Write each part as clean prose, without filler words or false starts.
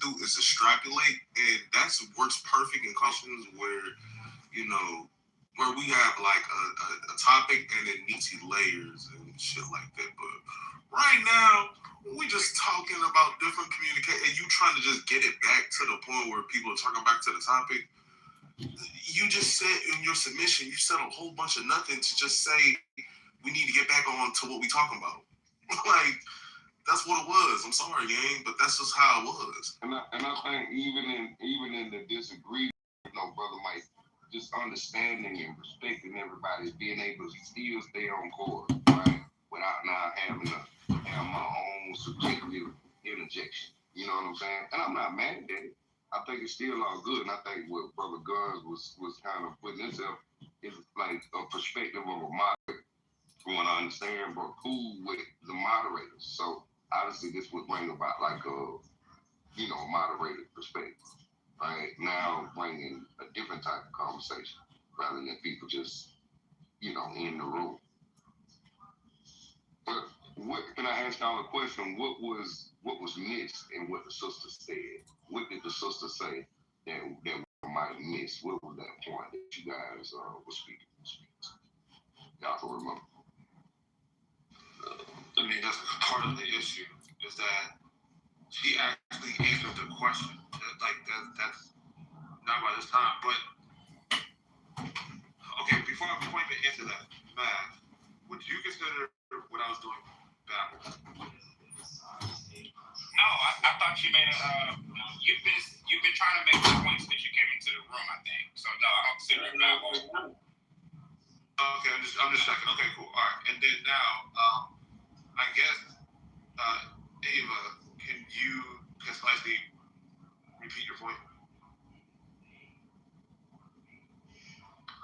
do is extrapolate, and that works perfect in questions where, where we have like a topic and it needs layers and shit like that. But right now, we just talking about different communication, and you trying to just get it back to the point where people are talking back to the topic. You just said in your submission, you said a whole bunch of nothing to just say we need to get back on to what we talking about. Like, that's what it was. I'm sorry, gang, but that's just how it was. And I think even in the disagreement, brother Mike, just understanding and respecting everybody, being able to still stay on course, right? Without now having to have my own subjective interjection. You know what I'm saying? And I'm not mad at it. I think it's still all good. And I think what Brother Guns was kind of putting himself is like a perspective of a moderator. From what I understand, but cool with the moderators. So obviously this would bring about like a moderated perspective. Right? Now bringing a different type of conversation rather than people just, in the room. But what can I ask y'all a question? What was missed in what the sister said? What did the sister say that we might have missed? What was that point that you guys were speaking? Y'all can remember. I mean, that's part of the issue is that she actually answered the question. That's not by this time, but okay. Before I even answer that, Matt, would you consider what I was doing backwards? No, I thought you made you've been trying to make the point since you came into the room, I think. So no, I don't consider it backwards. Okay, I'm just checking. Okay, cool. All right, and then now, I guess, Ava, can you concisely repeat your point?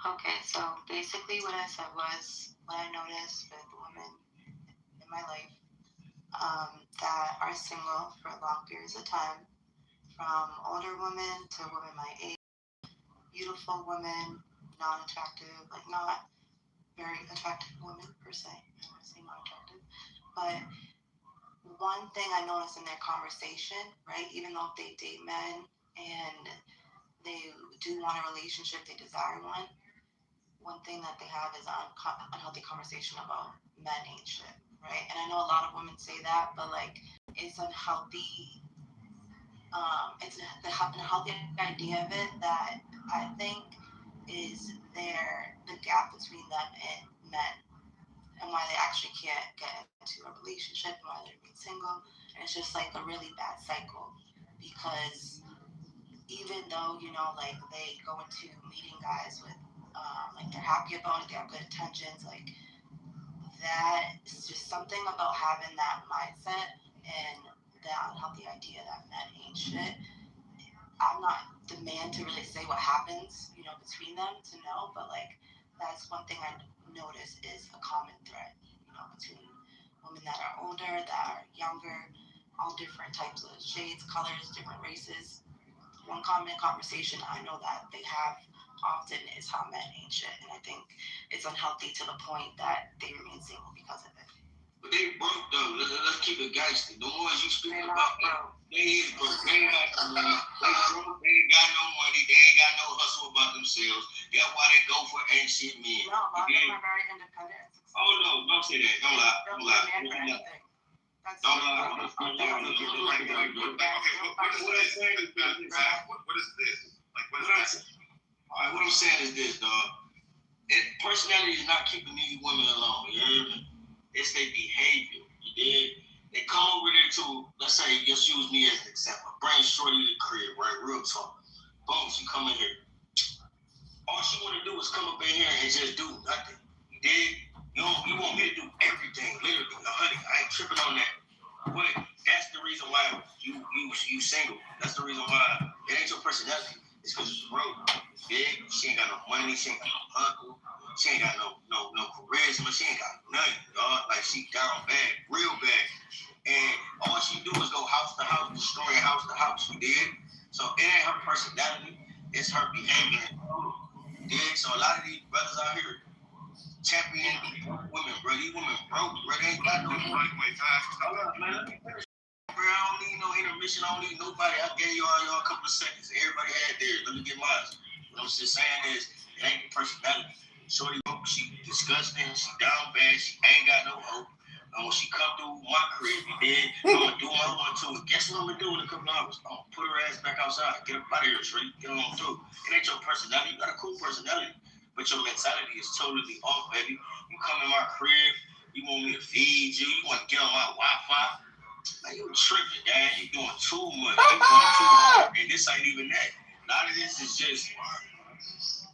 Okay, so basically what I said was what I noticed with women in my life that are single for long periods of time, from older women to women my age, beautiful women, non-attractive, like not very attractive women per se. I don't want to say non-attractive, but one thing I noticed in their conversation, right, even though they date men and they do want a relationship, they desire one thing that they have is unhealthy conversation about men ain't shit, right? And I know a lot of women say that, but like it's unhealthy. It's the unhealthy idea of it that I think is the gap between them and men, and why they actually can't get into a relationship, and why they're being single, and it's just like a really bad cycle, because even though like they go into meeting guys with like they're happy about it, they have good intentions, like that is just something about having that mindset and that unhealthy idea that men ain't shit. I'm not the man to really say what happens, between them to know, but like that's one thing I notice is a common thread, between women that are older, that are younger, all different types of shades, colors, different races. One common conversation I know that they have often is how men ain't shit, and I think it's unhealthy to the point that they remain single because of it. But they broke though. Let's keep it gangster. The ones you speaking about, they is broke. They ain't got no money. They broke. They ain't got no money. They ain't got no hustle about themselves. That's why they go for ain't shit men. No, a lot of them are very independent. Oh no, don't say that. Don't lie. Don't lie. Don't lie. What is this? Like, what is this? All right, what I'm saying is this, dog. Personality is not keeping these women alone. You heard me? It's their behavior. You did. They come over there to, let's say, just use me as an example. Bring Shorty to the crib, right? Real talk. Boom, she come in here. All she want to do is come up in here and just do nothing. You did. You want me to do everything, literally. Honey, I ain't tripping on that. But that's the reason why you single. That's the reason why it ain't your personality. It's because she's broke. Big. She ain't got no money. She ain't got no uncle. She ain't got no charisma. She ain't got nothing, dog. Like, she down bad, real bad. And all she do is go house to house, destroying house to house. You did. So it ain't her personality. It's her behavior. You did. So a lot of these brothers out here champion women, bro. These women broke, bro. They ain't got no money. Wait, can I ask you something? bro. I don't need no intermission. I don't need nobody. I gave y'all a couple of seconds. Everybody had theirs. Let me get mine. What I'm just saying is, it ain't the personality. Shorty, she disgusting. She down bad. She ain't got no hope. And when she come through my crib, I'm gonna do my one too. Guess what I'm gonna do in a couple hours? I'm gonna put her ass back outside. Get up out of here, Shorty. Get on through. It ain't your personality. You got a cool personality, but your mentality is totally off, baby. You come in my crib. You want me to feed you? You want to get on my Wi-Fi? Man, you tripping, man. You doing too much. You going too hard. And this ain't even that. A lot of this is just,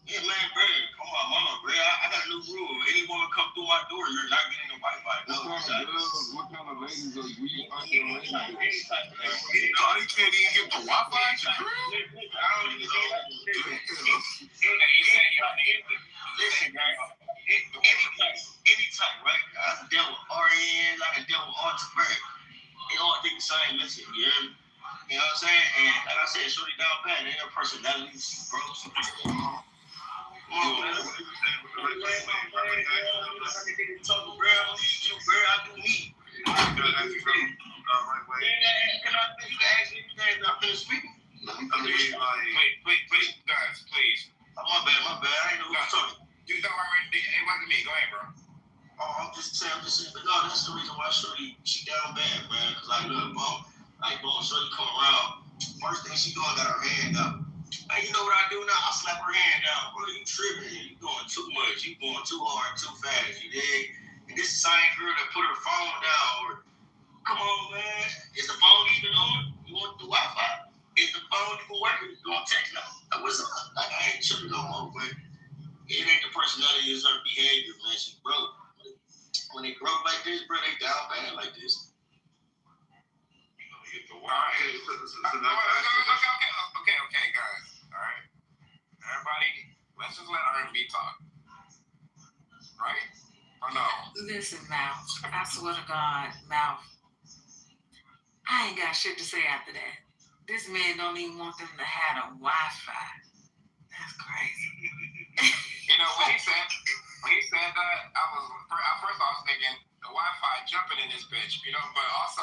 yeah, man, bro. Come on, mama, bro. I got a new rule. Any woman come through my door, you're not getting the Wi-Fi. No, what kind of ladies are you? Any type of lady. You can't even get the Wi-Fi at your crib? I don't even know. Listen, guys. Any type, right? I dealt with RNs, I dealt with Artifact. They all think the same. Listen, you hear me? You know what I'm saying? And like I said, shorty down bad. They have personalities, bro. Come on, man. I need you, bro. I do me. You can ask me anything. I'm finished speaking. Let me finish. Wait, guys, please. Oh, my bad. I ain't know who was talking. You know already. It wasn't me. Go ahead, bro. Oh, I'm just saying. But no, that's the reason why shorty, she down bad, man. Cause boom, shorty come around. First thing she doing, got her hand up. Man, you know what I do now? I slap her hand down. Bro, you tripping. You doing too much. You going too hard, too fast. You dig? And this is the same girl that put her phone down. Or, come on, man. Is the phone even on? You want the Wi-Fi? Is the phone even working? You want text now? What's up? Like, I ain't tripping no more, but it ain't the personality, it's her behavior, man. She broke. When they broke like this, bro, they down bad like this. Okay, guys. All right, everybody, let's just let R&B talk, right? Or no? Listen, Mouth. I swear to God, Mouth. I ain't got shit to say after that. This man don't even want them to have a Wi-Fi. That's crazy. You know when he said that, I was thinking the Wi-Fi jumping in this bitch, you know, but also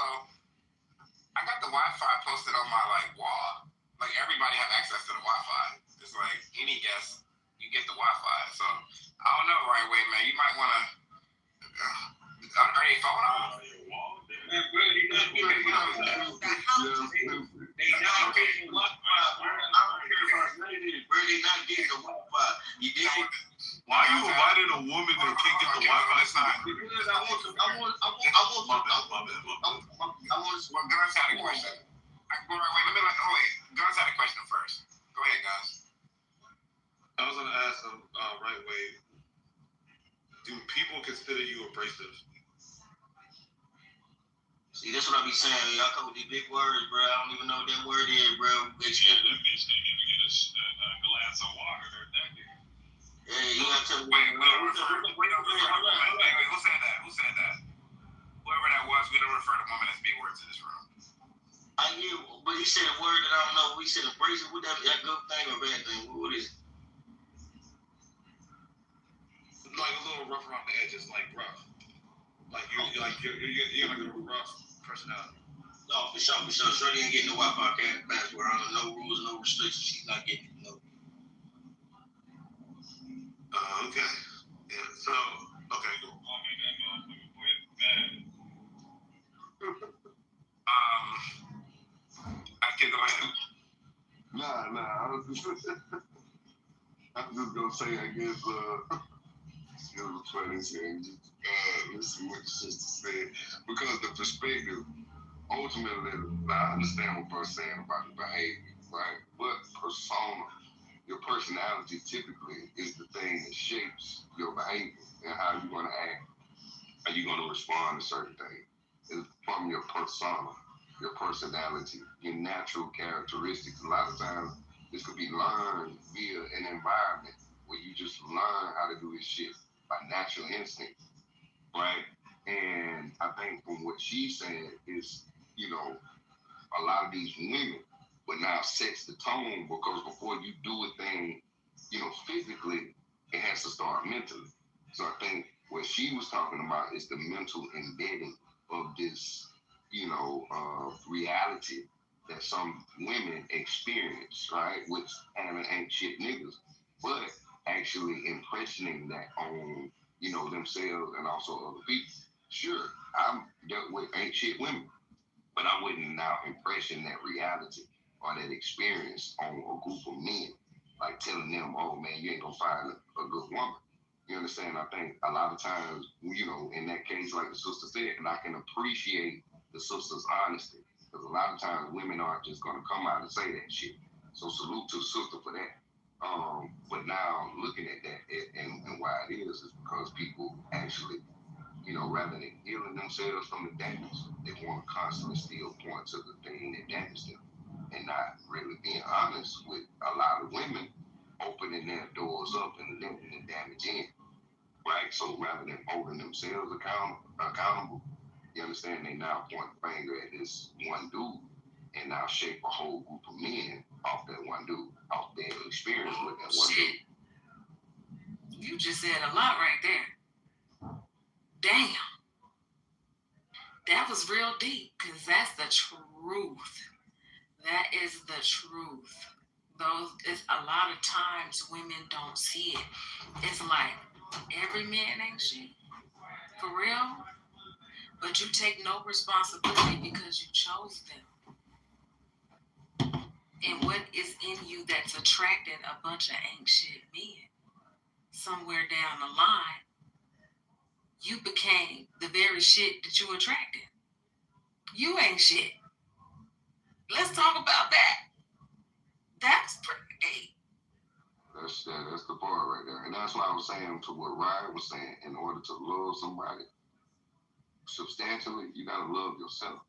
I got the Wi-Fi posted on my wall. Like everybody have access to the Wi-Fi. It's like any guest, you get the Wi-Fi. So I don't know, right way, man. You might want to. Are they phone on? Man, bro, they not getting the Wi-Fi. They not getting the Wi-Fi, bro. I don't care about none of this, bro. They not getting the Wi-Fi. You dig? Why you inviting a woman that can't get the Wi-Fi this time? Because I want to. My bad. Well, Guns had a question. Guns had a question first. Go ahead, Guns. I was gonna ask him, right way. Do people consider you abrasive? See, that's what I be saying. Y'all come with these big words, bro. I don't even know what that word is, bro. That bitch can't even get a glass of water. Hey, you gotta tell me. Wait, who said that? Whoever that was, we don't refer to women as big words in this room. I hear, but he said a word that I don't know. We said abrasive. What that good thing or bad thing? What is it? Like a little rough around the edges, like rough. Like you're like a rough personality. No, for sure. Shorty ain't getting no Wi-Fi password. No rules, no restrictions. She's not getting no. Okay. Yeah. So okay, go. I can go ahead. Nah. I was just gonna say, I guess, it was funny saying, listen what the sister said, because the perspective, ultimately, I understand what Bert's saying about the behavior, right? But persona, your personality typically is the thing that shapes your behavior and how you're gonna act, how you're gonna respond to certain things. It's from your persona, your personality, your natural characteristics. A lot of times, this could be learned via an environment where you just learn how to do this shit by natural instinct, right? And I think from what she said is, a lot of these women would now sets the tone, because before you do a thing, physically, it has to start mentally. So I think what she was talking about is the mental embedding of this reality that some women experience, right? Which having ain't shit niggas, but actually impressioning that on, themselves and also other people. Sure, I've dealt with ain't shit women, but I wouldn't now impression that reality or that experience on a group of men, like telling them, oh man, you ain't gonna find a good woman. You understand? I think a lot of times, in that case, like the sister said, and I can appreciate the sister's honesty. Because a lot of times women aren't just gonna come out and say that shit. So salute to the sister for that. But now looking at that and why it is because people actually, rather than healing themselves from the damage, they want to constantly still point to the thing that damaged them and not really being honest with a lot of women opening their doors up and letting the damage in, right? So rather than holding themselves accountable, you understand, they now point the finger at this one dude and now shape a whole group of men off that one dude, off their experience with that one dude. You just said a lot right there. Damn. That was real deep, because that's the truth. That is the truth. It's a lot of times women don't see it. It's like every man ain't shit. For real. But you take no responsibility because you chose them. And what is in you that's attracting a bunch of ain't shit men? Somewhere down the line, you became the very shit that you attracted. You ain't shit. Let's talk about that. That's pretty deep. That's the part right there. And that's what I was saying to what Ryan was saying. In order to love somebody substantially, you gotta love yourself.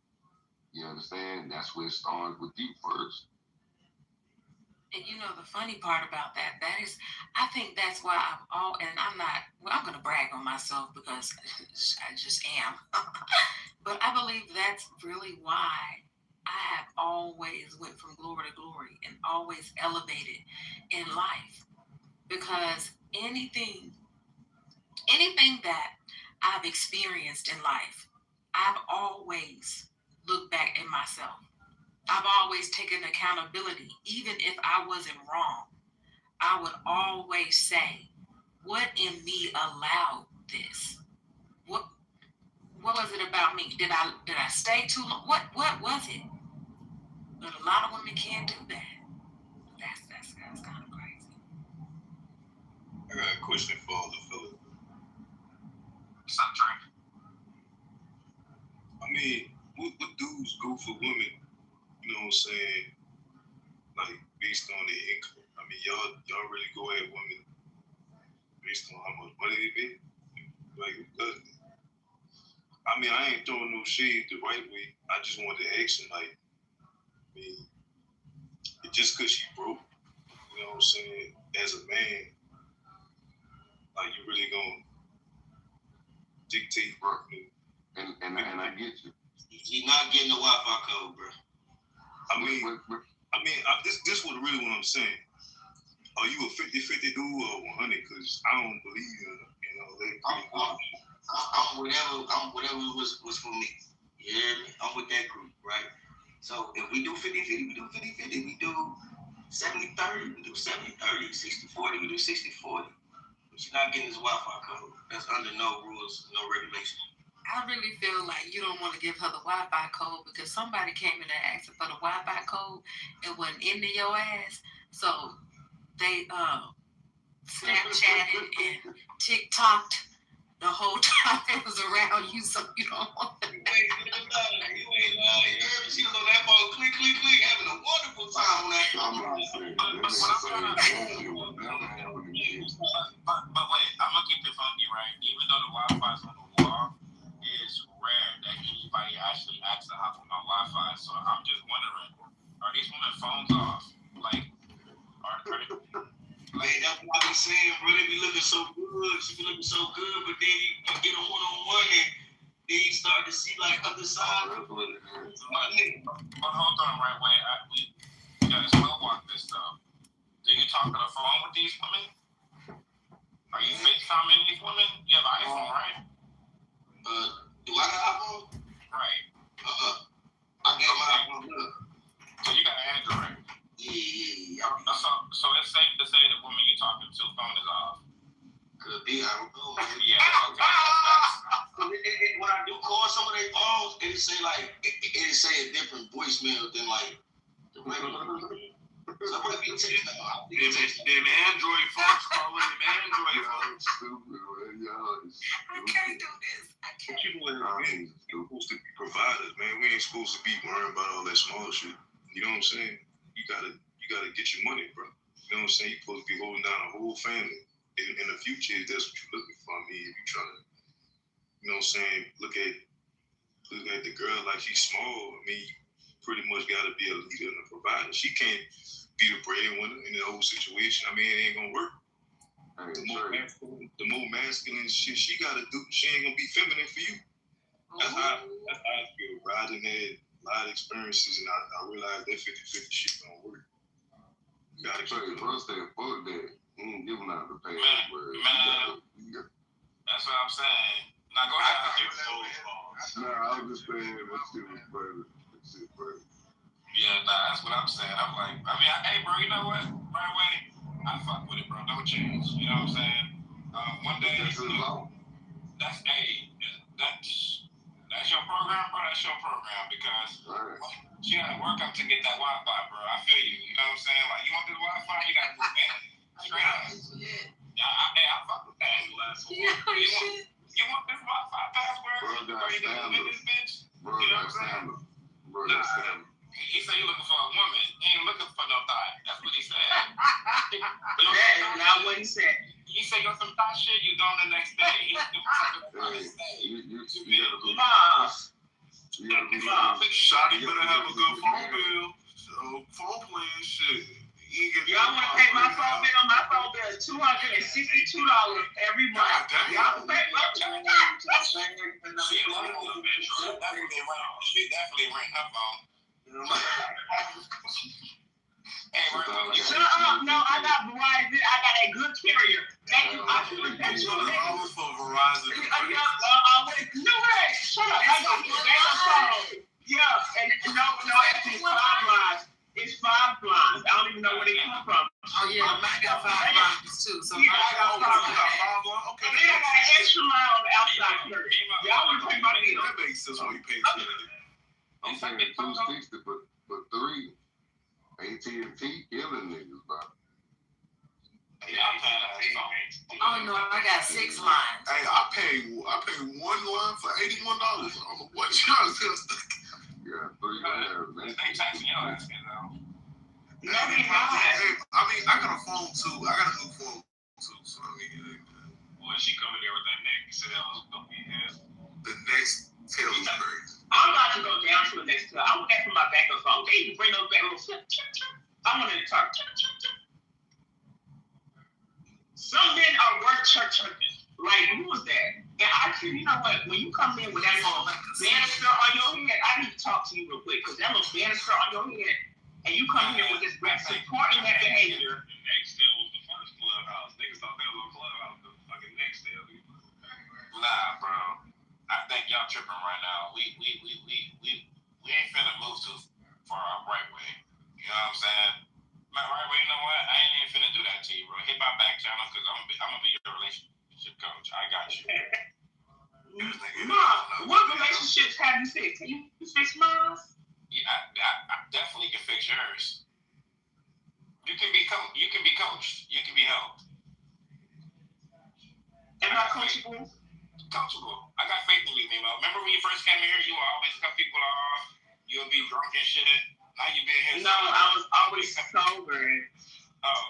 You understand? That's where it starts with you first. And the funny part about that is, I think that's why I'm going to brag on myself because I just am. But I believe that's really why I have always went from glory to glory and always elevated in life. Because anything that I've experienced in life, I've always looked back at myself. I've always taken accountability. Even if I wasn't wrong, I would always say, what in me allowed this? What was it about me? Did I stay too long? What was it? But a lot of women can't do that. That's kind of crazy. I got a question for all the fellas. What's up, Trey? I mean, what dudes go for women? You know what I'm saying? Like based on their income. I mean, y'all really go at women based on how much money they make. Like, who does it? I mean, I ain't throwing no shade the right way. I just wanted to ask him, like, I mean, just because she broke, you know what I'm saying? As a man, like, you really gonna dictate work. And I get you. You're not getting the Wi-Fi code, bro. This was really what I'm saying. Are you a 50-50 dude or 100? Because I don't believe in all that. I'm whatever was for me. You hear me? I'm with that group, right? So if we do 50-50, we do 50-50. We do 70-30, we do 70-30. 60-40, we do 60-40. But you're not getting this Wi-Fi code. That's under no rules, no regulations. I really feel like you don't want to give her the Wi-Fi code because somebody came in there asking for the Wi-Fi code. It wasn't into your ass. So they Snapchatted and TikToked the whole time it was around you, so you don't want to. You ain't lying. You heard me? She was on that phone, click, having a wonderful time on that phone. But wait, I'm gonna keep it funky, right? Even though the Wi-Fi's on the wall, it's rare that anybody actually asks to hop on my Wi-Fi. So I'm just wondering, are these women phones off? Like, are they? Man, that's what I be saying, bro. They be looking so good. She be looking so good, but then you get a one-on-one and then you start to see like other sides of it. But hold on, right? Wait, we gotta slow walk this stuff. Do you talk on the phone with these women? Are you FaceTiming these women? You have an iPhone, right? Do I got an iPhone? Right. Somebody be texting. Them Android folks calling them Android folks. Stupid, man. Y'all is I can't do this. I But can't. you know what I mean? We're supposed to be providers, man. We ain't supposed to be worrying about all that small shit. You know what I'm saying? You gotta get your money, bro. You know what I'm saying? You're supposed to be holding down a whole family. In the future, if that's what you're looking for. I mean, if you're trying to, you know what I'm saying, look at the girl like she's small. I mean, you pretty much gotta be a leader and a provider. She can't be the breadwinner in the whole situation. I mean, it ain't gonna work. The more masculine shit she gotta do, she ain't gonna be feminine for you. That's how I feel. Riding had a lot of experiences, and I realized that 50-50 shit don't work. You gotta keep it. bro said, fuck that. He ain't giving out the pay. Man. That's what I'm saying. Now go ahead. Nah, I was just saying that shit was funny. That shit funny. Yeah, nah, that's what I'm saying. I'm like, I mean, hey, bro, you know what? Right away, I fuck with it, bro. Don't change. You know what I'm saying? One day, That's his law. that's your program, bro. That's your program because she got to work up to get that Wi-Fi, bro. I feel you. You know what I'm saying? Like, you want this Wi-Fi, you got to move in. Straight up. Yeah, I fuck with that. You want this Wi-Fi password? Bro, Or you gonna move in this bitch? Bro, You know that's what I'm saying? standard. Bro, that's standard. He said he looking for a woman. He ain't looking for no thigh. That's what he said. That is not what he said. You say you some thigh shit, you gone the next day. He's looking for something the next day. You gotta be. Boss. You gotta be. Shotty better have a good phone bill. So phone plan shit. Y'all want to pay my phone bill? My phone bill is $262 every month. Y'all can pay my phone bill. She definitely rent her phone. Shut up. No, I got Verizon. I got a good carrier. Thank you. I should have paid you. $200 for Verizon. Wait, no way. Shut up. I got a better phone. Yeah, and no, actually, it's 5 lines. It's 5 lines. I don't even know where they come from. Oh yeah, I got 5 lines too. So Yeah, I got 5 lines. Okay. And then I got an extra line on the outside carrier. Y'all want to pay my bill? That makes sense when you pay for it. I'm saying 260 for 3. AT&T killing niggas, bro. oh no, I got 6 lines. Hey, I pay 1 line for $81. I'm what y'all just. Yeah, 3 lines, man. They taxing your ass, you know. No, they not. Hey, I mean, I got a phone too. I got a new phone too. So I mean, When she coming there with that neck, sales, don't be his. the next tail is crazy. I'm about to go down to the next club. I want that for my backup phone. They even bring those back. I want to talk. Some men are worth church. Like, who was that? And actually, you know what? When you come in with that little banister on your head, I need to talk to you real quick because that little banister on your head, and you come here with this supporting that behavior. Nextel was the first clubhouse. Niggas thought that was a clubhouse. The fucking Nextel. Nah, bro. I think y'all tripping right now. We ain't finna move too far up right way. You know what I'm saying? My right way, you know what? I ain't even finna do that to you, bro. Hit my back channel because I'm gonna be your relationship coach. I got you. Mom, what relationships have you fixed? Can you fix mine? Yeah, I definitely can fix yours. You can be coached. You can be helped. Am I coachable? Coachable. I got faith in you, Mimo. Remember when you first came here, you would always cut people off. You'll be drunk and shit. Now you been here. No, I was always sober. Oh.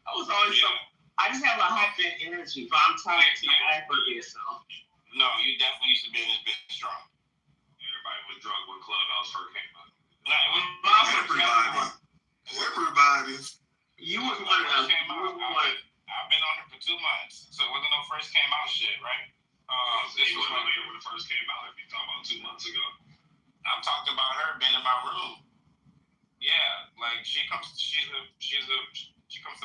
I was always sober. I just have a high fit energy, but I'm tired to act for this. So. No, you definitely used to be in this bitch drunk. Everybody was drunk when Clubhouse first came out. Everybody. You was one of them. I've been on it for 2 months, so it wasn't no first came out shit, right? This was when it first came out. If you talking about 2 months ago, I'm talking about her being in my room. Yeah, like she comes to the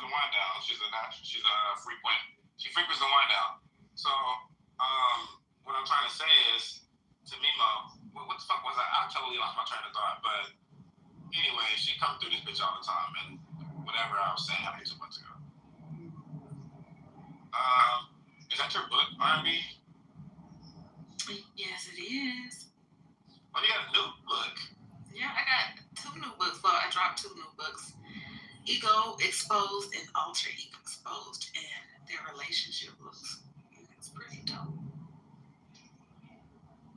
wind down. She frequents the wind down. So, what I'm trying to say is, to Mimo, what the fuck was I totally lost my train of thought. But anyway, she comes through this bitch all the time, and whatever I was saying happened 2 months ago. Is that your book, R&B? Yes, it is. Oh, you got a new book. Yeah, I got 2 new books. Well, I dropped out 2 new books, Ego Exposed and Alter Ego Exposed, and their relationship looks it's pretty dope.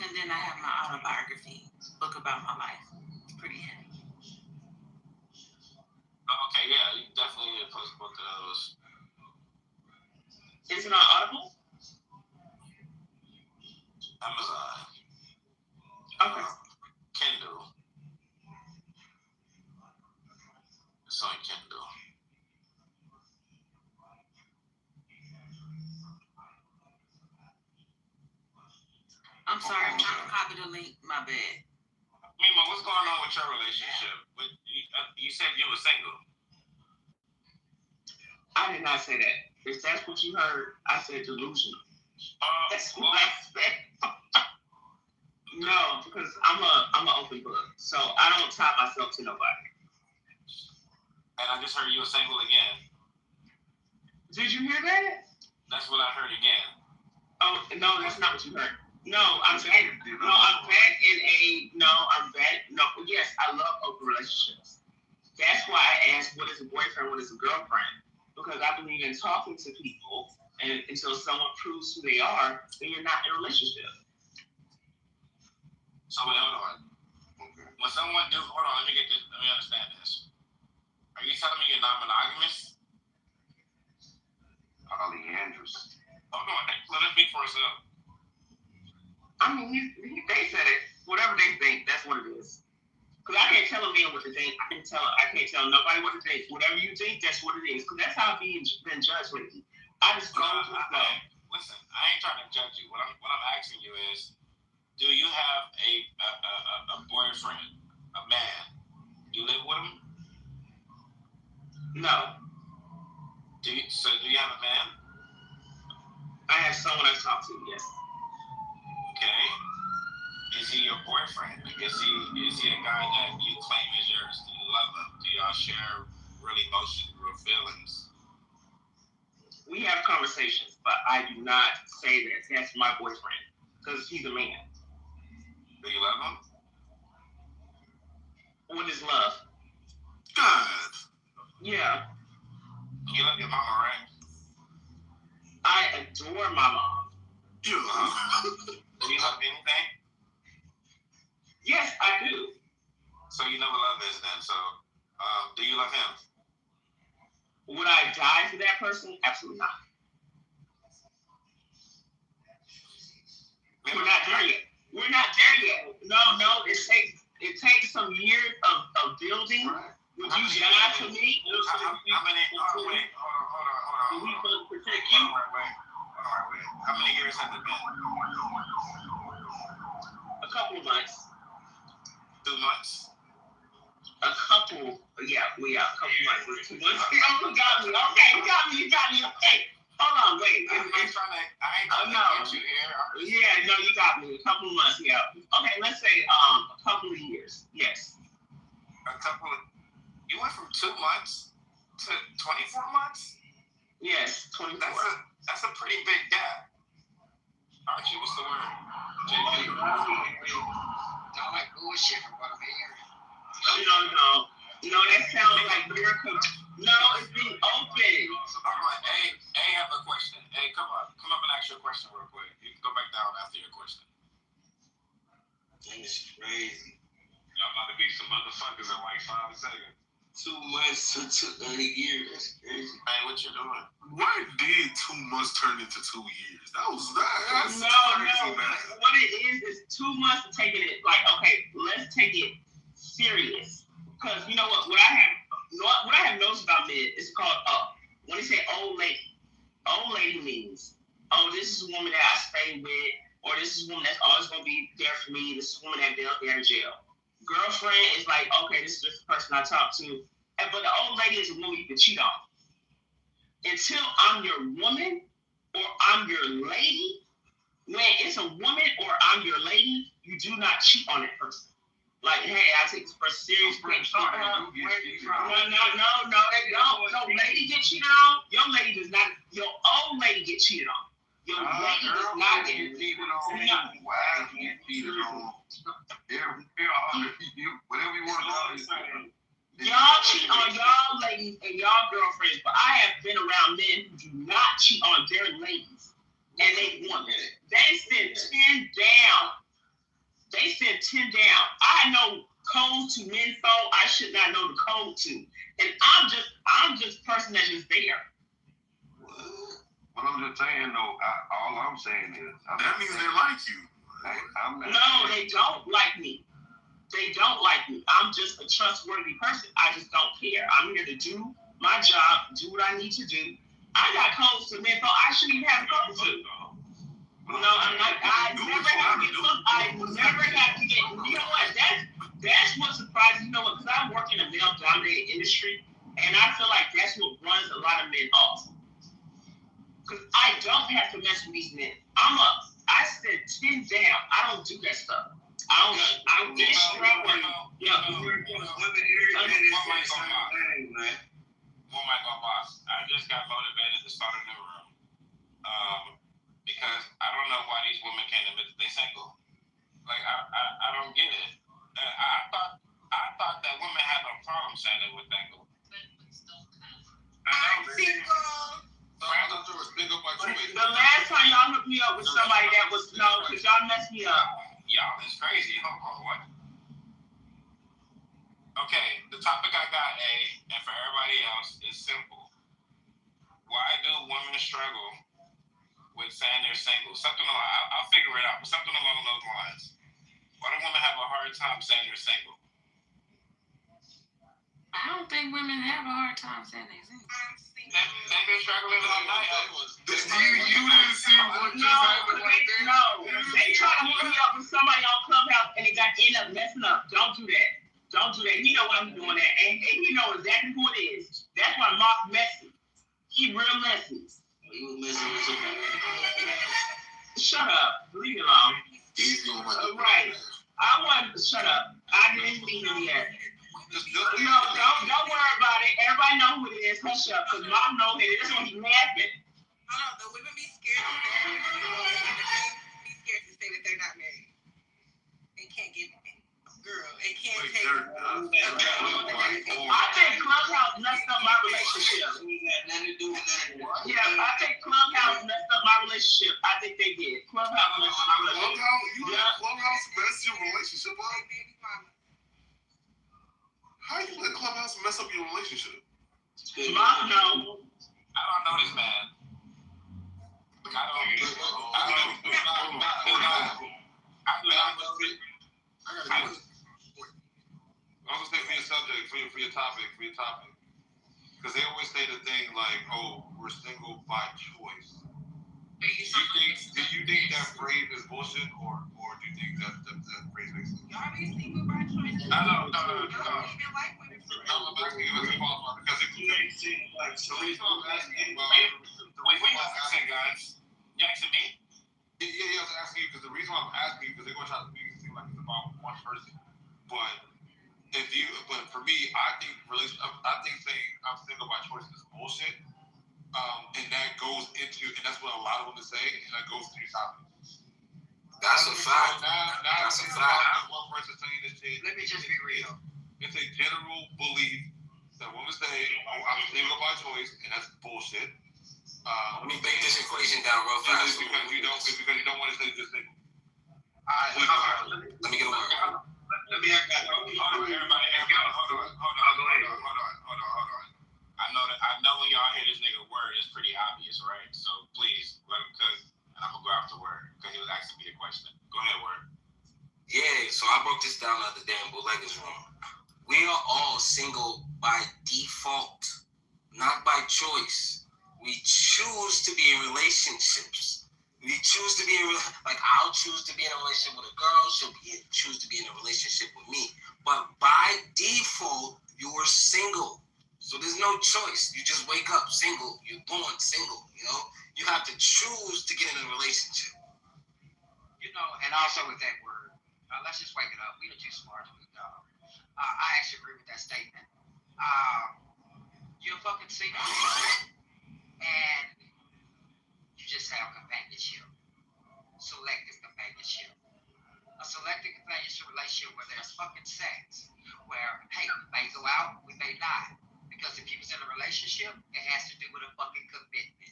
And then I have my autobiography book about my life. It's pretty heavy. Okay, yeah, you definitely need to post both of those. Is it on Audible? Amazon. Okay. Kindle. It's on Kindle. I'm sorry, I'm trying to copy the link. My bad. Mima, what's going on with your relationship? You said you were single. I did not say that. If that's what you heard, I said delusional. That's what I said. No, because I'm an open book, so I don't tie myself to nobody. And I just heard you were single again. Did you hear that? That's what I heard again. Oh no, that's not what you heard. No, I'm back. No, I'm back in a. No, I'm back. No, yes, I love open relationships. That's why I asked, what is a boyfriend? What is a girlfriend? Because I believe in talking to people, and until someone proves who they are, then you're not in a relationship. So wait, hold on. Okay. When someone hold on, let me understand this. Are you telling me you're not monogamous? Polyandrous. Hold on, let it speak for itself. I mean, they said it. Whatever they think, that's what it is. Because I can't tell a man what to think. I can't tell nobody what to think. Whatever you think, that's what it is. Because that's how I've been judged lately. I just go with the flow. Listen, I ain't trying to judge you. What I'm asking you is, do you have a boyfriend, a man? Do you live with him? No. Do you have a man? I have someone I talk to, yes. Okay. Is he your boyfriend? Is he a guy that you claim is yours? Do you love him? Do y'all share real emotions, real feelings? We have conversations, but I do not say that that's my boyfriend because he's a man. Do you love him? What is love? God. Yeah. You love your mama, right? I adore my mom. Do you love anything? Yes, I do. So you know what love is then. So do you love him? Would I die for that person? Absolutely not. We're not there yet. We're not there yet. No. It takes some years of building. Right. Would you die for me? How many? Hold on. We supposed to protect you? Hold on, wait. How many years has it been? A couple of months. 2 months. A couple months. 2 months. Oh, you got me. Okay, you got me. Okay. Hold on, wait. I ain't trying to get you here. Yeah, no, you got me. A couple of months, yeah. Okay, let's say a couple of years. Yes. You went from 2 months to 24 months? Yes, 24. That's a pretty big gap. Archie, what's the word? JP. Don't like bullshit from what I'm hearing. No, that sounds like miracle. No, it's being open. All right, A have a question. Hey, come up and ask your question real quick. You can go back down after your question. That's crazy. Y'all about to be some motherfuckers in like 5 seconds. 2 months to a year. That's crazy. Hey, what you doing? Why did 2 months turn into 2 years? That's No. crazy, man. What it is 2 months of taking it like, okay, let's take it serious. Because you know what I have noticed about men is called when they say old lady. Old lady means, this is a woman that I stay with, or this is a woman that's always gonna be there for me. This is a woman that bailed me out of jail. Girlfriend is like, okay, this is just the person I talk to. But the old lady is a woman you can cheat on. Until I'm your woman or I'm your lady, when it's a woman or I'm your lady, you do not cheat on that person. Like, hey, I take this person serious. No, they don't. No, lady get cheated on. Your lady does not. Your old lady get cheated on. Your lady does not get cheated on. Why get cheated on? Whatever you want to call it. Y'all ladies and y'all girlfriends, but I have been around men who do not cheat on their ladies, and they want it. They send 10 down. They send 10 down. I know codes to men phone I should not know the code to, and I'm just person that is there. But I'm just saying though, all I'm saying is That means they like you. No, they don't like me. They don't like me. I'm just a trustworthy person. I just don't care. I'm here to do my job, do what I need to do. I got codes to men phone I shouldn't even have codes to. You know, I never have to get, you know what, that's what surprises, you know what, because I work in a male-dominated industry, and I feel like that's what runs a lot of men off. Because I don't have to mess with these men. I said 10 down. I don't do that stuff. I'm getting strong. One mic on boss. I just got motivated to start a new room. Because I don't know why these women can't admit that they single. Like I don't get it. I thought that women had no problem saying they were single. I'm single. The last time y'all hooked me up with somebody that was because y'all messed me up. Y'all is crazy. Hold on, what? Okay, the topic I got, and for everybody else, is simple. Why do women struggle with saying they're single? Something I'll figure it out, but something along those lines. Why do women have a hard time saying they're single? I don't think women have a hard time saying they're single. They've been struggling all night. You didn't see what just happened right there? No, they try to hook me up with somebody on Clubhouse and it end up messing up. Don't do that. Don't do that. He know what I'm doing that, and he know exactly who it is. That's why Mark messy. He real messy. He was messing with somebody. Shut up. Leave me alone. Right. I wanted to shut up. I didn't see him yet. No, don't worry about it. Everybody know who it is. Hush up, because Mom knows it. This one's laughing. Hold on, the women be scared to say be scared to say that they're not married. They can't get married. Girl, it can't take. I think Clubhouse messed up my relationship. Yeah, I think Clubhouse messed up my relationship. I think they did. Clubhouse messed up my relationship. Clubhouse messed your relationship up? How you let Clubhouse mess up your relationship? Mom, no. I don't know this man. I was gonna say for your subject, for your topic, because they always say the thing like, "Oh, we're single by choice." Do you think that phrase is bullshit, or do you think that phrase makes sense? Y'all be single by choice. No. Y'all don't even like women. I'm asking you as a follow-up because the reason I'm asking about. Wait, you guys? You asking me? Yeah, I was asking you because the reason why I'm asking you because they're going to try to make it seem like it's about one person, but for me, I think saying I'm single by choice is bullshit, and that goes into, and that's what a lot of women say, and that goes to your topic. That's a fact. That's a fact. One person saying this shit. Let me just be real. It's a general belief that women say, "Oh, I'm single by choice," and that's bullshit. Let me break this equation down real fast. Because you don't want to say just single. Let me get a word. Let me ask that. Hold on. I know when y'all hear this nigga word, it's pretty obvious, right? So please let him cook, and I'm gonna go after word because he was asking me a question. Go ahead, word. Yeah, so I broke this down the other day in Bootlegger's room. We are all single by default, not by choice. We choose to be in relationships. We choose to be I'll choose to be in a relationship with a girl. She'll choose to be in a relationship with me. But by default, you are single. So there's no choice. You just wake up single. You're born single. You know, you have to choose to get in a relationship. You know, and also with that word, let's just wake it up. We are too smart to be dumb. I actually agree with that statement. You're fucking single, and you just have companionship, selective companionship. A selective companionship relationship where there's fucking sex, where, hey, we may go out, we may not. Because if you was in relationship, it has to do with a fucking commitment.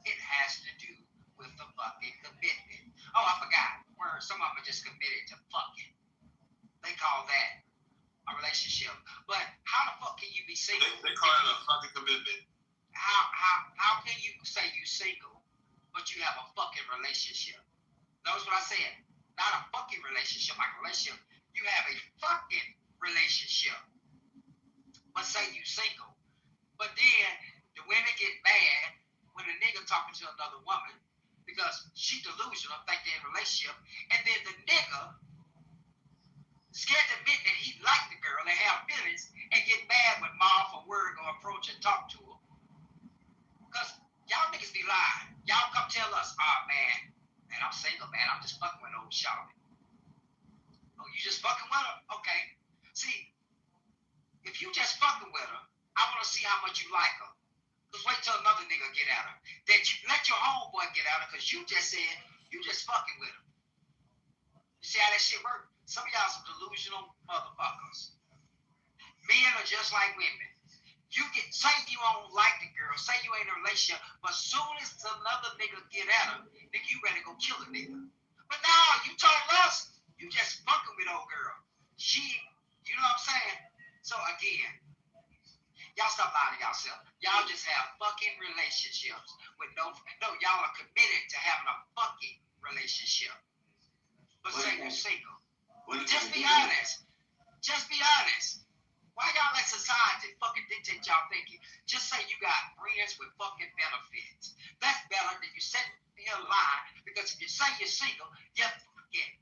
It has to do with the fucking commitment. Oh, I forgot. Where some of them are just committed to fucking. They call that a relationship. But how the fuck can you be single? They call it a fucking commitment. How can you say you single, but you have a fucking relationship? Notice what I said. Not a fucking relationship like a relationship. You have a fucking relationship. But say you single. But then the women get mad when a nigga talking to another woman because she delusional, think they're in a relationship, and then the nigga scared to admit that he liked the girl and have feelings and get mad when mom or word gonna approach and talk to her. Because y'all niggas be lying. Y'all come tell us, man, I'm single, man. I'm just fucking with old shawty. Oh, you just fucking with her? Okay. See, if you just fucking with her, I want to see how much you like her. Just wait till another nigga get at her. That you let your homeboy get at her because you just said you just fucking with her. You see how that shit work? Some of y'all some delusional motherfuckers. Men are just like women. You get say you don't like the girl, say you ain't in a relationship, but soon as another nigga get at her, nigga, you ready to go kill a nigga. But no, you told us you just fucking with old girl. She, you know what I'm saying? So again, y'all stop lying to yourself. Y'all just have fucking relationships with no, y'all are committed to having a fucking relationship. But say you're single. Just be honest. Just be honest. Why y'all let society fucking dictate y'all thinking? Just say you got friends with fucking benefits. That's better than you sit in a line because if you say you're single, you're fucking.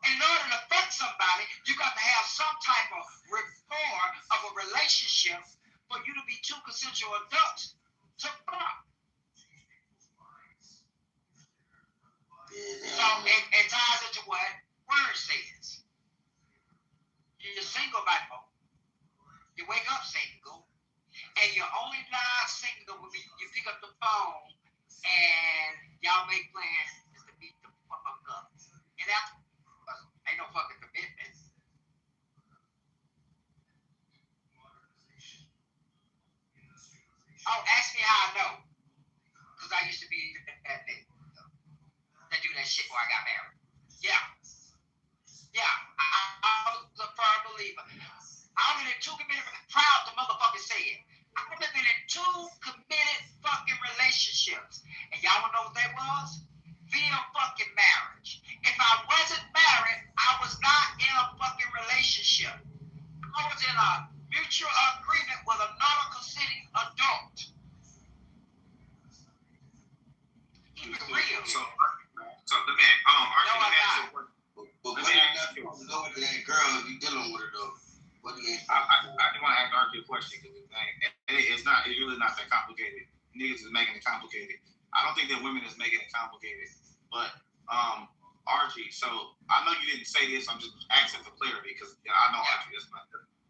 And in order to fuck somebody, you got to have some type of rapport of a relationship for you to be two consensual adults to fuck. So it ties into what word says. You're single by default. You wake up single, and you're only not single when you pick up the phone and y'all make plans just to meet the fuck up. And that's ain't no fucking commitment. Oh, ask me how I know. Because I used to be that nigga that do that shit before I got married. Yeah. Yeah, I was a firm believer. I've been in two committed, proud the motherfucker said. I've been in two committed fucking relationships. And y'all wanna know what that was? Via fucking marriage. If I wasn't married, I was not in a fucking relationship. I was in a mutual agreement with another consenting adult. Keep it real. So the man, No, I'm not. But what enough to go with that girl you dealing with her though? What do you? I just want to ask Archie a question because it's really not that complicated. Niggas is making it complicated. I don't think that women is making it complicated. But Archie, so I know you didn't say this. I'm just asking for clarity because I know Archie.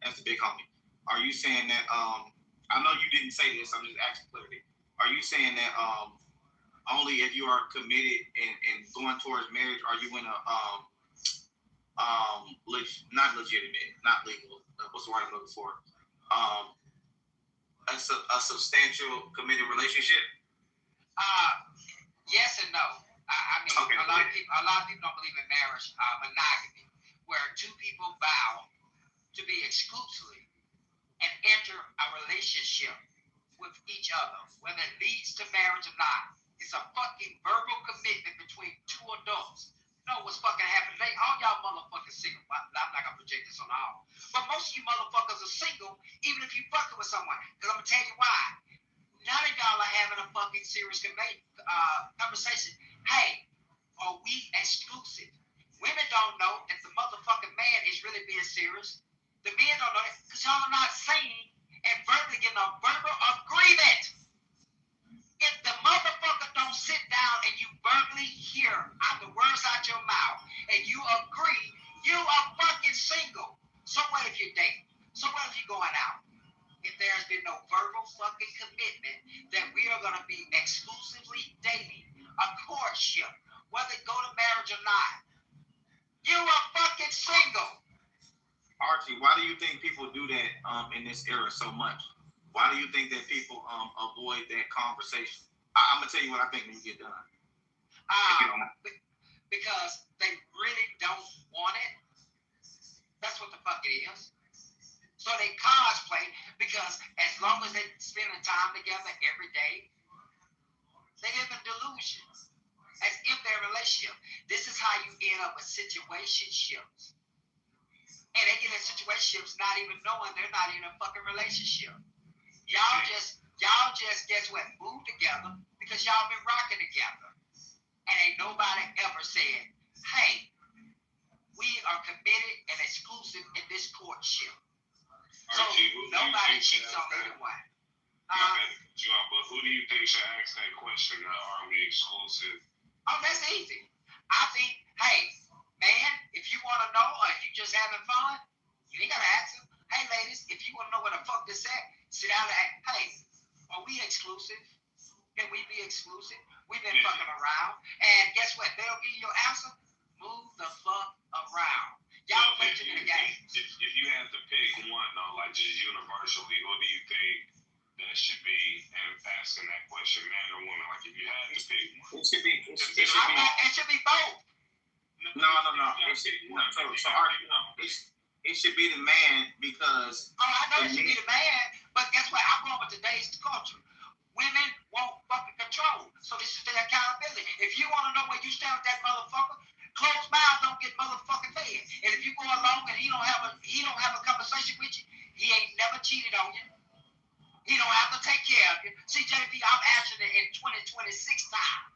That's the big homie. Are you saying that? I know you didn't say this. I'm just asking clarity. Are you saying that only if you are committed and going towards marriage are you in a not legitimate, not legal. What's the word I'm looking for? A substantial committed relationship? Yes and no. I mean, okay, a lot of people don't believe in marriage, monogamy, where two people vow to be exclusively and enter a relationship with each other, whether it leads to marriage or not. It's a fucking verbal commitment between two adults. You know what's fucking happening today? All y'all motherfuckers single. I'm not gonna project this on all. But most of you motherfuckers are single, even if you fucking with someone. Because I'm gonna tell you why. None of y'all are having a fucking serious conversation. Hey, are we exclusive? Women don't know if the motherfucking man is really being serious. The men don't know that because y'all are not saying and verbally getting a verbal agreement. If the motherfucker don't sit down and you verbally hear out the words out your mouth and you agree, you are fucking single. So what if you're dating? So what if you're going out? If there's been no verbal fucking commitment that we are going to be exclusively dating, a courtship, whether it go to marriage or not, you are fucking single. Archie, why do you think people do that in this era so much? Why do you think that people avoid that conversation? I'm gonna tell you what I think when you get done. Because they really don't want it. That's what the fuck it is. So they cosplay because as long as they spending time together every day, they live in delusion. As if they're in a relationship. This is how you end up with situationships. And they get in situationships not even knowing they're not in a fucking relationship. Y'all just guess what? Move together because y'all been rocking together. And ain't nobody ever said, hey, we are committed and exclusive in this courtship. So nobody cheats on anyone. But who do you think should ask that question? Are we exclusive? Oh, that's easy. I think, hey, man, if you want to know or if you just having fun, you ain't got to ask them. Hey, ladies, if you want to know where the fuck this at, sit down and ask, hey, are we exclusive? Can we be exclusive? We've been fucking around. And guess what? They'll give you your answer. Move the fuck around. Y'all play too many games. If you had to pick one, though, like just universally, who do you think that should be asking that question, man or woman? Like if you had to pick one. It should be both. No. It should be the man because. Oh, I know it should be the man, but guess what? I'm going with today's culture. Women won't fucking control, so this is their accountability. If you want to know where you stand with that motherfucker, closed mouths don't get motherfucking fed. And if you go along and he don't have a conversation with you, he ain't never cheated on you. He don't have to take care of you. See, JP, I'm answering it in 2026 time.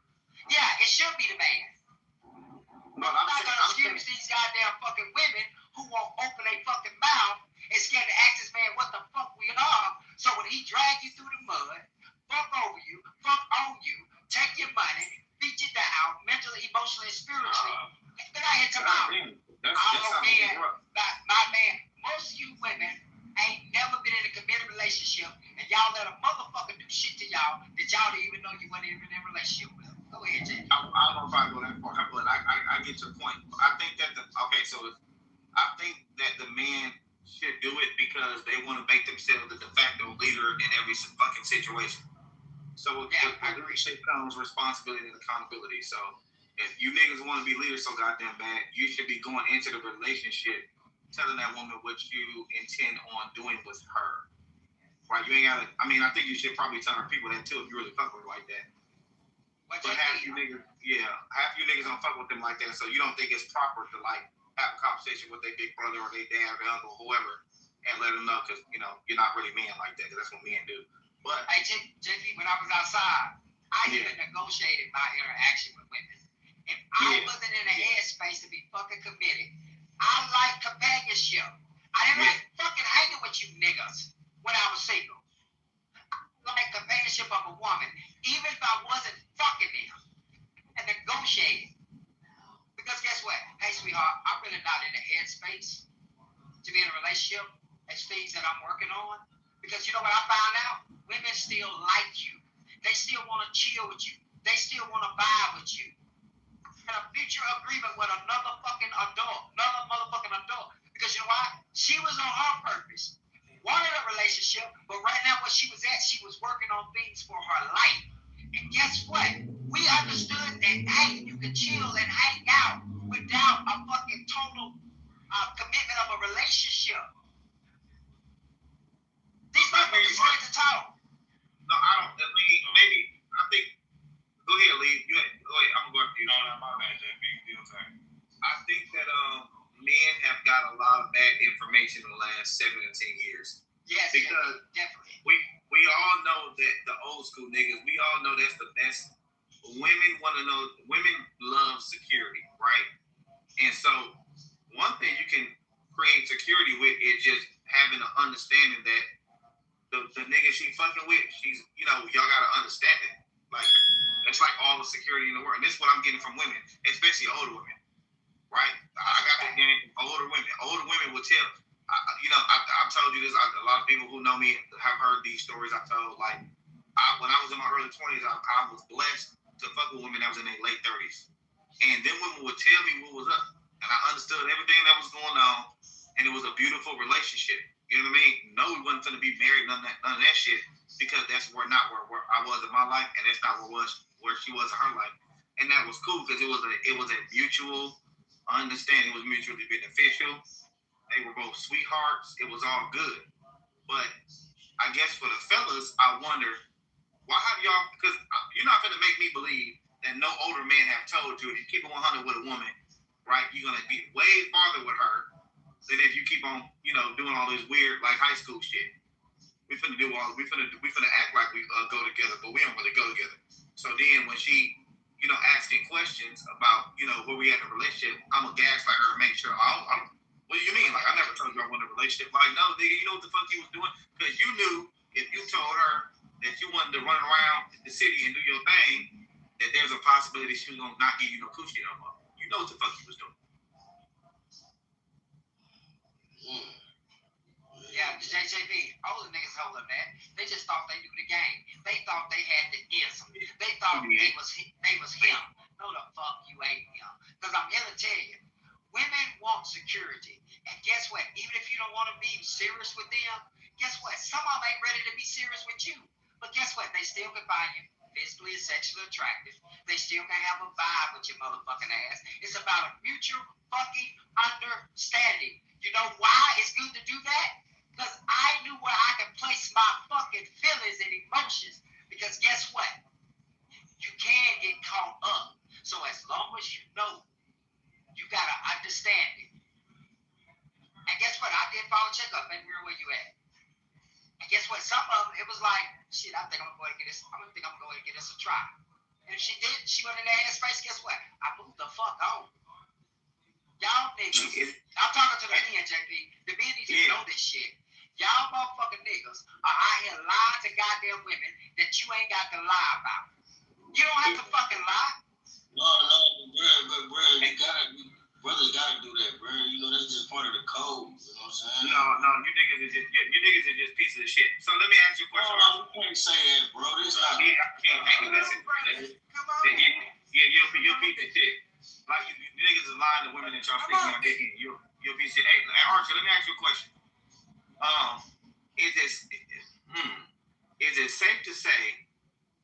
Yeah, it should be the man. No, I'm not gonna excuse these goddamn fucking women who won't open their fucking mouth and scared to ask this man what the fuck we are. So when he drag you through the mud, fuck over you, fuck on you, take your money, beat you down, mentally, emotionally, and spiritually. Then I hit them out. My man, most of you women ain't never been in a committed relationship, and y'all let a motherfucker do shit to y'all that y'all didn't even know you weren't even in a relationship with. Go ahead, Jay. I don't know if I go that far, but I get your point. I think that I think that the men should do it because they want to make themselves the de facto leader in every fucking situation. So with leadership comes responsibility and accountability. So if you niggas want to be leaders so goddamn bad, you should be going into the relationship telling that woman what you intend on doing with her. Right? You ain't gotta. I mean, I think you should probably tell her people that too if you really fuck with her like that. But half you niggas don't fuck with them like that, so you don't think it's proper to like have a conversation with their big brother or their dad or their uncle or whoever and let them know because you're not really men like that because that's what men do. But hey, JP, when I was outside, I even negotiated my interaction with women. If I wasn't in a headspace to be fucking committed, I like companionship. I didn't like fucking hanging with you niggas when I was single. I like companionship of a woman, even if I wasn't fucking them, and negotiating. Because guess what? Hey, sweetheart, I'm really not in the headspace to be in a relationship. There's things that I'm working on. Because you know what I found out? Women still like you. They still want to chill with you. They still want to vibe with you. And a future agreement with another motherfucking adult. Because you know why? She was on her purpose. Wanted a relationship, but right now where she was at, she was working on things for her life. And guess what? We understood that, hey, you can chill and hang out without a fucking total commitment of a relationship. These motherfuckers scared to talk. No, I don't. I mean, maybe. I think. Go ahead, Lee. Go ahead. I'm going to you. No, my bad, JP. I think that men have got a lot of bad information in the last 7 to 10 years. Yes, because definitely. We all know that the old school niggas. We all know that's the best. Women want to know. Women love security, right? And so, one thing you can create security with is just having an understanding that the nigga she fucking with, she's, y'all gotta understand it. Like, it's like all the security in the world. And this is what I'm getting from women, especially older women, right? I got that game from older women. Older women will tell, I've told you this, a lot of people who know me have heard these stories I told. Like, when I was in my early 20s, I was blessed to fuck with women that was in their late 30s. And then women would tell me what was up. And I understood everything that was going on. And it was a beautiful relationship. You know what I mean? No, we wasn't gonna be married, none of that shit, because that's not where I was in my life, and that's not where she was in her life, and that was cool because it was a mutual understanding. It was mutually beneficial. They were both sweethearts. It was all good. But I guess for the fellas, I wonder why have y'all? Because you're not gonna make me believe that no older man have told you if you keep it 100 with a woman, right? You're gonna be way farther with her than if you keep on, doing all this weird like high school shit. We finna act like we go together, but we don't really go together. So then when she, asking questions about, where we at in a relationship, I'm gonna gaslight her and make sure. What do you mean? Like I never told you I wanted a relationship. Like no, nigga, you know what the fuck you was doing? Because you knew if you told her that you wanted to run around the city and do your thing, that there's a possibility she was gonna not give you no coochie no more. You know what the fuck you was doing. Yeah, JJB, older niggas hold up, man. They just thought they knew the game. They thought they had the ism. They thought they was him. No, the fuck you ain't him. Because I'm here to tell you, women want security. And guess what? Even if you don't want to be serious with them, guess what? Some of them ain't ready to be serious with you. But guess what? They still can find you physically and sexually attractive. They still can have a vibe with your motherfucking ass. It's about a mutual fucking understanding. You know why it's good to do that? Because I knew where I could place my fucking feelings and emotions. Because guess what? You can get caught up. So as long as you know, you gotta understand it. And guess what? I did follow checkup, baby girl, where you at? And guess what? Some of them, it was like, shit, I think I'm gonna go ahead and get this. I'm gonna go ahead and get this a try. And if she did, she went in that headspace. Guess what? I moved the fuck on. Y'all niggas, I'm talking to the men, JP. The men need to know this shit. Y'all motherfucking niggas are out here lying to goddamn women that you ain't got to lie about. You don't have to fucking lie. No, bro, brothers gotta do that, bro. That's just part of the code. You know what I'm saying? No, you niggas are just pieces of shit. So let me ask you a question. No, you can't say that, bro. This not. Listen. Come on. You're a piece of shit. Like you niggas is lying to women that y'all sticking your dick in. You're a piece of shit. Hey, Archie, let me ask you a question. Is it safe to say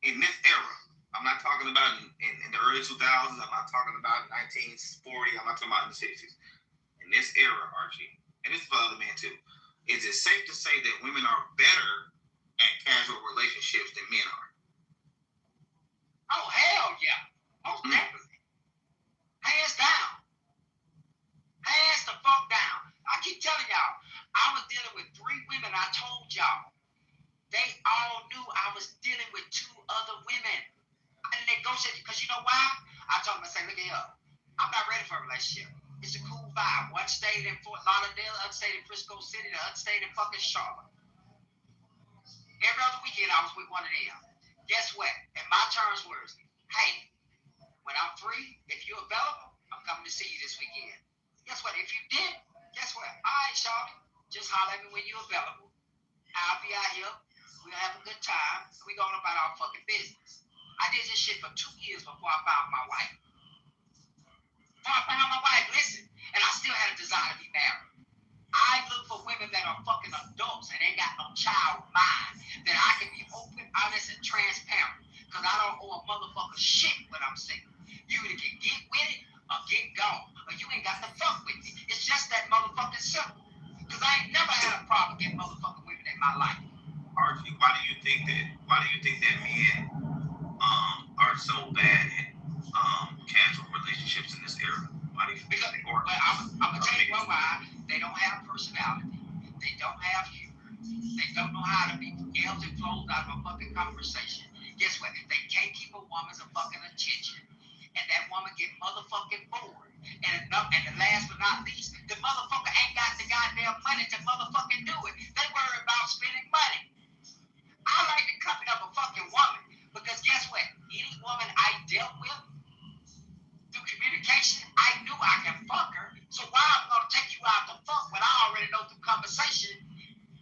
in this era? I'm not talking about in the early 2000s. I'm not talking about 1940. I'm not talking about in the 60s. In this era, Archie, and this is for other men too. Is it safe to say that women are better at casual relationships than men are? Oh hell yeah, most definitely. Hands down. Hands the fuck down. I keep telling y'all, I was dealing with 3 women. I told y'all. They all knew I was dealing with 2 other women. I negotiated, because you know why? I told them, I said, look at here. I'm not ready for a relationship. It's a cool vibe. One stayed in Fort Lauderdale, other stayed in Frisco City, the other stayed in fucking Charlotte. Every other weekend I was with one of them. Guess what? And my terms were, hey, when I'm free, if you're available, I'm coming to see you this weekend. Guess what? If you did, guess what? All right, Shawty, just holler at me when you're available. I'll be out here. We'll have a good time. We going about our fucking business. I did this shit for 2 years before I found my wife. Listen, and I still had a desire to be married. I look for women that are fucking adults and ain't got no child mind. That I can be open, honest, and transparent. Because I don't owe a motherfucker shit when I'm single. You either can get with it or get gone. Or you ain't got to fuck with me. It's just that motherfucking simple. Because I ain't never had a problem getting motherfucking women in my life. Archie, why do you think that men are so bad at casual relationships in this era? Why do you think they are? I'm gonna tell you why. They don't have personality. They don't have humor. They don't know how to be ebbs and flows out of a fucking conversation. Guess what? They can't keep a woman's fucking attention. And that woman get motherfucking bored. And the last but not least, the motherfucker ain't got the goddamn money to motherfucking do it. They worry about spending money. I like the company of a fucking woman. Because guess what? Any woman I dealt with through communication, I knew I can fuck her. So why I'm gonna take you out to fuck when I already know through conversation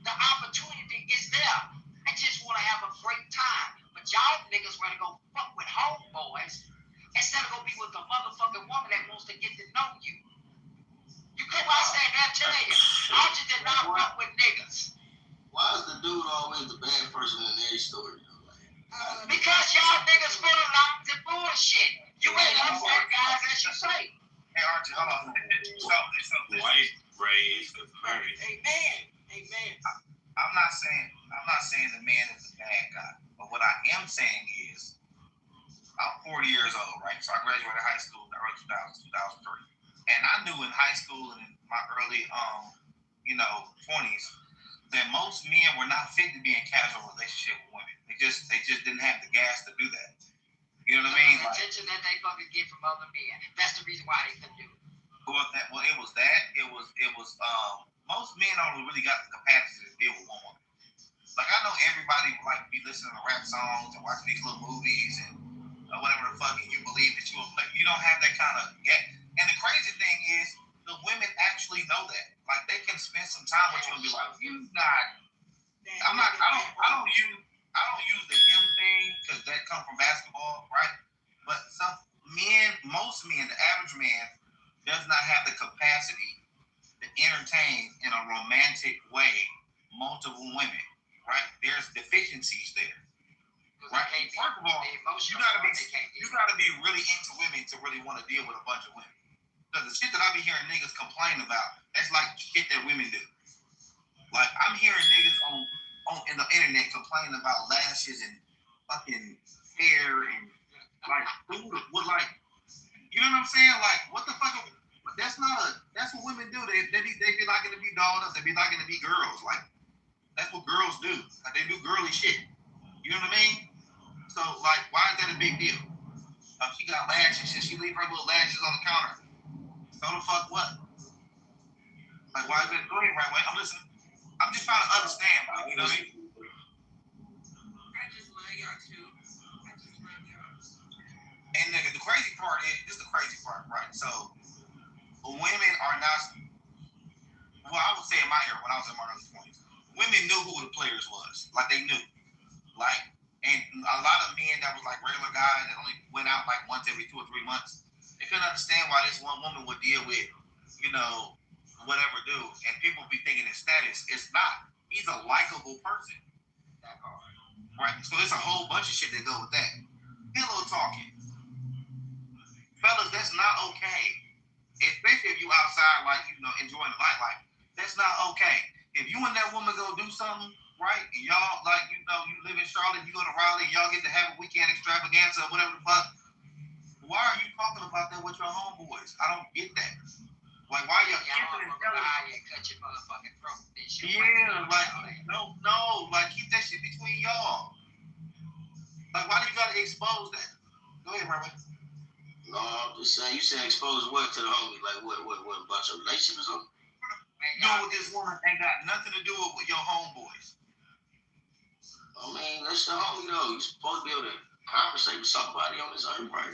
the opportunity is there. I just want to have a great time. But y'all niggas want to go fuck with homeboys instead of go be with a motherfucking woman that wants to get to know you. You come out saying that, tell you, I just did not fuck with niggas. always the bad person in every story? Because y'all niggas full of lies and bullshit. You ain't upset guys as you say. Hey, Archie, hold on. So White, raised, married. Amen. I'm not saying the man is a bad guy, but what I am saying is, I'm 40 years old, right? So I graduated high school in the early 2000s, 2003, and I knew in high school and in my early 20s that most men were not fit to be in casual relationship with women. They just didn't have the gas to do that. You know what I mean? The attention that they fucking get from other men. That's the reason why they couldn't do it. It was most men only really got the capacity to deal with one woman. Like I know everybody like be listening to rap songs and watching these little movies and whatever the fuck, and you believe that you don't have that kind of gap. And the crazy thing is, the women actually know that. Like they can spend some time with you and be like, "You not." I don't use the him thing because that comes from basketball, right? But most men, the average man, does not have the capacity to entertain in a romantic way multiple women, right? There's deficiencies there, right? First of all, you gotta be really into women to really want to deal with a bunch of women. Because the shit that I be hearing niggas complain about, that's like shit that women do. Like I'm hearing niggas on the internet complaining about lashes and fucking hair and like food with like, you know what I'm saying? Like what the fuck? That's what women do. They be liking to be dolled. They be liking to be girls. Like that's what girls do. Like they do girly shit. You know what I mean? So like, why is that a big deal? She got lashes and she leave her little lashes on the counter. So the fuck what? Like why is that? Go ahead, right way. I'm listening. I'm just trying to understand. Like, you know what I mean? I just love y'all too. And the crazy part is, this is the crazy part, right? So women are not. Well, I would say in my era, when I was in my early 20s, women knew who the players was. Like they knew. Like, and a lot of men that was like regular guys that only went out like once every 2 or 3 months, they couldn't understand why this one woman would deal with, whatever dude. And people be thinking his status. It's not. He's a likable person. Right? So there's a whole bunch of shit that go with that. Pillow talking. Fellas, that's not okay. Especially if you outside, like, enjoying the nightlife. That's not okay. If you and that woman go do something, right, and y'all, like, you live in Charlotte, you go to Raleigh, and y'all get to have a weekend extravaganza or whatever the fuck, why are you talking about that with your homeboys? I don't get that. Like, why y'all kissing and telling? Cut your motherfucking throat. Yeah, like, no, like, keep that shit between y'all. Like, why do you gotta expose that? Go ahead, Robert. No, I'm just saying, you saying expose what to the homie? Like, what, about your relationship or something? No, with this woman ain't got nothing to do with your homeboys. I mean, that's the homie, though. You're supposed to be able to conversate with somebody on this earth, right?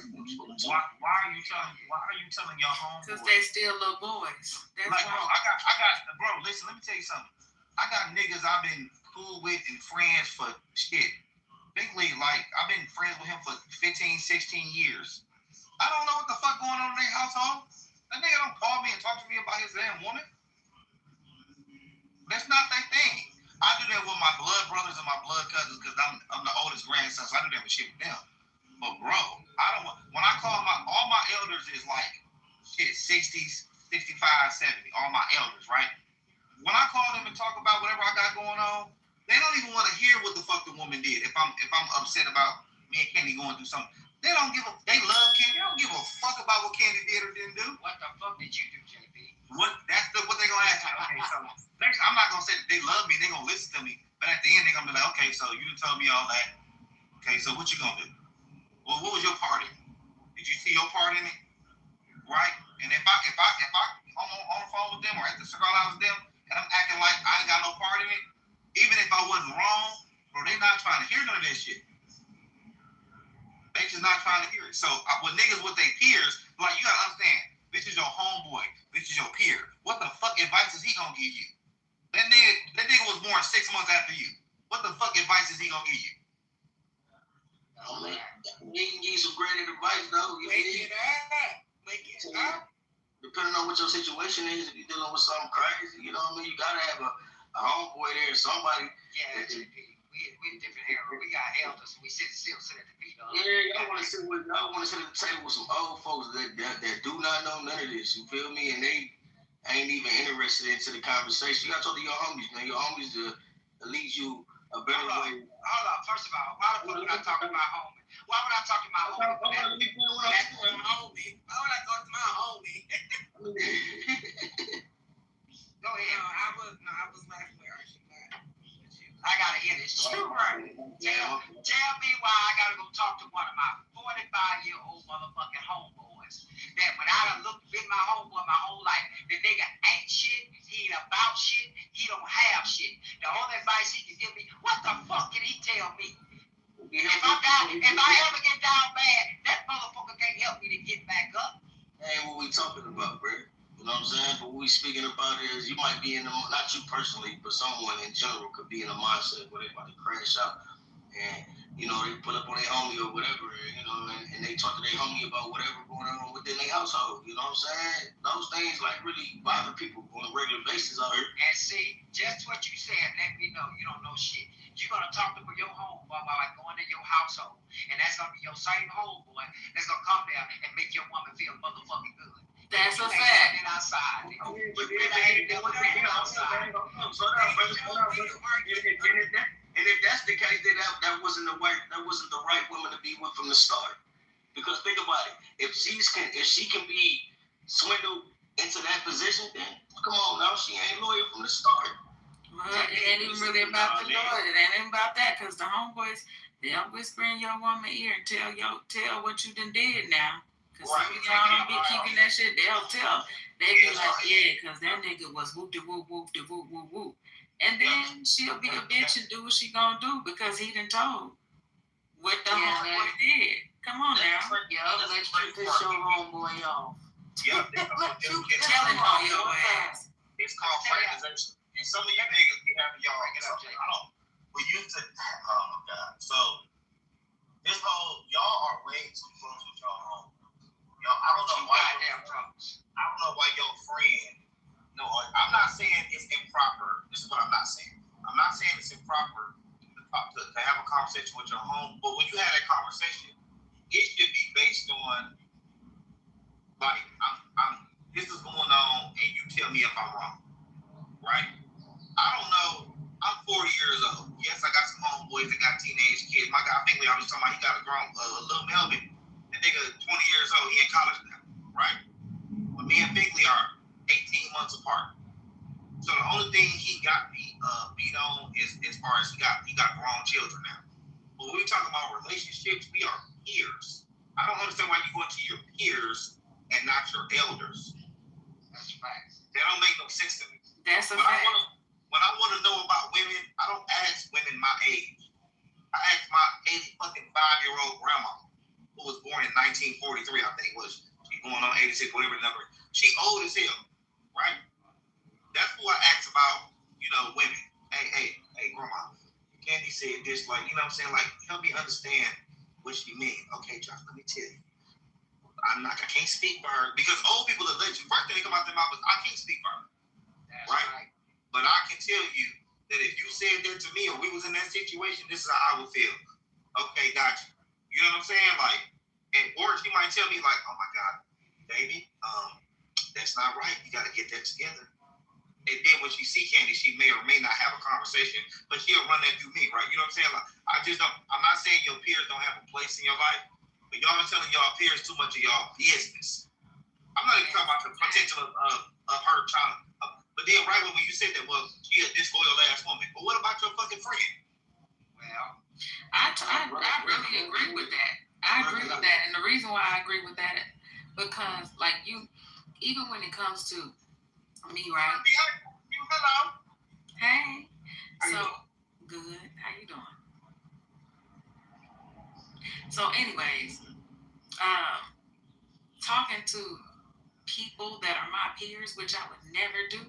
Why are you telling your homeboys? Because they still little boys. That's like, bro, I got, bro, listen, let me tell you something. I got niggas I've been cool with and friends for shit. Bigly, like, I've been friends with him for 15, 16 years. I don't know what the fuck going on in their household. That nigga don't call me and talk to me about his damn woman. That's not their thing. I do that with my blood brothers and my blood cousins because I'm the oldest grandson, so I do that with shit with them. But bro, when I call all my elders is like shit, 60s, 65, 70, all my elders, right? When I call them and talk about whatever I got going on, they don't even want to hear what the fuck the woman did. If I'm upset about me and Candy going through something, they love Candy. They don't give a fuck about what Candy did or didn't do. What the fuck did you do, JP? What they gonna ask me. Okay, so next, I'm not gonna say that they love me. They gonna listen to me, but at the end they gonna be like, okay, so you done told me all that. Okay, so what you gonna do? Well, what was your part in it? Did you see your part in it? Right? And if I'm on the phone with them or at the cigar lounge with them, and I'm acting like I ain't got no part in it, even if I wasn't wrong, bro, they not trying to hear none of that shit. They just not trying to hear it. So with niggas with their peers, like, you gotta understand, this is your homeboy, this is your peer. What the fuck advice is he gonna give you? That nigga was born 6 months after you. What the fuck advice is he gonna give you? Oh man, he can give you some great advice though. Wake it up. Depending on what your situation is, if you're dealing with something crazy, you know what I mean? You gotta have a a homeboy there, somebody. Yeah, JP. We in different era. We got elders. We still sit at the feet of. Yeah, I want to sit at the table with some old folks that do not know none of this. You feel me? And they ain't even interested into the conversation. You gotta talk to your homies, man. Your homies to lead you a better way. Hold on. First of all, why the fuck would I talk to my homie? Why would I talk to my homie? Why would I go to my homie? Go ahead. I was laughing with her. I gotta hear this shit. Right. Tell me why I gotta go talk to one of my 45-year-old motherfucking homeboys. That when I done looked with my homeboy my whole life, the nigga ain't shit, he ain't about shit, he don't have shit. The only advice he can give me, what the fuck can he tell me? If I ever get down bad, that motherfucker can't help me to get back up. That ain't what we talking about, bro. You know what I'm saying? But what we speaking about is you might be in the, not you personally, but someone in general could be in a mindset where they about to crash out. And, you know, they pull up on their homie or whatever, you know, and they talk to their homie about whatever going on within their household. You know what I'm saying? Those things like really bother people on a regular basis out here. And see, just what you said, let me know you don't know shit. You're gonna talk to your homeboy while I go into your household, and that's gonna be your same homeboy that's gonna come there and make your woman feel motherfucking good. That's a fact. Outside. And if that's the case, then that wasn't the right woman to be with from the start. Because think about it, if she can be swindled into that position, then come on now, she ain't loyal from the start. Well, it ain't even really about the Lord. It ain't even about that, because the homeboys, they'll whisper in your woman's ear and tell what you done did now. Because some of y'all don't be keeping that shit. They'll tell. They be like, yeah, because that nigga was whoop-de-whoop-whoop-de-whoop-whoop-whoop. And then she'll be a bitch and do what she gonna do because he done told what the homeboy did. Come on now. Let's piss your homeboy off. Yeah, Tell him on your ass. it's called fraternization. And some of you niggas be having y'all. We used to. Oh my God. So this whole y'all are way too close with y'all home. Y'all, I don't know why your friend. No, I'm not saying it's improper. This is what I'm not saying. I'm not saying it's improper to have a conversation with your home. But when you have that conversation, it should be based on like this is going on, and you tell me if I'm wrong, right? I don't know. I'm 40 years old. Yes, I got some homeboys that got teenage kids. My guy Finley, I was talking about, he got a grown little Melvin. That nigga 20 years old, he in college now, right? But me and Finley are 18 months apart. So the only thing he got beat on is as far as he got grown children now. But when we talk about relationships, we are peers. I don't understand why you go into your peers and not your elders. That's right. That don't make no sense to me. That's a fact. When I want to know about women, I don't ask women my age. I ask my 85-year-old grandma, who was born in 1943, I think was. She going on 86, whatever number. She old as hell, right? That's who I ask about, women. Hey, grandma, Candy said this, like, you know what I'm saying? Like, help me understand what she mean. Okay, Josh, let me tell you. I can't speak for her. Because old people that let you, first thing they come out their mouth is, I can't speak for her. That's right? But I can tell you that if you said that to me or we was in that situation, this is how I would feel. Okay, got you. You know what I'm saying? Like, or she might tell me like, oh my God, baby, that's not right. You got to get that together. And then when she see Candy, she may or may not have a conversation, but she'll run that through me, right? You know what I'm saying? Like, I'm not saying your peers don't have a place in your life, but y'all are telling y'all peers too much of y'all business. I'm not even talking about the potential of her child. But then right when you said that, well, she a disloyal ass woman. But what about your fucking friend? Well, I really agree with that. I agree with that. And the reason why I agree with that is because, like, even when it comes to me, right? Hello. Hey. So, good. How you doing? So, anyways, talking to people that are my peers, which I would never do,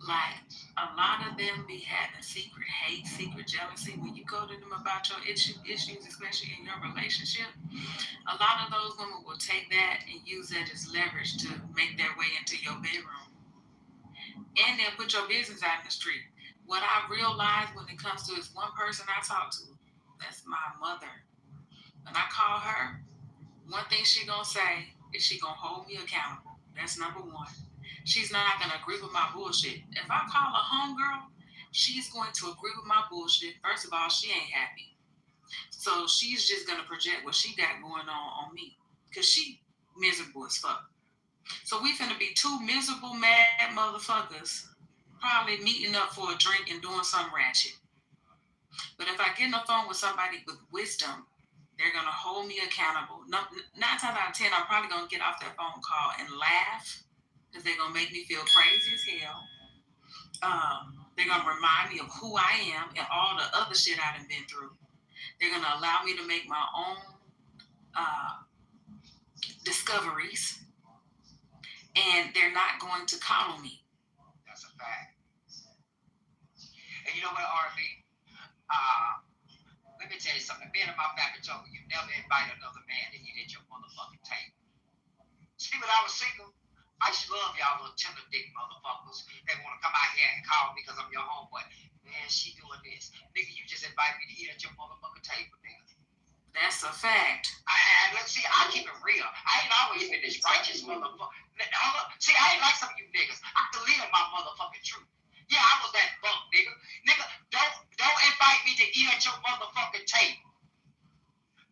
like, a lot of them be having secret hate, secret jealousy. When you go to them about your issues, especially in your relationship, a lot of those women will take that and use that as leverage to make their way into your bedroom. And they'll put your business out in the street. what I realize when it comes to is one person I talk to, that's my mother. When I call her, one thing she gonna say is she gonna hold me accountable. That's number one. She's not gonna agree with my bullshit. If I call a homegirl, she's going to agree with my bullshit. First of all, she ain't happy. So she's just gonna project what she got going on me. Cause she miserable as fuck. So we finna be two miserable, mad motherfuckers probably meeting up for a drink and doing some ratchet. But if I get on the phone with somebody with wisdom, they're gonna hold me accountable. 9 times out of 10, I'm probably gonna get off that phone call and laugh because they're gonna make me feel crazy as hell. They're gonna remind me of who I am and all the other shit I done been through. They're gonna allow me to make my own discoveries, and they're not going to coddle me. That's a fact. And you know what, RB? Let me tell you something. Me and my family told me you never invite another man to eat at your motherfucking table. See, when I was single, I used to love y'all little tender dick motherfuckers. They want to come out here and call me because I'm your homeboy. Man, she doing this. Nigga, you just invited me to eat at your motherfucking table, nigga. That's a fact. Let's see, I keep it real. I ain't always been this righteous motherfucker. See, I ain't like some of you niggas. I can live my motherfucking truth. Yeah, I was that bunk, nigga. Nigga, don't invite me to eat at your motherfucking table.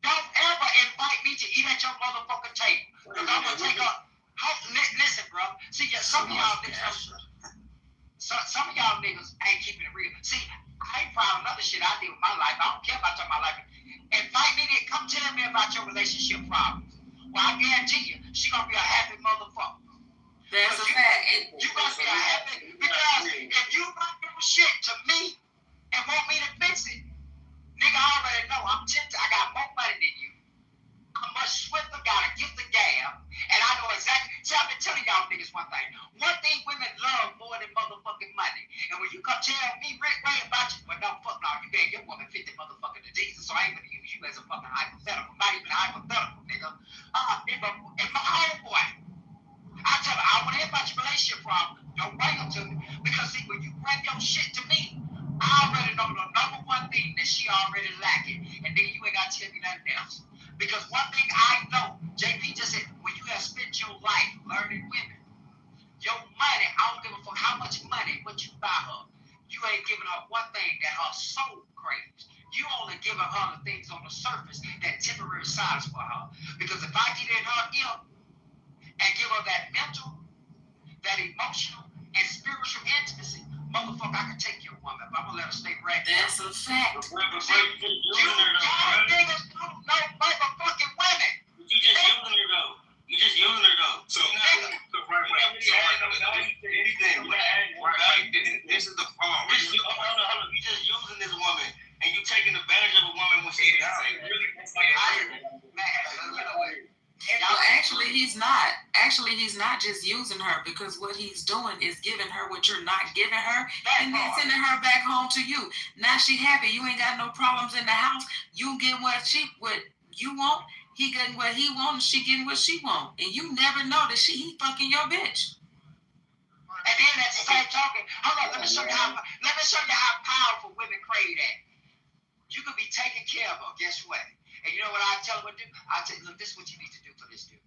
Don't ever invite me to eat at your motherfucking table. Because I'm gonna take a... Listen, bro. See, some of y'all niggas... Some of y'all niggas ain't keeping it real. See, I ain't proud of other shit I did with my life. I don't care about my life. Invite me to come tell me about your relationship problems. Well, I guarantee you, she gonna be a happy motherfucker. That's a fact. You gonna be a happy... Because if you bring your shit to me and want me to fix it, nigga, I already know I'm tempted. I got more money than you. I'm much swifter, got a gift of gab, and I know exactly. See, I've been telling y'all niggas one thing. One thing women love more than motherfucking money. And when you come tell me, Rick Ray, about you, well, no, fuck no, you gave your woman 50 motherfucking diseases, so I ain't gonna use you as a fucking hypothetical. Not even a hypothetical, nigga. If my homeboy, I tell her, I want to hear about your relationship problem. Don't bring them to me. Because, see, when you bring your shit to me, I already know the number one thing that she already lacking. And then you ain't got to tell me nothing else. Because one thing I know, JP just said, when you have spent your life learning women, your money, I don't give a fuck how much money, what you buy her, you ain't giving her one thing that her soul craves. You only giving her the things on the surface that temporary satisfy her. Because if I get in her ear and give her that mental, that emotional, and spiritual intimacy, motherfucker, I can take your woman, but I'm gonna let her stay right there. That's a fact. You y'all niggas don't know motherfucking women. You just using her though. You just using her though. So anything. Right. This is the problem. Hold on. You just using this woman and you taking advantage of a woman when she's down. Well, actually, he's not. Actually, he's not just using her, because what he's doing is giving her what you're not giving her, and then sending her back home to you. Now she happy. You ain't got no problems in the house. You get what you want. He getting what he want, and she getting what she want. And you never know that he fucking your bitch. And then at the same token, hold on, let me show you how powerful women crave that. You could be taking care of her. Guess what? And you know what I tell her to do? I tell her, look, this is what you need to do for this dude.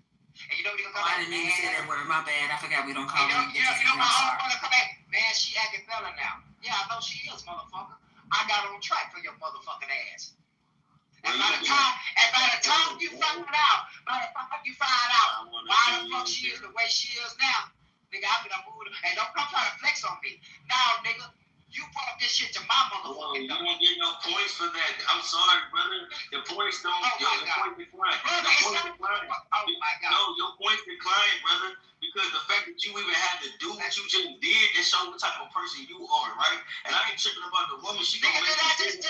And you know what he's gonna come I didn't mean to say that word. My bad. I forgot we don't call him. You know my homeboy come back. Man, she acting better now. Yeah, I know she is, motherfucker. I got on track for your motherfucking ass. And by the time you find out why the fuck she is the way she is now, nigga, I'm gonna move her. And don't come try to flex on me. Now, nigga, you brought this shit to my motherfucking You don't get no points for that. I'm sorry, brother. The points don't. Your points decline. Oh my God. No, your points decline, brother. Because the fact that you even had to do what you just did, that shows what type of person you are, right? And I ain't tripping about the woman. She gonna make you.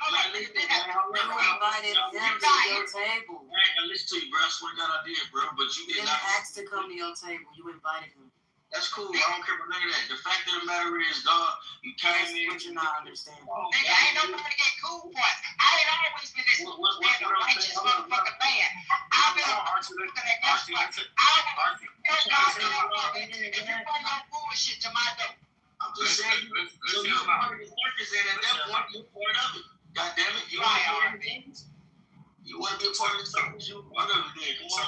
You invited him to your table. I ain't gonna listen to you, bro. I swear to God I did, bro. But you did not ask to come to your table. You invited him. That's cool. I don't care about none of that. The fact of the matter is, dog, you came in. What you not understanding. Nigga, ain't nobody get cool points. I ain't always been this righteous motherfucking man. I've been looking at guess what? If you bring your bullshit to my door. I'm just saying, so you're a part of want to be a part of the solution? Whatever it is. I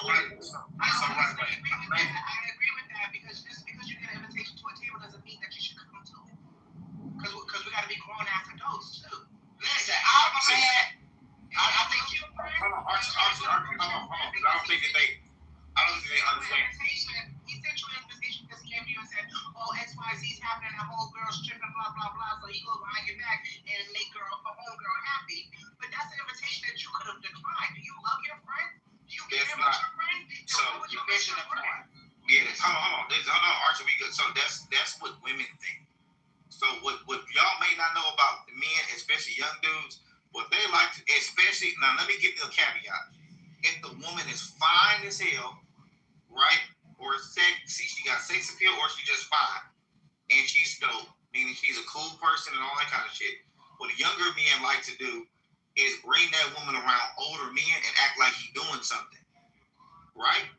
agree with that because just because you get an invitation to a table doesn't mean that you should come to it. Because we got to be grown ass adults too. Listen, I think you. Hold on, Archie, because I don't think that they understand. He sent you an invitation because he came to you and said, "Oh, XYZ's happening, our whole girl's tripping, blah blah blah." So he goes behind your back and make her homegirl happy. But that's an invitation that you could have declined. Do you love your friend? Do you care about your friend? So you missing the point. Yeah, hold on, Archie. We good. So that's what women think. So what y'all may not know about the men, especially young dudes, what they like to, especially now. Let me give you a caveat. If the woman is fine as hell, right, or sexy, she got sex appeal, or she just fine, and she's dope, meaning she's a cool person and all that kind of shit. What the younger men like to do is bring that woman around older men and act like he's doing something, right?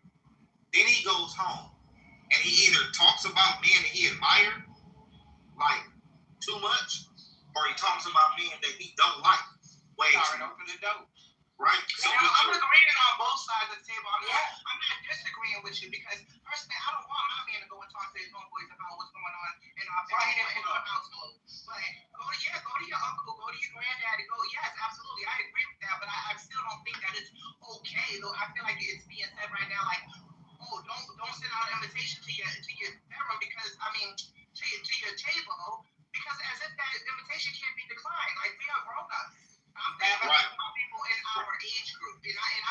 Then he goes home and he either talks about men that he admired, like too much, or he talks about men that he don't like way too much. Open the door. Right? So I'm agreeing on both sides of the table. I'm not disagreeing with you because personally, I don't want my man to go and talk to his homeboys about what's going on in our household. But go to your uncle, go to your granddaddy, yes, absolutely. I agree with that, but I still don't think that it's okay. Though I feel like it's being said right now, like, oh, don't send out an invitation to your bedroom because to your table because as if that invitation can't be declined. Like we are grown ups. I'm thinking about people in our age group, and I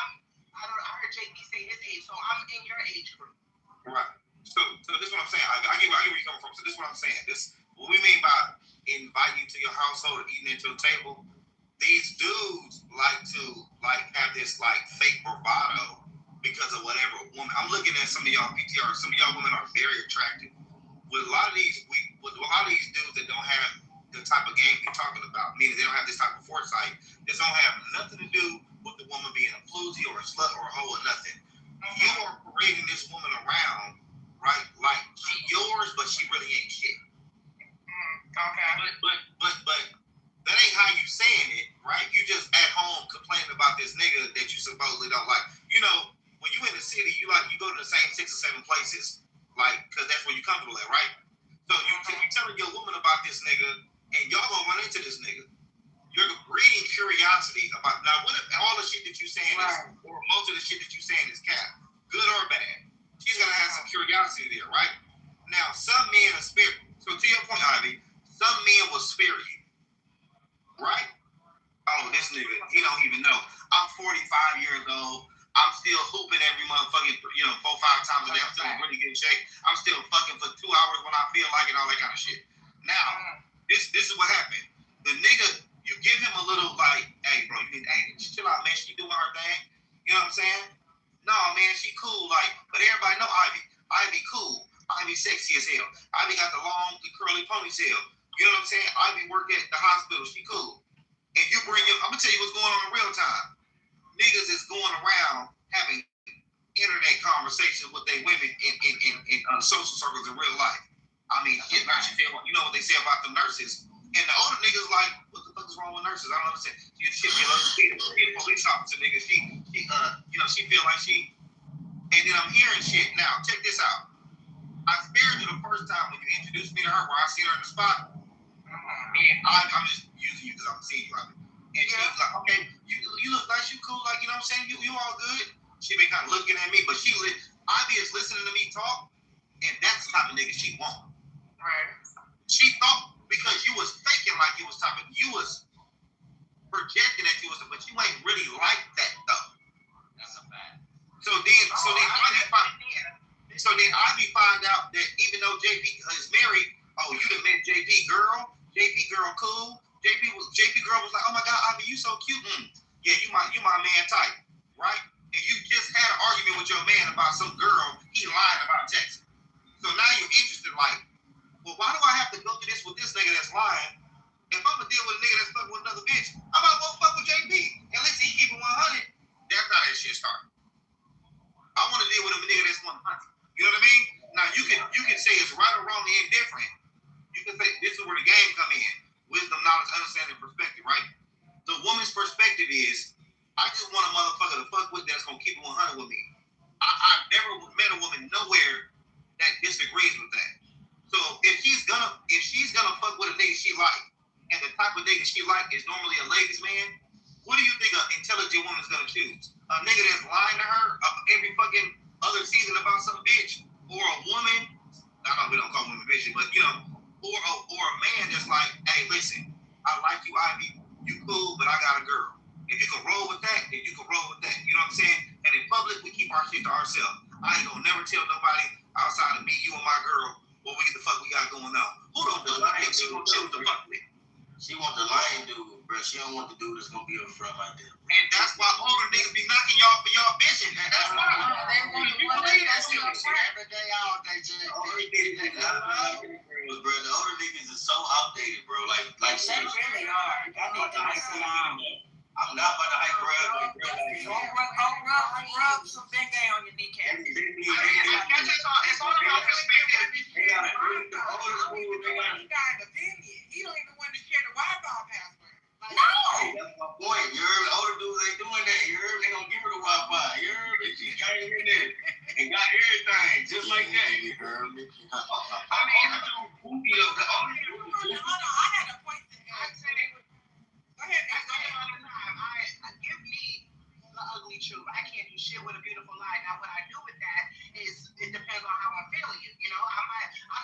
heard JP say his age, so I'm in your age group. Right. So this is what I'm saying. I get where you're coming from. So this is what I'm saying. This what we mean by inviting you to your household or eating at your table. These dudes like to have this fake bravado because of whatever woman. I'm looking at some of y'all PTR. Some of y'all women are very attractive. With a lot of these dudes that don't have the type of game you're talking about, meaning they don't have this type of foresight. This don't have nothing to do with the woman being a floozy or a slut or a hoe or nothing. You are parading this woman around, right? Like she yours, but she really ain't shit. Okay. But that ain't how you saying it, right? You just at home complaining about this nigga that you supposedly don't like. You know, when you in the city, you go to the same 6 or 7 places, because that's where you comfortable at, right? So you telling your woman about this nigga, and y'all gonna run into this nigga. You're breeding curiosity about, now what if all the shit that you saying is, or most of the shit that you saying is cap, good or bad? She's gonna have some curiosity there, right? Now, some men are spare. So to your point, Ivy, some men will spare you, right? Oh, this nigga, he don't even know. I'm 45 years old. I'm still hooping every motherfucking, 4-5 times a day. I'm still in really good shape. I'm still fucking for 2 hours when I feel like it, all that kind of shit. Now, this is what happened. The nigga, you give him a little hey, bro, chill out, man. She doing her thing. You know what I'm saying? No, man, she cool. But everybody know Ivy. Ivy cool. Ivy sexy as hell. Ivy got the long, curly ponytail. You know what I'm saying? Ivy work at the hospital. She cool. And you bring him, I'm gonna tell you what's going on in real time. Niggas is going around having internet conversations with their women in social circles in real life. I mean, shit, now you know what they say about the nurses. And the older niggas what the fuck is wrong with nurses? I don't understand. She a police officer nigga. She feel like she. And then I'm hearing shit. Now, check this out. I spared you the first time when you introduced me to her, where I seen her in the spot. And I'm just using you because I'm seeing you out there. And she was like, okay, you look nice, you cool, you know what I'm saying? You all good. She been kind of looking at me, but Ivy is listening to me talk, and that's the type of nigga she want. Right. She thought because you was thinking like you was talking, you was projecting that you was, but you ain't really like that though. That's a fact. So then Ivy find out that even though JP is married, oh, you done met JP girl cool. JP girl was like, oh my God, Ivy, you so cute. Yeah, you my man type, right? And you just had an argument with your man about some girl he lied about texting. So now you're interested, well, why do I have to go through this with this nigga that's lying? If I'm gonna deal with a nigga that's fucking with another bitch, I'm about to go fuck with JP. At least he keep it 100. That's how that shit started. I want to deal with a nigga that's 100. You know what I mean? Now you can say it's right or wrong, indifferent. You can say this is where the game come in. Wisdom, knowledge, understanding, perspective, right? The woman's perspective is I just want a motherfucker to fuck with that's gonna keep it 100 with me. I've never met a woman nowhere that disagrees with that. So if she's gonna fuck with a nigga she like, and the type of nigga she like is normally a ladies' man, what do you think an intelligent woman's gonna choose? A nigga that's lying to her every fucking other season about some bitch, or a woman? I know we don't call women bitches, but or a man that's like, hey, listen, I like you, Ivy, you cool, but I got a girl. If you can roll with that, then you can roll with that. You know what I'm saying? And in public, we keep our shit to ourselves. I ain't gonna never tell nobody outside of me, you, and my girl what we get the fuck we got going on. Who the fuck think she gonna chill with the fuck with? She want the lying dude, bro. She don't want the dude that's gonna be up front like that. And that's why older niggas be knocking y'all for y'all bitches. That's why. You believe that shit every day, all day, Jay. The older niggas is so outdated, bro. Like They really are. I need to make some. I'm not about to hype bro. Go rub some Bengay on your kneecap. It's all about perspective. They got a He got an opinion. He don't even want to share the Wi-Fi password. No. That's my point. You heard? Older dudes ain't doing that. You heard? They gonna give her the Wi-Fi. You heard? She came in there and got everything just like that. You heard me? I mean, the older dudes. Hold on, I had a point to add. Go ahead, give me the ugly truth. I can't do shit with a beautiful lie. Now, what I do with that is it depends on how I'm feeling. You know, I'm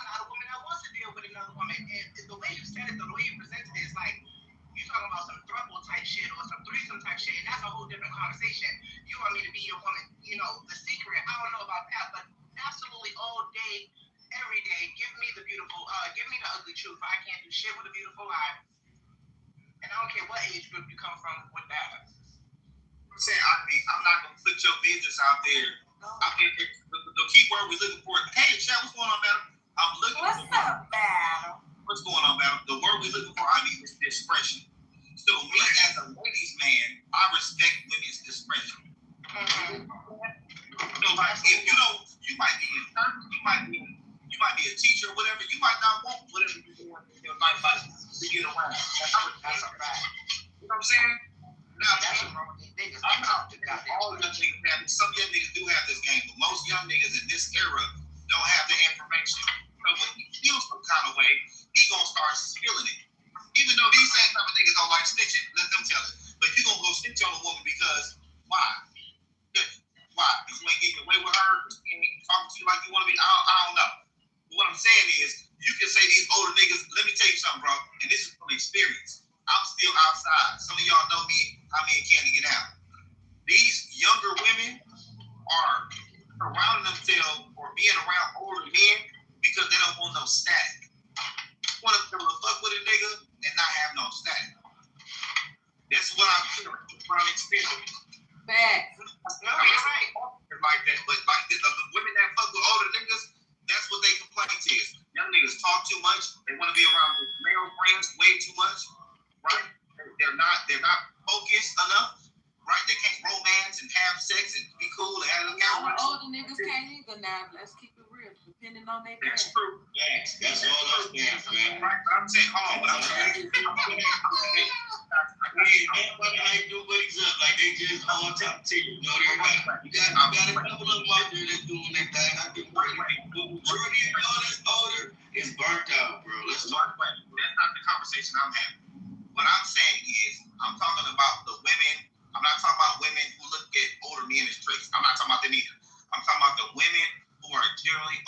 not a woman that wants to deal with another woman. And the way you said it, the way you presented it, is like you talking about some throuple type shit or some threesome type shit, and that's a whole different conversation. You want me to be your woman? You know, the secret. I don't know about that, but absolutely all day, every day, give me the beautiful. Give me the ugly truth. I can't do shit with a beautiful lie. And I don't care what age group you come from with that. I'm saying, I'm not gonna put your business out there. The key word we're looking for. Hey, chat, what's going on, madam? I'm looking. What's up, Battle? What's going on, madam? The word we're looking for, I mean, is discretion. So me as a ladies' man, I respect women's discretion. So like, if you don't, you might be in service, you might be a teacher or whatever. You might not want whatever you're doing in your life to get around. That's a fact. You know what I'm saying? Now, that's what's wrong with these niggas. I'm not all young niggas have this. Some young niggas do have this game, but most young niggas in this era don't have the information. So when he feels some kind of way, he gonna start spilling it. Even though these same type of niggas don't like snitching, let them tell it. But you gonna go snitch on a woman because why? Why? Because you ain't getting away with her, she ain't talking to you like you want to be. I don't know. But what I'm saying is, you can say these older niggas. Let me tell you something, bro. And this is from experience. I'm still outside. Some of y'all know me. I mean, can't get out. These younger women are surrounding themselves or being around older men because they don't want no static. Want to fuck with a nigga and not have no static. That's what I'm feeling from experience. Facts. No, you're right. Like that, but like the women that fuck with older niggas, that's what they complain is. Young niggas talk too much. They want to be around their male friends way too much, right? They're not focused enough, right? They can't romance and have sex and be cool and have a All the older niggas can't either now. Let's keep it real, depending on their That's true. That's all those things, man. Right, but I'm saying, Everybody do buddies up like they just on top tier. No, they're not. You got a couple of them out there that's doing their thing. I think the majority of y'all that's older is burnt out, bro. Let's talk about it. That's not the conversation I'm having. What I'm saying is, I'm talking about the women. I'm not talking about women who look at older men as tricks. I'm not talking about them either. I'm talking about the women who are generally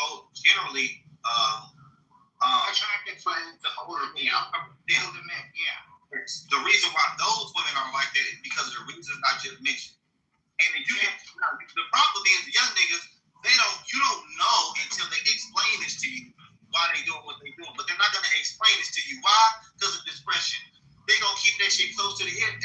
attracted to the older men. Older men, yeah. The reason why those women are like that is because of the reasons I just mentioned. And if you the problem is the young niggas, you don't know until they explain this to you why they doing what they doing. But they're not gonna explain this to you. Why? Because of discretion. They gonna keep that shit close to the hip.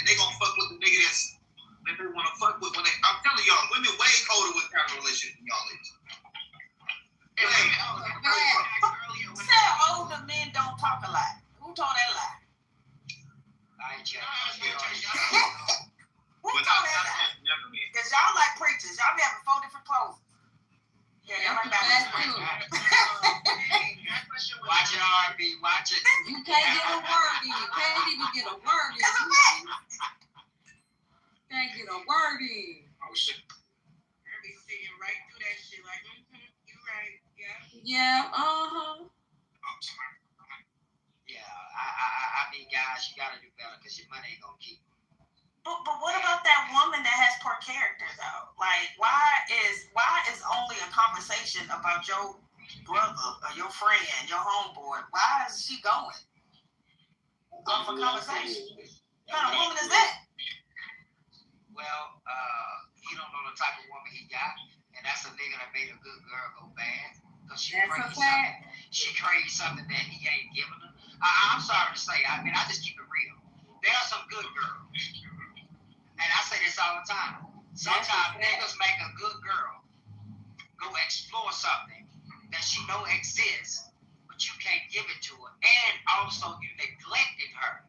Yeah, Yeah, I mean, guys, you gotta do better because your money ain't gonna keep. But what about that woman that has poor character though? Like, why is only a conversation about your brother or your friend, your homeboy? Why is she going off a conversation? What kind of woman is that? Well, he don't know the type of woman he got, and that's a nigga that made a good girl go bad because she craves something. She craves something that he ain't giving her. I'm sorry to say, I mean, I just keep it real. There are some good girls, and I say this all the time. Sometimes niggas make a good girl go explore something that she know exists, but you can't give it to her, and also you neglected her.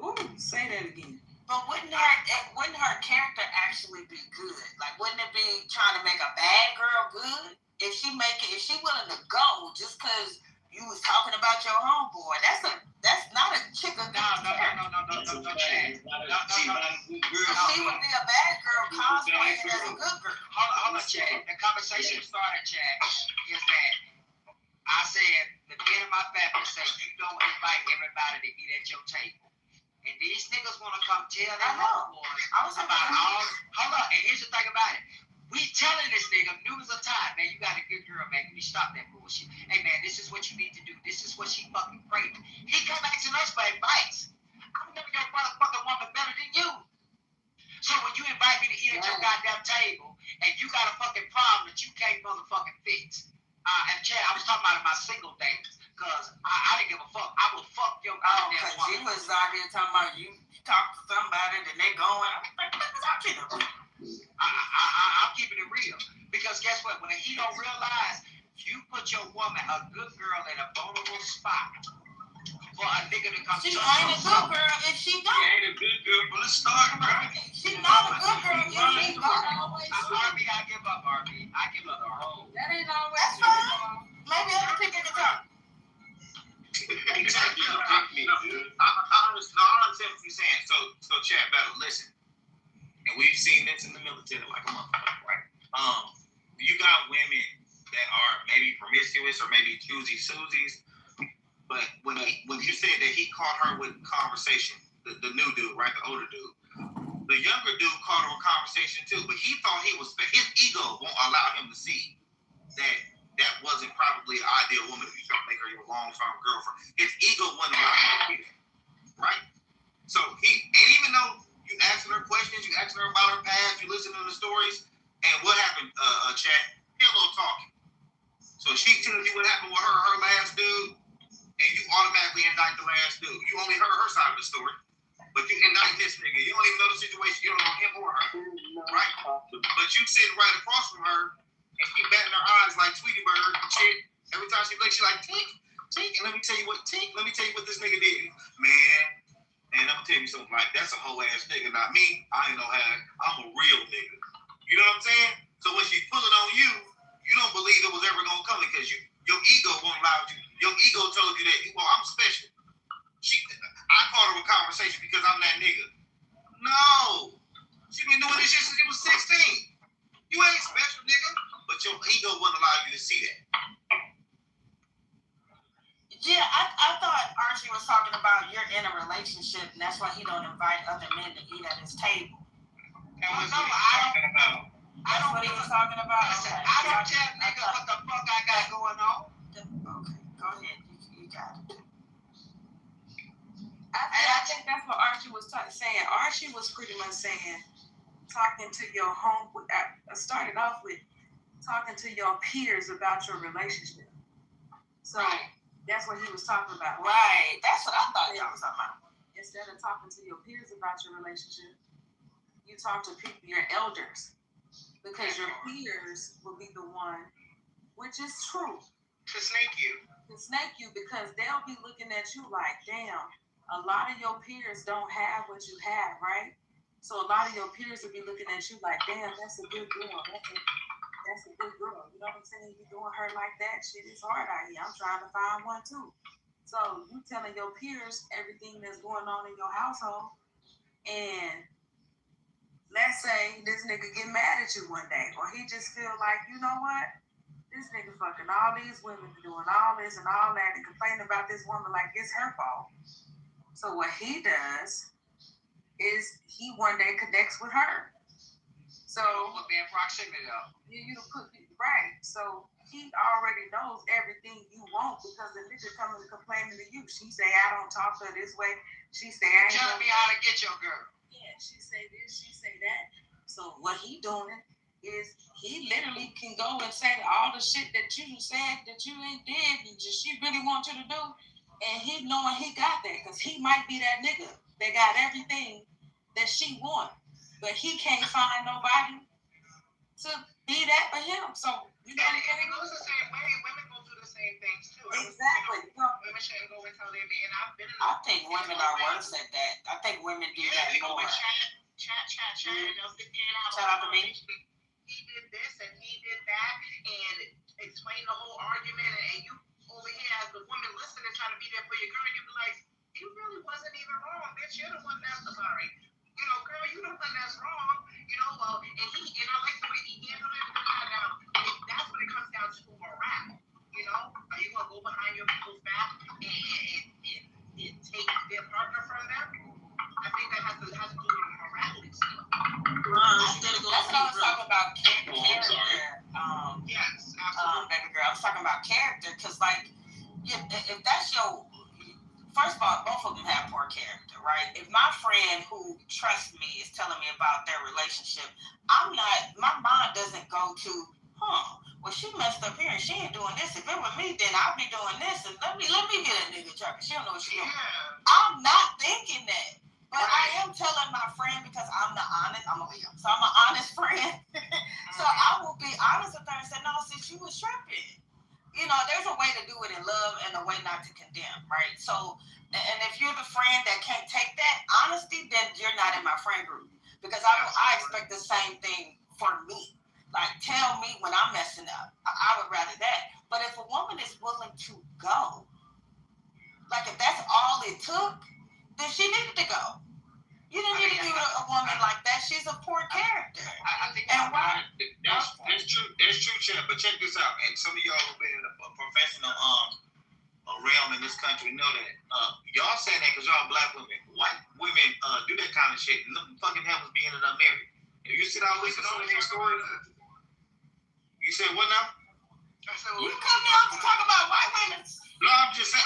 Ooh, say that again. But wouldn't her character actually be good? Like, wouldn't it be trying to make a bad girl good? If she willing to go just because you was talking about your homeboy, that's not a chick of No, Chad. She would be a bad girl cosplaying as a good girl. Hold on, Chad. The conversation started, Chad, is that I said the men in my family say you don't invite everybody to eat at your table. And these niggas want to come tell their homeboys about all. Hold on, and here's the thing about it. We telling this nigga noodles of time, man, you got a good girl, man. You need to stop that bullshit. Hey, man, this is what you need to do. This is what she fucking crazy. He come asking us for advice. I remember your motherfucking woman better than you. So when you invite me to eat at your goddamn table, and you got a fucking problem that you can't motherfucking fix. And Chad, I was talking about my single days. Because I didn't give a fuck. I will fuck your goddamn woman. Because you was out here talking about you talk to somebody, then they going. I'm keeping it real. Because guess what? When he don't realize you put your woman, a good girl, in a vulnerable spot for a nigga to come. She ain't a good girl if she don't. She ain't a good girl, but let's start, bro. She not a good girl if she don't. RB, I give up, RB. I give up the whole. That ain't always. That's fine. Maybe I can pick a guitar. I understand what you're saying. So chat battle, listen. And we've seen this in the military like a motherfucker, right? You got women that are maybe promiscuous or maybe choosy Susies, but when you said that he caught her with conversation, the new dude, right, the older dude, the younger dude caught her with conversation too, but he thought his ego won't allow him to see that wasn't probably an ideal woman if you trying to make her your long-term girlfriend. His ego wouldn't allow him to see that, right? So even though you asking her questions, you asking her about her past, you listen to the stories, and what happened, chat? Hello talking. So she tells you what happened with her last dude, and you automatically indict the last dude. You only heard her side of the story, but you indict this nigga. You don't even know the situation. You don't know him or her, right? But you sitting right across from her, and she batting her eyes like Tweety Bird and shit. Every time she blinks, she like, tink, tink, and let me tell you what this nigga did. Man, and I'm gonna tell you something, like, that's a whole ass nigga. Not me, I ain't no half, I'm a real nigga. You know what I'm saying? So when she pull it on you, you don't believe it was ever gonna come because your ego won't allow you. Your ego told you that, well, I'm special. I caught her with conversation because I'm that nigga. No. She been doing this shit since she was 16. You ain't special, nigga. But your ego wouldn't allow you to see that. Yeah, I thought Archie was talking about you're in a relationship and that's why he don't invite other men to eat at his table. That's what he was talking about. Okay. I don't tell niggas what the fuck I got going on. Okay, go ahead. You got it. I think that's what Archie was saying. Archie was pretty much saying, talking to your home. I started off with talking to your peers about your relationship. So that's what he was talking about. Right. That's what I thought y'all was talking about. Instead of talking to your peers about your relationship, you talk to people, your elders, because your peers will be the one, which is true, to snake you because they'll be looking at you like, damn, a lot of your peers don't have what you have, right? So a lot of your peers will be looking at you like, damn, that's a good girl. That's a good girl. You know what I'm saying? You doing her like that, shit is hard out here. I'm trying to find one too. So you telling your peers everything that's going on in your household, and let's say this nigga get mad at you one day, or he just feel like, you know what? This nigga fucking all these women, doing all this and all that, and complaining about this woman like it's her fault. So what he does is he one day connects with her. So put me in proximity of. You put right. So he already knows everything you want because the nigga coming complaining to you. She say I don't talk to her this way. She say I ain't tell me how to get your girl. Yeah, she say this, she say that. So what he doing is he literally can go and say all the shit that you said that you ain't did and just she really wants you to do, and he knowing he got that because he might be that nigga that got everything that she want, but he can't find nobody to be that for him. So you know, and it goes the same way. Women go through the same things too. Exactly. Women shouldn't go and tell their man. I've been. I think women are worse at that. I think women do that more. more. Chat. Shout out to me. He did this and he did that, and explain the whole argument, and you over here as the woman listening, trying to be there for your girl, you be like, you really wasn't even wrong, bitch. You're the one that's sorry. You know, girl, you the one that's wrong. You know, well, and I like the way he handled it. Now, that's when it comes down to morale. You know, are you gonna go behind your people's back and take their partner from them? I think that has to do with morality stuff. That's what I was talking about character. Yes, absolutely. Baby girl, I was talking about character because, like, if that's your, first of all, both of them have poor character, right? If my friend who trusts me is telling me about their relationship, my mind doesn't go to, well, she messed up here and she ain't doing this. If it were me, then I'll be doing this. And let me get a nigga trucker. She don't know what she doing. I'm not thinking that. But I am telling my friend because I'm a Leo, so I'm an honest friend. So I will be honest with her and say, no, sis, you was tripping. You know, there's a way to do it in love and a way not to condemn, right? So, and if you're the friend that can't take that honesty, then you're not in my friend group. Because I expect the same thing for me. Like, tell me when I'm messing up. I would rather that. But if a woman is willing to go, like if that's all it took, then she needed to go. You didn't need to be with a woman like that. She's a poor character. I think that's true. That's true, Chad. But check this out, and some of y'all who've been in a professional realm in this country know that y'all saying that because y'all black women. White women do that kind of shit. Look, fucking hell was being married. If you sit down and listen to some of these stories, you said what now? You cut me off to talk about white women. No, I'm just saying.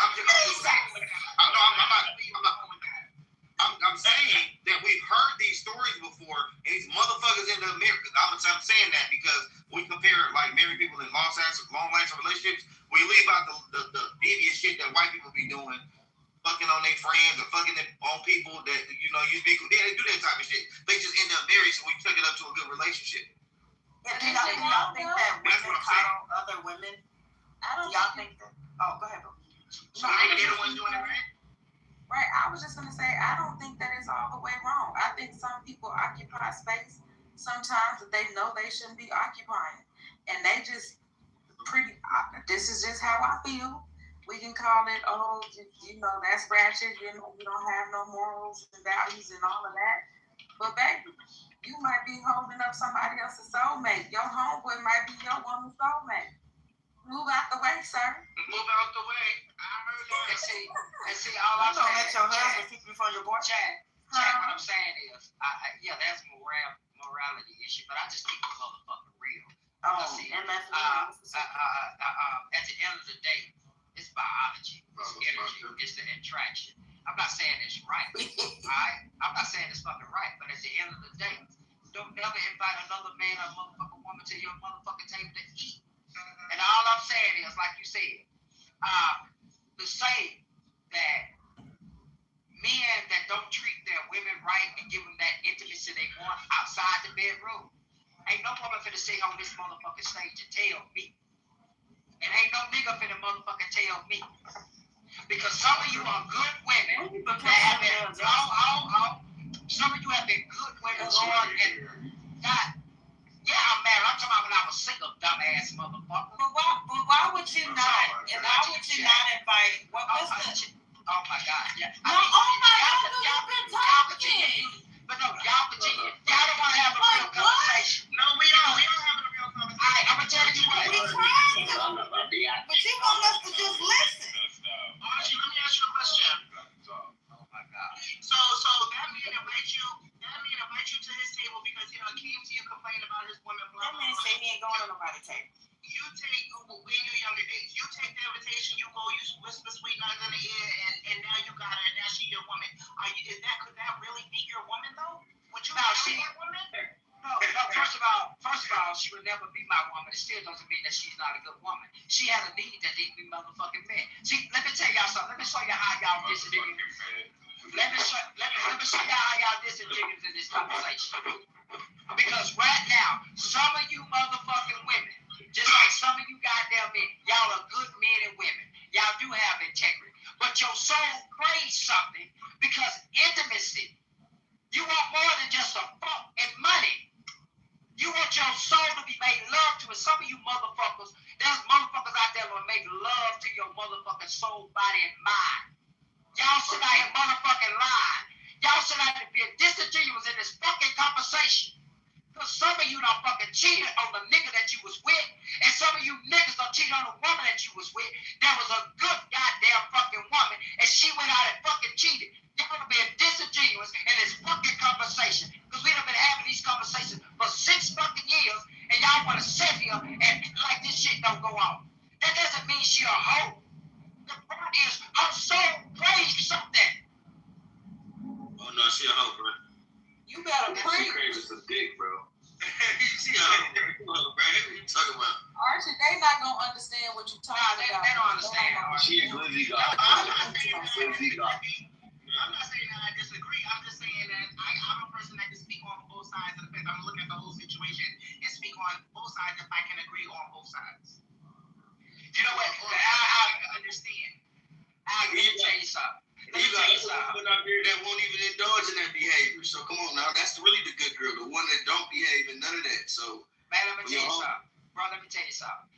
I'm saying that we've heard these stories before, and these motherfuckers end up married. I'm saying that because we compare like married people in long-lasting relationships. We leave out the devious shit that white people be doing, fucking on their friends or fucking on people that they do that type of shit. They just end up married, so we took it up to a good relationship. Yeah, do y'all think that women coddle other women? I don't. Y'all think that? Oh, go ahead, bro. So they're the ones doing it right? Right, I was just gonna say I don't think that is all the way wrong. I think some people occupy space sometimes that they know they shouldn't be occupying, and they just this is just how I feel. We can call it, that's ratchet. You don't have no morals and values and all of that. But baby, you might be holding up somebody else's soulmate. Your homeboy might be your woman's soulmate. Move out the way, sir. Move out the way. I heard that. And see, all I'm saying. Let your husband keep you from your boy. Chad, what I'm saying is, that's morality issue, but I just keep it motherfucking real. See, at the end of the day, it's biology, it's energy, it's the attraction. I'm not saying it's right, alright? I'm not saying it's fucking right, but at the end of the day, don't never invite another man or motherfucking woman to your motherfucking table to eat. And all I'm saying is, like you said, to say that men that don't treat their women right and give them that intimacy they want outside the bedroom, ain't no woman finna sit on this motherfucking stage and tell me. And ain't no nigga finna motherfucking tell me. Because some of you are good women that have been, some of you have been good women, Lord, and God. Yeah, I'm married. I'm talking about when I was single, dumbass motherfucker. But why would you not? And why would you not invite? Oh my God! Yeah. No, y'all been talking. But no, y'all continue. Y'all don't want to have a real conversation. No, we are having a real conversation. All right, I'm gonna tell you what. to his table because came to you complaining about his woman. Blah, That man blah, say he ain't going on nobody's table. You take in your younger days. You take the invitation. You go. You whisper sweet nothings in the ear, and now you got her, and now she your woman. Could that really be your woman though? Would you be your woman? No. First of all, she would never be my woman. It still doesn't mean that she's not a good woman. She has a need that needs to be motherfucking met. See, let me tell y'all something. Let me show you how y'all disingenuous. Let me show y'all how y'all disingenuous in this conversation. Because right now, some of you motherfucking women, just like some of you goddamn men, y'all are good men and women. Y'all do have integrity. But your soul craves something because intimacy. You want more than just a fuck and money. You want your soul to be made love to. And some of you motherfuckers, there's motherfuckers out there who make love to your motherfucking soul, body, and mind. Y'all sit out here motherfucking lying. Y'all sit out here being disingenuous in this fucking conversation. Because some of you done fucking cheated on the nigga that you was with, and some of you niggas done cheated on the woman that you was with. There was a good goddamn fucking woman, and she went out and fucking cheated. Y'all are being disingenuous in this fucking conversation. Because we done been having these conversations for 6 fucking years, and y'all want to sit here and like this shit don't go on. That doesn't mean she a hoe. The point is, her soul craves something. Oh no, she a hoe, bro. You better She pray. craves some dick, bro. She a hoe, bro. Come on, bro. What you talking about? Archie, they not gonna understand what you talking about. They don't understand. She a glizzy god. I'm not saying Glizzy god. that I disagree. I'm just saying that I'm a person that can speak on both sides of the fence. I'm looking at the whole situation and speak on both sides if I can agree on both sides. You know what? I understand. Let me tell you something. You got other women out there that won't even indulge in that behavior. So come on now, that's really the good girl, the one that don't behave and none of that. So man, let me tell you something. Bro, let me tell you something.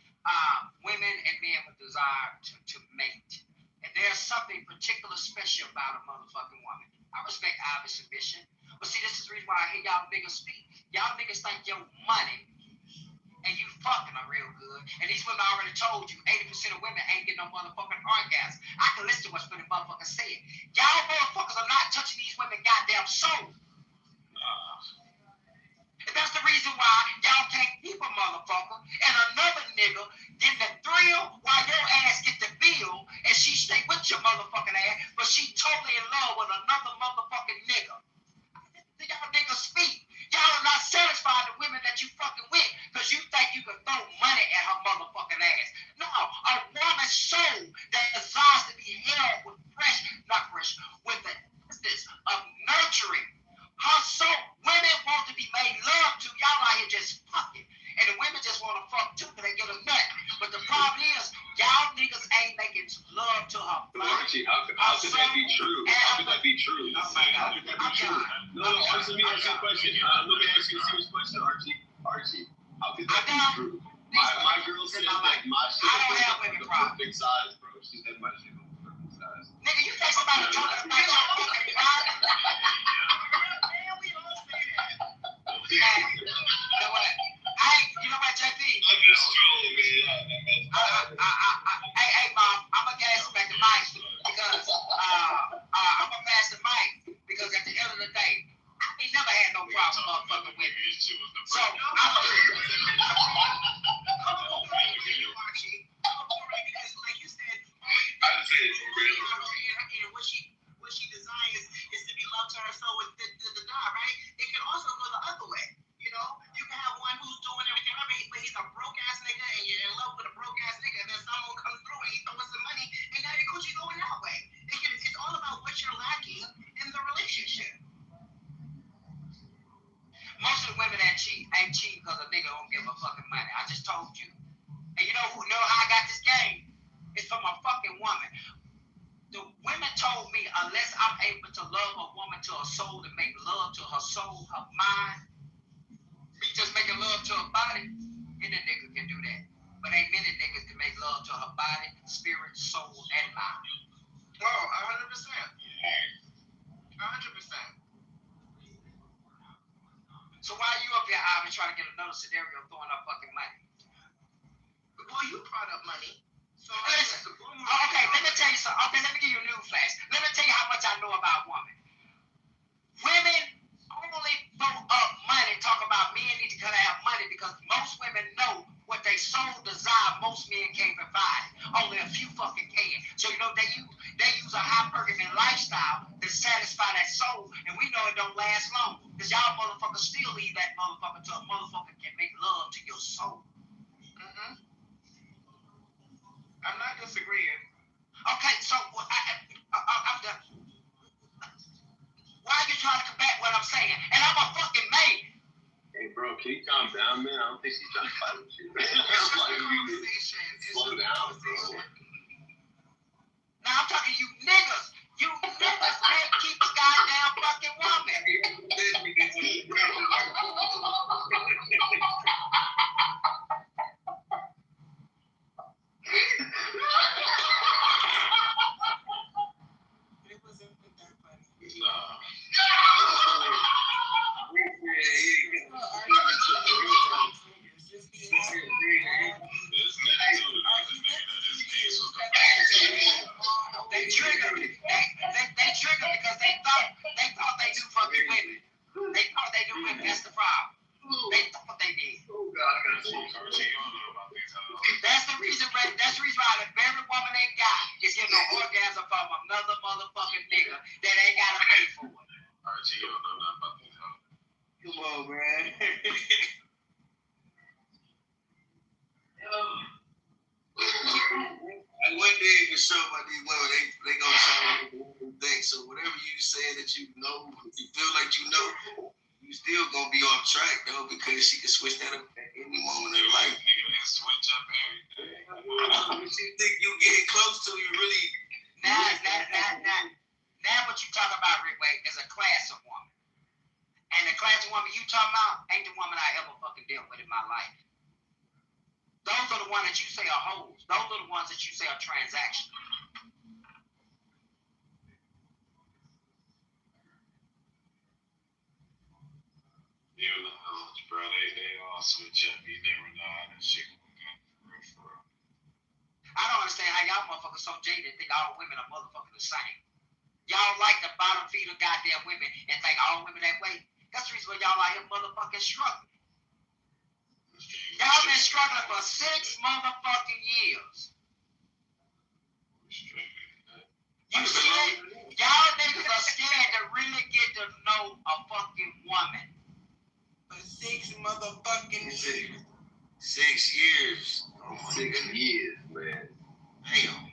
Women and men with desire to mate. And there's something particular special about a motherfucking woman. I respect obvious submission. But see, this is the reason why I hear y'all niggas speak. Y'all niggas think your money and you fucking are real good. And these women already told you 80% of women ain't getting no motherfucking orgasm. I can listen to what's been the motherfucker said. Y'all motherfuckers are not touching these women goddamn soul. And that's the reason why y'all can't keep a motherfucker and another nigga getting the thrill while your ass get the bill and she stay with your motherfucking ass, but she totally in love with another motherfucking nigga. Y'all niggas speak. Y'all are not satisfied the women that you fucking with because you think you can throw money at her motherfucking ass. No, a woman's soul that desires to be held with with the essence of nurturing. Her soul, women want to be made love to. Y'all out here just fucking. And the women just want to fuck too because they get a nut. But the problem is, y'all niggas ain't making love to her. Archie, how could that be true? How could that be true? Oh my God. How could that be true? No, answer me a question. Let me ask you a serious question, Archie. Archie, how could that be true? My girl said that my shit is the perfect size, bro. She said my shit is the perfect size. Nigga, you think somebody talking about your fucking body? You know what, JP? I'm just trolling, man. Hey, Mom, I'm gonna gas back the mic because I'm gonna pass the mic because at the end of the day, I ain't never had no problem motherfucking with me. So because like you said, what she desires is to be loved to her soul with the die, right? It can also go the other way. You know, you can have one who's doing everything right, but he's a broke ass nigga and you're in love with a broke ass nigga, and then someone comes through and he throws some money and now your coochie going that way. It's all about what you're lacking in the relationship. Most of the women that cheat ain't cheating because a nigga don't give a fucking money. I just told you. And you know how I got this game? It's from a fucking woman. The women told me unless I'm able to love a woman to her soul and make love to her soul, her mind, me just making love to her body, any nigga can do that. But ain't many niggas can make love to her body, spirit, soul, and mind. Oh, 100%. 100%. So why are you up here, Ivan, trying to get another scenario throwing up fucking money? Well, you brought up money. So listen, okay, let me tell you something. Okay, let me give you a news flash. Let me tell you how much I know about women. Women only throw up most men can't provide. Only a few fucking can. So you know they use a hypergamy lifestyle to satisfy that soul, and we know it don't last long. Cause y'all motherfuckers still leave that motherfucker till a motherfucker can make love to your soul. Mm-hmm. I'm not disagreeing. Okay, so I'm done. Why are you trying to combat what I'm saying? And I'm a fucking man. Hey, bro, can you calm down, man? I don't think she's trying to fight with you. Slow down, bro. Now I'm talking to you niggas. You niggas can't keep a goddamn fucking woman. It wasn't that funny. Nah. They triggered because they thought they knew fucking women. They thought they knew women. That's the problem. They thought they did. Oh God, I gotta see Carter. You don't know about these hoes. That's the reason why the very woman they got is getting an orgasm from another motherfucking nigga that ain't gotta pay for it. Archie, you don't know nothing about these hoes. Come on, man. Like one day for sure about these women, they gonna try to think. So whatever you say that you know, if you feel like you know, you still gonna be off track though, because she can switch that up at any moment in life. Nigga, they switch up everything. What you think you getting close to, you really. Now what you talking about, Rick Wade, is a class of woman. And the class of woman you talking about ain't the woman I ever fucking dealt with in my life. Those are the ones that you say are hoes. Those are the ones that you say are transactional. You know, bro, they all switch up. You never know how that shit will go. For real. I don't understand how y'all motherfuckers so jaded think all women are motherfucking the same. Y'all like the bottom feeder goddamn women and think all women that way. That's the reason why y'all out here motherfucking struggling. Y'all been struggling for 6 motherfucking years. You scared? Y'all niggas are scared to really get to know a fucking woman. For 6 motherfucking years. 6 years. Oh my 6 years, man. Damn.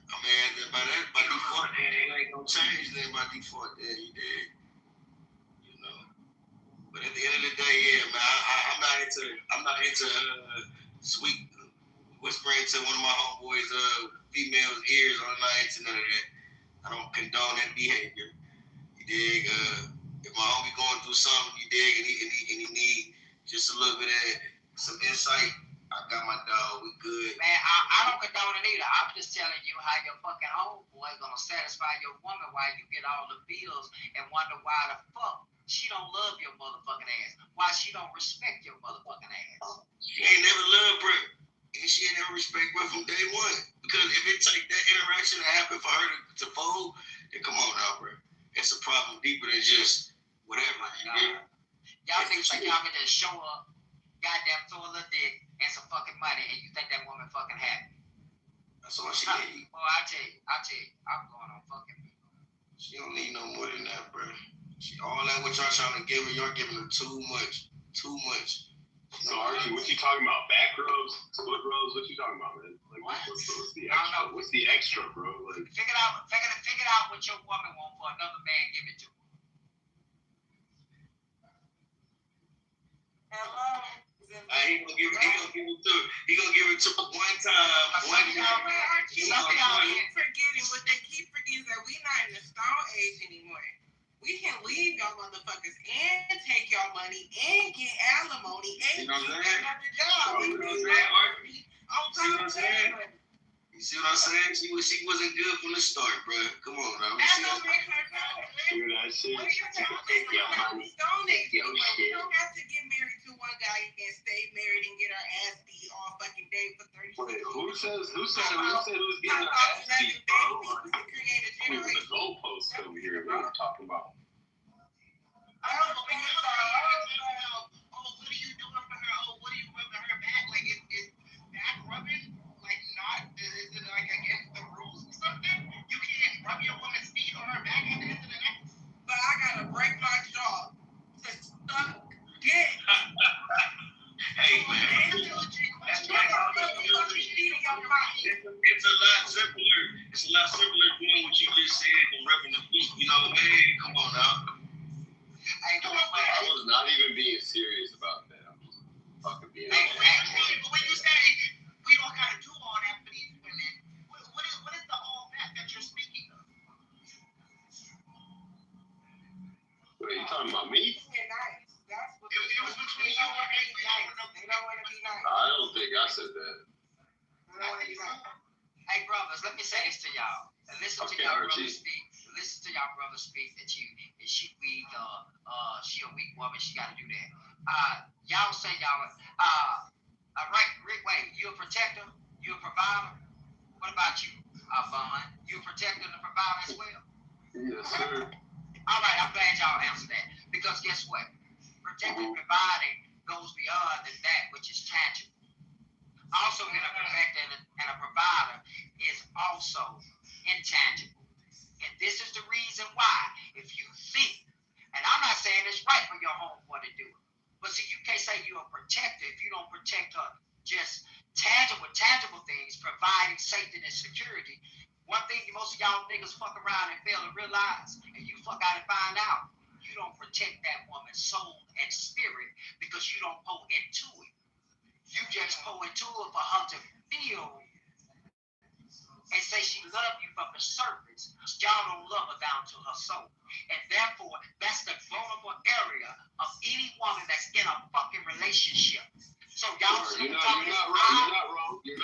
I mean, by default, it ain't gonna change then by default. Yeah, you did. You know. But at the end of the day, yeah, man, I'm not into sweet whispering to one of my homeboys' females' ears. I'm not into none of that. I don't condone that behavior. You dig? If my homie going through something, you dig, and he need just a little bit of some insight, I got my dog. We good. Man, I don't condone it either. I'm just telling you how your fucking homeboy gonna satisfy your woman while you get all the bills and wonder why the fuck she don't love your motherfucking ass. Why she don't respect your motherfucking ass. She ain't never loved bro. And she ain't never respect bro from day one. Because if it take that interaction to happen for her to fold, then come on now, bro. It's a problem deeper than just whatever. Y'all niggas think y'all can just show up, goddamn throw a little dick and some fucking money, and you think that woman fucking happy. That's all she need. Boy, I tell you, I'm going on fucking me. She don't need no more than that, bro. All that what y'all trying to give her, y'all giving her too much. Too much. So Archie, what you talking about? Back rubs, split rubs? What you talking about, man? Like, what's the extra? What's the extra, bro? Like, figure out what your woman wants for another man give it to her. Hello. He gonna give it to her one time. They keep forgetting that we not in the stone age anymore. We can leave y'all motherfuckers and take y'all money and get alimony and keep another job. You see what I'm saying? She wasn't good from the start, bro. Come on now. That don't make her good. that shit. What are you talking about? We don't have to get married to one guy and stay married and get our ass beat all fucking day for 30 Wait, who said who's getting our ass beat, bro? Who's the goalpost over here? What are you talking about? I don't think it's what are you doing for her? Oh, what are you rubbing her back? Like, not even being serious about that. I'm just fucking being. But when you say we don't gotta do all that for these women, what is the all that you're speaking of? What are you talking about, me? It was between you and me. They don't want to be nice. I don't think I said that. They don't want to be nice. Hey, brothers, let me say this to y'all. And listen to y'all brothers speak. Listen to y'all brothers speak that she weak, she a weak woman, she gotta do that. Y'all say y'all right, Rick, wait, you a protector? You a provider? What about you, Vaughn? You a protector and a provider as well? Yes, sir. All right, I'm glad y'all answered that. Because guess what? Protecting, providing goes beyond than that which is tangible. Also being a protector and a provider is also intangible. And this is the reason why, if you think, and I'm not saying it's right for your homeboy to do it, but see, you can't say you're a protector if you don't protect her just tangible things, providing safety and security. One thing most of y'all niggas fuck around and fail to realize, and you fuck out and find out, you don't protect that woman's soul and spirit because you don't pour into it. You just pour into it for her to feel and say she loved you from the surface. Y'all don't love her down to her soul. And therefore, that's the vulnerable area of any woman that's in a fucking relationship. So y'all You're not wrong. You're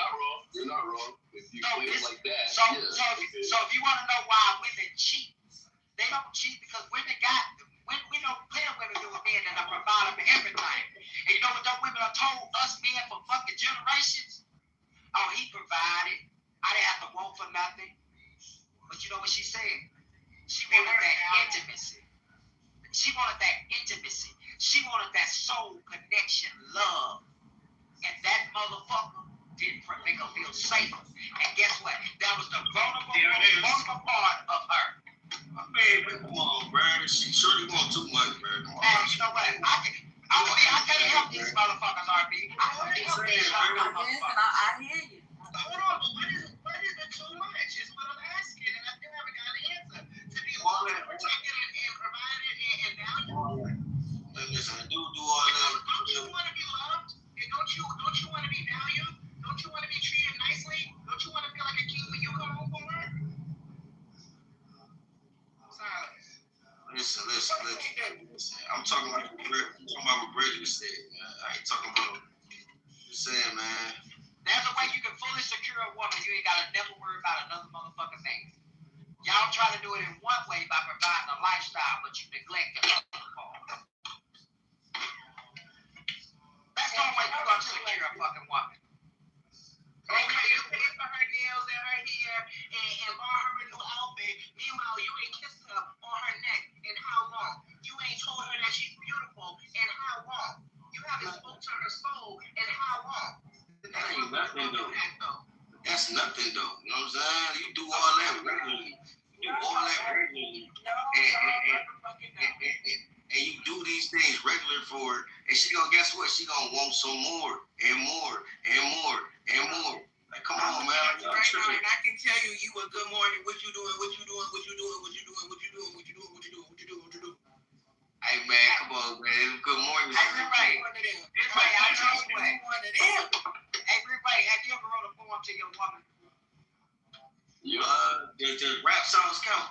not wrong. If you play it like that. So if you want to know why women cheat, they don't cheat because we know plenty of women do with men that are providing for everything. And you know what those women have told us men for fucking generations? Oh, he provided. I didn't have to want for nothing. But you know what she said? She wanted that intimacy. She wanted that intimacy. She wanted that soul connection, love. And that motherfucker didn't make her feel safe. And guess what? That was the vulnerable part of her. Man, come on, bro. She surely want too much, bro. Come on. And you know what? I can't help these motherfuckers, RB. I can't help these motherfuckers. I hear you. Hold on, but what is it too much? Is what I'm asking, and I still haven't got an answer. To be loved, protected, and provided, and valued. Listen, I do all that. Don't you want to be loved? And don't you want to be valued? Don't you want to be treated nicely? Don't you want to feel like a king when you come home from work? Silence. Listen. I'm talking about what Bridget said. I ain't talking about. Just saying, man. There's a way you can fully secure a woman. You ain't gotta never worry about another motherfucking man. Y'all try to do it in one way by providing a lifestyle, but you neglect the other part. That's the only way you're gonna secure a fucking woman. Okay, you pay for her nails and her hair and buy her a new outfit. Meanwhile, you ain't kissed her on her neck in how long? You ain't told her that she's beautiful in how long? You haven't spoke to her soul in how long? That ain't nothing though. That's nothing though. You know what I'm saying? You do all that regularly. And you do these things regular for her, and she gonna guess what? She gonna want some more and more and more and more. Like, come on, man. Right now, and I can tell you a good morning. What you doing? Hey man, come on, man. Good morning. Hey, Ray. I tell you what. Hey, Ray, have you ever wrote a poem to your woman? Does rap songs count?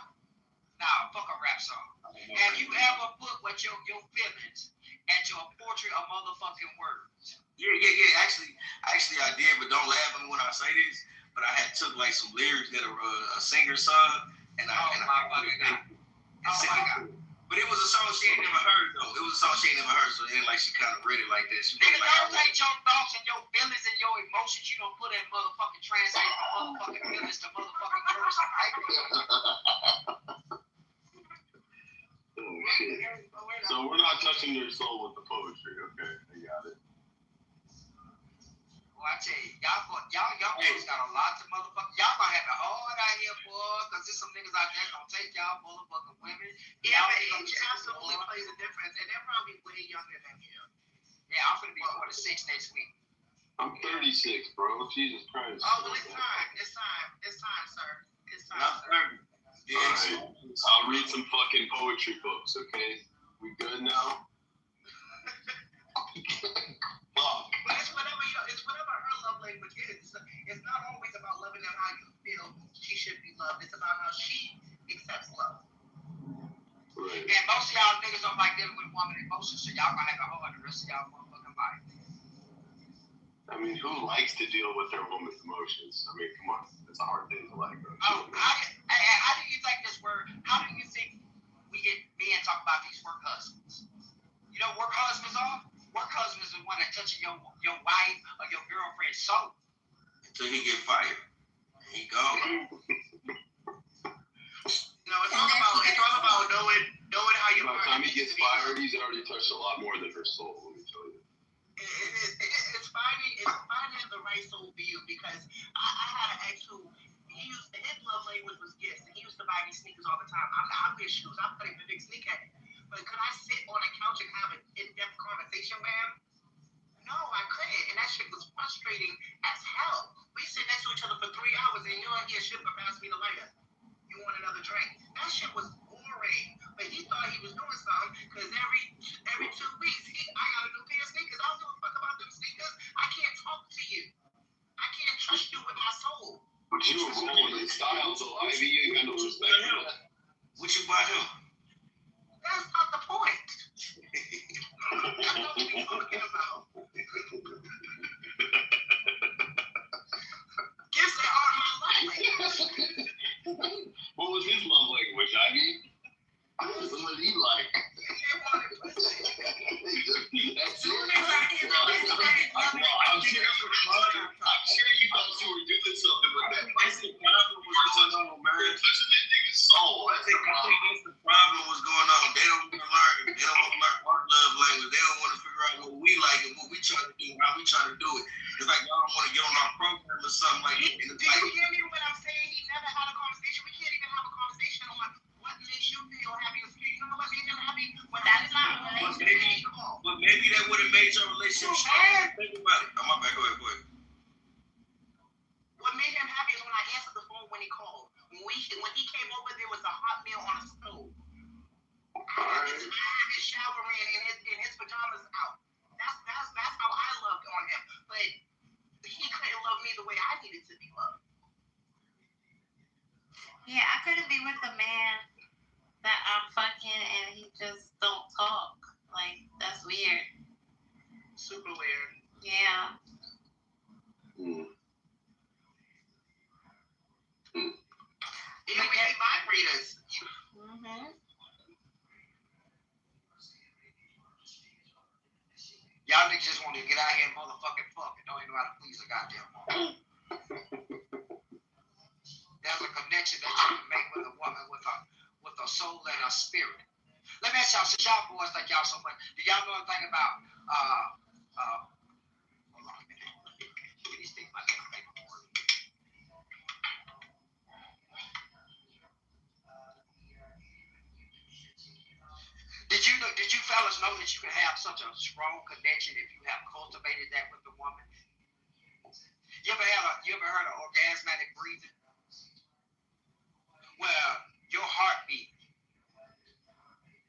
Nah, fuck a rap song. Have you ever put what your feelings into a portrait of motherfucking words? Yeah. Actually, I did, but don't laugh at me when I say this. But I had took like some lyrics that a singer sung, and I But it was a song she ain't never heard though. It was a song she ain't never heard, so it ain't like she kind of read it like that. She nigga, don't take your thoughts and your feelings and your emotions. You don't put in motherfucking translate from motherfucking feelings to motherfucking words. Oh shit. So we're not touching your soul with the poetry, okay? I got it. Well, I tell you, y'all niggas got a lot to motherfucking. Y'all gonna have it hard out here, boy, because there's some niggas out there gonna take y'all motherfucking women. Yeah, but age absolutely plays a difference, and they're probably way younger than you. Yeah, I'm gonna be 46 next week. I'm 36, bro. Jesus Christ. Oh, well, it's time, sir. It's time, sir. All right. I'll read some fucking poetry books, okay? We good now? language is. It's not always about loving them how you feel she should be loved. It's about how she accepts love. Right. And most of y'all niggas don't like dealing with woman emotions, so y'all gonna have it hard the rest of y'all motherfucking life. I mean, who likes to deal with their woman's emotions? I mean, come on, it's a hard thing to like. How do you think this word? How do you think we get men talk about these work husbands? You know, work husbands are. Work husbands is the one that touches your wife or your girlfriend's soul Until he get fired. He gone. You know, it's all about knowing how you. By the time he gets fired, he's already touched a lot more than her soul. Let me tell you. It's finding the right soul for you, because I had an ex who his love language was gifts, and he used to buy me sneakers all the time. I wear shoes. I'm putting the big sneakerhead. But could I sit on a couch and have an in-depth conversation with him? No, I couldn't, and that shit was frustrating as hell. We sit next to each other for 3 hours, and you don't hear shit but pass me the lighter. You want another drink? That shit was boring. But he thought he was doing something, because every 2 weeks I got a new pair of sneakers. I don't give a fuck about them sneakers. I can't talk to you. I can't trust you with my soul. But you were rolling in style, so Ivy, you ain't got no respect for that. What you buy him? That's not the point. That's not what we're talking about. Gifts that are my life. What was his love language, Ivy? What did he like? That's it. I'm sure you thought you were doing something with that. I think the problem was going on, man. Touching that nigga's soul. I think that's the problem was going on. They don't want to learn. They don't want to learn our love language. They don't want to figure out what we like and what we try to do, how we try to do it. It's like y'all don't want to get on our program or something like that. Do you hear me when I'm saying he never had a conversation? We can't even have a conversation on what makes you feel happy or scared. You know what made him happy? When that is not but maybe that would have made your relationship stronger. Think about it. I'm back. Go ahead. What made him happy is when I answered the phone when he called. When he came over, there was a hot meal on the stove. I had his shower in his pajamas out. That's how I loved on him. But he couldn't love me the way I needed to be loved. Yeah, I couldn't be with a man that I'm fucking and he just don't talk. Like, that's weird. Super weird. Yeah. Even we hate mind readers. Mm-hmm. Y'all niggas just want to get out here and motherfucking fuck and don't even know how to please a goddamn woman. There's a connection that you can make with a woman with a soul and a spirit. Let me ask y'all, since y'all boys like y'all so much, do y'all know anything about hold on a minute. Give me these things, my damn paper. Did you fellas know that you can have such a strong connection if you have cultivated that with the woman? You ever heard of orgasmatic breathing? Where your heartbeat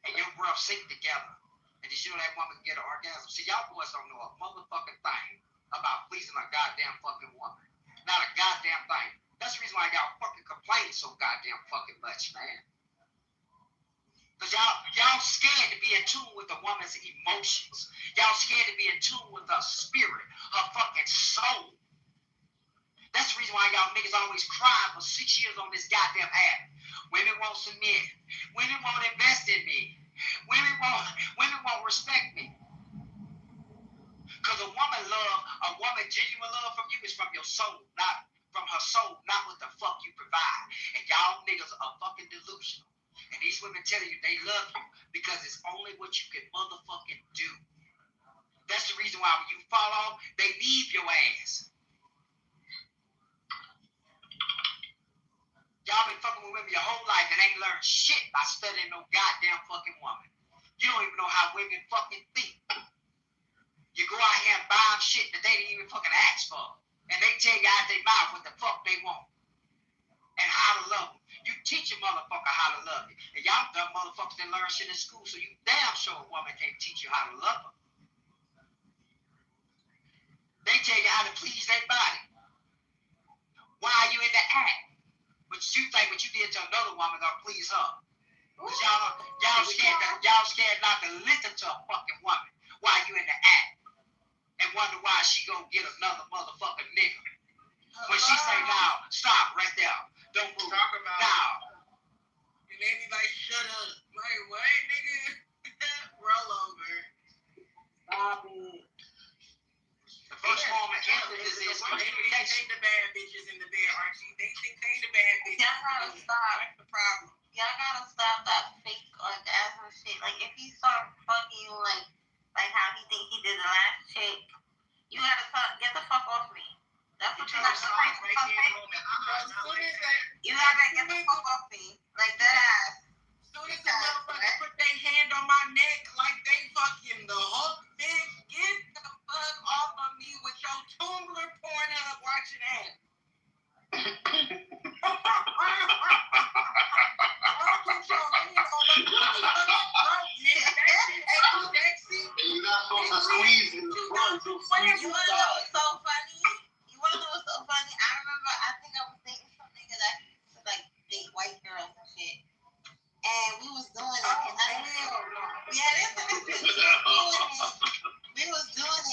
and your breath sync together, and you know that woman can get an orgasm. See, y'all boys don't know a motherfucking thing about pleasing a goddamn fucking woman. Not a goddamn thing. That's the reason why y'all fucking complain so goddamn fucking much, man. Because y'all scared to be in tune with a woman's emotions. Y'all scared to be in tune with her spirit, her fucking soul. That's the reason why y'all niggas always cry for 6 years on this goddamn app. Women won't submit. Women won't invest in me. Women won't respect me. Because a woman genuine love from you is from your soul, not from her soul, not what the fuck you provide. And y'all niggas are fucking delusional. And these women tell you they love you because it's only what you can motherfucking do. That's the reason why when you fall off, they leave your ass. Y'all been fucking with women your whole life and ain't learned shit by studying no goddamn fucking woman. You don't even know how women fucking think. You go out here and buy them shit that they didn't even fucking ask for. And they tell you out their mouth what the fuck they want. And how to love them. You teach a motherfucker how to love you. And y'all dumb motherfuckers didn't learn shit in school, so you damn sure a woman can't teach you how to love her. They tell you how to please their body. Why are you in the act? But you think what you did to another woman gonna please her. Cause y'all scared not to listen to a fucking woman while you in the act. And wonder why she gonna get another motherfucking nigga. When she say now, stop right there. Don't move. Talk about now. And they be like, shut up. Like, what, nigga? Roll over. Stop it. The first woman emphasis is communication. They the bad bitches in the bed, Archie. They think they the bad bitches. Y'all gotta stop. That's the problem. Y'all gotta stop that fake orgasm shit. Like, if he start fucking you like how he think he did the last chick, you gotta get the fuck off me. That's what you gotta do. You gotta get the fuck off me. Like that ass. Soon as the motherfucker put their hand on my neck like they fucking the Hulk, bitch, get the fuck off of me with your Tumblr Pornhub watching ass. You're not supposed to squeeze in the front. You wanna know what's so funny? I remember, I think I was dating some nigga that used to like date white girls and shit. And we was doing it. We was doing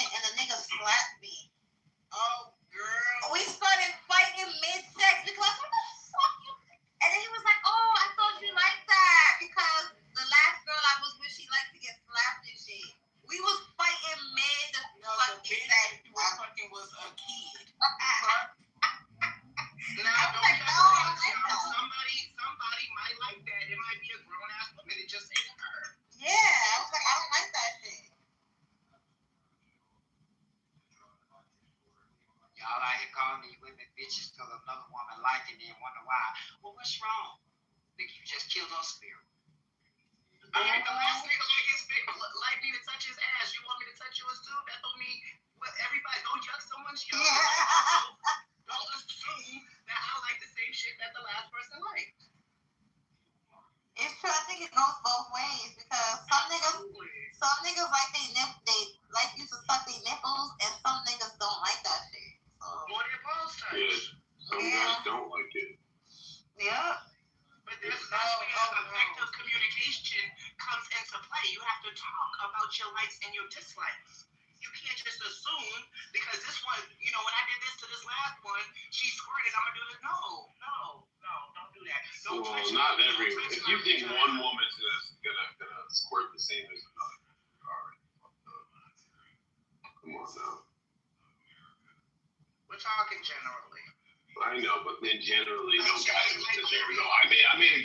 it and the nigga slapped me. Oh, girl. We started fighting mid-sex because what the fuck you? And then he was like, oh, I thought you liked that because the last girl I was with, she liked to get slapped and shit. We was fighting mid-fucking sex. Was a kid. Somebody might like that. It might be a grown ass woman. It just ain't her. Yeah, I was like, I don't like that shit. Y'all out here calling these women bitches because another woman like it and wonder why. Well, what's wrong? Think you just killed her spirit. I mean, the last nigga like me to touch his ass. You want me to touch yours too? That don't mean everybody don't judge someone's young. Don't assume that I like the same shit that the last person liked. It's true. I think it goes both ways because some niggas like they like you to suck their nipples, and some niggas don't like that shit. So, More than most times. Yeah, some guys don't like it. Yeah. But that's where effective communication comes into play. You have to talk about your likes and your dislikes. You can't just assume because this one, when I did this to this last one, she squirted. I'm gonna do this. No, don't do that. Don't Well, touch not me. every. If you think one woman's gonna squirt the same as another, you're already fucked up. Come on now. We're talking generally. I know, but then generally, no guy would sit there and go, I made a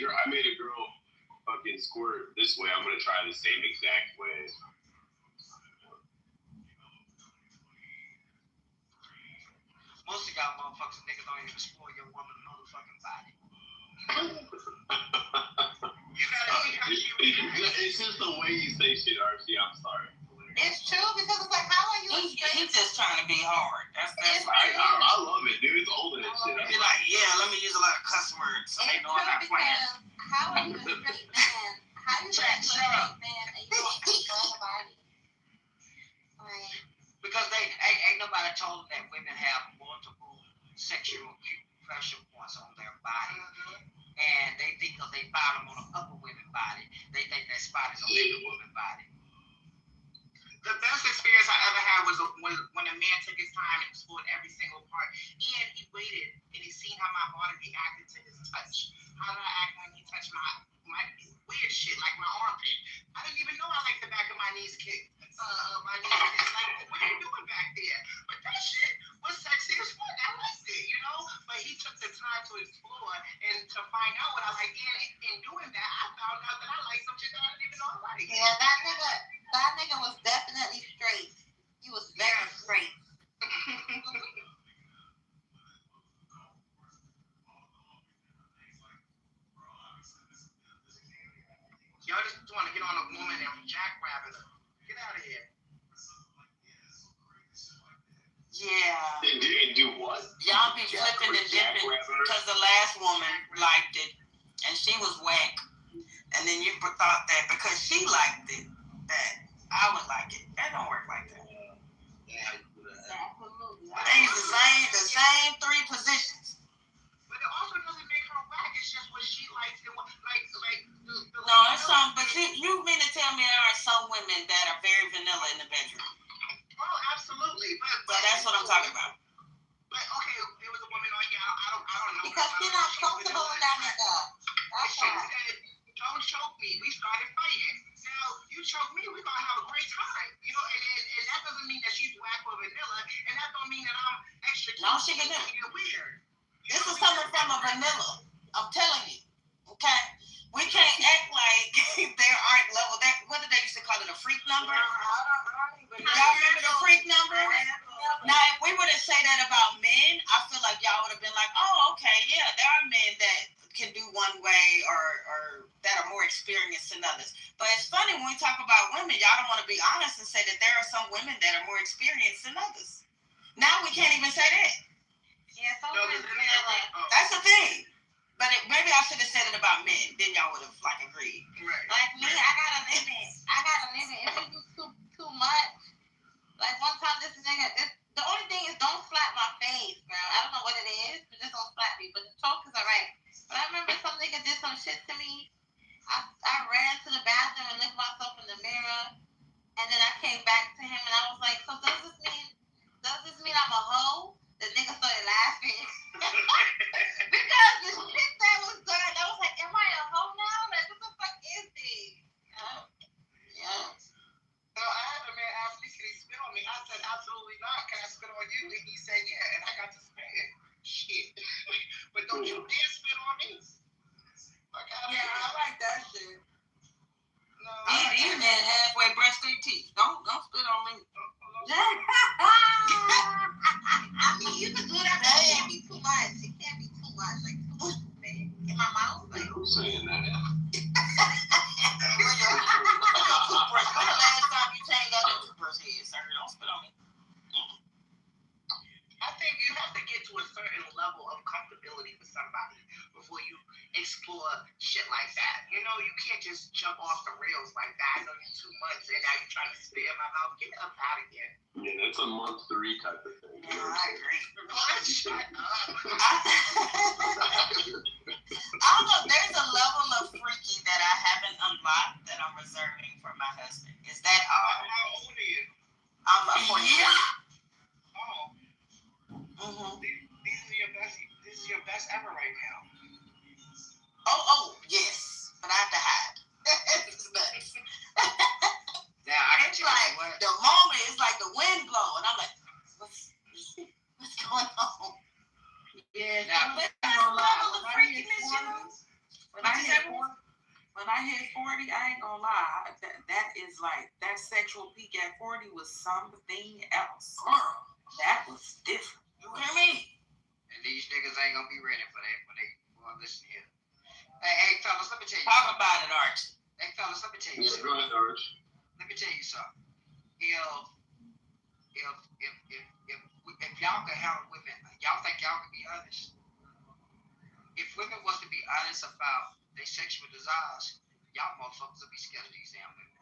girl fucking squirt this way. I'm gonna try the same exact way. Most of y'all motherfuckers niggas don't even spoil your woman's motherfucking body. It's just the way you say shit, Archie. I'm sorry. It's true because it's like, how are you? He's just trying to be hard. That's I love it, dude. It's older than shit. Be like, yeah, let me use a lot of cuss words so they know I'm not playing. How are you a straight man? How you a straight man and you don't control the body? Like, because ain't nobody told them that women have multiple sexual pressure points on their body. And they think because they bottom on a upper women's body, they think that spot is on every woman's body. The best experience I ever had was when a man took his time and explored every single part. And he waited and he seen how my body reacted to his touch. How did I act when he touched my weird shit like my armpit? I didn't even know I liked the back of my knees kick. Like, what are you doing back there? But that shit was sexy as fuck. I liked it, But he took the time to explore and to find out what I like. And in doing that, I found out that I like some shit that I didn't even know I liked. Yeah, that nigga was definitely straight. He was very straight. Y'all just want to get on a woman and jackrabbit her. Get out of here. Yeah. And do what? Y'all be flipping and dipping because the last woman liked it and she was whack. And then you thought that because she liked it, that I would like it. That don't work like that. Absolutely. They use the same three positions. But it also doesn't make her whack. It's just what she likes and what like the No, it's some. But you mean to tell me there are some women that are very vanilla in the bedroom? Oh, absolutely. But that's what I'm talking about. But okay, there was a woman on here. I don't know. Because she's not comfortable with that nigga. That's She why. said, "Don't choke me." We started fighting. Now you choke me, we're gonna have a great time. You know, and that doesn't mean that she's whack or vanilla, and that don't mean that I'm extra cute. No, she vanilla. You're weird. This is coming from a vanilla. I'm telling you. Okay? We can't act like there aren't level. What did they used to call it? A freak number? Y'all remember the freak number? Now, if we were to say that about men, I feel like y'all would have been like, oh, okay, yeah, there are men that can do one way or that are more experienced than others. But it's funny when we talk about women, y'all don't want to be honest and say that there are some women that are more experienced than others. Now we can't even say that. Yeah, some No, women there's vanilla. That's the thing. But maybe I should have said it about men. Then y'all would have like agreed. Right. Like me, I got a limit. If you do too much, like one time this nigga, the only thing is don't slap my face, bro. I don't know what it is, but just don't slap me. But the choke is alright. But I remember some nigga did some shit to me. I ran to the bathroom and looked myself in the mirror, and then I came back to him and I was like, so does this mean I'm a hoe? The nigga started laughing. Because the shit that was done, I was like, am I a hoe now? Like, what the fuck is this? Yeah. So I had a man ask me, can he spit on me? I said, absolutely not. Can I spit on you? And he said, yeah. And I got to spit. Shit. But don't you dare spit on me. Yeah, I like that shit. No. These men halfway brush their teeth. Don't spit on me. I mean, you can do that, but it can't be too much. It can't be too much. Like, too much, man. In my mouth, like. Who's saying that? Toothbrush. When the last time you changed out your toothbrush head, sir? Don't spit on me. I think you have to get to a certain level of comfortability with somebody before you explore shit like that. You know, you can't just jump off the rails like that. I know you 2 months and now you're trying to spit in my mouth. Get up out of here. Yeah, that's a month 3 type of thing. Yeah, I agree. What? Shut up. I don't know. There's a level of freaky that I haven't unlocked that I'm reserving for my husband. Is that all? How old are you? I'm up for you. Oh. Mm-hmm. This is your best ever right now. Oh, yes. But I have to hide. It's nuts. Now, I can It's tell like you what. the moment, it's like the wind blowing. I'm like, what's going on? Yeah, Now, But that's a level of freakiness, you know? when I hit 40, I ain't gonna lie. That is like, that sexual peak at 40 was something else. Girl, That was different. you hear me? And these niggas ain't gonna be ready for that when they listen here. Hey, fellas, let me tell you Talk something. about it, Archie. Hey, fellas, let me tell you Yeah, something. go ahead, Arch. Let me tell you something. If y'all could handle women, y'all think y'all could be honest? If women was to be honest about their sexual desires, y'all motherfuckers would be scared of these damn women.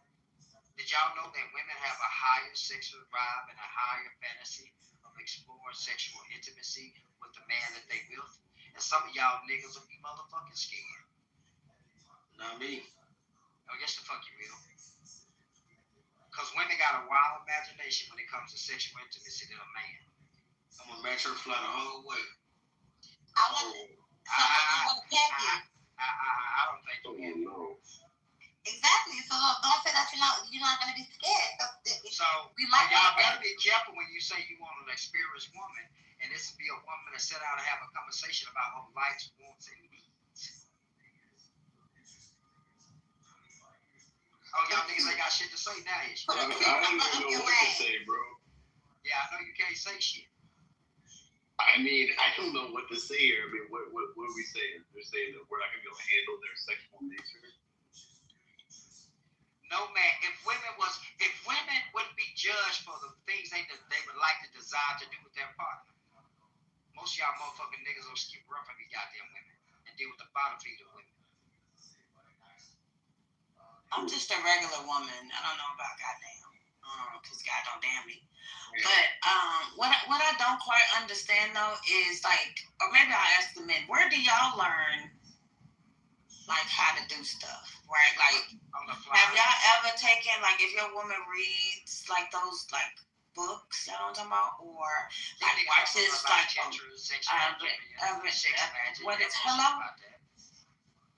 Did y'all know that women have a higher sexual drive and a higher fantasy of exploring sexual intimacy with the man that they with? And some of y'all niggas will be motherfucking scared. Not me. Oh, yes, the fuck you will. Because women got a wild imagination when it comes to sexual intimacy than a man. I'm gonna match her fly the whole way. I want something you want to catch you. I don't think Oh, you will. no. Exactly. So don't say that you're not gonna be scared. So We might y'all better be careful when you say you want an experienced woman, and this will be a woman to sit down and have a conversation about her likes, wants, and needs. Oh, y'all niggas ain't got shit to say now, is you? I don't even know what to say, bro. Yeah, I know you can't say shit. I mean, I don't know what to say here. I mean, what are we saying? They're saying that we're not going to be able to handle their sexual nature. No, man. If women wouldn't be judged for the things they would like to desire to do with their partner, most of y'all motherfucking niggas will skip rough on these goddamn women and deal with the bottom feeder women. I'm just a regular woman. I don't know about goddamn. because God don't damn me. But what I don't quite understand though is like, or maybe I'll ask the men, where do y'all learn like how to do stuff, right? Like, have y'all ever taken, like, if your woman reads like those like books, you know what I'm talking about, or like watches like what is hello?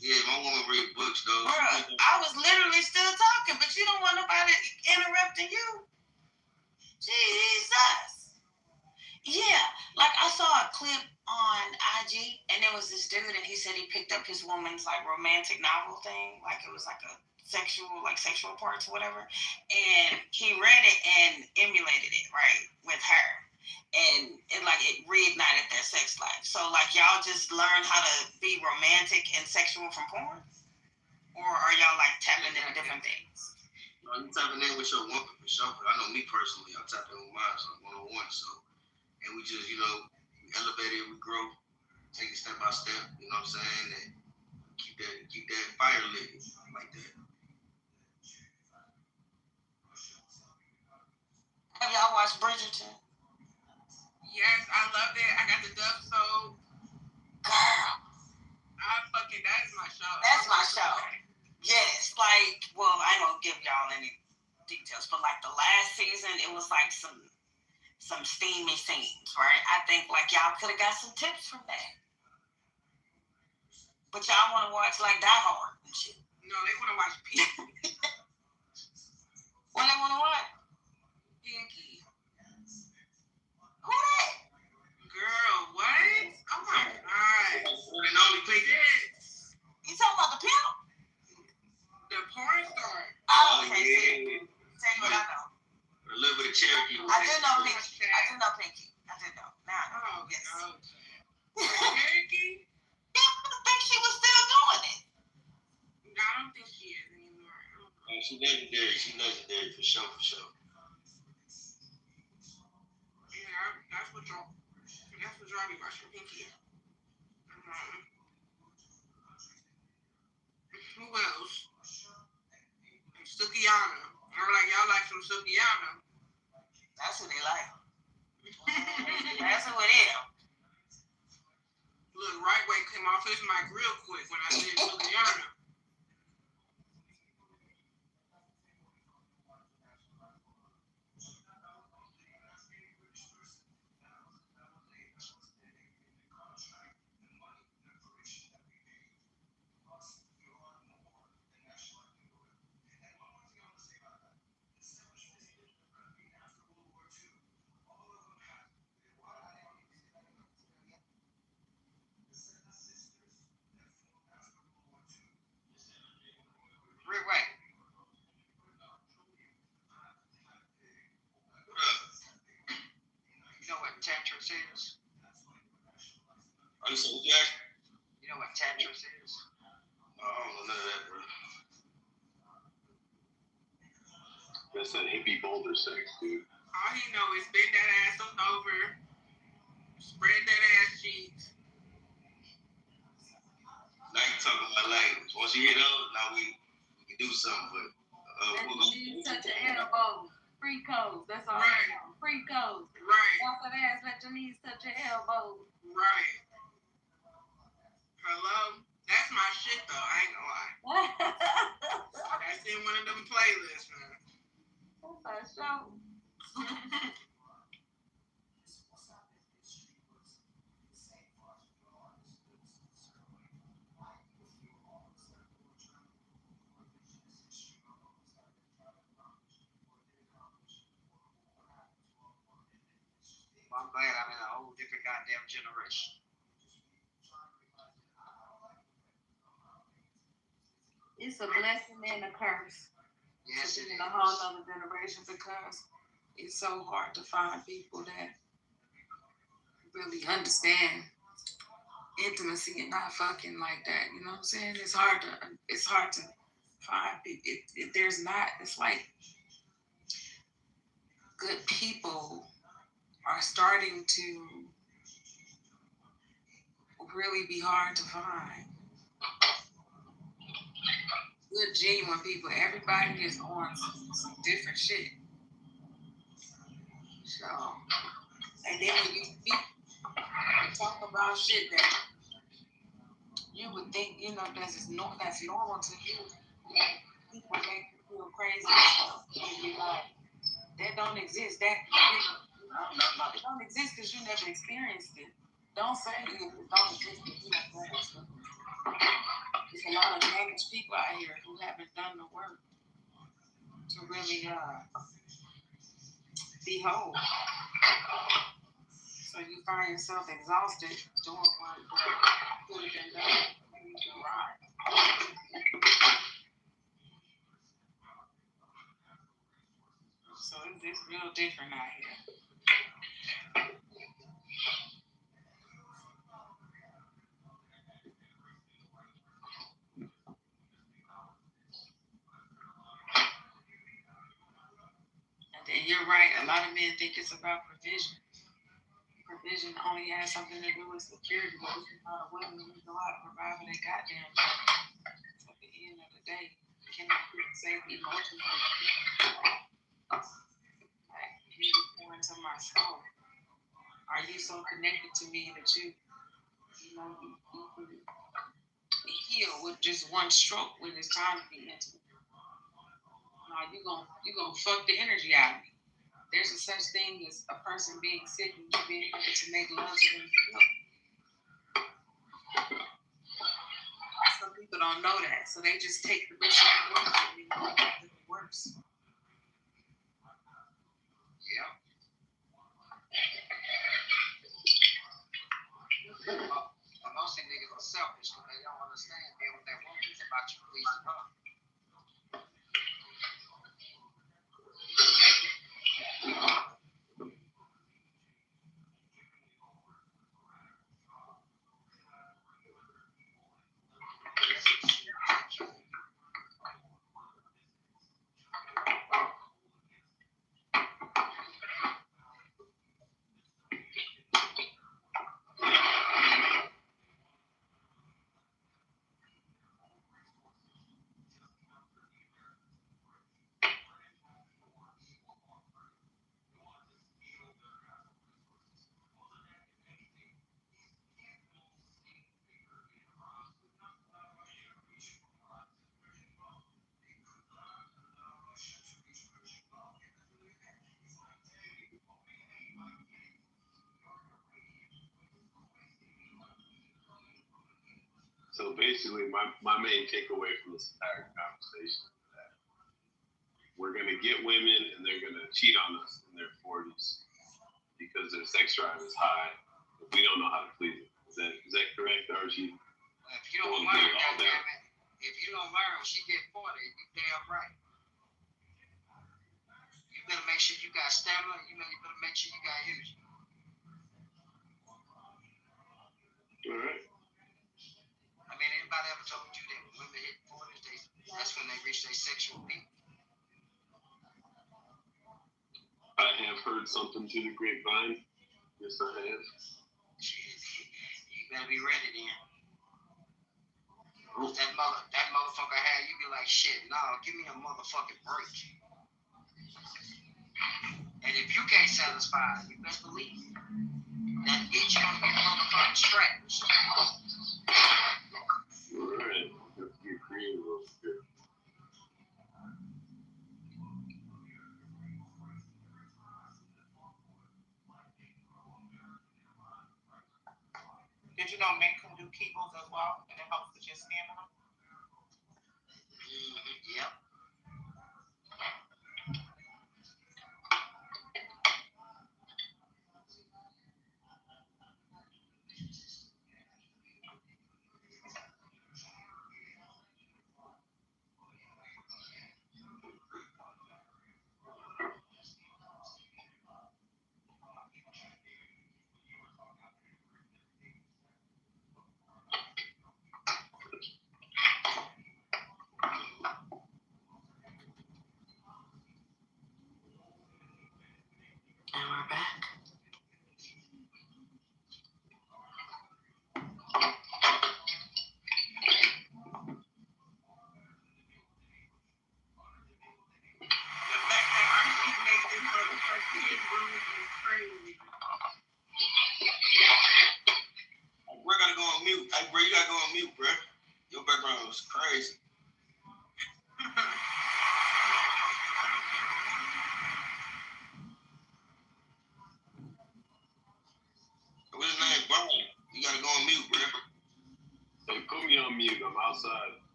Yeah, my woman read books though. Bruh, I was literally still talking, but you don't want nobody interrupting you. Jesus. Yeah, like I saw a clip on IG, and there was this dude, and he said he picked up his woman's like romantic novel thing, like it was like a sexual parts or whatever, and he read it and emulated it right with her, and it reignited their sex life. So like y'all just learn how to be romantic and sexual from porn, or are y'all like tapping into different things? No, you tapping in with your woman for sure. I know me personally, I tap in with mine, so 101. So, and we just, we elevate it, we grow, take it step by step. You know what I'm saying? And keep that fire lit like that. Have y'all watched Bridgerton? Yes, I loved it. I got the Duff soap. Girl, That is my show. That's my show. Yes, like, well, I ain't gonna give y'all any details, but like the last season, it was like some steamy scenes, right? I think like y'all could have got some tips from that. But y'all want to watch like Die Hard and shit. No, they want to watch Pinky. What they want to watch? Pinky. Who that? Girl, what? Oh my God. And only Pinky. Yes. You talking about the pimp? The porn star. Oh, okay. Yeah. Tell you what I know. A little bit of Cherokee. I do know Pinky. I do know. Now, yes. No. Cherokee? Yeah, I think she was still doing it. No, I don't think she is anymore. She's legendary. She's legendary for sure. Yeah, that's what y'all be watching, Pinky. Who else? Sukiyana. Y'all like some Sukiyana. That's who they like. That's who it is. Look, Right Way came off his mic real quick when I said Sukiyana. Rick White. You know what Tetris is? Are you saying Jack? You know what Tetris is? I don't know none of that, bro. That's that hippie boulder sex, dude. All he know is bend that ass over, spread that ass cheeks. Now you talking about language. Once you get old, now we can do something. But You touch your elbow. Free codes. That's all. Right. Free codes. Right. Walk that ass. Let your knees touch your elbow. Right. Hello? That's my shit though. I ain't gonna lie. That's in one of them playlists, man. That's our show. Well, I'm glad I'm in a whole different goddamn generation. It's a blessing and a curse. Yes, it in is. a whole other generation because it's so hard to find people that really understand intimacy and not fucking like that. You know what I'm saying? It's hard to find people. If there's not, it's like good people are starting to really be hard to find. Good, genuine people. Everybody is on some different shit. So, and then when you speak and talk about shit that you would think, that's normal to you, people make you feel crazy and stuff. And you're like, that don't exist. That, no, it don't exist because you never experienced it. Don't say it don't exist because you never experienced it. There's a lot of damaged people out here who haven't done the work to really be whole. So you find yourself exhausted doing what could have been done when you can ride. So it's real different out here. And you're right, a lot of men think it's about provision. Provision only has something to do with security, but it's a lot of women who know how to provide for their goddamn family. So at the end of the day, you cannot feel safe emotionally. Like, you pour into my soul. Are you so connected to me that you can heal with just one stroke when it's time to be intimate? No, you're gonna fuck the energy out of me. There's a such thing as a person being sick and you being able to make love to them. Some people don't know that, so they just take the risk of it worse. Yeah. But most of these niggas are selfish because they don't understand being with that woman is about you pleasing her. So basically, my main takeaway from this entire conversation is that we're going to get women and they're going to cheat on us in their 40s because their sex drive is high, but we don't know how to please them. Is that correct, Archie? If you don't learn, if you don't learn when she get 40, you damn right. You better make sure you got stamina. You better make sure you got energy. All right. I mean, anybody ever told you that when women hit 40s, that's when they reach their sexual peak? I have heard something to the grapevine. Yes, I have. You better be ready then. That motherfucker had you be like, shit, no, give me a motherfucking break. And if you can't satisfy, you best believe that bitch gonna get motherfucking strapped. All right. Let's get creative over here. Did you know men can do Kegels as well, and it helps with your stamina? Yep.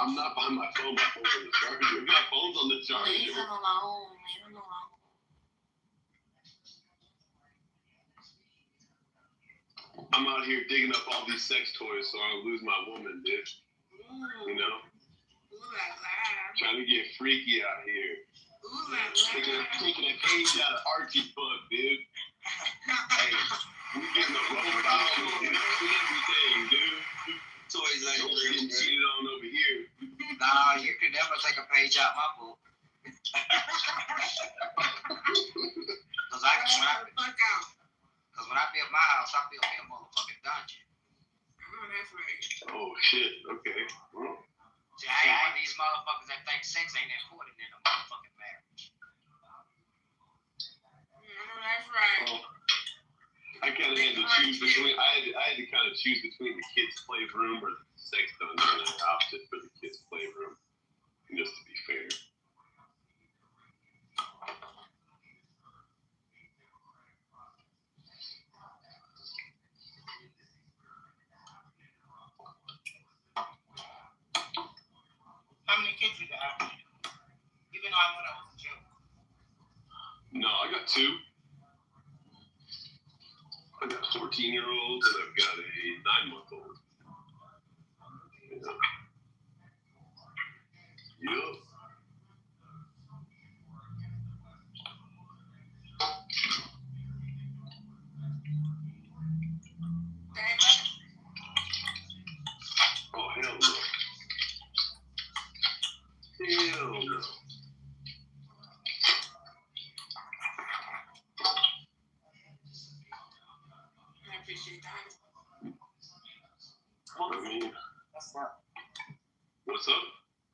I'm not by my phone. My phone's on the charger. My phone's on the charger. Leave him alone. Leave him alone. I'm out here digging up all these sex toys so I don't lose my woman, dude. You know? Trying to get freaky out here. Taking a page out of Archie's book, dude. Hey, we getting the robot and everything, dude. Toys like We're getting cheated on over here. Nah, you can never take a page out my book. Cause I can trap it. Cause when I build my house, I build me a motherfucking dungeon. That's right. Oh shit. Okay. Well, See, I ain't one of these motherfuckers that think sex ain't important in a motherfucking marriage. That's right. well, I kind of had to choose between. I had to kind of choose between the kids' playroom or the sex dungeon, and I opted for the kids' playroom. Just to be fair. How many kids you got? Even though I know that was a joke. No, I got two. I got 14-year-olds and I've got a 9-month-old. Yeah. Yup. Oh, hell no. Hell no. I appreciate that. I mean, What's up? what's up?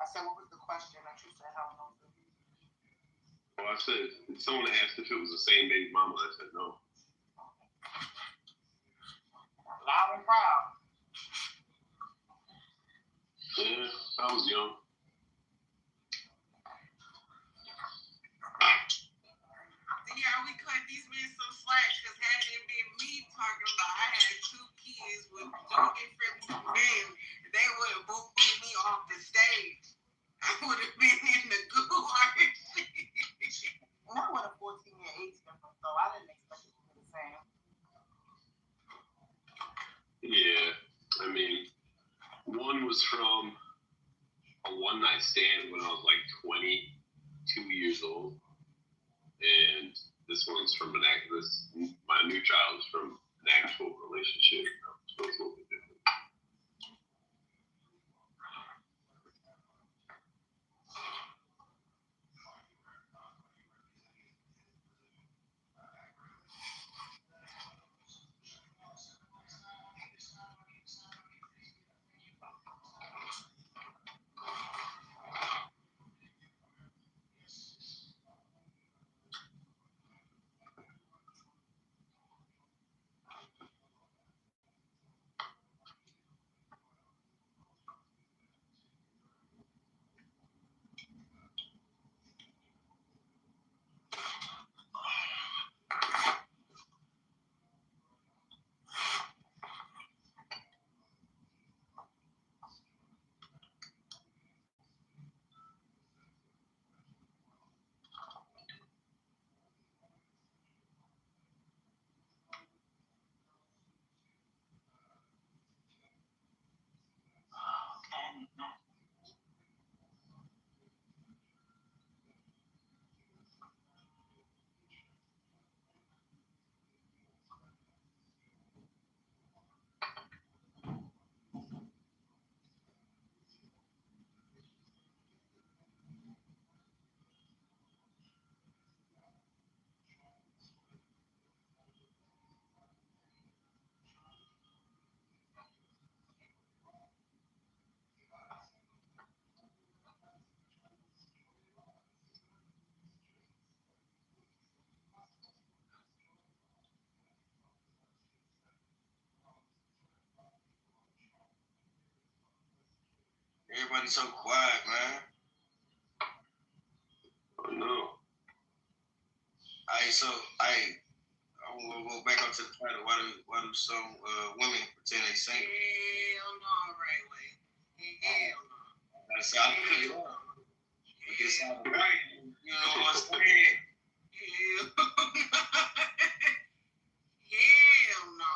I said, what was the question that you said? How long? Oh, I said, someone asked if it was the same baby mama. I said no. Loud and proud. Yeah, I was young. Yeah, we cut these men some slack because had it been me talking about I had 2 kids with 2 different men, they would have both beat me off the stage. I would have been in the goo. And I went a 14-year age difference, so I didn't expect it to be the same. Yeah, I mean, one was from a one-night stand when I was like 22 years old, and this one's from my new child is from an actual relationship, so it's a little bit different. Everybody's so quiet, man. Oh no. I'm gonna go back up to the title. Why do some women pretend they single? Hell no, right way. Hell no. Gotta So I can cook it up. We get something right. You know what I'm saying? Hell no.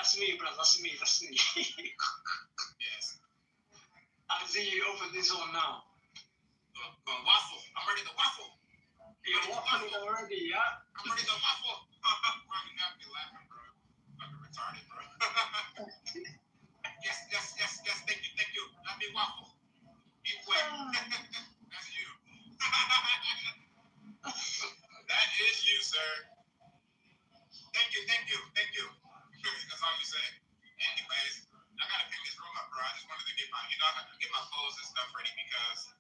That's me, bro. That's me. Yes. I see you open this one now. Waffle. I'm ready to waffle. You're waffling already, yeah? I'm ready to waffle. Bro, you got me laughing, bro. I'm retarded, bro. Yes. Thank you. Let me waffle. Eat quick. That's you. That is you, sir. Thank you. That's all you say. Anyways, I gotta pick this room up, bro. I just wanted to get I have to get my clothes and stuff ready because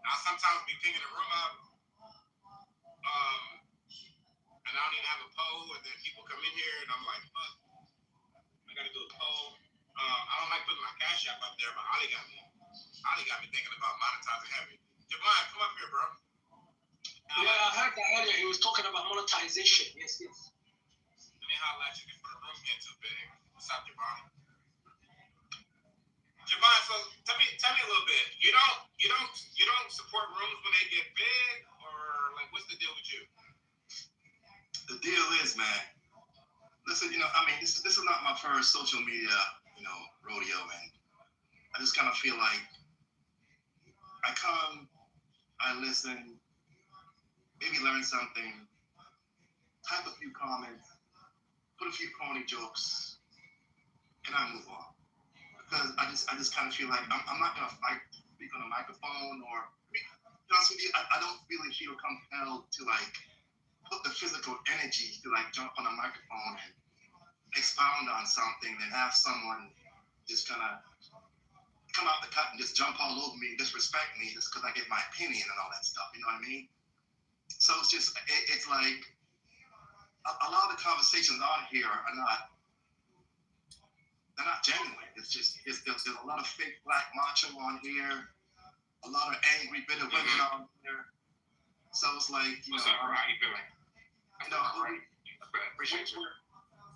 I'll sometimes be picking the room up, and I don't even have a poll, and then people come in here, and I'm like, fuck, I gotta do a poll. I don't like putting my cash app up there, but Ali got me thinking about monetizing heavy. Javon, come up here, bro. Yeah, I heard that earlier. He was talking about monetization. Yes. Let me holler at you before the room get too big. What's up, Javon? Javon, so tell me a little bit. You don't support rooms when they get big, or like what's the deal with you? The deal is, man. Listen, this is not my first social media, rodeo, man. I just kind of feel like I come, I listen, maybe learn something, type a few comments, put a few corny jokes, and I move on. Because I just kind of feel like I'm not gonna fight, speak on a microphone, or to be honest with you, I don't really feel compelled to like put the physical energy to like jump on a microphone and expound on something and have someone just gonna come out the cut and just jump all over me and disrespect me just because I give my opinion and all that stuff. You know what I mean? So it's like a lot of the conversations on here are not genuine. There's a lot of fake black macho on here, a lot of angry, bitter women on here. So it's like, What's up, bro? How you feeling? Appreciate you.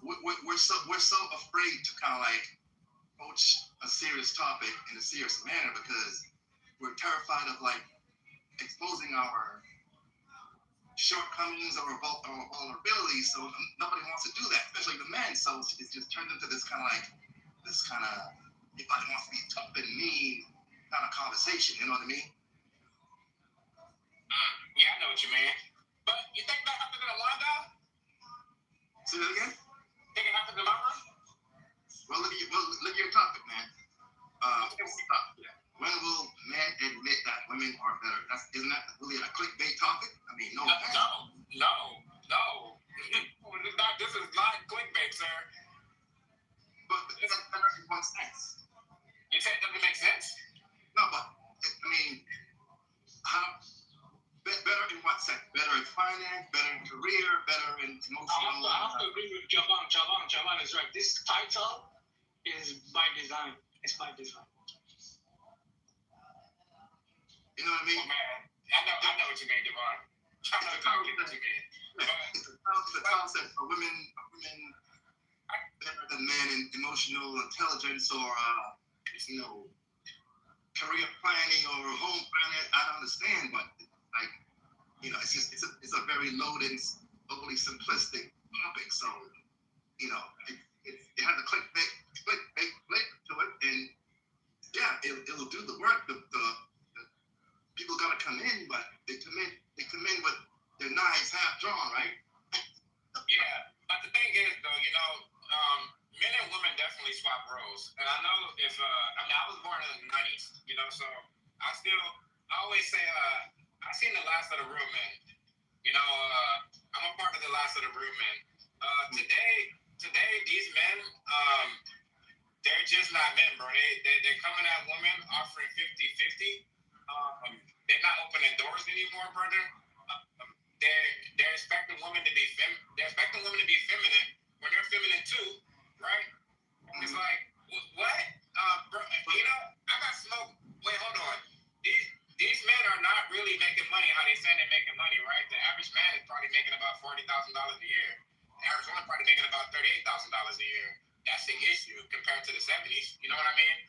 We're so afraid to kind of like approach a serious topic in a serious manner because we're terrified of like exposing our shortcomings or vulnerabilities. So nobody wants to do that, especially the men. So it just turned into this kind of everybody wants to be tough and mean kind of conversation. You know what I mean? Yeah, I know what you mean. But you think that happened in the one though? Say that again? Think it happened in my room? Well, look at your topic, man. When will men admit that women are better? Isn't that really a clickbait topic? I mean, no. This is not clickbait, sir. But it doesn't make sense. You say it doesn't make sense? No, but I mean, how better in what sense? Better in finance, better in career, better in emotional. I have to agree with Javon. Javon is right. This title is by design. It's by design. You know what I mean? Oh, man. I know what you mean, Javon. I know exactly what you mean. The concept of women better than men in emotional intelligence or career planning or home planning. I don't understand, but like it's a very loaded, overly simplistic topic. So it has a clickbait to it, and yeah, it'll do the work. The people gotta come in, but they come in with their knives half drawn, right? Yeah, but the thing is, though, men and women definitely swap roles. And I know I was born in the 90s, so I always say, I've seen the last of the real men. I'm a part of the last of the real men. Today, these men, they're just not men, bro. They're coming at women offering 50-50. They're not opening doors anymore, brother. They're expecting women to be feminine when they're feminine too, right? It's like, what? Bro, I got smoke. Wait, hold on. These men are not really making money how they say they're making money, right? The average man is probably making about $40,000 a year. The average woman probably making about $38,000 a year. That's the issue compared to the 70s. You know what I mean?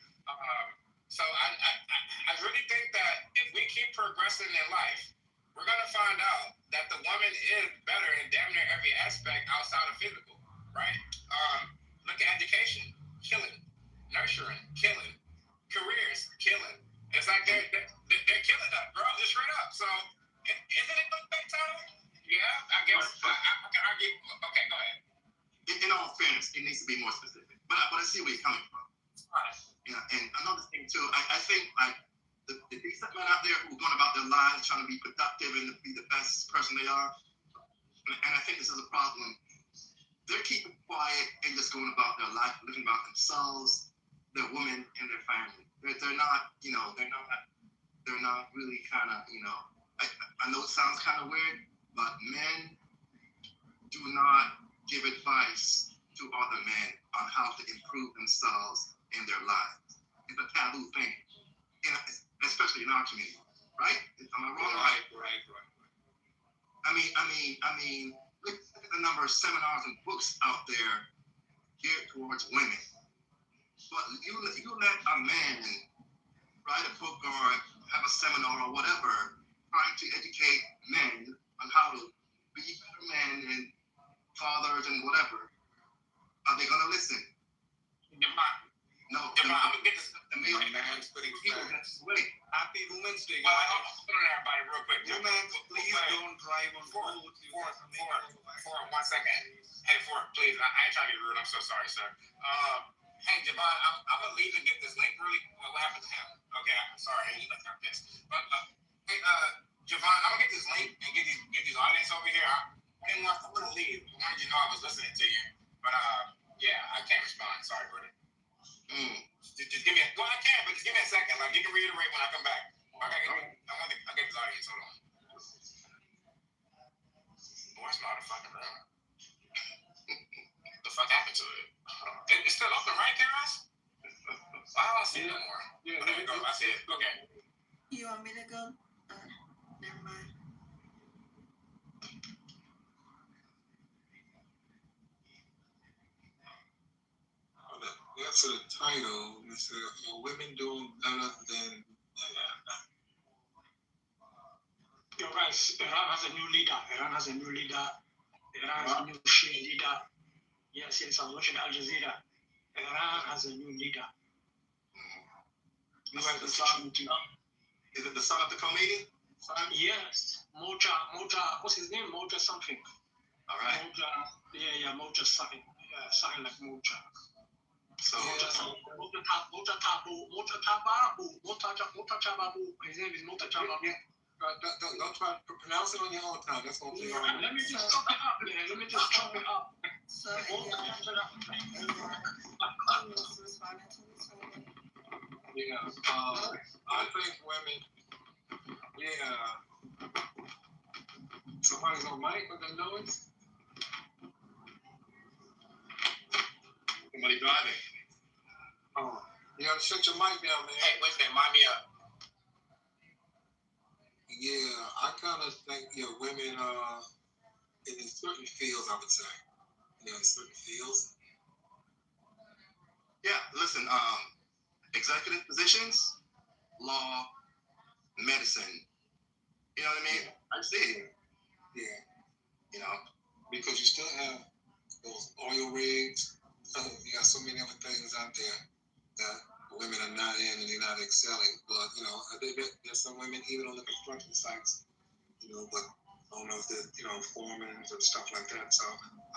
So I really think that if we keep progressing in life, we're gonna find out that the woman is better in damn near every aspect outside of physical, right? Look specific. But I see where you're coming from. Yeah, and another thing too, I think like the decent men out there who are going about their lives trying to be productive and to be the best person they are, and I think this is a problem. They're keeping quiet and just going about their life, living about themselves, their women, and their family. They're not, they're not really kind of, I know it sounds kind of weird, but men do not give advice to other men on how to improve themselves in their lives. It's a taboo thing, especially in our community, right? Am I wrong? Right. I mean, look at the number of seminars and books out there geared towards women. But you let a man write a book or have a seminar or whatever, trying to educate men on how to be better men and fathers and whatever. Are they gonna listen? No. I'm gonna get this. The male people that's way. Happy Women's Day, Well, guys. hold on, everybody, real quick. Women, please don't drive on roads. For 1 second. Hey, please. I ain't trying to be rude. I'm so sorry, sir. Hey, Javon, I'm gonna leave and get this link really. What happened to him? Okay, I'm sorry. He looked kind of pissed. But hey, Javon, I'm gonna get this link and get these audience over here. I didn't want to leave. I wanted you to know I was listening to you. But yeah, I can't respond. Sorry, brother. Just give me I can, but just give me a second. Like, you can reiterate when I come back. I'll get this audience. Hold on. Boy, it's not a fucking room. The fuck happened to it? It's still open, right, Karis? I don't see it no more. Yeah, there you go. I see it. Okay. You want me to go? Never mind. That's the title. It's women doing better than. You're right. Iran has a new leader. Iran has a new new Shia leader. Yes, I was watching Al Jazeera. Iran has a new leader. Is it the son of the comedian? Yes. Moja, what's his name? Moja something. All right. Moja something. Yeah, something like Moja. So Moja Chababu. His name is Moja Chababu. Don't try to pronounce it on your own time. That's going to be hard. Let me just chop it up, man. Let me just chop it up. Yeah, I think women. Yeah. Somebody's on mic with the noise. Somebody driving. Oh, you gotta shut your mic down, man. Hey, Wednesday, mind me up. Yeah, I kind of think women in certain fields, I would say. In certain fields. Yeah, listen, executive positions, law, medicine. You know what I mean? I see it. Yeah. Because you still have those oil rigs. You got so many other things out there that women are not in and they're not excelling. But, there's some women even on the construction sites, but I don't know if they're, foremen and stuff like that. So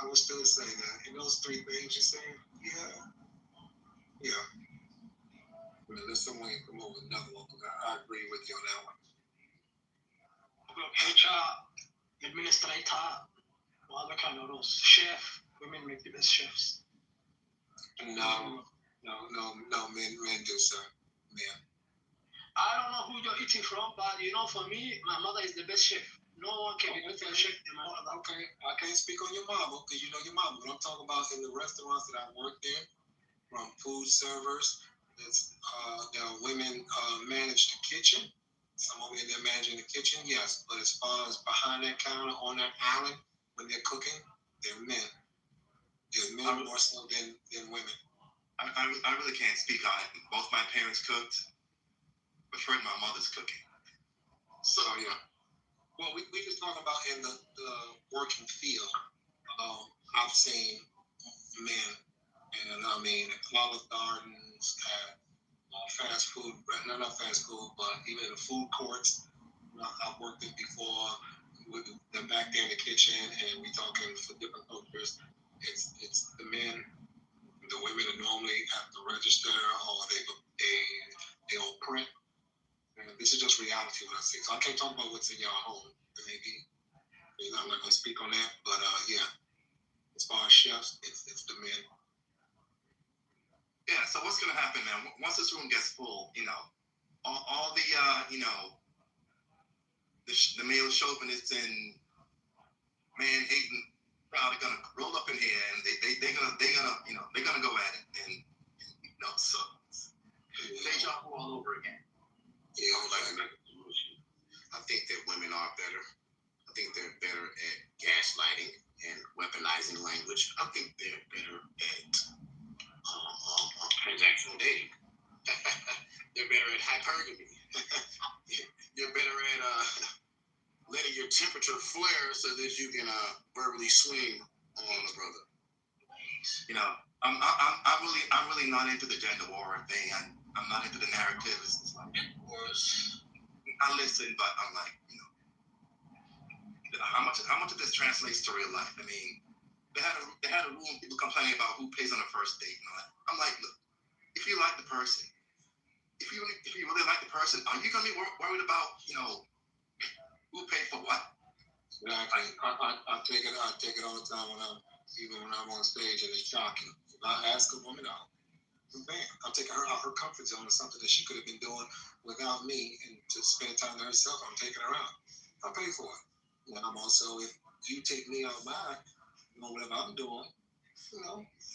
I would still say that in those three things you say, yeah. Unless someone can come up with another one, I agree with you on that one. HR, administrator, all the kind of those. Chef, women make the best chefs. No, men do, sir. Men. I don't know who you're eating from, but for me, my mother is the best chef. No one can be better chef than my mother. Okay, I can't speak on your mama because you know your mama. But I'm talking about in the restaurants that I worked in, from food servers. There are women manage the kitchen. Some women they're managing the kitchen, yes. But as far as behind that counter on that island when they're cooking, they're men. They're men more so than women. I really can't speak on it. Both my parents cooked. Preferred my mother's cooking. So yeah. Well, we just talking about in the working field. I've seen men, and I mean, Olive Gardens, fast food, not fast food, but even the food courts. I've worked in before. They're back there in the kitchen, and we talking for different cultures. It's the men the women that normally have to register or they don't print. And this is just reality what I see. So I can't talk about what's in your home. Maybe I'm not gonna speak on that, but yeah. As far as chefs, it's the men. Yeah, so what's gonna happen now? Once this room gets full, all the the male chauvinists and man hating crowd are gonna roll up in here, and they're gonna go at it, and so deja vu all over again. Yeah, I think that women are better. I think they're better at gaslighting and weaponizing language. I think they're better at transactional dating. They're better at hypergamy. You're better at letting your temperature flare so that you can verbally swing on a brother. I'm really not into the gender war thing. I'm not into the narrative. It's like I listen, but I'm like, how much of this translates to real life? I mean, they had a room, people complaining about who pays on the first date and all that. I'm like, look, if you like the person, if you really like the person, are you gonna be worried about who paid for what? Exactly. I take it all the time when I'm on stage, and it's shocking. If I ask a woman out, bam, I'm taking her out her comfort zone to something that she could have been doing without me, and to spend time to herself, I'm taking her out. I pay for it. And I'm also, if you take me out mine, whatever I'm doing,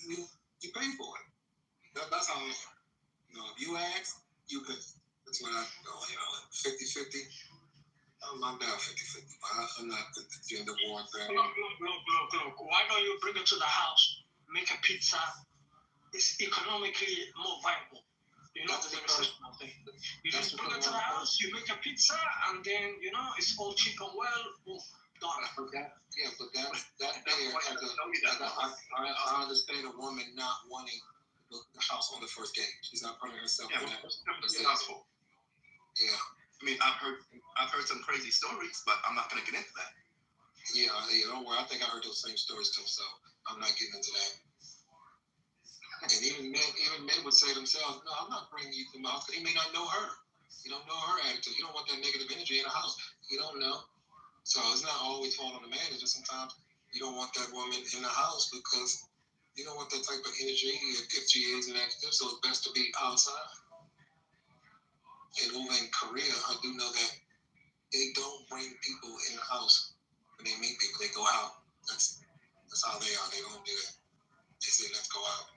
you pay for it. That's how, if you ask, you could. That's what I go, 50-50. I'm down 50-50. I'm not the gender war thing. Look. Why don't you bring it to the house, make a pizza? It's economically more viable. That's the personal thing. You just bring it to the house, you make a pizza, and then, it's all cheap and well, boom, done. But I understand a woman not wanting the house on the first date. She's not putting herself in that. Yeah. I mean, I've heard some crazy stories, but I'm not gonna get into that. Yeah, don't worry. I think I heard those same stories too, so I'm not getting into that. And even men would say themselves, "No, I'm not bringing you to my house." He may not know her. You don't know her attitude. You don't want that negative energy in the house. You don't know. So it's not always falling on the man. It's just sometimes you don't want that woman in the house because you don't want that type of energy if she is negative. So it's best to be outside. And over in Korea, I do know that they don't bring people in the house when they meet people. They go out. That's how they are. They don't do that. They say, "Let's go out."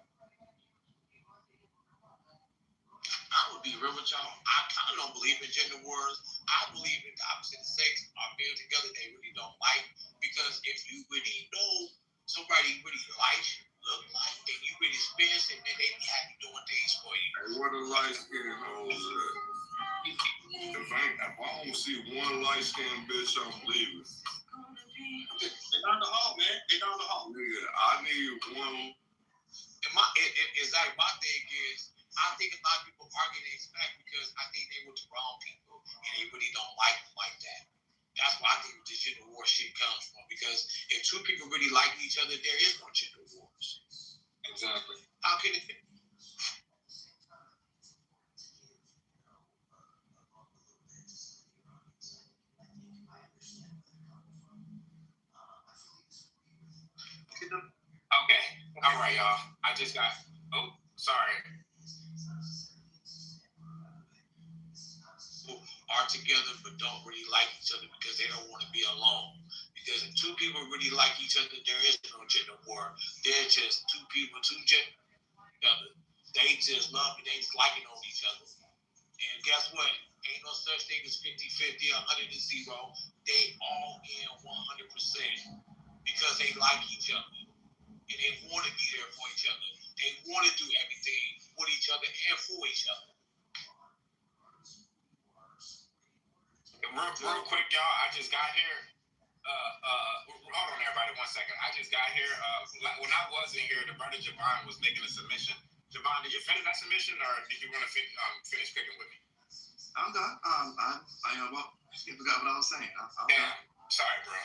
I would be real with y'all. I don't believe in gender wars. I believe in the opposite sex are being together they really don't like. Because if you really know somebody really likes you, look like, and you really experience it, then they be happy doing things for you. Hey, what a light skinned hoes at? If I don't see one light skinned bitch, I'm leaving. They down the hall, man. They down the hall. Nigga, I need one. And my thing is, I think a lot of people argue they expect because I think they were the wrong people and they really don't like them like that. That's why I think the gender war shit comes from. Because if two people really like each other, there is no gender wars. Exactly. How can it be? Okay. All right, y'all. I just got. Oh, sorry. Are together but don't really like each other because they don't want to be alone. Because if two people really like each other, there is no gender war. They're just two people, two gender. They just love and they just liking on each other. And guess what? Ain't no such thing as 50-50, 100-0. They all in 100% because they like each other. And they want to be there for each other. They want to do everything with each other and for each other. Real quick, y'all, I just got here. Hold on, everybody, 1 second. I just got here. When I wasn't here, the brother Javon was making a submission. Javon, did you finish that submission, or did you want to finish picking with me? I'm done. I forgot what I was saying. Sorry, bro.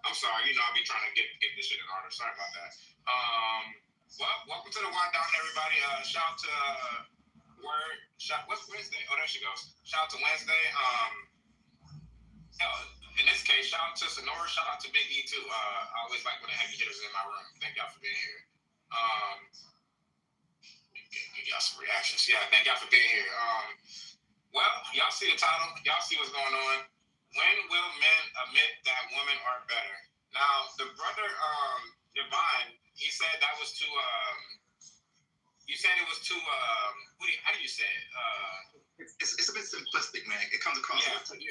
I'm sorry. I'll be trying to get this shit in order. Sorry about that. Well, welcome to the Wind Down, everybody. Shout out to what's Wednesday? Oh, there she goes. Shout out to Wednesday. In this case, shout out to Sonora. Shout out to Big E too. I always like when the heavy hitters in my room. Thank y'all for being here. Give y'all some reactions. Yeah, thank y'all for being here. Well, y'all see the title. Y'all see what's going on. When will men admit that women are better? Now, the brother, Divine, he said that was too. You said it was too. How do you say it? It's a bit simplistic, man. It comes across as a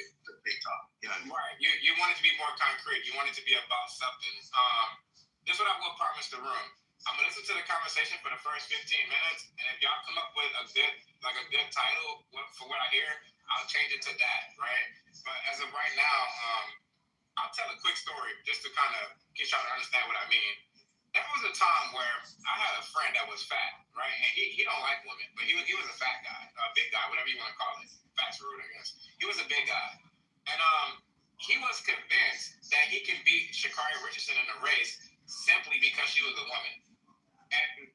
big talk. You know what I mean? Right. You want it to be more concrete. You want it to be about something. This is what I will promise the room. I'm gonna listen to the conversation for the first 15 minutes, and if y'all come up with a good title for what I hear, I'll change it to that, right? But as of right now, I'll tell a quick story just to kind of get y'all to understand what I mean. There was a time where I had a friend that was fat, right? And he don't like women, but he was a fat guy, a big guy, whatever you want to call it. Fat's rude, I guess. He was a big guy, and he was convinced that he could beat Sha'Carri Richardson in a race simply because she was a woman. And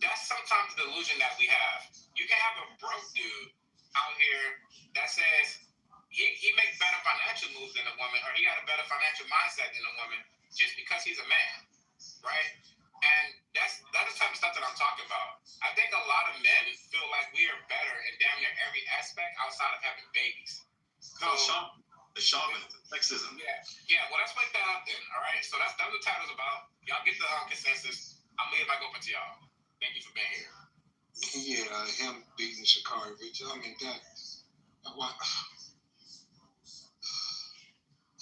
that's sometimes the delusion that we have. You can have a broke dude out here that says he makes better financial moves than a woman, or he got a better financial mindset than a woman just because he's a man, right? And that's the type of stuff that I'm talking about. I think a lot of men feel like we are better in damn near every aspect outside of having babies. So the chauvinism, sexism. Yeah. Well, let's wake that up then. All right. So that's what the title's about. Y'all get the consensus. I'm leaving back open to y'all. Thank you for being here. Yeah, him beating Sha'Carri Richardson. I mean that. What?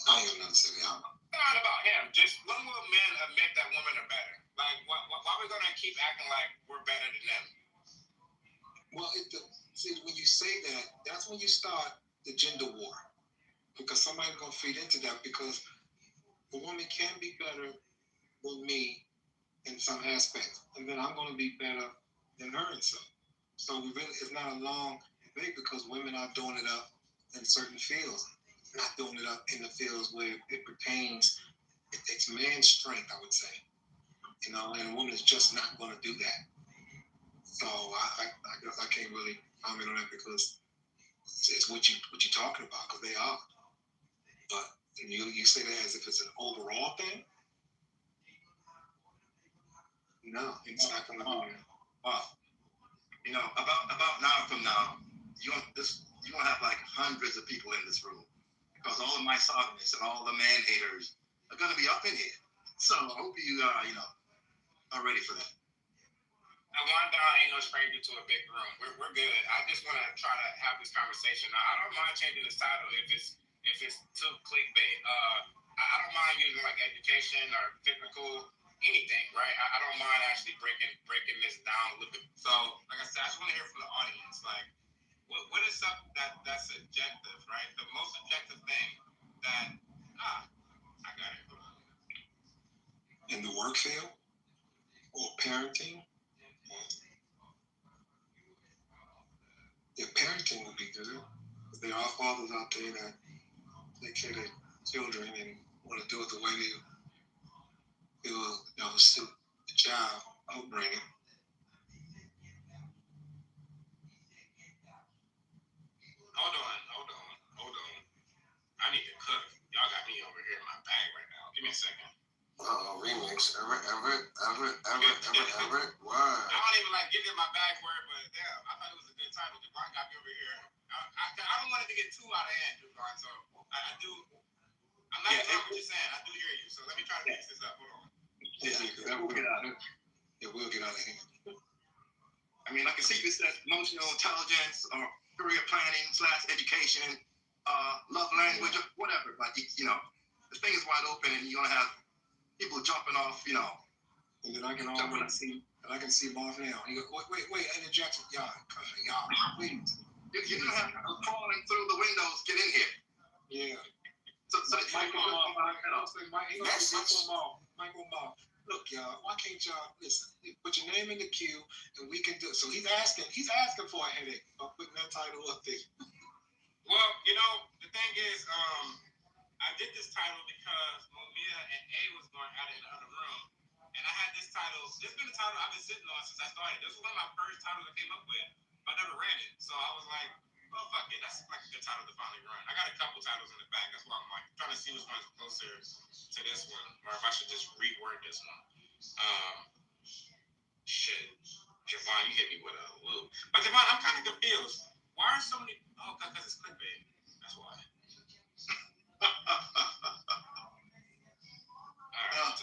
I ain't gonna say that. Not about him. Just when will men admit that women are better? Like, why are we gonna keep acting like we're better than them? Well, see, when you say that, that's when you start the gender war, because somebody's gonna feed into that. Because a woman can be better than me in some aspects, and then I'm gonna be better than her in some. So it's not a long debate, because women are doing it up in certain fields, not doing it up in the fields where it pertains. It's man's strength, I would say. And a woman is just not going to do that. So I guess I can't really comment on that, because it's what you're talking about, because they are. But you say that as if it's an overall thing. No, it's not going to be. Wow. About now from now, you're gonna have like hundreds of people in this room, because all of my misogynists and all the man haters are gonna be up in here. So I hope you are ready for that. Now, Wanda ain't no stranger to a big room. We're good. I just want to try to have this conversation. I don't mind changing this title if it's too clickbait. I don't mind using like education or technical anything, right? I don't mind actually breaking this down a little bit. So, like I said, I just want to hear from the audience. Like, what is something that's subjective, right? The most subjective thing that I got it. In the work field or parenting. Yeah, parenting would be good. There are fathers out there that take care of their children and want to do it the way they suit the child upbringing. Hold on. I need to cook. Y'all got me over here in my bag right now. Give me a second. Remix. Everett. Why? I don't even like getting in my bag for it, but damn, I thought it was a good title. Devon got me over here. I don't want it to get too out of hand, Devon. So I do. I'm not hearing what you're saying. I do hear you. So let me try to fix this up. Hold on. We'll get out of it. Yeah, we'll get out of here. I mean, I can see this as emotional intelligence or career planning / education, love language, or whatever. But the thing is wide open, and you're gonna have people jumping off. And then I can already see. And I can see Marv now. He goes, wait, interject. Y'all, please. You're gonna have people crawling through the windows, get in here. Yeah. So Michael Marv. Look, y'all, why can't y'all listen? Put your name in the queue, and we can do it. So he's asking for a headache by putting that title up there. Well, the thing is, I did this title because Mumia and A was going at it in the other room, And I had this title. This has been a title I've been sitting on since I started. This was one of my first titles I came up with, but I never ran it. So I was like, well, fuck it. That's like a good title to finally run. I got a couple titles in the back. That's why I'm like trying to see which one's closer to this one, or if I should just reword this one. Shit. Javon, you hit me with a loop. But Javon, I'm kind of confused. Why are so many? Oh, because it's clickbait. That's why. Alright,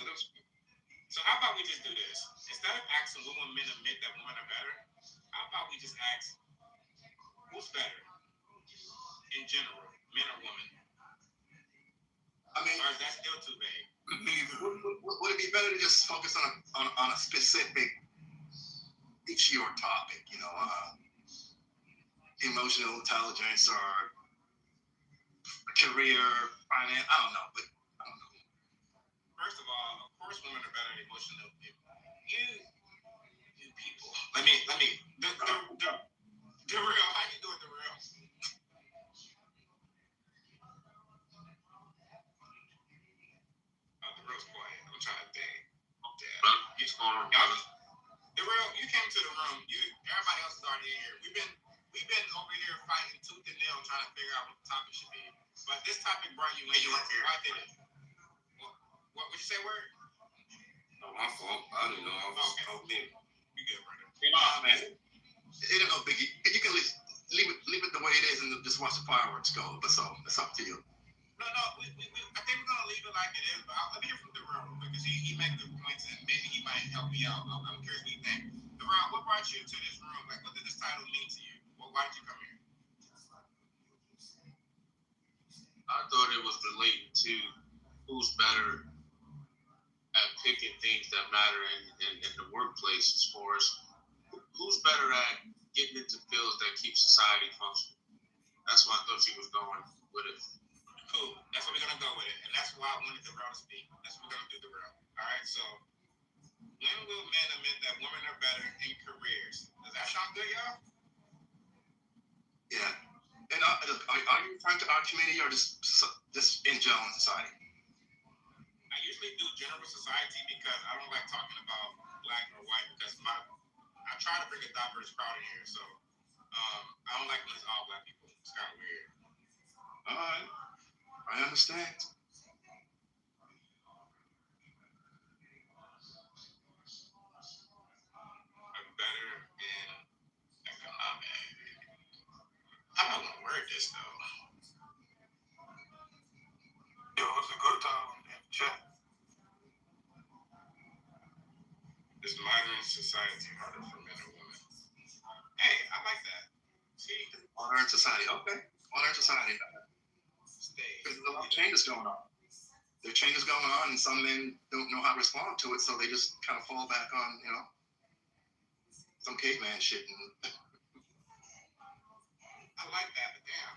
so how about we just do this? Instead of asking will men admit that women are better, how about we just ask who's better in general, men or women? I mean, or is that still too vague? Neither. Would it be better to just focus on a specific issue or topic? You know, emotional intelligence or career, finance. I don't know, but I don't know. First of all, of course, women are better at emotional people. You people. Let me. The real. How you doing, the real? Oh, the real's quiet. I'm trying to think. The real. You came to the room. Everybody else is already in here. We've been over here fighting tooth and nail trying to figure out what the topic should be. But this topic brought you in here. Why did it? What would you say, word? No, my fault. I didn't know I was talking. You good, brother? Man, it ain't no biggie. You can leave it the way it is and just watch the fireworks go. But so it's up to you. No. I think we're gonna leave it like it is. But let me hear from the real because he made good points and maybe he might help me out. I'm curious what you think. The real, what brought you to this room? Like, what did this title mean to you? Well, why did you come here? I thought it was related to who's better at picking things that matter in the workplace, as far as who's better at getting into fields that keep society functioning. That's why I thought she was going with it. Cool. That's what we're gonna go with it, and that's why I wanted the real to speak. That's what we're gonna do, the real. All right. So, when will men admit that women are better in careers? Does that sound good, y'all? Yeah. And are you referring to our community or just in general in society? I usually do general society because I don't like talking about black or white because I try to bring a diverse crowd in here. So I don't like when it's all black people. It's kind of weird. All right. I understand. I'm better in economic. I'm not gonna word this though. Yo, it's a good time. Check. Is modern society harder for men or women? Hey, I like that. See? Modern society. Okay. Modern society. There's a lot of changes going on. There are changes going on, and some men don't know how to respond to it, so they just kind of fall back on, some caveman shit. I like that, but damn.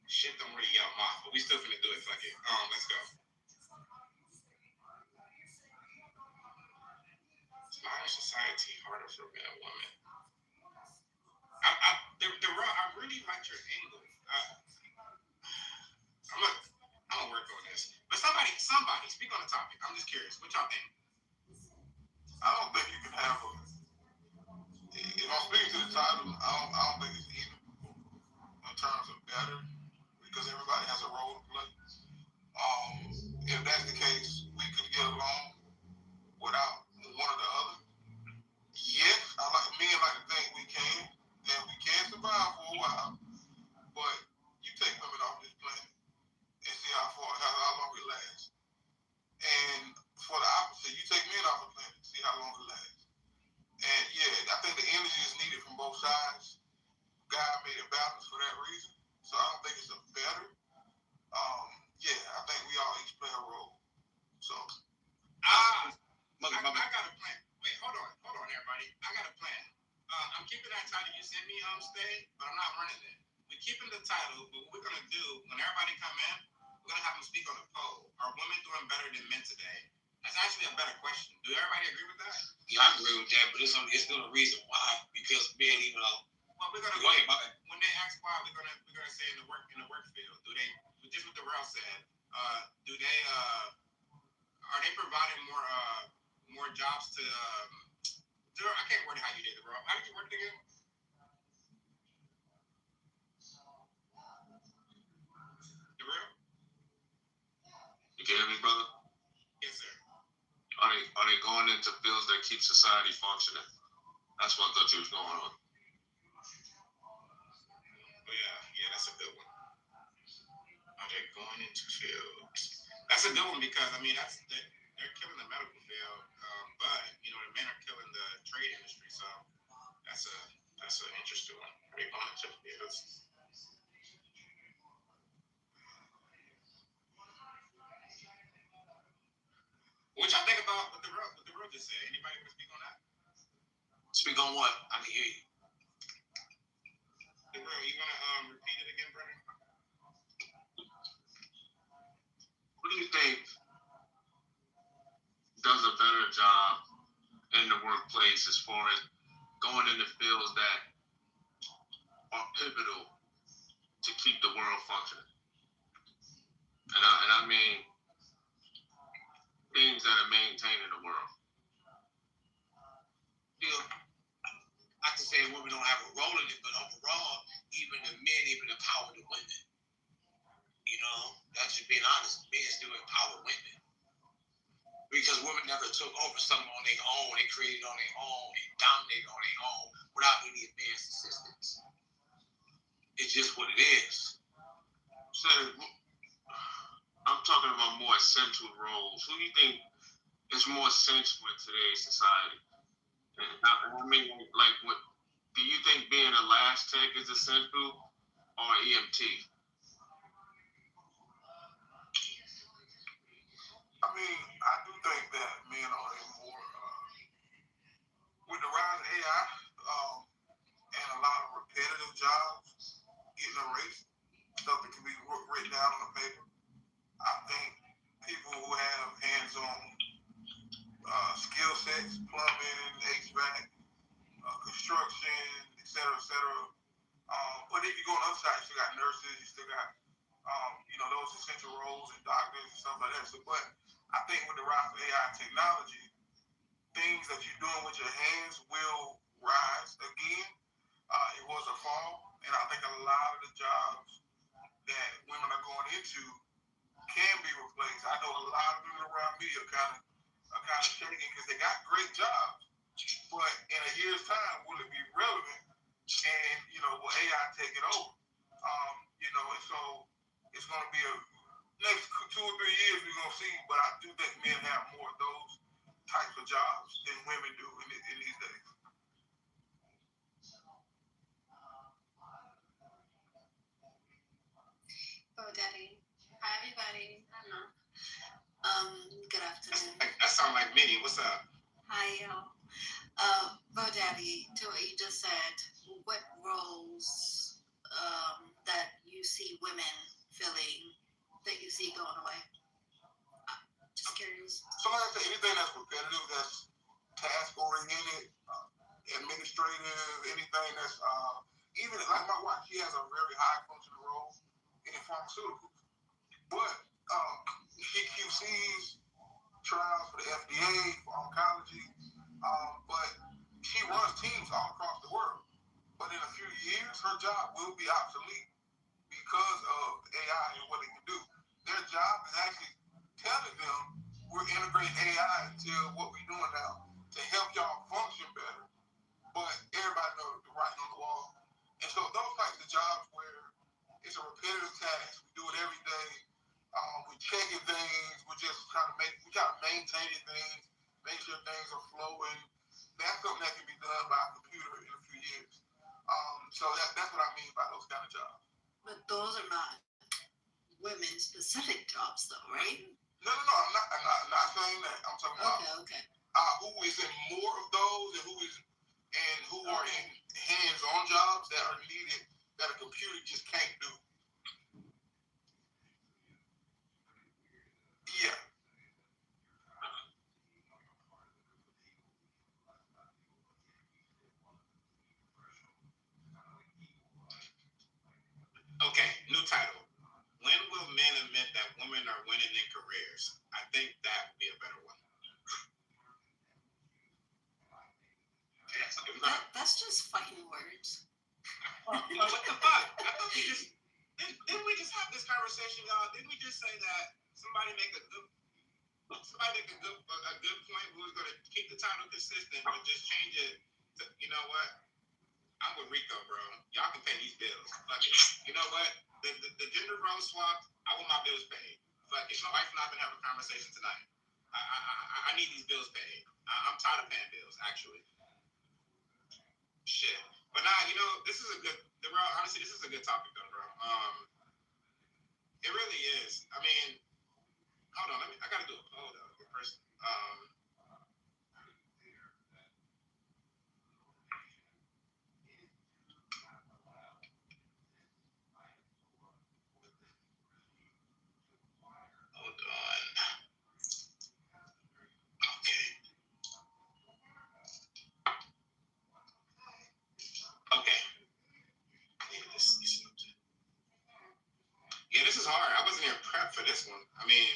Shit don't really yell off, but we still finna do it. Fuck it. Let's go. Is modern society harder for men or women? I really like your angle. I'm gonna work on this. But somebody, speak on the topic. I'm just curious. What y'all think? I don't think you can have a. If I'm speaking to the title, I don't think it's even in terms of better because everybody has a role to play. If that's the case, we could get along without one or the other. Yes, men like to think we can, and we can survive for a while. But you take women off this planet and see how long it lasts. And for the opposite, you take men off the planet, see how long it lasts. And yeah, I think the energy is needed from both sides. God made it balanced for that reason. So I don't think it's a better. I think we all each play a role. So I got a plan. Wait, hold on, everybody. I got a plan. I'm keeping that title you sent me, Stay, but I'm not running it. We're keeping the title, but what we're gonna do when everybody come in, we're gonna have them speak on a poll. Are women doing better than men today? That's actually a better question. Do everybody agree with that? Yeah, I agree with that, but it's still a reason why. Because men, even though. Well, we're gonna when they ask why, we're gonna say in the work field. Do they? Just what the Ralph said. Do they? Are they providing more jobs to? I can't word it how you did it, bro. How did you word it again? The real? You get me, brother? Yes, sir. Are they going into fields that keep society functioning? That's what I thought you was going on. Oh yeah, that's a good one. Are they going into fields? That's a good one because I mean they're killing the medical field, but you know the men are killing the trade industry, so that's an interesting one. Are they going into fields? What y'all think about what the real just said? Anybody want to speak on that? Speak on what? I can hear you. The real, you wanna repeat it again, brother? What do you think does a better job in the workplace as far as going into fields that are pivotal to keep the world functioning? And I mean things that are maintaining the world. Yeah. I can say women don't have a role in it, but overall, even the men even empower the women. You know, that's just being honest. Men still empower women. Because women never took over something on their own. They created on their own and dominated on their own without any advanced assistance. It's just what it is. So, I'm talking about more essential roles. Who do you think is more essential in today's society? And I mean, like, what do you think being a last tech is essential or EMT? I mean, I do think that men are more with the rise of AI and a lot of repetitive jobs getting erased, stuff that can be written down on the paper. I think people who have hands-on skill sets, plumbing, HVAC, construction, et cetera, et cetera. But if you go on the other side, you still got nurses, you still got, those essential roles and doctors and stuff like that. So, but I think with the rise of AI technology, things that you're doing with your hands will rise again. It was a fall, and I think a lot of the jobs that women are going into can be replaced. I know a lot of women around me are kind of shaking because they got great jobs, but in a year's time, will it be relevant? And will AI take it over? And so it's going to be next 2 or 3 years we're going to see. But I do think men have more of those types of jobs than women do in these days. Oh, Daddy. Hi, everybody. I don't know. Good afternoon. That sounds like Minnie. What's up? Hi, y'all. Bo Daddy, to what you just said, what roles that you see women filling that you see going away? Just curious. So like I said, anything that's repetitive, that's task-oriented, administrative, anything that's, even like my wife, she has a very high-functioning role in pharmaceuticals. But she QCs trials for the FDA, for oncology, but she runs teams all across the world. But in a few years, her job will be obsolete because of AI and what it can do. Their job is actually telling them we're integrating AI into what we're doing now to help y'all function better. But everybody knows the writing on the wall. And so those types of jobs where it's a repetitive task, we do it every day, we're checking things, we gotta maintain things, make sure things are flowing. That's something that can be done by a computer in a few years. So that's what I mean by those kind of jobs. But those are not women-specific jobs, though, right? No, I'm not saying that. I'm talking about who is in more of those and who are in hands-on jobs that are needed that a computer just can't do. Yeah. Okay, new title. When will men admit that women are winning in careers? I think that would be a better one. That's just fighting words. What the fuck? I thought we just didn't we just have this conversation, y'all? Didn't we just say that somebody make a good point who was gonna keep the title consistent but just change it to, you know what? I'm with Rico, bro. Y'all can pay these bills. Fuck it. You know what? The gender role swap, I want my bills paid. Fuck it. My wife and I have been having a conversation tonight. I need these bills paid. I'm tired of paying bills, actually. Shit. But nah, you know, this is a good topic though, bro. It really is. I mean, hold on, I gotta do a poll though first. Hold on. Okay. Yeah, this is hard. I wasn't even prepped for this one. I mean,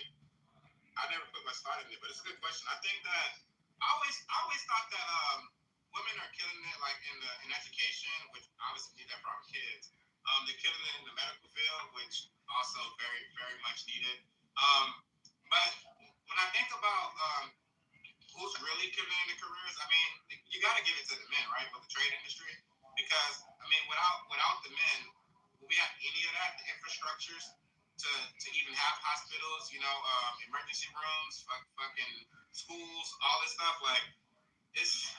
I never put my thought in it, but it's a good question. I think that I always thought that women are killing it like in education, which obviously need that for our kids. They're killing it in the medical field, which also very, very much needed. But when I think about who's really killing the careers, I mean, you got to give it to the men, right, with the trade industry, because I mean, without the men, will we have any of that? The infrastructures to even have hospitals, you know, emergency rooms, fucking schools, all this stuff. Like, it's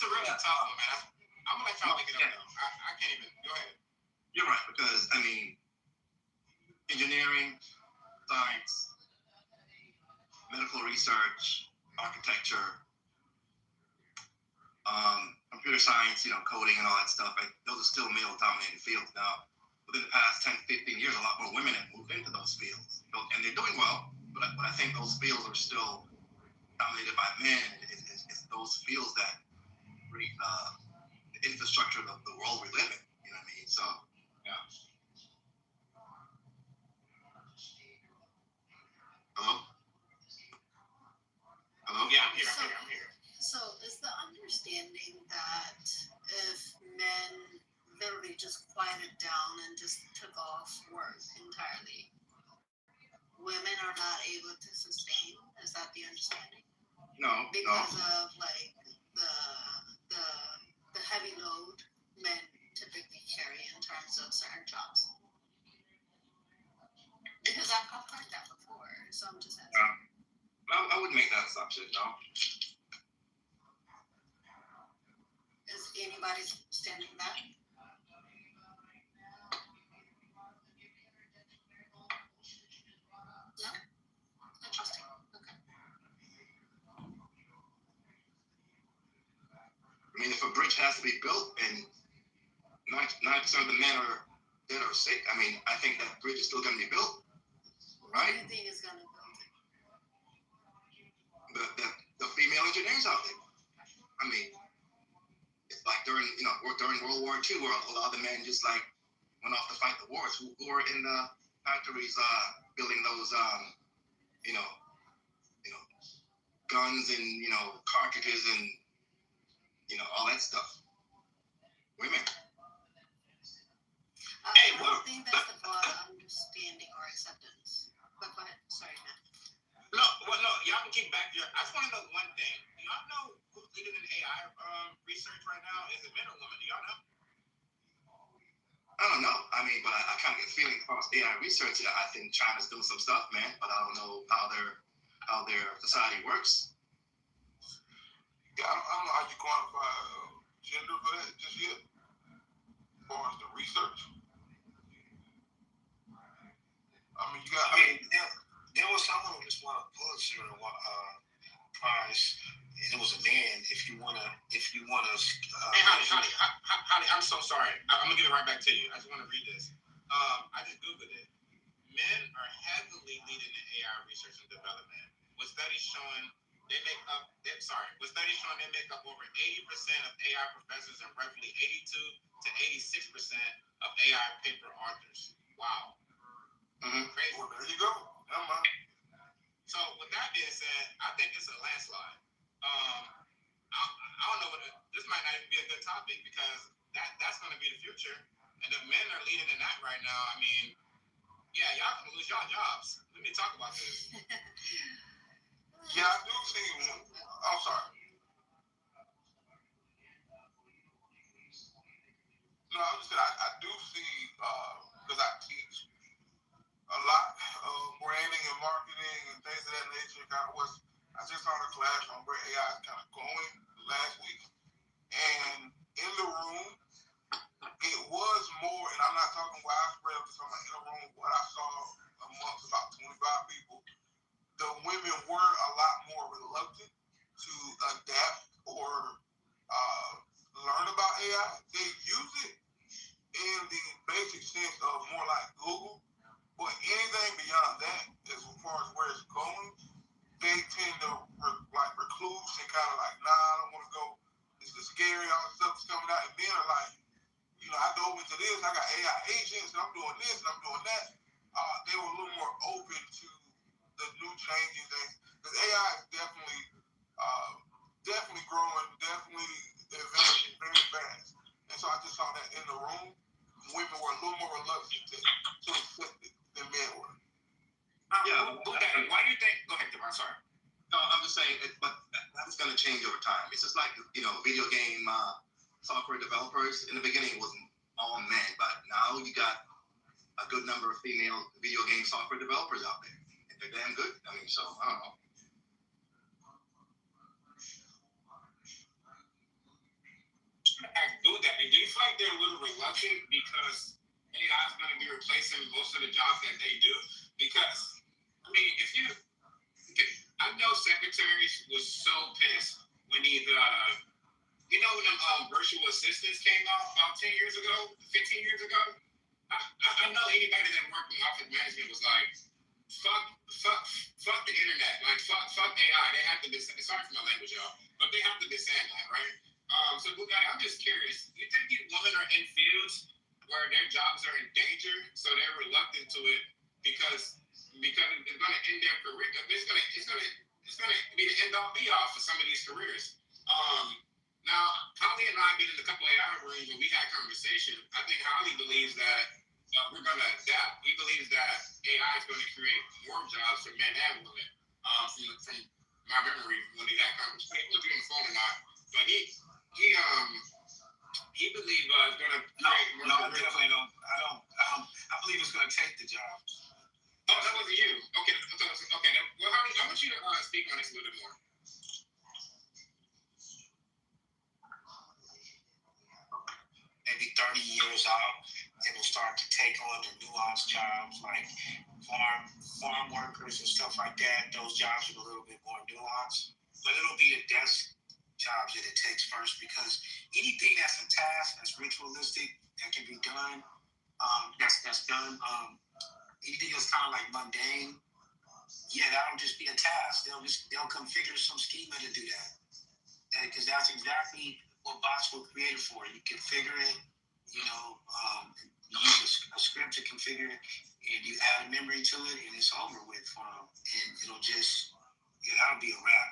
a really tough one, man. I'm gonna let y'all pick it up though. I can't even. Go ahead. You're right, because I mean, engineering, science, medical research, architecture, computer science, you know, coding and all that stuff. Like, those are still male-dominated fields now. Within the past 10, 15 years, a lot more women have moved into those fields. And they're doing well, but I think those fields are still dominated by men. It's those fields that create the infrastructure of the world we live in. You know what I mean? So, yeah. Hello? Hello? Yeah, I'm here. So is the understanding that if men literally just quieted down and just took off work entirely, women are not able to sustain? Is that the understanding? No. Because of like the heavy load men typically carry in terms of certain jobs. Because I've heard that before, so I'm just asking. I wouldn't make that assumption, no. Is anybody standing that? No? Interesting. Okay. I mean, if a bridge has to be built and 90% of the men are dead or sick, I mean, I think that bridge is still going to be built, right? What do you think is going to build it? The female engineers out there. I mean, it's like during World War II, where a lot of the men just like went off to fight the wars. Who were in the factories building those, guns and cartridges and all that stuff. Women. I don't think that's the broad understanding or acceptance. But go ahead. Sorry, Matt. No, y'all can keep back here. I just want to know one thing. Do y'all know who's leading in AI research right now? Is it men or women? Do y'all know? I don't know. I mean, but I kind of get a feeling across AI research. I think China's doing some stuff, man. But I don't know how their society works. Yeah, I don't know how you quantify gender for that just yet. As far as the research. I mean, there was someone who just won a Pulitzer prize. It was a man. If you wanna. Hey, Holly, I'm so sorry. I'm gonna give it right back to you. I just want to read this. I just googled it. Men are heavily leading in AI research and development, with studies showing they make up over 80% of AI professors and roughly 82 to 86% of AI paper authors. Wow. Mm-hmm. Crazy. Well, there you go. Never mind. So with that being said, I think it's a landslide. I don't know this might not even be a good topic because that's going to be the future. And if men are leading in that right now, I mean, yeah, y'all can lose y'all jobs. Let me talk about this. Yeah, I do see. I'm sorry. No, I was just saying I do see because I teach a lot of branding and marketing and things of that nature. Kind of was I just saw a class on where AI is kind of going last week, and in the room it was more, and I'm not talking widespread. I'm just talking about in the room what I saw amongst about 25 people. The women were a lot more reluctant to adapt or learn about AI. They use it in the basic sense of more like Google, but anything beyond that, as far as where it's going, they tend to recluse and kind of like, nah, I don't want to go. This is scary. All this stuff is coming out, and men are like, I dove into this. I got AI agents, and I'm doing this, and I'm doing that. They were a little more open to the new changing things because AI is definitely growing, definitely advancing very fast. And so I just saw that in the room, women were a little more reluctant to accept it than men were. Why do you think? Go ahead, Devon. Sorry. No, I'm just saying, but that's going to change over time. It's just like video game software developers. In the beginning, it wasn't all men, but now you got a good number of female video game software developers out there. And they're damn good. I mean, so I don't know. Do that. And do you feel like they're a little reluctant because AI is going to be replacing most of the jobs that they do? Because I mean, I know secretaries was so pissed when these when virtual assistants came out about 10 years ago, 15 years ago. I know anybody that worked in office management was like, fuck the internet, like fuck AI. They have to be, sorry for my language, y'all, but they have to be saying that, right? So Bugatti, I'm just curious. You think these women are in fields where their jobs are in danger, so they're reluctant to it because it's going to end their career? It's going to be the end all be all for some of these careers. Now, Holly and I been in a couple of AI rooms where we had conversation. I think Holly believes that we're going to adapt. We believe that AI is going to create more jobs for men and women. From my memory, when we had conversation, I don't know if you're on the phone or not, but he believes it's going to create more. No, I definitely don't. I believe it's going to take the jobs. Oh, that wasn't you. Okay. Well, Holly, I want you to speak on this a little bit more. Maybe 30 years out, it will start to take on the nuanced jobs like farm workers and stuff like that. Those jobs are a little bit more nuanced, but it'll be the desk jobs that it takes first, because anything that's a task that's ritualistic that can be done, that's done. Anything that's kind of like mundane, that'll just be a task. They'll configure some schema to do that, because that's exactly what bots were created for. You configure it, you use a script to configure it, and you add a memory to it, and it's over with for them. And that'll be a wrap.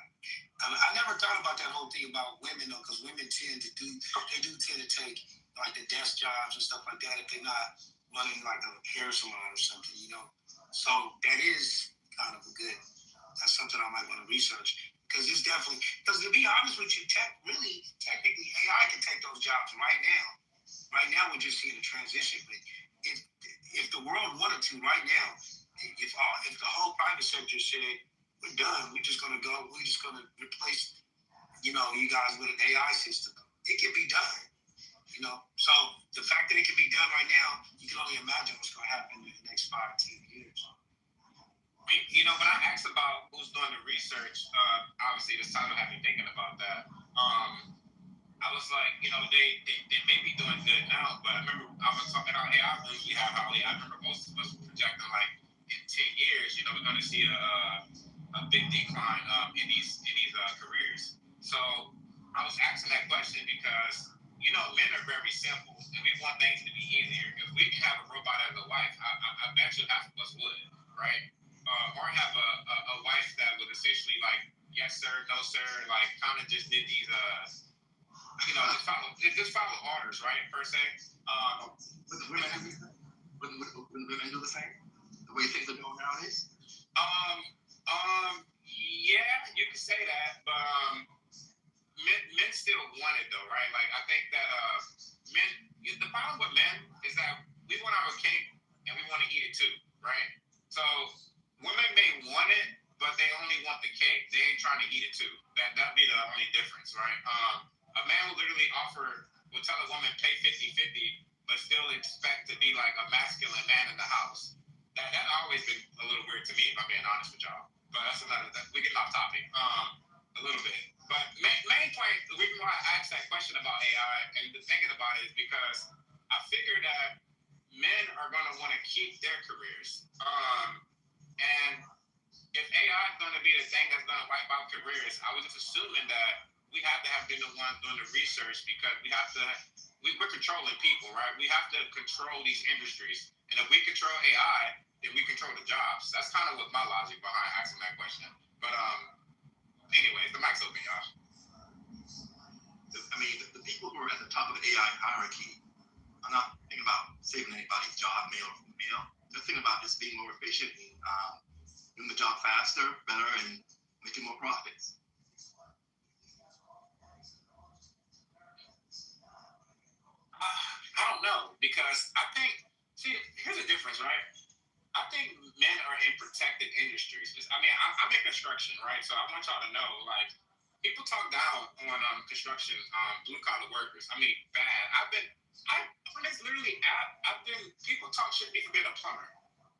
I never thought about that whole thing about women, though, because women tend to take like the desk jobs and stuff like that if they're not running like a hair salon or something, So that is kind of that's something I might want to research. Because to be honest with you, technically, AI can take those jobs right now. Right now, we're just seeing a transition. But if the world wanted to right now, if the whole private sector said, we're done, we're just going to replace, you guys with an AI system, it can be done. So the fact that it can be done right now, you can only imagine what's going to happen in the next 5-10 years. When I asked about who's doing the research, obviously this title had me thinking about that. I was like, they may be doing good now, but I remember I was talking about AI rooms we have. I remember most of us were projecting like in 10 years, we're going to see a big decline in these careers. So I was asking that question because men are very simple, and we want things to be easier. If we can have a robot as a wife, I bet you half of us would, right? or have a wife that would essentially like, yes sir, no sir, like kind of just did these just follow orders, right, per se. Would women do the same? The way things are going nowadays? Yeah, you can say that, but men still want it though, right? Like I think that the problem with men is that we want our cake and we want to eat it too, right? So women may want it, but they only want the cake. They ain't trying to eat it too. That'd be the only difference, right? A man will literally will tell a woman pay 50-50, but still expect to be like a masculine man in the house. That always been a little weird to me, if I'm being honest with y'all. But that's we get off topic a little bit. But main point, the reason why I asked that question about AI and thinking about it is because I figured that men are going to want to keep their careers. And if AI is going to be the thing that's going to wipe out careers, I was just assuming that we have to have been the ones doing the research because we're controlling people, right? We have to control these industries. And if we control AI, then we control the jobs. That's kind of what my logic behind asking that question. But anyways, the mic's open, y'all. I mean, the people who are at the top of the AI hierarchy are not thinking about saving anybody's job, male or female. They're thinking about just being more efficient and doing the job faster, better, and making more profits. I don't know, because I think, here's the difference, right? I think men are in protected industries. I mean, I'm in construction, right? So I want y'all to know, like, people talk down on construction, blue collar workers. I mean, bad. When it's literally, people talk shit to me for being a plumber.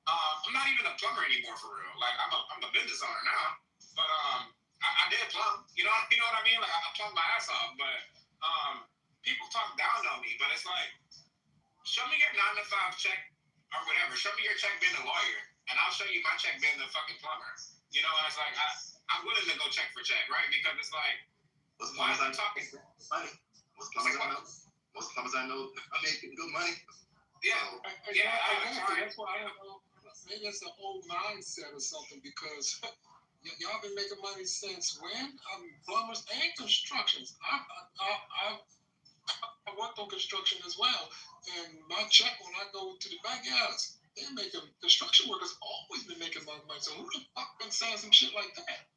I'm not even a plumber anymore for real. Like, I'm a business owner now, but I did plumb. You know what I mean? Like, I plumbed my ass off, but people talk down on me. But it's like, show me your 9-to-5 check or whatever. Show me your check being a lawyer, and I'll show you my check being the fucking plumber. You know, and it's like I'm willing to go check for check, right? Because it's like, why are you talking? Money. Most plumbers I know are making good money. Yeah, That's why I don't know. Maybe it's a whole mindset or something, because y'all been making money since when? Plumbers and constructions. I worked on construction as well, and my check when I go to the backyards, they're making, construction workers always been making money. So who the fuck been saying some shit like that?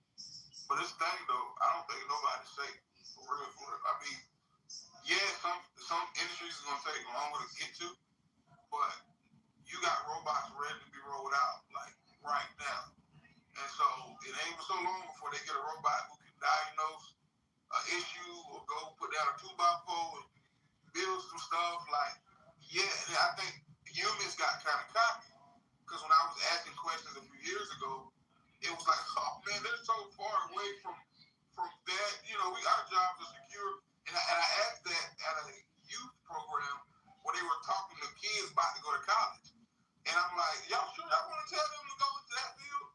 But this thing though, I don't think nobody's safe for real. I mean, yeah, some industries is gonna take longer to get to, but you got robots ready to be rolled out like right now. And so it ain't so long before they get a robot who can diagnose an issue or go put down a 2x4 and build some stuff. Like, yeah, I think humans got kind of cocky, because when I was asking questions a few years ago, it was like, oh man, they're so far away from that. You know, our jobs are secure. And I asked that at a youth program where they were talking to kids about to go to college. And I'm like, y'all sure y'all want to tell them to go into that field?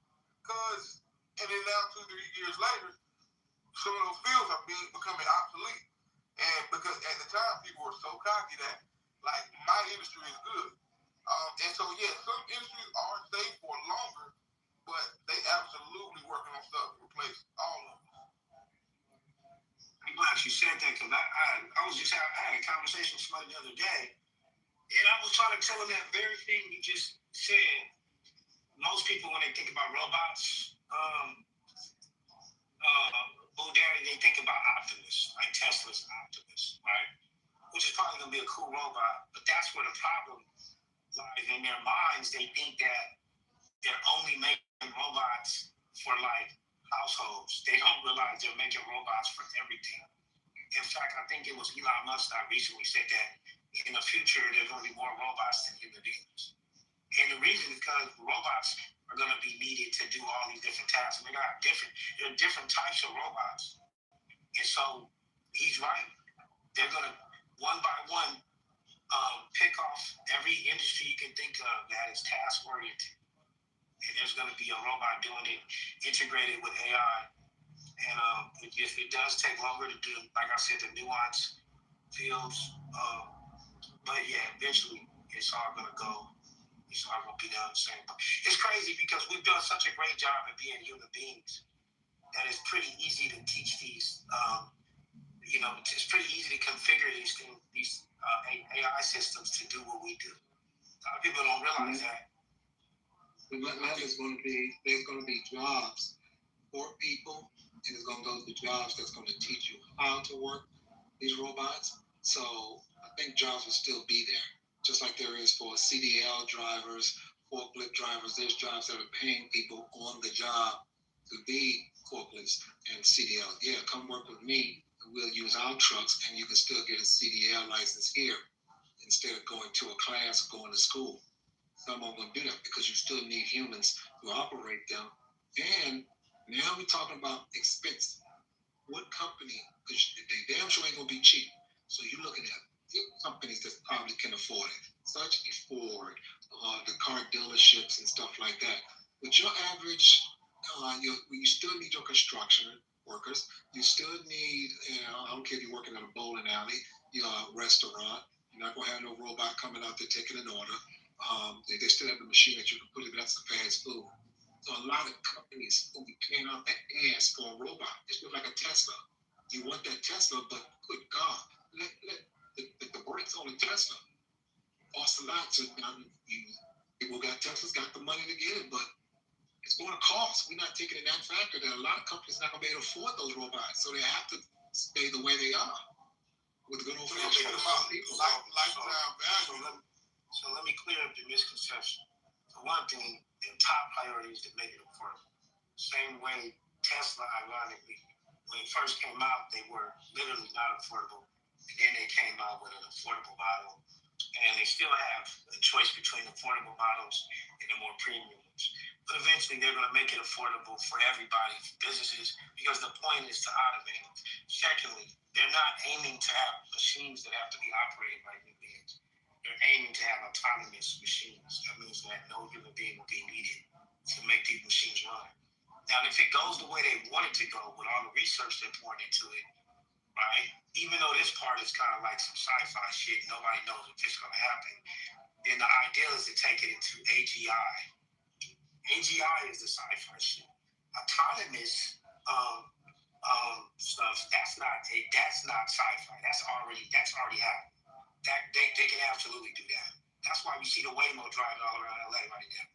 And then now 2-3 years later, some of those fields are becoming obsolete. And because at the time, people were so cocky that, like, my industry is good. And so, yeah, some industries are safe for longer, but they absolutely working on stuff to replace all of them. I'm glad you said that, because I had a conversation with somebody the other day, and I was trying to tell them that very thing you just said. Most people, when they think about robots, they think about Optimus, like Tesla's Optimus, right? Which is probably going to be a cool robot, but that's where the problem lies. In their minds, they think that they're only making robots for, like, households. They don't realize they're making robots for everything. In fact, I think it was Elon Musk that recently said that in the future, there's going to be more robots than human beings. And the reason is because robots are going to be needed to do all these different tasks. And there are different types of robots. And so he's right. They're going to, one by one, pick off every industry you can think of that is task-oriented. And there's going to be a robot doing it, integrated with AI. And it does take longer to do, like I said, the nuance fields. But yeah, eventually it's all going to go It's all going to be done the same. It's crazy because we've done such a great job at being human beings that it's pretty easy to teach these. It's pretty easy to configure these things, these AI systems to do what we do. A lot of people don't realize that. There's going to be jobs for people, and there's going to go to jobs that's going to teach you how to work these robots. So I think jobs will still be there, just like there is for CDL drivers, forklift drivers. There's jobs that are paying people on the job to be forklifts and CDL. Yeah, come work with me, and we'll use our trucks, and you can still get a CDL license here instead of going to a class or going to school. Some are going to do that because you still need humans to operate them. And now we're talking about expense. What company? Because they damn sure ain't going to be cheap. So you're looking at companies that probably can afford it, such as Ford, the car dealerships and stuff like that. But your average, you still need your construction workers. You still need, I don't care if you're working at a bowling alley, your restaurant. You're not going to have no robot coming out there taking an order. They still have the machine that you can put in. That's the fast food. So a lot of companies will be paying out their ass for a robot. It's like a Tesla. You want that Tesla, but good God, let the brakes on the Tesla cost a lot. So people got Teslas, got the money to get it, but it's going to cost. We're not taking in that factor that a lot of companies are not going to be able to afford those robots, so they have to stay the way they are with good old fashioned people. Lifetime value. So let me clear up the misconception. For one thing, the top priority is to make it affordable. Same way Tesla, ironically, when it first came out, they were literally not affordable. And then they came out with an affordable model. And they still have a choice between affordable models and the more premium ones. But eventually they're going to make it affordable for everybody, for businesses, because the point is to automate it. Secondly, they're not aiming to have machines that have to be operated by human beings. They're aiming to have autonomous machines. That means that no human being will be needed to make these machines run. Now, if it goes the way they want it to go, with all the research they're pouring into it, right? Even though this part is kind of like some sci-fi shit, nobody knows if it's going to happen, then the idea is to take it into AGI. AGI is the sci-fi shit. Autonomous stuff, that's not sci-fi. That's already happening. They can absolutely do that. That's why we see the Waymo driving all around LA right now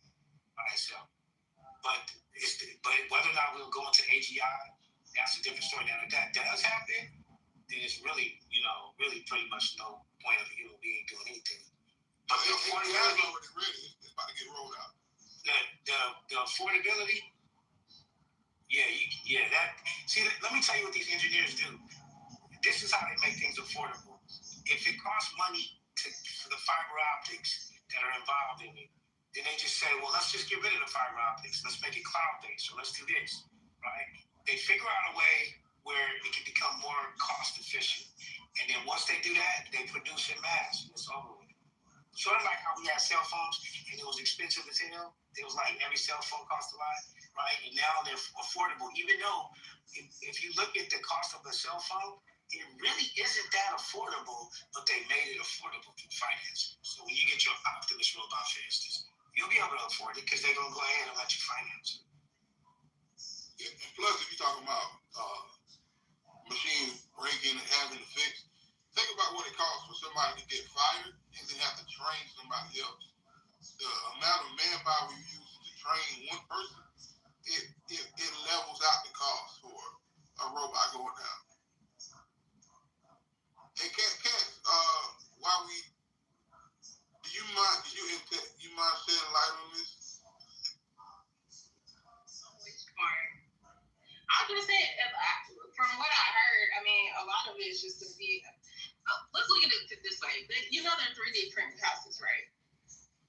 by itself. But whether or not we'll go into AGI, that's a different story. Now, if that does happen, then it's really, really pretty much no point of a human being doing anything. But the affordability, already ready. It's about to get rolled out. The affordability, let me tell you what these engineers do. This is how they make things affordable. If it costs money for the fiber optics that are involved in it, then they just say, well, let's just get rid of the fiber optics. Let's make it cloud-based, or let's do this, right? They figure out a way where it can become more cost-efficient. And then once they do that, they produce in mass, and it's over with. Sort of like how we had cell phones, and it was expensive as hell. It was like every cell phone cost a lot, right? And now they're affordable, even though if you look at the cost of a cell phone, it really isn't that affordable, but they made it affordable through finance. So when you get your Optimus robot fastest, you'll be able to afford it because they're going to go ahead and let you finance it. Yeah, and plus, if you're talking about machines breaking and having to fix, think about what it costs for somebody to get fired and then have to train somebody else. The amount of manpower you use to train one person, it levels out the cost for a robot going down. Hey, Cass, while we, do you mind shedding light on this? I was gonna say, from what I heard, I mean, a lot of it is just to be. Let's look at it this way. You know, they're 3D printed houses, right?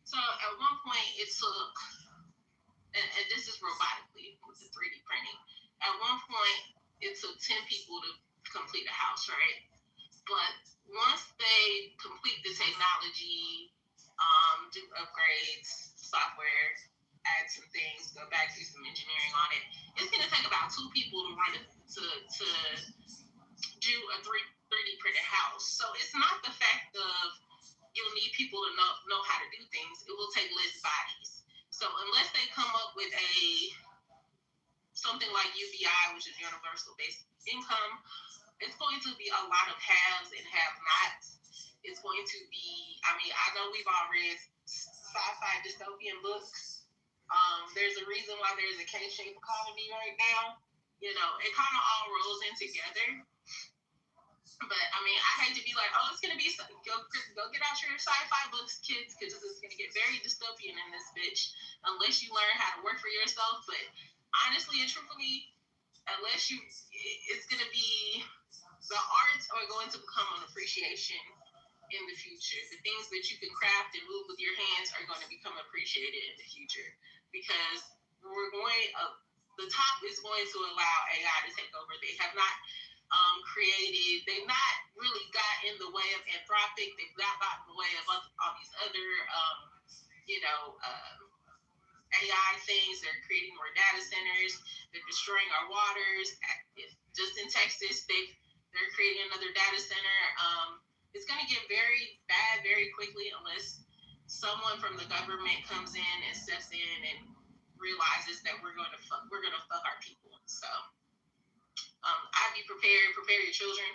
So at one point, it took, and this is robotically with the 3D printing. At one point, it took 10 people to complete a house, right? But once they complete the technology, do upgrades, software, add some things, go back, do some engineering on it, it's going to take about 2 people to run it, to do a 3D printed house. So it's not the fact of you'll need people to know how to do things. It will take less bodies. So unless they come up with something like UBI, which is universal basic income, it's going to be a lot of haves and have-nots. It's going to be, I mean, I know we've all read sci-fi dystopian books. There's a reason why there's a K-shaped economy right now. You know, it kind of all rolls in together. But I mean, I hate to be like, oh, it's gonna be go get out your sci-fi books, kids, because it's gonna get very dystopian in this bitch unless you learn how to work for yourself. But honestly and truthfully, it's gonna be, the arts are going to become an appreciation in the future. The things that you can craft and move with your hands are going to become appreciated in the future, because the top is going to allow AI to take over. They have not they've not really got in the way of Anthropic. They've not got in the way of all these other, AI things. They're creating more data centers. They're destroying our waters. Just in Texas, they're creating another data center. It's going to get very bad very quickly unless someone from the government comes in and steps in and realizes that we're going to fuck our people. So I'd be prepared. Prepare your children.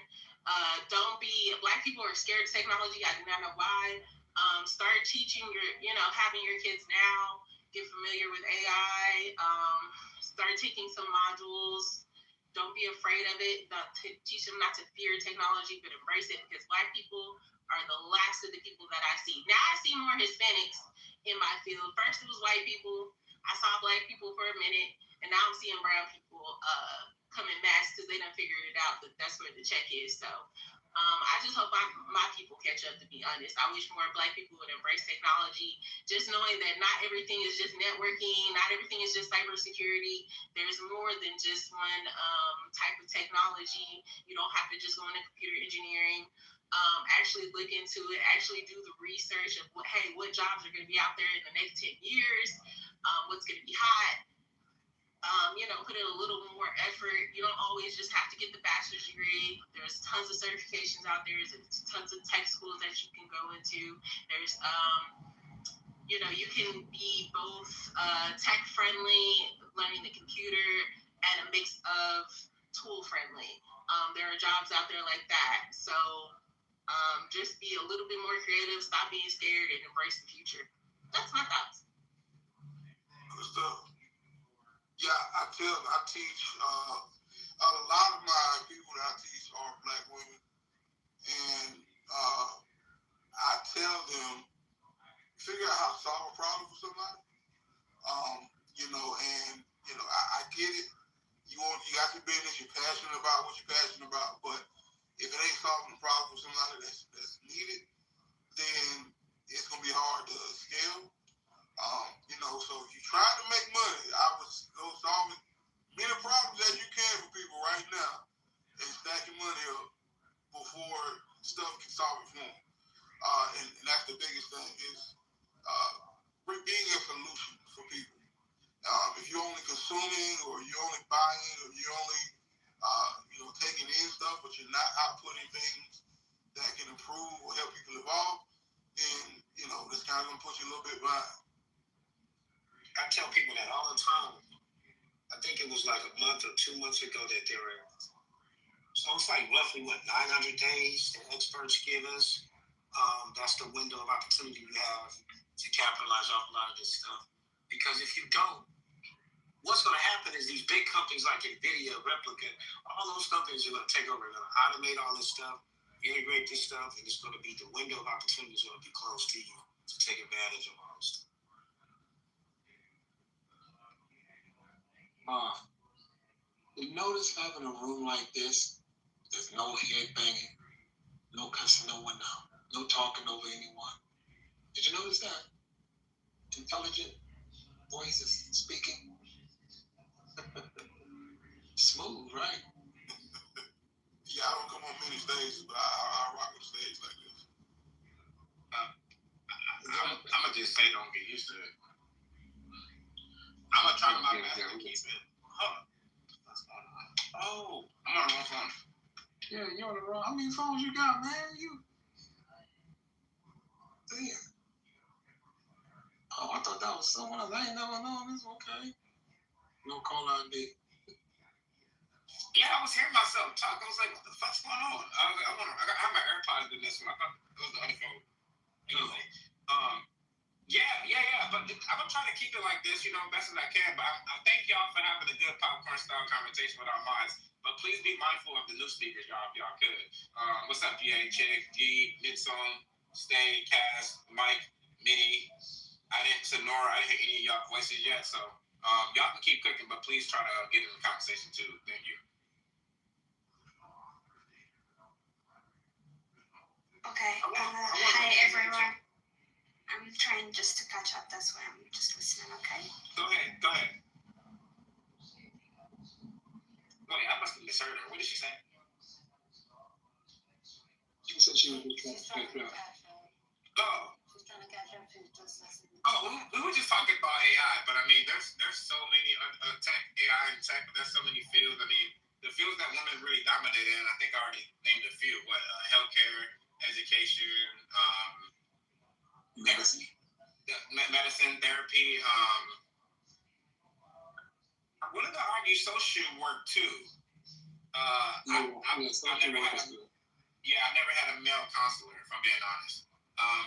Black people are scared of technology. I do not know why. Start teaching having your kids now get familiar with AI. Start taking some modules. Don't be afraid of it. Teach them not to fear technology, but embrace it, because Black people are the last of the people that I see. Now I see more Hispanics in my field. First it was white people. I saw Black people for a minute, and now I'm seeing brown people come in mass because they done figured it out that that's where the check is. So I just hope my people catch up, to be honest. I wish more Black people would embrace technology, just knowing that not everything is just networking, not everything is just cybersecurity. There's more than just one type of technology. You don't have to just go into computer engineering. Actually look into it, actually do the research of what jobs are going to be out there in the next 10 years, what's going to be hot. Put in a little more effort. You don't always just have to get the bachelor's degree. There's tons of certifications out there. There's tons of tech schools that you can go into. There's, you can be both tech friendly, learning the computer, and a mix of tool friendly. There are jobs out there like that. So just be a little bit more creative, stop being scared, and embrace the future. That's my thoughts. Good stuff. Yeah, I teach, a lot of my people that I teach are Black women, and I tell them, figure out how to solve a problem for somebody. I get it. You got your business, you're passionate about what you're passionate about, but if it ain't solving the problem for somebody that's needed, then it's gonna be hard to scale. So if you're trying to make money, I would go solve as many problems as you can for people right now and stack your money up before stuff can solve it for them. And that's the biggest thing is being a solution for people. If you're only consuming or you're only buying or you're only taking in stuff, but you're not outputting things that can improve or help people evolve, then that's kind of gonna put you a little bit behind. I tell people that all the time. I think it was like a month or 2 months ago that they were. So it's like roughly 900 days that experts give us. That's the window of opportunity you have to capitalize off a lot of this stuff. Because if you don't, what's going to happen is these big companies like NVIDIA, Replica, all those companies are going to take over. They're going to automate all this stuff, integrate this stuff, and it's going to be the window of opportunity is going to be closed to you to take advantage of all this stuff. You notice having a room like this, there's no head banging, no cussing no one out, no talking over anyone. Did you notice that? Intelligent voices speaking. Smooth, right? Yeah, I don't come on many stages, but I rock the stage like this. I'm gonna just say don't get used to it. I'm gonna try my best to keep it. Oh, I'm on the wrong phone. Yeah, you're on the wrong. How many phones you got, man? Damn. Oh, I thought that was someone else. I ain't never known this. Okay. No call ID. Yeah, I was hearing myself talk. I was like, what the fuck's going on? I have my AirPods in this one. I thought it was the other phone. Anyway, yeah. But I'm gonna try to keep it like this, best as I can. But I thank y'all for having a good popcorn style conversation with our minds. But please be mindful of the new speakers, y'all, if y'all could. What's up, GA, Chick, G, Midsong, Stay, Cass, Mike, Minnie. I didn't hear any of y'all voices yet, so y'all can keep cooking, but please try to get in the conversation too. Thank you. Okay. Hi, everyone. I'm trying just to catch up. That's why I'm just listening, okay? Go ahead. Wait, I must have misheard her. What did she say? She said she was just trying to catch up. Oh. She's trying to catch up. She's just listening. Oh, we were just talking about AI, but I mean, there's so many tech, AI and tech, but there's so many fields. I mean, the fields that women really dominate in, I think I already named a few. Healthcare, education, medicine, therapy. I'm willing to argue social work too. I never had a male counselor, if I'm being honest.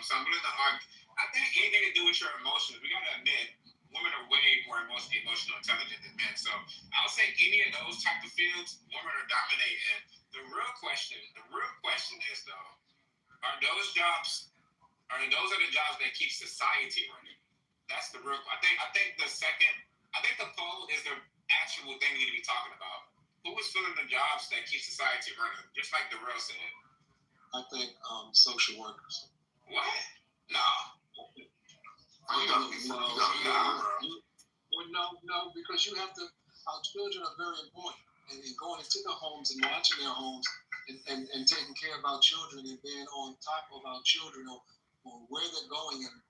So I'm willing to argue. I think anything to do with your emotions, we gotta admit, women are way more emotional intelligent than men. So I'll say any of those type of fields, women are dominating. The real question is though, are those the jobs that keep society running? That's the real. I think the poll is the actual thing we need to be talking about. Who is filling the jobs that keep society running? Just like Darrell said. I think social workers. What? No. No, because you have to. Our children are very important, and going into the homes and watching their homes, and taking care of our children and being on top of our children on where they're going and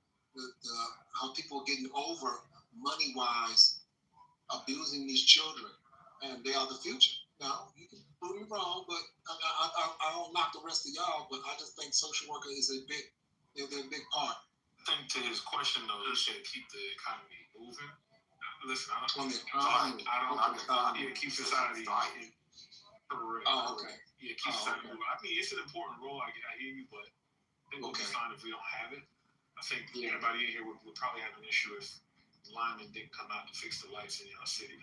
how people are getting over money wise, abusing these children, and they are the future. Now you can prove me wrong, but I don't knock the rest of y'all, but I just think social worker is they're a big part. I think to his question though, he should keep the economy moving. Listen, I don't keep society. Correct. Oh, okay. Yeah, keep society moving. I mean, it's an important role. I hear you, but it would be fine if we don't have it. I think everybody in here would probably have an issue if linemen didn't come out to fix the lights in your city.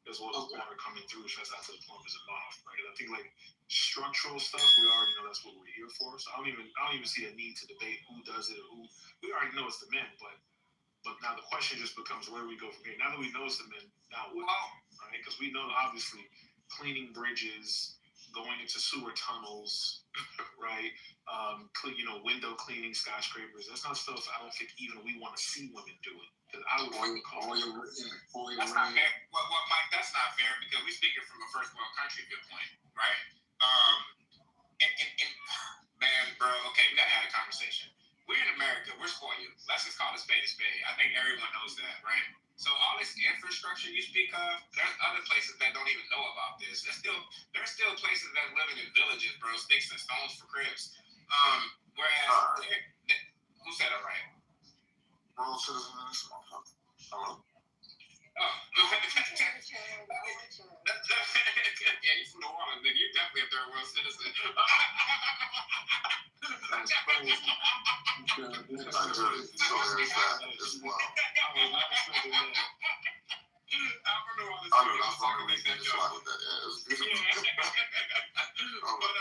As well as water coming through, shouts out to the plumbers involved, right? I think like structural stuff, we already know that's what we're here for. So I don't even see a need to debate who does it or who. We already know it's the men, but now the question just becomes where do we go from here? Now that we know it's the men, now what? Right? Because we know obviously cleaning bridges, going into sewer tunnels, right? Window cleaning skyscrapers. That's not stuff I don't think even we want to see women doing. Because I would call it. That's not fair. Well, Mike, that's not fair because we're speaking from a first world country viewpoint, right? Man, bro. Okay, we gotta have a conversation. We're in America. We're spoiled. Let's just call it spade a spade. I think everyone knows that, right? So all this infrastructure you speak of, there's other places that don't even know about this. There's still places that living in villages, bro, sticks and stones for cribs. Whereas, who said it right? World citizen in this motherfucker. Hello? Oh, yeah, you from New Orleans, nigga. You're definitely a third world citizen. That's crazy. Nigeria, so there's that as well. I know that's not the reason to slide with that. But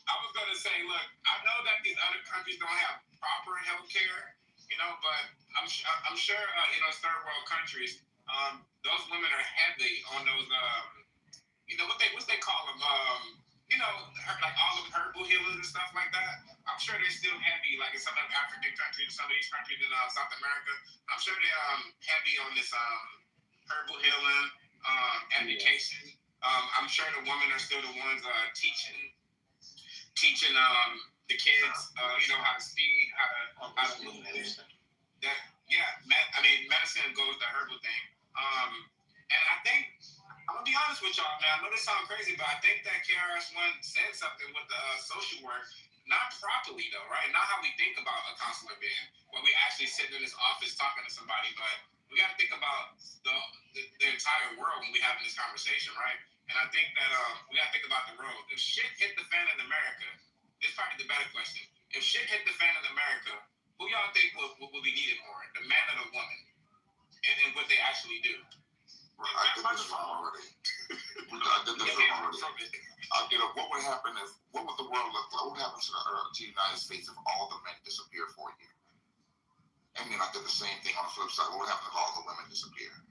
I was gonna say, look, I know that these other countries don't have proper health care, but I'm sure third world countries, those women are heavy on those, what they call them, like all of them herbal healers and stuff like that. I'm sure they're still heavy, like in some of the African countries, some of these countries in South America. I'm sure they're heavy on this herbal healing, education. I'm sure the women are still the ones teaching the kids, how to speak, how to move. Medicine goes the herbal thing. And I think, I'm gonna be honest with y'all, man. I know this sounds crazy, but I think that KRS-One said something with the social work. not properly though, right? Not how we think about a counselor being, when we actually sit in this office talking to somebody, but we got to think about the entire world when we having this conversation, right? And I think that we got to think about the world. If shit hit the fan in America, it's probably the better question. If shit hit the fan in America, who y'all think will be needed more, the man or the woman, and what they actually do? Well, I did this one already. I did this one already. What would happen if? What would the world look like? What would happen to the United States if all the men disappeared for a year? And then I did the same thing on the flip side. What would happen if all the women disappeared?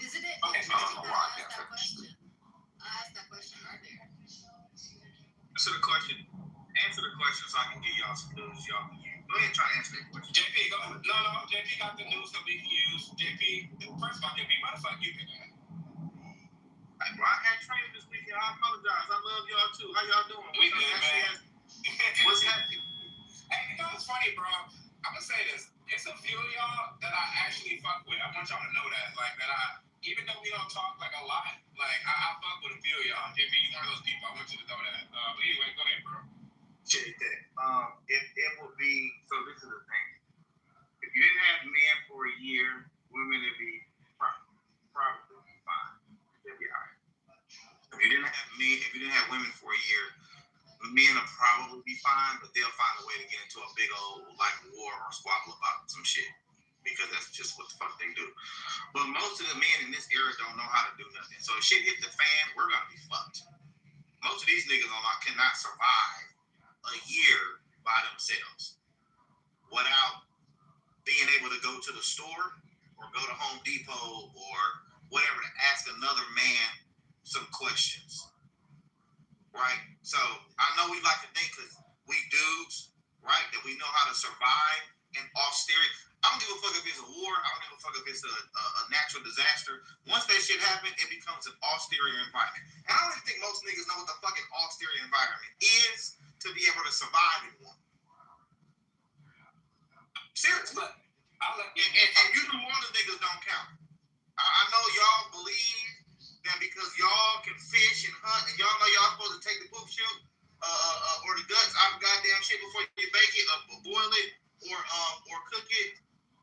Isn't it? I don't know why I can't finish. I asked that question earlier. Answer the question so I can give y'all some news y'all can use. Go ahead and try to answer that question. JP, go. No, JP got the news that we can use. JP, first of all, JP, why the fuck you been at? Hey, bro, I had training this weekend. I apologize. I love y'all too. How y'all doing? We good, man. What's happening? Hey, you know what's funny, bro? I'm gonna say this. It's a few of y'all that I actually fuck with. I want y'all to know that. Like, even though we don't talk like a lot, like, I fuck with a few of y'all. JP, you one of those people. I want you to know that. But anyway, go ahead, bro. Check that. It would be, so this is the thing. If you didn't have men for a year, women would be probably fine. They'd be all right. If you didn't have women for a year, men will probably be fine, but they'll find a way to get into a big old like war or squabble about some shit. Because that's just what the fuck they do. But most of the men in this era don't know how to do nothing. So if shit hit the fan, we're gonna be fucked. Most of these niggas cannot survive a year by themselves without being able to go to the store or go to Home Depot or whatever to ask another man some questions. Right? So I know we like to think because we dudes, right, that we know how to survive in austerity. I don't give a fuck if it's a war. I don't give a fuck if it's a natural disaster. Once that shit happens, it becomes an austere environment. And I don't even think most niggas know what the fucking austere environment is to be able to survive in one. Seriously. And you the more the niggas don't count. I know y'all believe that because y'all can fish and hunt and y'all know y'all supposed to take the poop shoot or the guts out of goddamn shit before you bake it or boil it or cook it.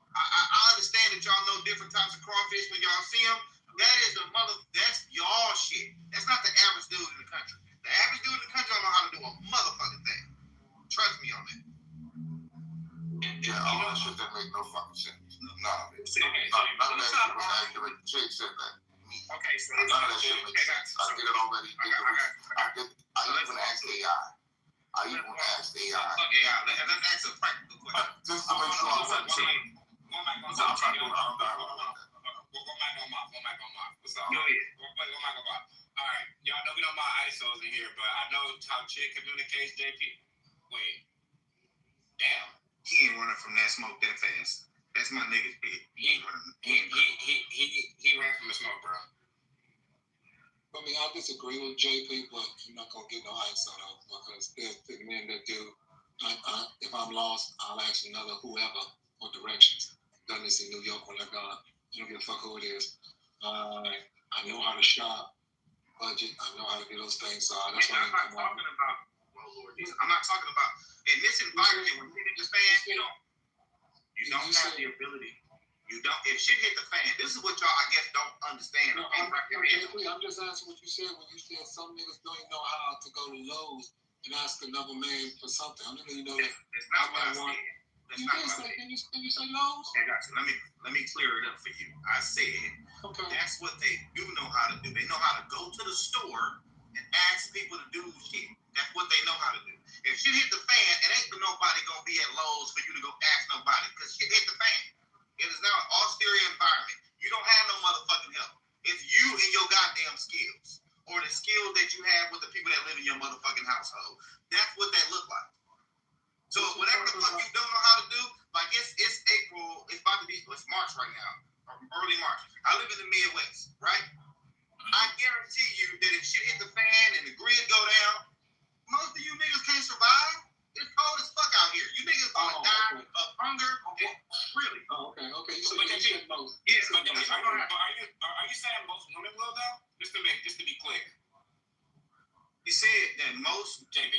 I understand that y'all know different types of crawfish when y'all see them. That's y'all shit. That's not the average dude in the country. The average dude in the country don't know how to do a motherfucking thing. Trust me on that. Yeah, all that shit that make no fucking sense. None of it. None of that shit was accurate. Jake said that. Okay, so none of that shit makes sense. I did it already. I even asked AI. Fuck AI. Let's ask a practical question. Just to make sure I'm saying. One mic on Mark. What's up? Go ahead. One mic on Mark. All right. Y'all know we don't mind ISOs in here, but I know how Chick communicates, JP. Wait. Damn. He ain't running from that smoke that fast. That's my nigga's pit. He ran from the smoke, bro. I mean, I disagree with JP, but you're not gonna get no ISO though, because there's the men that do. If I'm lost, I'll ask whoever for directions. I've done this in New York when I don't give a fuck who it is. I know how to shop, budget. I know how to do those things. So that's why I'm not talking about. I'm not talking about in this environment when shit hit the fan. You don't have the ability. You don't. If shit hit the fan, this is what y'all I guess don't understand. I'm just asking what you said when you said some niggas don't even know how to go to Lowe's and ask another man for something. I'm just letting you know that. That's not what I said. That's not what I said. Can you say Lowe's? Okay, gotcha. Let me clear it up for you. I said that's what they do know how to do. They know how to go to the store and ask people to do shit. That's what they know how to do. If shit hit the fan, it ain't for nobody gonna be at Lowe's for you to go ask nobody because shit hit the fan. It is now an austere environment. You don't have no motherfucking help. It's you and your goddamn skills or the skills that you have with the people that live in your motherfucking household. That's what that look like. So whatever the fuck you don't know how to do, like it's April, it's March right now, or early March. I live in the Midwest, right? I guarantee you that if shit hit the fan and the grid go down, most of you niggas can't survive. It's cold as fuck out here. You niggas gonna die of hunger. Really? Okay. You said most. Yes. But are you saying most women will though? Just to be clear. You said that most, JB.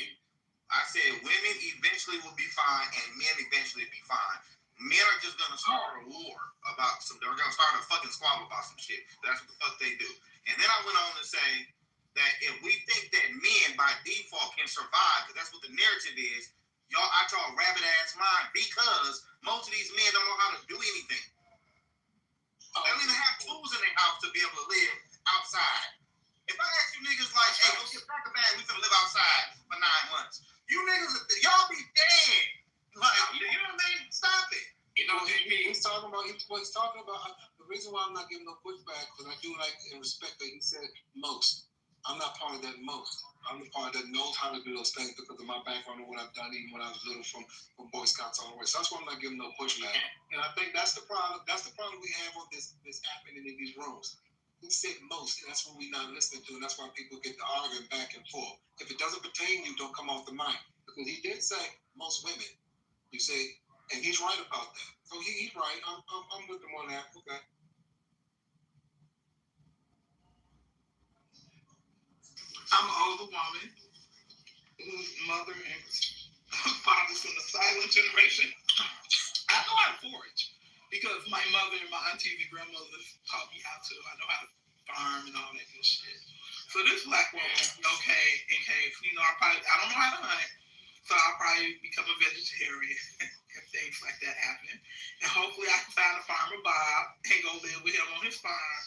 I said women eventually will be fine and men eventually be fine. Men are just gonna start a war about some. They're gonna start a fucking squabble about some shit. That's what the fuck they do. And then I went on to say that if we think that men by default can survive, because that's what the narrative is, y'all out y'all rabbit ass mind, because most of these men don't know how to do anything. They don't even have tools in their house to be able to live outside. If I ask you niggas like, hey, go get back a bag, we finna live outside for 9 months. You niggas, y'all be dead. Like, you know what I mean? Stop it. You know, he's talking about. The reason why I'm not giving no pushback, because I do like and respect that he said most. I'm not part of that most. I'm the part that knows how to do those things because of my background and what I've done, even when I was little from Boy Scouts all the way. So that's why I'm not giving no pushback. And I think that's the problem. That's the problem we have on this happening in these rooms. He said most, and that's what we're not listening to, and that's why people get to arguing back and forth. If it doesn't pertain to you, don't come off the mic. Because he did say most women. You say, and he's right about that. So he's right. I'm with him on that. Okay. I'm an older woman whose mother and father from the silent generation. I know how to forage because my mother and my aunties and grandmothers taught me how to. I know how to farm and all that good shit. So this black woman, okay, in case, I don't know how to hunt, so I'll probably become a vegetarian if things like that happen. And hopefully I can find a farmer Bob and go live with him on his farm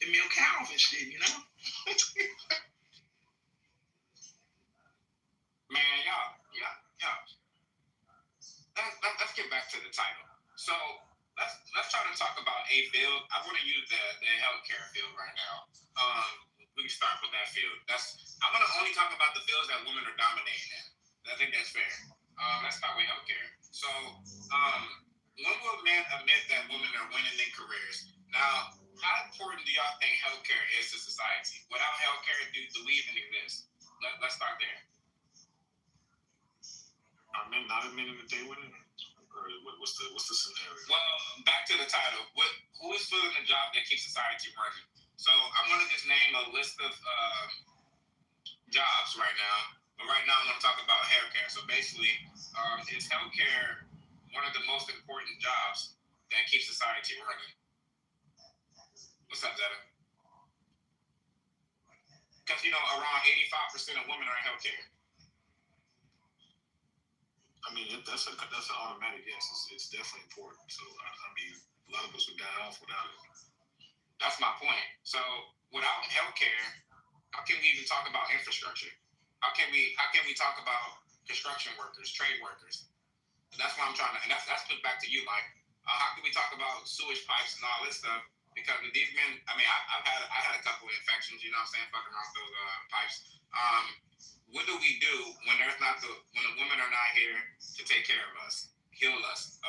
and milk cows and shit, you know? Man, y'all. Let's get back to the title. So let's try to talk about a field. I want to use the healthcare field right now. We can start with that field. I'm gonna only talk about the fields that women are dominating in. I think that's fair. Let's start with healthcare. So when will men admit that women are winning in careers? Now, how important do y'all think healthcare is to society? Without healthcare, do we even exist? Let's start there. Are men not admitting that they winning? Or what's the scenario? Well, back to the title. Who is filling the job that keeps society running? So I'm going to just name a list of jobs right now. But right now I'm going to talk about healthcare. So basically, is healthcare one of the most important jobs that keeps society running? What's up, Zeta? Because, around 85% of women are in healthcare. I mean, that's an automatic yes. It's definitely important. So, I mean, a lot of us would die off without it. That's my point. So, without healthcare, how can we even talk about infrastructure? How can we talk about construction workers, trade workers? And that's what I'm trying to. And that's put back to you, Mike. How can we talk about sewage pipes and all this stuff? Because with these men, I mean, I had a couple of infections. You know what I'm saying? Fucking around those pipes. What do we do when the women are not here to take care of us, heal us?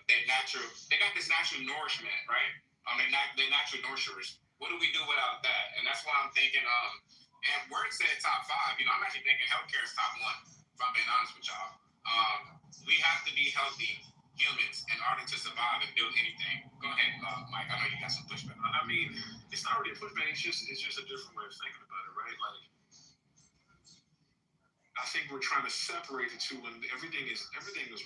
They got this natural nourishment, right? They're natural nurturers. What do we do without that? And that's why I'm thinking. And Word said top 5. I'm actually thinking healthcare is top 1. If I'm being honest with y'all, we have to be healthy humans in order to survive and build anything. Go ahead, Mike. I know you got some pushback. I mean, it's not really a pushback. It's just a different way of thinking about it, right? Like, I think we're trying to separate the two, and everything is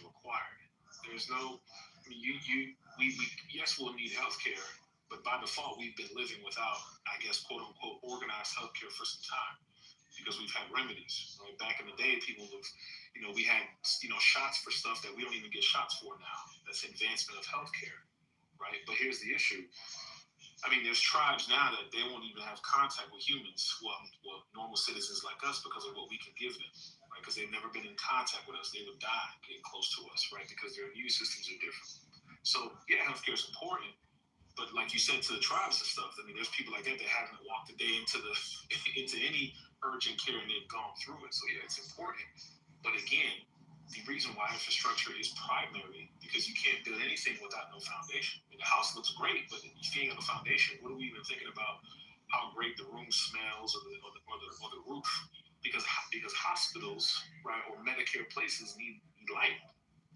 required. There's no, I mean, we yes, we'll need healthcare, but by default, we've been living without, I guess, quote unquote, organized healthcare for some time because we've had remedies. Right? Back in the day, people have, we had, shots for stuff that we don't even get shots for now. That's advancement of healthcare, right? But here's the issue. I mean, there's tribes now that they won't even have contact with humans, well, normal citizens like us, because of what we can give them, right? Because they've never been in contact with us. They would die getting close to us, right? Because their immune systems are different. So, yeah, healthcare is important, but like you said to the tribes and stuff, I mean, there's people like that that haven't walked a day into any urgent care and they've gone through it. So, yeah, it's important. But again, the reason why infrastructure is primary because you can't build anything without no foundation. I mean, the house looks great, but if you ain't got a foundation, what are we even thinking about how great the room smells or the roof? Because hospitals, right, or Medicare places need light.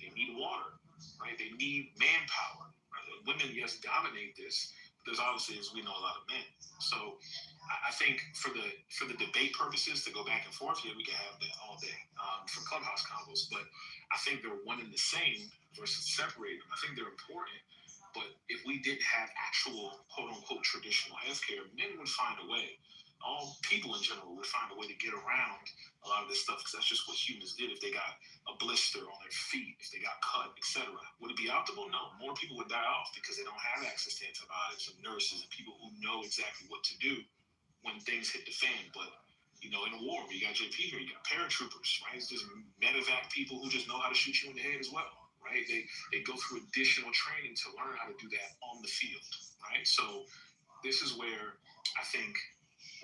They need water, right? They need manpower. Right? Women, yes, dominate this, but there's obviously, as we know, a lot of men. So I think for the debate purposes, to go back and forth here, we can have that all day for clubhouse combos. But I think they're one and the same versus separating them. I think they're important. But if we didn't have actual quote unquote traditional healthcare, men would find a way. All people in general would find a way to get around a lot of this stuff because that's just what humans did. If they got a blister on their feet, if they got cut, etc., would it be optimal? No. More people would die off because they don't have access to antibiotics and nurses and people who know exactly what to do when things hit the fan. But you know, in a war, you got JP here, you got paratroopers, right? It's just medevac people who just know how to shoot you in the head as well, right? They go through additional training to learn how to do that on the field, right? So this is where I think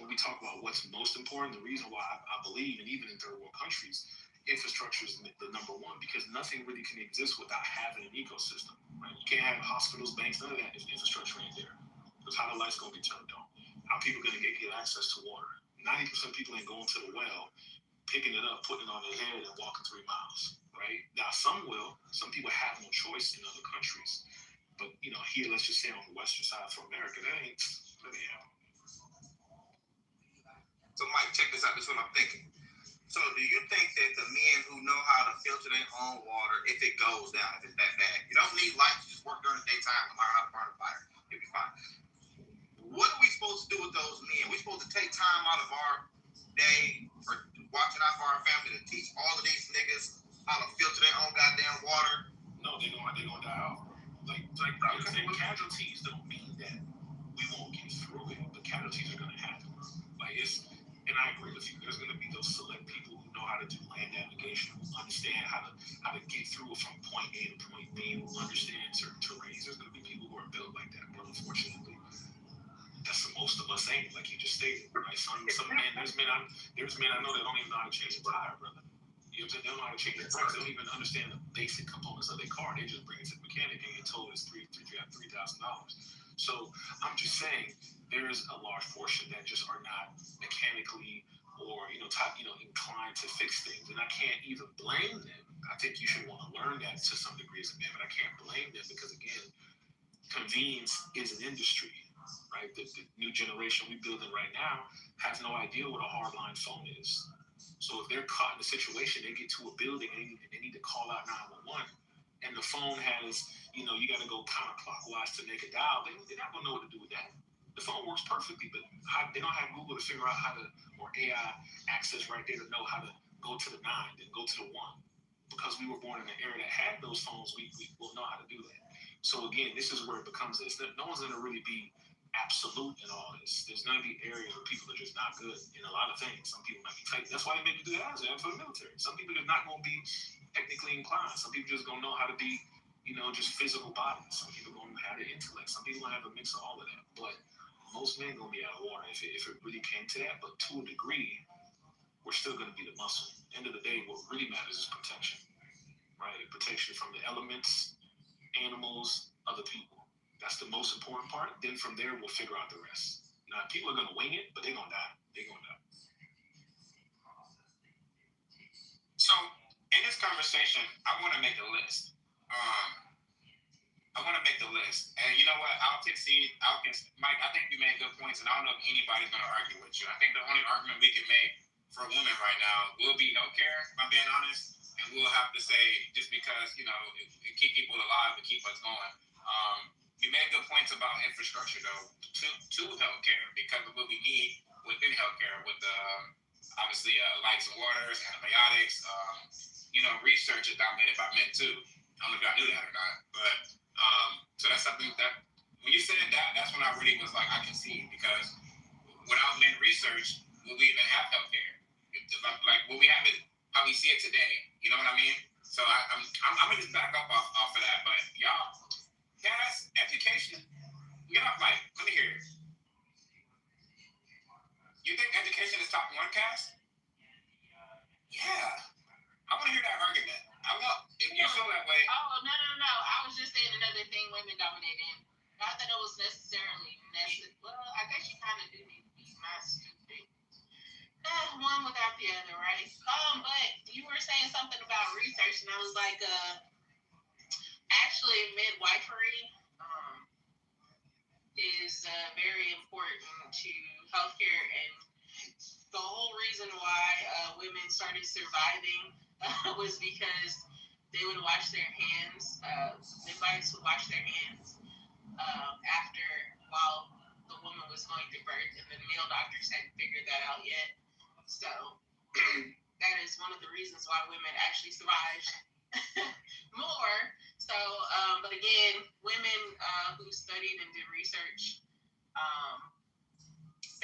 when we talk about what's most important, the reason why I believe, and even in third world countries, infrastructure is the number one, because nothing really can exist without having an ecosystem, right? You can't have hospitals, banks, none of that if infrastructure ain't there. Because how the lights going to be turned on? How people going to get access to water? 90% of people ain't going to the well, picking it up, putting it on their head, and walking 3 miles, right? Now, some will. Some people have no choice in other countries. But, you know, here, let's just say on the western side for America, that ain't really happening. So, Mike, check this out. This is what I'm thinking. So, do you think that the men who know how to filter their own water, if it goes down, if it's that bad, you don't need lights, you just work during the daytime and learn how to burn a fire. You'll be fine. What are we supposed to do with those men? We're supposed to take time out of our day for watching out for our family to teach all of these niggas how to filter their own goddamn water? No, they're gonna die out. Like casualties don't mean that we won't get through it, but casualties are gonna happen. Like and I agree with you. There's gonna be those select people who know how to do land navigation, who understand how to get through it from point A to point B, who understand certain terrains. There's gonna be people who are built like that, but unfortunately, that's the most of us ain't, like you just stated, right? Some men, there's men I know that don't even know how to change a tire, brother. You know what I'm saying? They don't know how to change the brakes. They don't even understand the basic components of their car. They just bring it to the mechanic and get told it's $3,000. So I'm just saying there is a large portion that just are not mechanically or inclined to fix things, and I can't even blame them. I think you should want to learn that to some degree as a man, but I can't blame them because again, convenience is an industry. Right, the new generation we building right now has no idea what a hardline phone is. So if they're caught in a situation, they get to a building and they need to call out 911, and the phone has, you got to go counterclockwise to make a dial. They're not gonna know what to do with that. The phone works perfectly, but they don't have Google to figure out how to, or AI access right there to know how to go to the 9, then go to the 1. Because we were born in an era that had those phones, we will know how to do that. So again, this is where it becomes this. No one's gonna really be absolute in all this. There's going to be areas where people are just not good in a lot of things. Some people might be tight. That's why they make you do that for the military. Some people are not going to be technically inclined. Some people just going to know how to be, just physical bodies. Some people going to have the intellect. Some people going to have a mix of all of that. But most men going to be out of water if it really came to that. But to a degree, we're still going to be the muscle. End of the day, what really matters is protection, right? Protection from the elements, animals, other people. That's the most important part. Then from there, we'll figure out the rest. Now, people are going to wing it, but they're going to die. They're going to die. So, in this conversation, I want to make a list. And you know what? Mike, I think you made good points, and I don't know if anybody's going to argue with you. I think the only argument we can make for women right now will be healthcare, if I'm being honest. And we'll have to say, just because, it keep people alive, it keep us going. You made good points about infrastructure, though, to healthcare, because of what we need within healthcare, with obviously lights and waters, antibiotics. Research is dominated by men too. I don't know if y'all knew that or not, but so that's something that when you said that, that's when I really was like, I can see, because without men research, will we even have healthcare? Like, will we have it how we see it today? You know what I mean? So I'm gonna just back up off of that, but y'all. Guys, education. Get off mic. Let me hear it. You think education is top 1, Cass? Yeah. I want to hear that argument. If you feel that way. Oh, no. I was just saying another thing women dominate in. Not that it was necessarily necessary. Well, I guess you kind of do need to be not stupid. One without the other, right? But you were saying something about research, and I was like, actually midwifery is very important to healthcare, and the whole reason why women started surviving was because they would wash their hands. Midwives would wash their hands after while the woman was going through birth, and the male doctors hadn't figured that out yet. So that is one of the reasons why women actually survived more. So, but again, women who studied and did research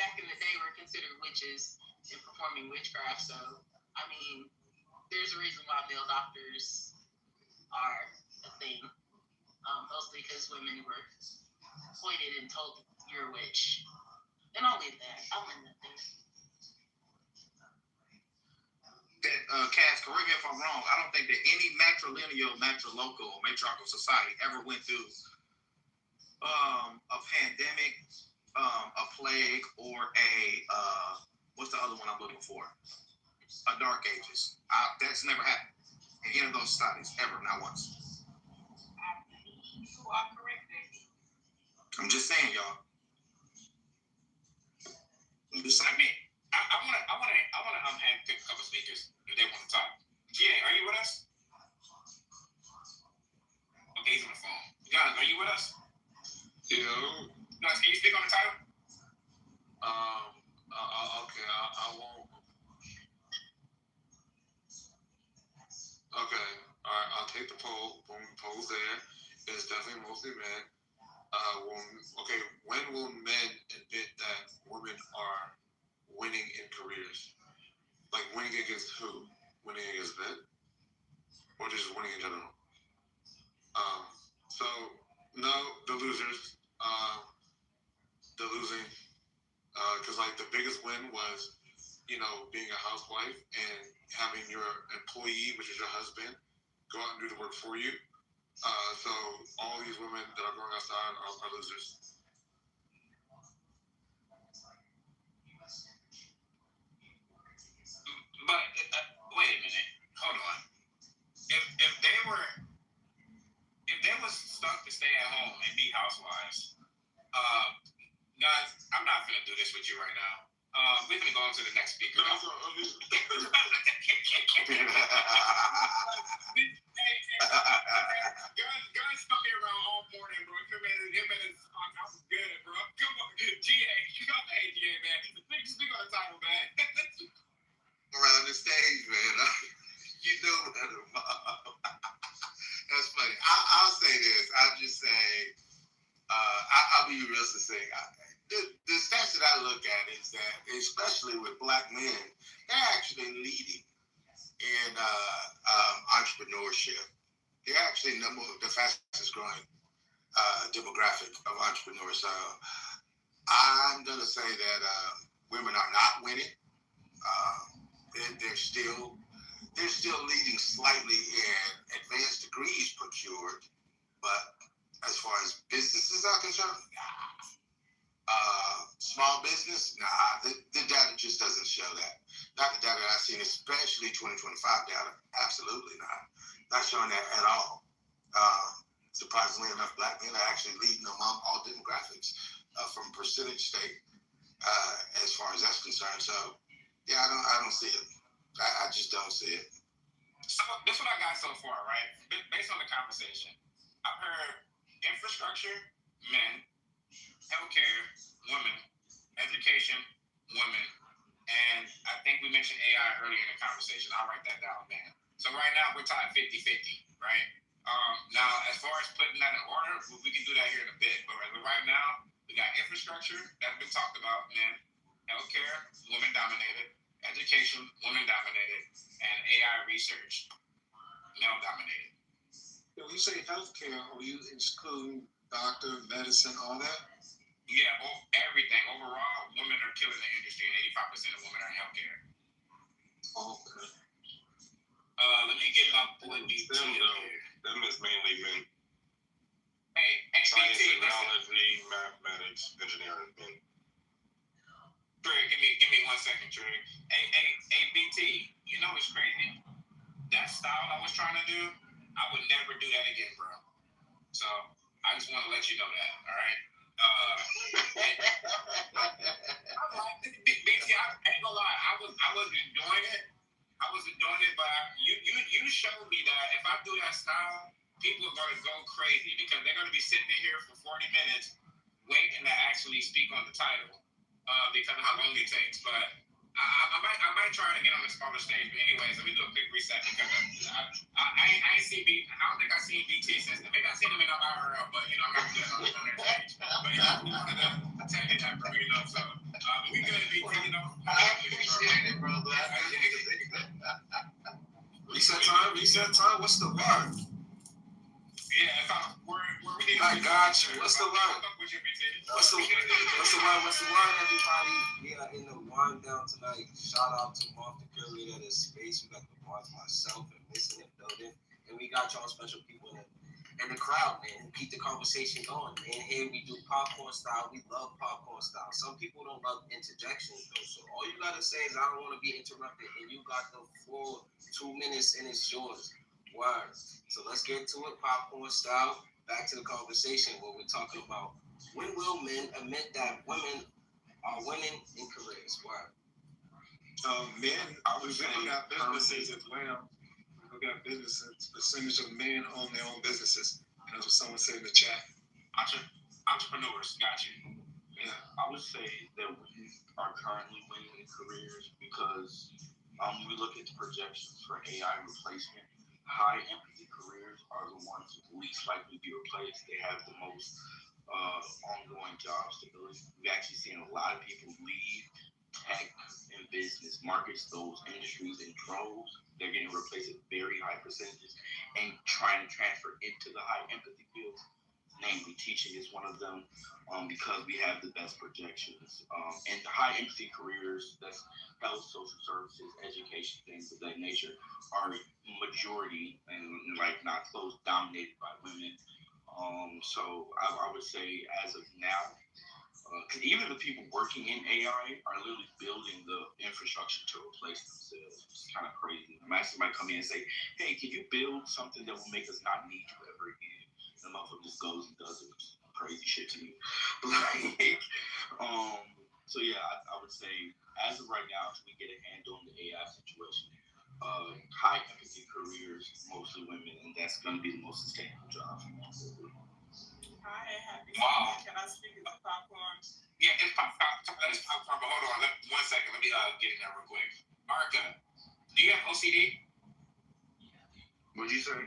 back in the day were considered witches and performing witchcraft. So, I mean, there's a reason why male doctors are a thing. Mostly because women were pointed and told you're a witch. And I'll leave that. I'll end that there. Cass, correct me if I'm wrong. I don't think that any matrilineal, matrilocal, matriarchal society ever went through a pandemic, a plague, or what's the other one I'm looking for? A dark ages. That's never happened in any of those societies ever, not once. You are correct, baby. I'm just saying, y'all. I'm just saying. I mean, I want to handpick a couple speakers if they want to talk. GA, are you with us? Okay, he's on the phone. Guys, are you with us? Yo. Guys, can you speak on the title? Okay, I won't. Okay, all right, I'll take the poll. Boom, poll's there. It's definitely mostly men. When will men admit that women are winning in careers? Like winning against who? Winning against men? Or just winning in general? So, no, the losers. The losing. Because like the biggest win was, being a housewife and having your employee, which is your husband, go out and do the work for you. So all these women that are going outside are losers. But wait a minute, hold on. If they was stuck to stay at home and be housewives, guys, I'm not gonna do this with you right now. We're gonna go on to the next speaker. Guys come me around all morning, bro. Him and his I was good, bro. Come on, GA. Come on, GA, man. Speak on the title, man. Around the stage, man. You know better, Mom. That's funny. I'll say this. I'll just say, I'll be real succinct. The stats that I look at is that, especially with black men, they're actually leading in entrepreneurship. They're actually the fastest growing demographic of entrepreneurs. So I'm going to say that women are not winning. They're still leading slightly in advanced degrees procured, but as far as businesses are concerned, nah. Small business, nah. The data just doesn't show that. Not the data I've seen, especially 2025 data. Absolutely not. Not showing that at all. Surprisingly enough, black men are actually leading among all demographics from percentage state as far as that's concerned. So, yeah, I don't see it. I just don't see it. So this is what I got so far, right? Based on the conversation, I've heard infrastructure, men, healthcare, women, education, women, and I think we mentioned AI earlier in the conversation. I'll write that down, man. So right now we're tied 50-50, right? Now, as far as putting that in order, we can do that here in a bit. But right now, we got infrastructure that's been talked about, men, healthcare, women dominated, education, women dominated, and AI research, male dominated. When you say healthcare, are you excluding doctor, medicine, all that? Yeah, everything. Overall, women are killing the industry, and 85% of women are in healthcare. Okay. Let me get my boy BT up here. Them is mainly men. Hey, Science, BT, technology, mathematics, engineering, men. Trey, give me 1 second, Trey. Hey, BT, you know what's crazy? That style I was trying to do, I would never do that again, bro. So I just want to let you know that, all right? I like BT. I ain't gonna lie. I was enjoying it. But you showed me that if I do that style, people are gonna go crazy because they're gonna be sitting in here for 40 minutes waiting to actually speak on the title because of how long it takes. But I might try to get on the smaller stage. But anyways, let me do a quick reset because I ain't seen BT. I don't think I've seen BT since. Maybe I've seen him in IRL, but I'm not good on that stage. But I wanted to tell you that, bro. So we good, BT. I appreciate it, brother. Reset time. What's the word? Yeah, I got you. What's the word? What's the word, everybody? We are in the wind down tonight. Shout out to Martha Curry at this space. We got the boss, myself, and Miss in the building. And we got y'all special people in the crowd, man, who keep the conversation going. And here we do popcorn style. We love popcorn style. Some people don't love interjections, though. So all you got to say is, I don't want to be interrupted. And you got the full 2 minutes, and it's yours. Word. So let's get to it, popcorn style. Back to the conversation where we're talking about when will men admit that women are winning in careers? Word. Men, I was saying, got businesses as well. We got businesses. Percentage of men own their own businesses. And that's what someone said in the chat. Entrepreneurs, got you. Yeah, I would say that we are currently winning in careers because we look at the projections for AI replacement. High empathy careers are the ones least likely to be replaced. They have the most ongoing job stability. We've actually seen a lot of people leave tech and business markets, those industries in droves. They're getting replaced at very high percentages and trying to transfer into the high empathy fields. Namely, teaching is one of them because we have the best projections. And the high empathy careers, that's health, social services, education, things of that nature, are majority and not close dominated by women. So I would say as of now, because even the people working in AI are literally building the infrastructure to replace themselves. It's kind of crazy. Imagine somebody come in and say, hey, can you build something that will make us not need you ever again? And the motherfucker just goes and does it. Crazy shit to me. So yeah, I would say as of right now, until we get a handle on the AI situation, high empathy careers, mostly women, and that's going to be the most sustainable job. Hi, happy. Wow. Can I speak as a popcorn? Yeah, it's popcorn. But hold on, 1 second. Let me get in there real quick. Arca, do you have OCD? What'd you say?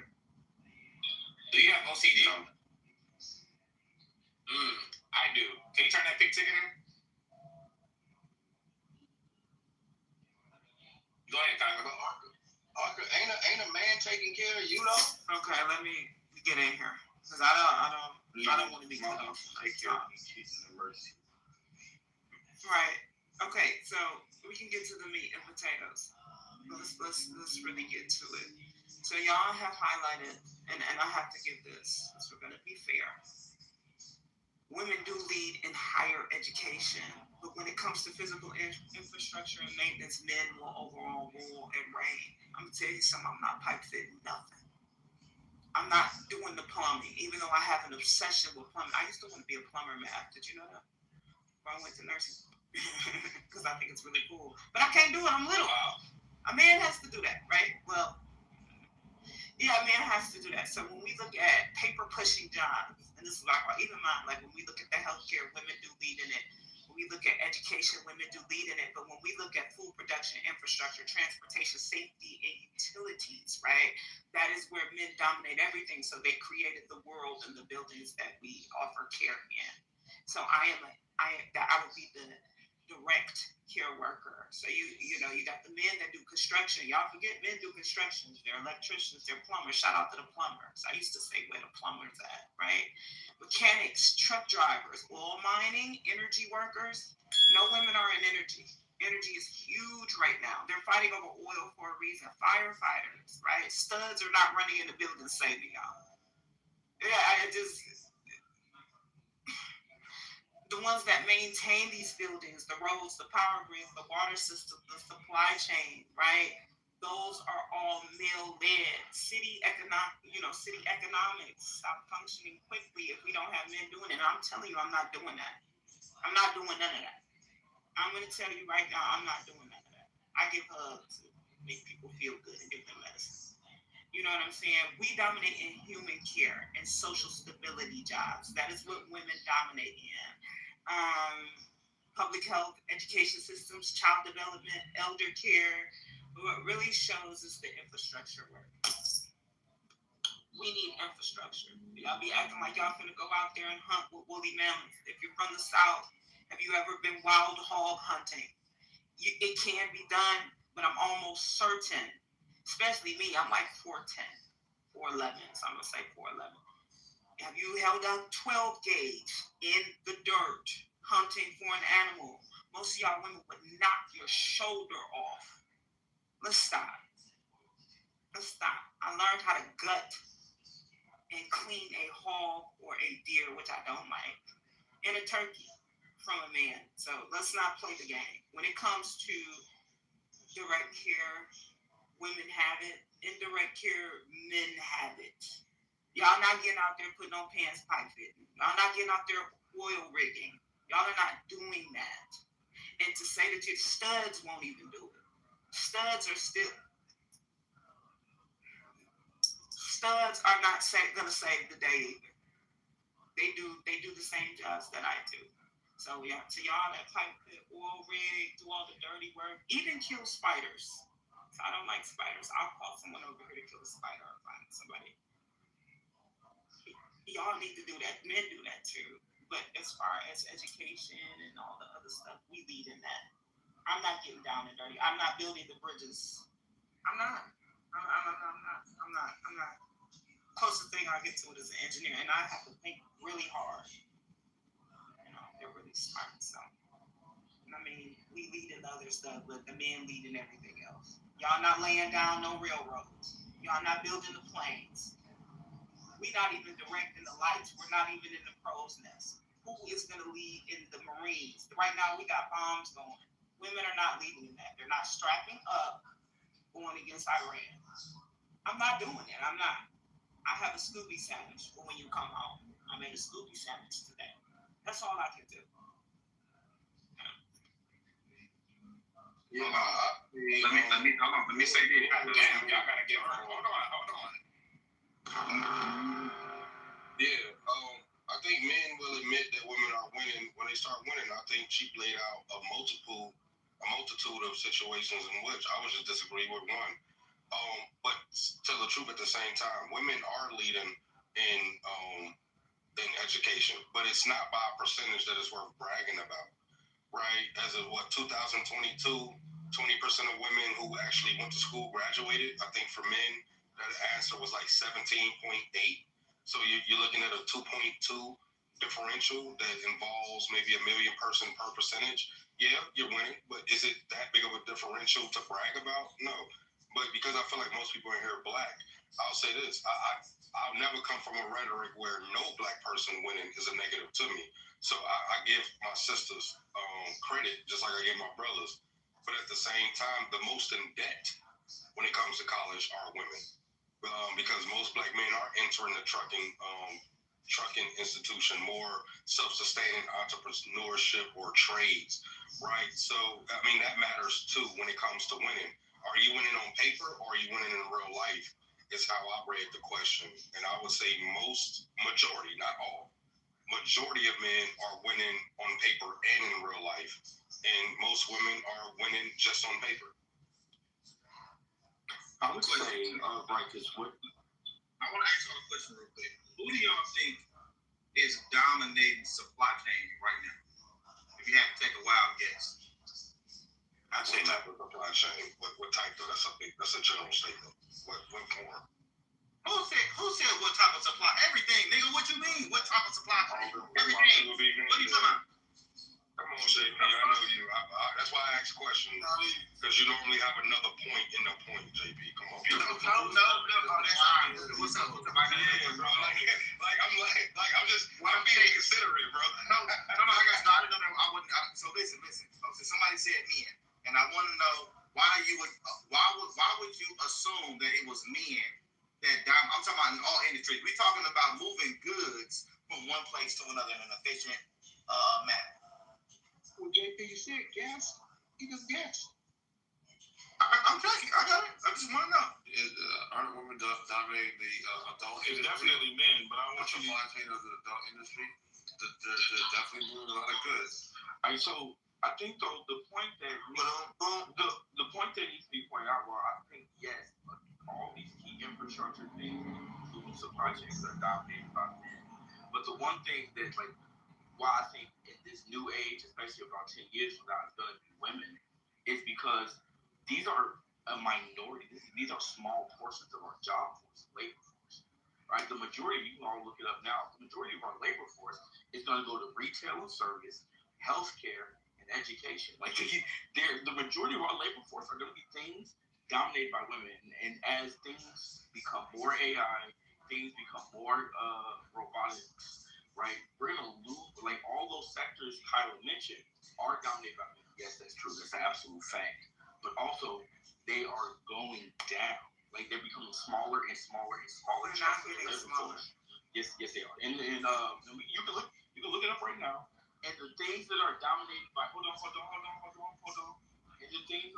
Do you have OCD? No. I do. Can you turn that pink ticket in? Go ahead, Kyler. Arca, ain't a man taking care of you though? Okay, let me get in here because I don't want to be cut off. Right. Okay, so we can get to the meat and potatoes. Let's really get to it. So y'all have highlighted, and I have to give this, because we're going to be fair. Women do lead in higher education, but when it comes to physical infrastructure and maintenance, men will overall rule and reign. I'm going to tell you something, I'm not pipe fitting nothing. I'm not doing the plumbing, even though I have an obsession with plumbing. I used to want to be a plumber, man. Did you know that? I went to nursing because I think it's really cool. But I can't do it, I'm little. A man has to do that, right? Well, yeah, a man has to do that. So when we look at paper pushing jobs, and this is like even mine, like when we look at the healthcare, women do lead in it. When we look at education, women do lead in it. But when we look at food production, infrastructure, transportation, safety, and utilities, right? That is where men dominate everything. So they created the world and the buildings that we offer care in. So I would be the direct care worker. So you got the men that do construction. Y'all forget men do construction. They're electricians, they're plumbers. Shout out to the plumbers. I used to say where the plumbers at, right? Mechanics, truck drivers, oil mining, energy workers. No women are in energy. Energy is huge right now. They're fighting over oil for a reason. Firefighters, right? Studs are not running in the building saving y'all. Yeah, the ones that maintain these buildings, the roads, the power grids, the water system, the supply chain, right? Those are all male-led. City economics stop functioning quickly if we don't have men doing it. And I'm telling you, I'm not doing that. I'm not doing none of that. I'm going to tell you right now, I'm not doing none of that. I give hugs to make people feel good and give them medicine. You know what I'm saying? We dominate in human care and social stability jobs. That is what women dominate in. Public health, education systems, child development, elder care. What really shows is the infrastructure work. We need infrastructure. Y'all be acting like y'all finna go out there and hunt with woolly mammoths. If you're from the South, have you ever been wild hog hunting? It can be done, but I'm almost certain, especially me, I'm like 4'10", 4'11", so I'm gonna say 4'11". Have you held up 12 gauge in the dirt hunting for an animal? Most of y'all women would knock your shoulder off. Let's stop. I learned how to gut and clean a hog or a deer, which I don't like, and a turkey from a man. So let's not play the game. When it comes to direct care, women have it. Indirect care, men have it. Y'all not getting out there putting on pants pipe fitting. Y'all not getting out there oil rigging. Y'all are not doing that. And to say that your studs won't even do it. Studs are not going to save the day either. They do the same jobs that I do. So yeah, to y'all that pipe fit, oil rig, do all the dirty work, even kill spiders. So I don't like spiders. I'll call someone over here to kill a spider or find somebody. Y'all need to do that. Men do that too. But as far as education and all the other stuff, we lead in that. I'm not getting down and dirty. I'm not building the bridges. I'm not. Closest thing I get to it is an engineer, and I have to think really hard. You know, they're really smart. So, I mean, we lead in other stuff, but the men lead in everything else. Y'all not laying down no railroads. Y'all not building the planes. We not even directing the lights. We're not even in the crow's nest. Who is going to lead in the Marines? Right now, we got bombs going. Women are not leading in that. They're not strapping up going against Iran. I'm not doing it. I'm not. I have a Scooby sandwich for when you come home. I made a Scooby sandwich today. That's all I can do. Yeah. Let me say this. Damn, y'all gotta get her. Hold on. Yeah. I think men will admit that women are winning when they start winning. I think she laid out a multitude of situations in which I would just disagree with one. But tell the truth at the same time, women are leading in education, but it's not by a percentage that it's worth bragging about, right? As of 2022, 20% of women who actually went to school graduated. I think for men, that answer was like 17.8. So you're looking at a 2.2 differential that involves maybe 1 million person per percentage. Yeah, you're winning, but is it that big of a differential to brag about? No. But because I feel like most people in here are black, I'll say this. I'll never come from a rhetoric where no black person winning is a negative to me. So I give my sisters credit, just like I give my brothers. But at the same time, the most in debt when it comes to college are women. Because most black men are entering the trucking institution, more self-sustaining entrepreneurship or trades, right? So, I mean, that matters too when it comes to winning. Are you winning on paper or are you winning in real life? Is how I read the question. And I would say majority, not all, majority of men are winning on paper and in real life. And most women are winning just on paper. I would say, right, because I want to ask y'all a question real quick. Who do y'all think is dominating supply chain right now? If you had to take a wild guess. I'd say type of supply chain. What type though? That's a general statement. What form? Who said what type of supply? Everything, nigga. What you mean? What type of supply chain? Everything. What are you talking about? Come on, JP. I know you. That's why I asked the question. Because you normally have another point in the point, JP. Come on. No. Oh, that's all right. What's up? Yeah, bro. I'm being considerate, bro. No. I got started. No, I wouldn't. So listen. So somebody said men, and I want to know why would you assume that it was men that I'm talking about in all industries. We're talking about moving goods from one place to another in an efficient manner. Well, JP, you said guess. He just guessed. I'm checking. I got it. I just want to know. Aren't women dominating the adult industry? It's definitely men, but I want you to supply chain of the adult industry. They're definitely moving a lot of goods. All right, so I think though the point that the point that needs to be pointed out, well, I think yes, all these key infrastructure things, including supply chains, are dominated by men. But the one thing that why I think in this new age, especially about 10 years from now, it's going to be women, is because these are a minority. These are small portions of our job force, labor force, right? The majority, you can all look it up now, the majority of our labor force is going to go to retail and service, healthcare, and education. The majority of our labor force are going to be things dominated by women. And as things become more AI, things become more robotics, right? We're going to lose, all those sectors Kyle mentioned are dominated by women. Yes, that's true. That's an absolute fact. But also, they are going down. They're becoming smaller and smaller and smaller. They're not getting smaller. Yes, they are. And you can look it up right now. And the things that are dominated by hold on. And the things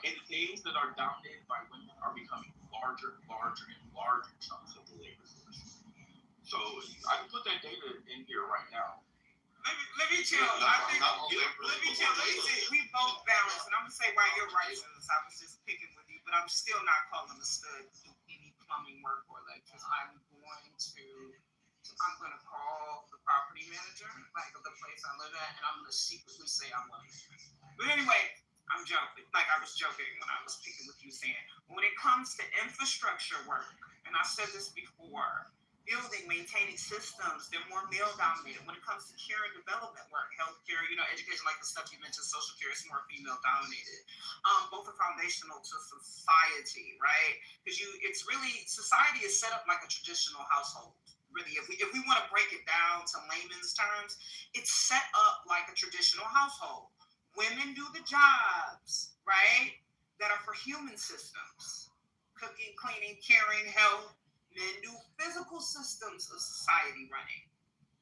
And the things that are dominated by women are becoming larger and larger chunks of the labor force. So I can put that data in here right now. Let me chill. Let me see. We both balance, and I'm gonna say why you're right, since I was just picking with you, but I'm still not calling a stud to do any plumbing work or because I'm gonna call the property manager, of the place I live at, and I'm gonna secretly say I'm one. But anyway, I'm joking. I was joking when I was speaking with you, saying when it comes to infrastructure work, and I said this before. Building, maintaining systems, they're more male dominated. When it comes to care and development work, healthcare, education, the stuff you mentioned, social care is more female dominated. Both are foundational to society, right? Because it's really, society is set up like a traditional household. Really, if we want to break it down to layman's terms, it's set up like a traditional household. Women do the jobs, right, that are for human systems. Cooking, cleaning, caring, health. Men do physical systems of society running.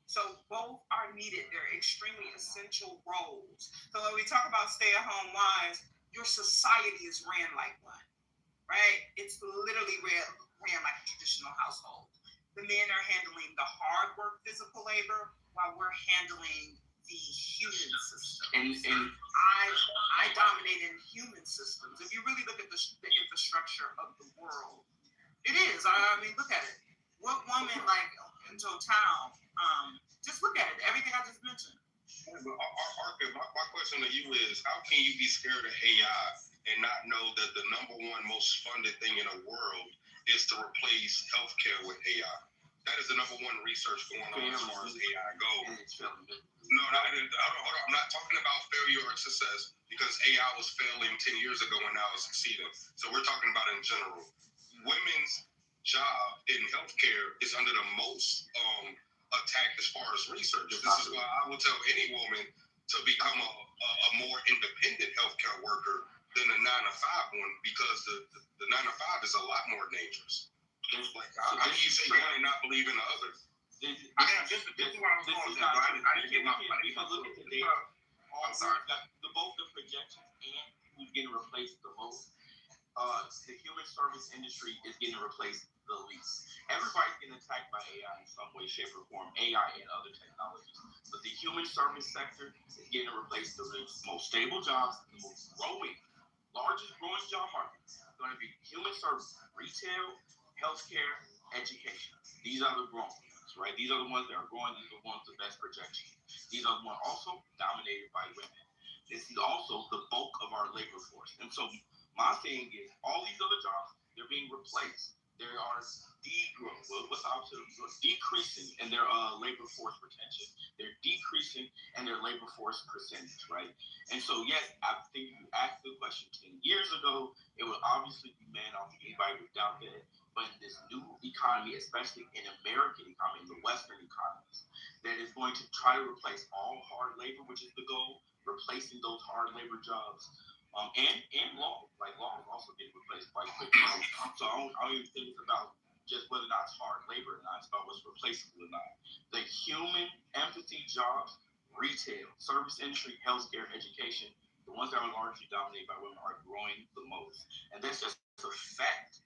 So both are needed. They're extremely essential roles. So when we talk about stay-at-home wives, your society is ran like one, right? It's literally ran like a traditional household. The men are handling the hard work, physical labor, while we're handling the human systems. And I dominate in human systems. If you really look at the infrastructure of the world, it is. I mean, look at it. What woman in total? Just look at it. Everything I just mentioned. My question to you is, how can you be scared of AI and not know that the number one most funded thing in the world is to replace healthcare with AI? That is the number one research going on as far as AI goes. No, I'm not talking about failure or success, because AI was failing 10 years ago and now it's succeeding. So we're talking about in general. Women's job in healthcare is under the most attack as far as research. This is why I would tell any woman to become a more independent healthcare worker than a 9-to-5 one, because the 9-to-5 is a lot more dangerous. How can you say one and not believe in the other? This is where I was going. I didn't get my money. If I look at the data, both the projections and who's getting replaced the most, the human service industry is getting replaced the least. Everybody's getting attacked by AI in some way, shape, or form, AI and other technologies. But the human service sector is getting replaced the most stable jobs, the most largest growing job market is going to be human service, retail, healthcare, education. These are the growing ones, right? These are the ones that are growing. These are the ones with the best projections. These are the ones also dominated by women. This is also the bulk of our labor force. And so my thing is, all these other jobs, they're being replaced. They are decreasing in their labor force retention. They're decreasing in their labor force percentage, right? And so, yes, I think you asked the question 10 years ago, it would obviously be men. I don't think anybody would doubt that. But in this new economy, especially in American economy, in the Western economies, that is going to try to replace all hard labor, which is the goal, replacing those hard labor jobs And law, like law is also getting replaced quite quickly. So I don't even think it's about just whether or not it's hard labor or not. It's about what's replaceable or not. The human empathy jobs, retail, service industry, healthcare, education, the ones that are largely dominated by women are growing the most. And that's just a fact.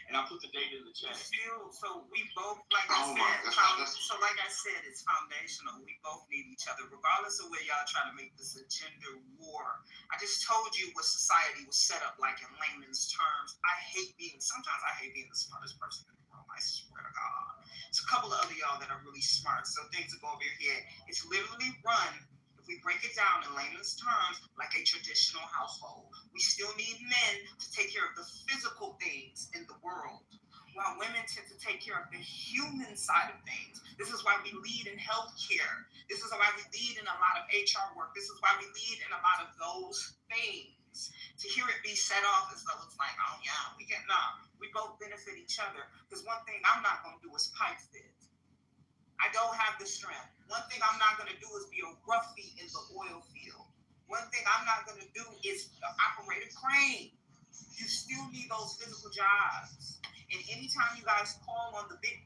And I put the data in the chat. Still, so we both, like I said, it's foundational. We both need each other, regardless of where y'all try to make this a gender war. I just told you what society was set up like in layman's terms. Sometimes I hate being the smartest person in the room. I swear to God. There's a couple of other y'all that are really smart, so things will go over your head. It's literally run, if we break it down in layman's terms, like a traditional household. We still need men to take care of the physical things in the world, while women tend to take care of the human side of things. This is why we lead in healthcare. This is why we lead in a lot of HR work. This is why we lead in a lot of those things. To hear it be set off as though it's like, oh yeah, we both benefit each other. Because one thing I'm not going to do is pipe fit. I don't have the strength. One thing I'm not going to do is be a roughie in the oil field. One thing I'm not going to do is operate a crane. You still need those physical jobs. And anytime you guys call on the big,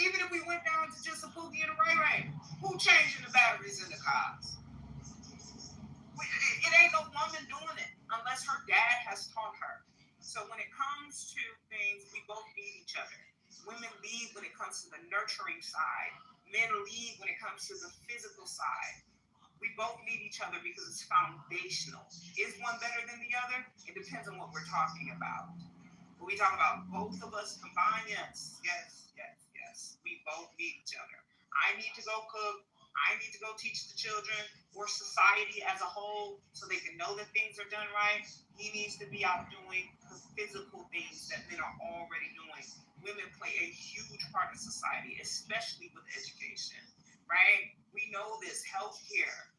even if we went down to just a Pookie and a Ray Ray, who changing the batteries in the cars? It ain't no woman doing it unless her dad has taught her. So when it comes to things, we both need each other. Women lead when it comes to the nurturing side. Men lead when it comes to the physical side. We both need each other because it's foundational. Is one better than the other? It depends on what we're talking about. When we talk about both of us combined, yes. We both need each other. I need to go cook. I need to go teach the children or society as a whole so they can know that things are done right. He needs to be out doing the physical things that men are already doing. Women play a huge part in society, especially with education, right? We know this, healthcare.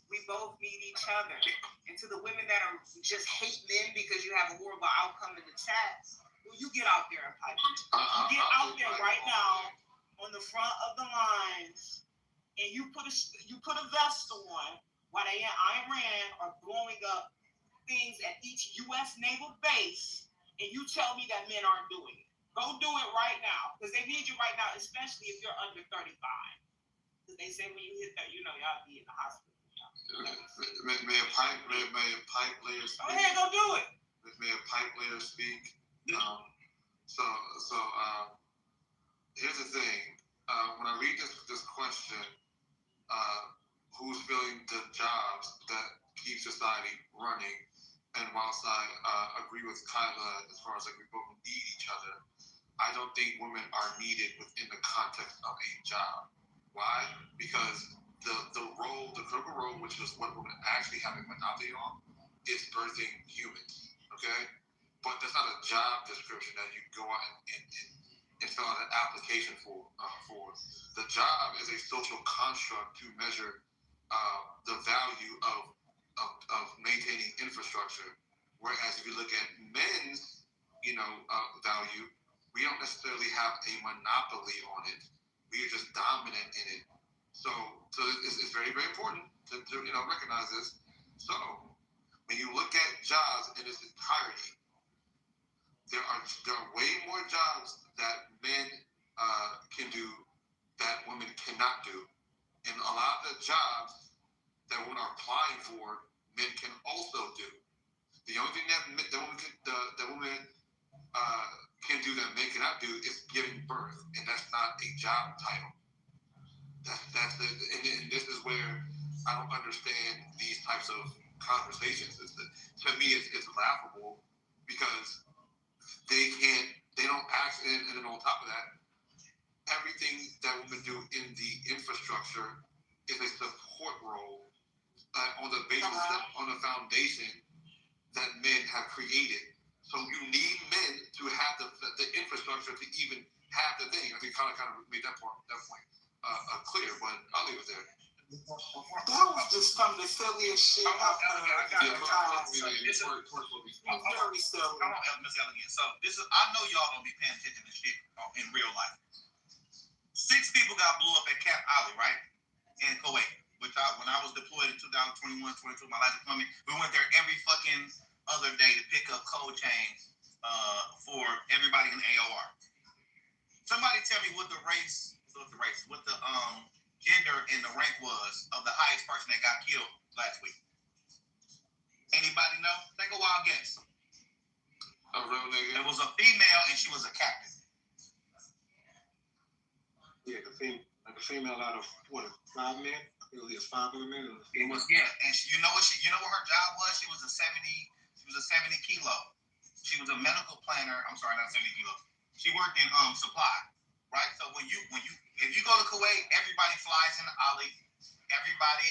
We both need each other. And to the women that are just hate men because you have a horrible outcome in the chat, well, you get out there and pipe it. You get out there right now on the front of the lines and you put a vest on while they in Iran are blowing up things at each U.S. naval base, and you tell me that men aren't doing it. Go do it right now, because they need you right now, especially if you're under 35. Because they say when you hit that, y'all be in the hospital. May a pipe layer speak? Go ahead, go do it. May a pipe layer speak? Here's the thing. When I read this question, who's filling the jobs that keep society running? And whilst I agree with Kyla as far as we both need each other, I don't think women are needed within the context of a job. Why? Because the critical role, which is what women actually have a monopoly on, is birthing humans. Okay? But that's not a job description that you go out and fill out an application for. The job is a social construct to measure the value of maintaining infrastructure. Whereas if you look at men's, value, we don't necessarily have a monopoly on it. We are just dominant in it. So it's very, very important to recognize this. So when you look at jobs in its entirety, there are way more jobs that men can do that women cannot do, and a lot of the jobs that women are applying for, men can also do. The only thing that women can do that men cannot do is giving birth, and that's not a job title. And this is where I don't understand these types of conversations. To me, it's laughable because they don't act, and then on top of that, everything that women do in the infrastructure is a support role on the basis on the foundation that men have created. So you need men to have the infrastructure to even have the thing. I think kind of made that point clear, but I'll leave it there. That was just some of the silliest shit I've heard. This is very silly. Come on, Miss Elegant. So I know y'all don't be paying attention to shit in real life. 6 people got blew up at Cap Alley, right? In Kuwait. When I was deployed in 2021, 22, my last deployment, we went there code change for everybody in AOR. Somebody tell me what the gender and the rank was of the highest person that got killed last week. Anybody know? Take a wild guess. A real nigga. It was a female and she was a captain. Yeah, the female out of what, 5 men? It was 5 of the men. It was, yeah, and you know what her job was? She was a 70 kilo. She was a medical planner. I'm sorry, not 70 kilo. She worked in supply, right? So if you go to Kuwait, everybody flies into Ali. Everybody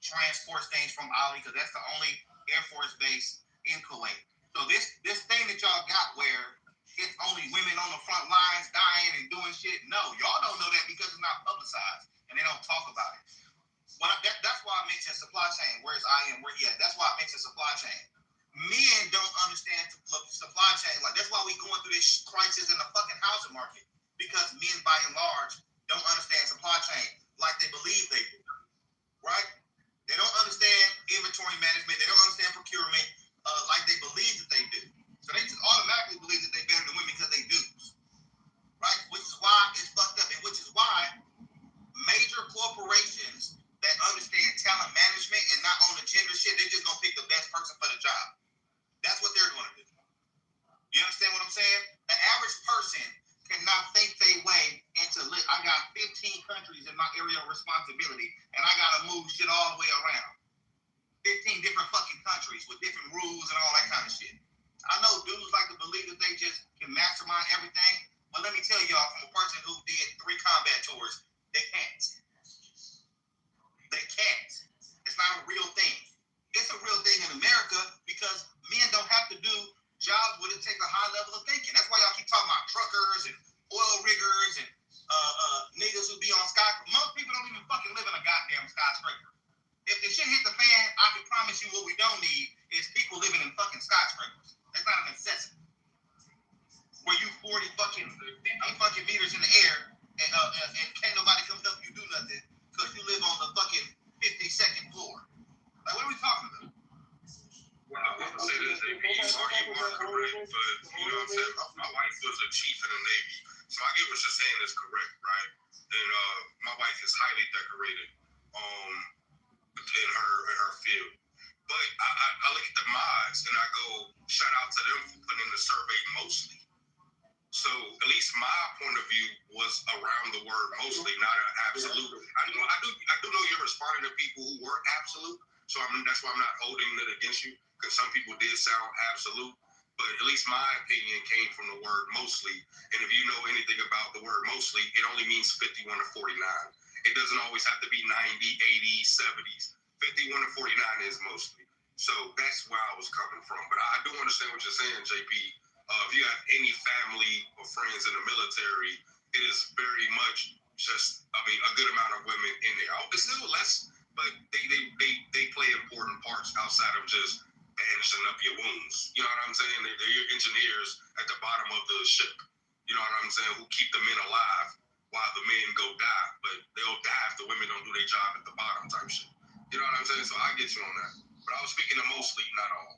transports things from Ali because that's the only Air Force base in Kuwait. So this thing that y'all got where it's only women on the front lines dying and doing shit. No, y'all don't know that because it's not publicized and they don't talk about it. That's why I mentioned supply chain. Where's I am? That's why I mentioned supply chain. Men don't understand supply chain. Like that's why we going through this crisis in the fucking housing market because men, by and large, don't understand supply chain like they believe they do. Right? They don't understand inventory management. They don't understand procurement like they believe that they do. So they just automatically believe that they're better than women because they do. Right? Which is why it's fucked up. And which is why major corporations that understand talent management and not on the gender shit, they just gonna pick the best person for the job. That's what they're gonna do. You understand what I'm saying? The average person cannot think their way into I got 15 countries in my area of responsibility and I gotta move shit all the way around. 15 different fucking countries with different rules and all that kind of shit. I know dudes like to believe that they just can mastermind everything, but let me tell y'all from a person who did 3 combat tours, they can't. They can't. It's not a real thing. It's a real thing in America because men don't have to do jobs where it takes a high level of thinking. That's why y'all keep talking about truckers and oil riggers and niggas who be on skyscrapers. Most people don't even fucking live in a goddamn skyscraper. If the shit hit the fan, I can promise you what we don't need is people living in fucking skyscrapers. That's not a necessity. Where you 50 fucking meters in the air and can't nobody come help you do nothing because you live on the fucking 52nd floor. Like, what are we talking about? Well, I want to say this, JP, you are correct, but you know what I'm saying? My wife was a chief in the Navy, so I get what you're saying is correct, right? And my wife is highly decorated in her field. But I look at the mods and I go, shout out to them for putting in the survey mostly. So at least my point of view was around the word mostly, not an absolute. I do know you're responding to people who were absolute, so that's why I'm not holding it against you, because some people did sound absolute. But at least my opinion came from the word mostly. And if you know anything about the word mostly, it only means 51 to 49. It doesn't always have to be 90, 80, 70s. 51 to 49 is mostly. So that's where I was coming from. But I do understand what you're saying, JP. If you have any family or friends in the military, it is very much just, a good amount of women in there. It's still less, but they play important parts outside of just bandaging up your wounds. You know what I'm saying? They're your engineers at the bottom of the ship. You know what I'm saying? Who keep the men alive while the men go die. But they'll die if the women don't do their job at the bottom type shit. You know what I'm saying? So I get you on that. But I was speaking of mostly, not all.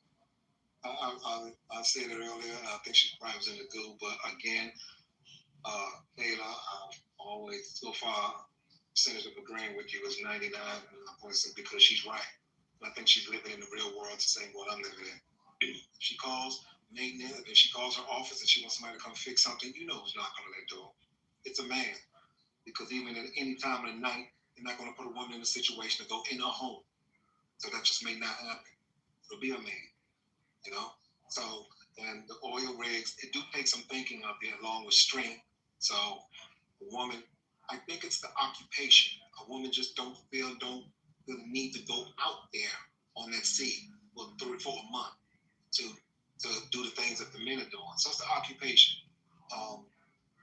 I said it earlier. I think she probably was in the goo, but again, Kayla, I've always so far percentage of agreeing with you is 99 because she's right. I think she's living in the real world the same world I'm living in. She calls maintenance, and she calls her office and she wants somebody to come fix something. You know who's knocking on that door. It's a man. Because even at any time of the night, they're not going to put a woman in a situation to go in her home. So that just may not happen. It'll be a man. You know? So, and the oil rigs, it do take some thinking out there along with strength. So, a woman, I think it's the occupation. A woman just don't feel the need to go out there on that sea for a month to do the things that the men are doing. So it's the occupation.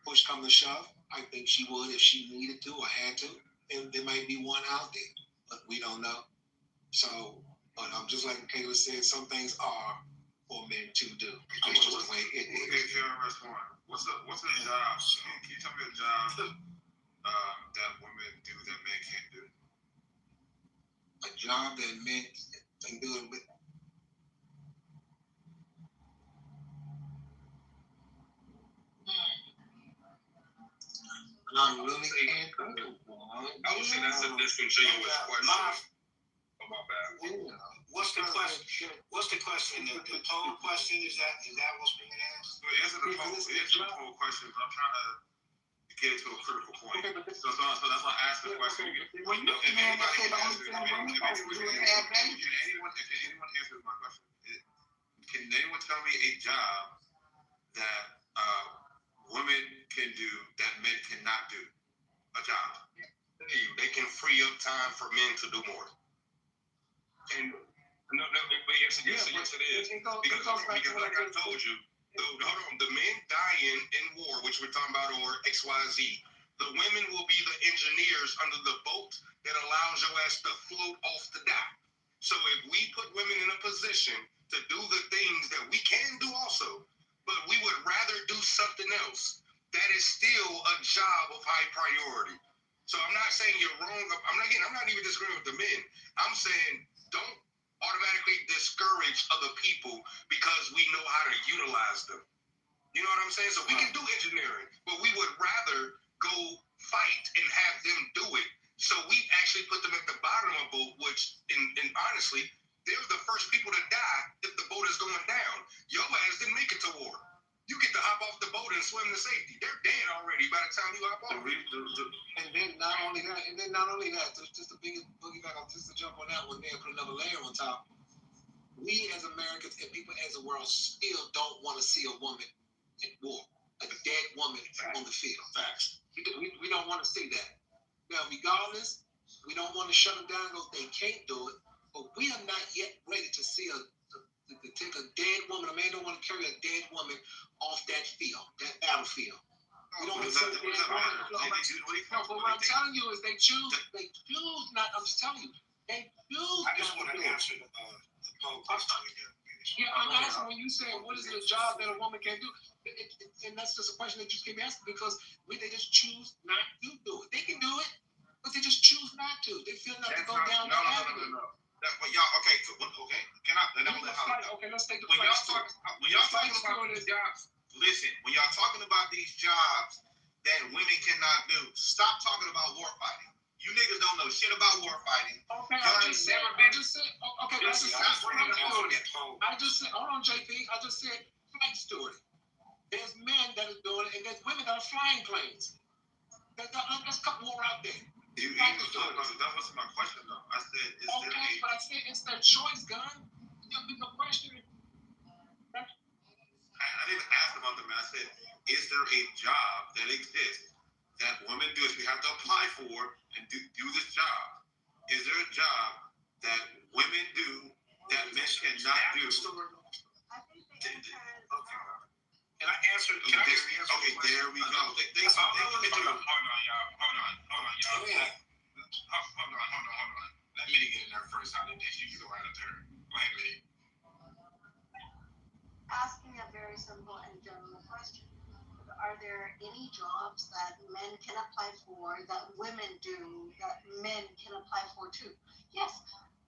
Push come to shove, I think she would if she needed to or had to. And there might be one out there, but we don't know. So, but just like Kayla said, some things are for men to do. It's just the way it is. What's a job? Can you tell me a job that women do that men can't do? A job that men can do it with. I really can't think of one. I would say that's a disingenuous question. Oh, my bad. What's the question? What's the question? The poll question, is that what's being asked? Answer the poll question, but I'm trying to get to a critical point. So that's why I asked the question. Well, you If man that anybody said the only answers, thing women supposed to do is have babies. if anyone answers my question, can anyone tell me a job that women can do that men cannot do? A job. They can free up time for men to do more. And but yes, it is. Because like I told you, the men dying in war, which we're talking about, or XYZ, the women will be the engineers under the boat that allows your ass to float off the dock. So if we put women in a position to do the things that we can do also, but we would rather do something else, that is still a job of high priority. So I'm not saying you're wrong. I'm not even disagreeing with the men. I'm saying don't automatically discourage other people because we know how to utilize them. You know what I'm saying? So we can do engineering, but we would rather go fight and have them do it. So we actually put them at the bottom of the boat, which, and honestly, they're the first people to die if the boat is going down. Your ass didn't make it to war. You get to hop off the boat and swim to safety. They're dead already by the time you hop off. And then not only that, just to boogie back up, just to jump on that one there, put another layer on top. We as Americans and people as the world still don't want to see a woman at war, a dead woman on the field. Facts. We don't want to see that. Now, regardless, we don't want to shut them down because they can't do it, but we are not yet ready to see to take a dead woman. A man don't want to carry a dead woman off that field, that battlefield. We don't want to see a dead woman. No, but what I'm telling you is they choose not. I'm just telling you, they choose. I just want to answer the poll question again. Yeah, I'm asking when you say what is the job that a woman can do, and that's just a question that you keep asking because they just choose not to do it. They can do it, but they just choose not to. They feel not to go down that avenue. But y'all, okay. Can I? Okay, let's take the when y'all talking about these jobs, listen. When y'all talking about these jobs that women cannot do, stop talking about war fighting. You niggas don't know shit about war fighting. Okay, I just said, hold on, JP. I just said flight stewarding. There's men that are doing it, and there's women that are flying planes. Let's cut war out there. That wasn't my question, though. I said, but I said it's their choice, gun. The question. I didn't ask about the man. I said, is there a job that exists that women do? We have to apply for and do this job. Is there a job that women do that men cannot do? Can I answer? Okay, there we go. Hold on, y'all. Hold on. Let me get in there first. How did you get around it there? Go ahead, Minnie. Asking a very simple and general question. Are there any jobs that men can apply for that women do that men can apply for too? Yes,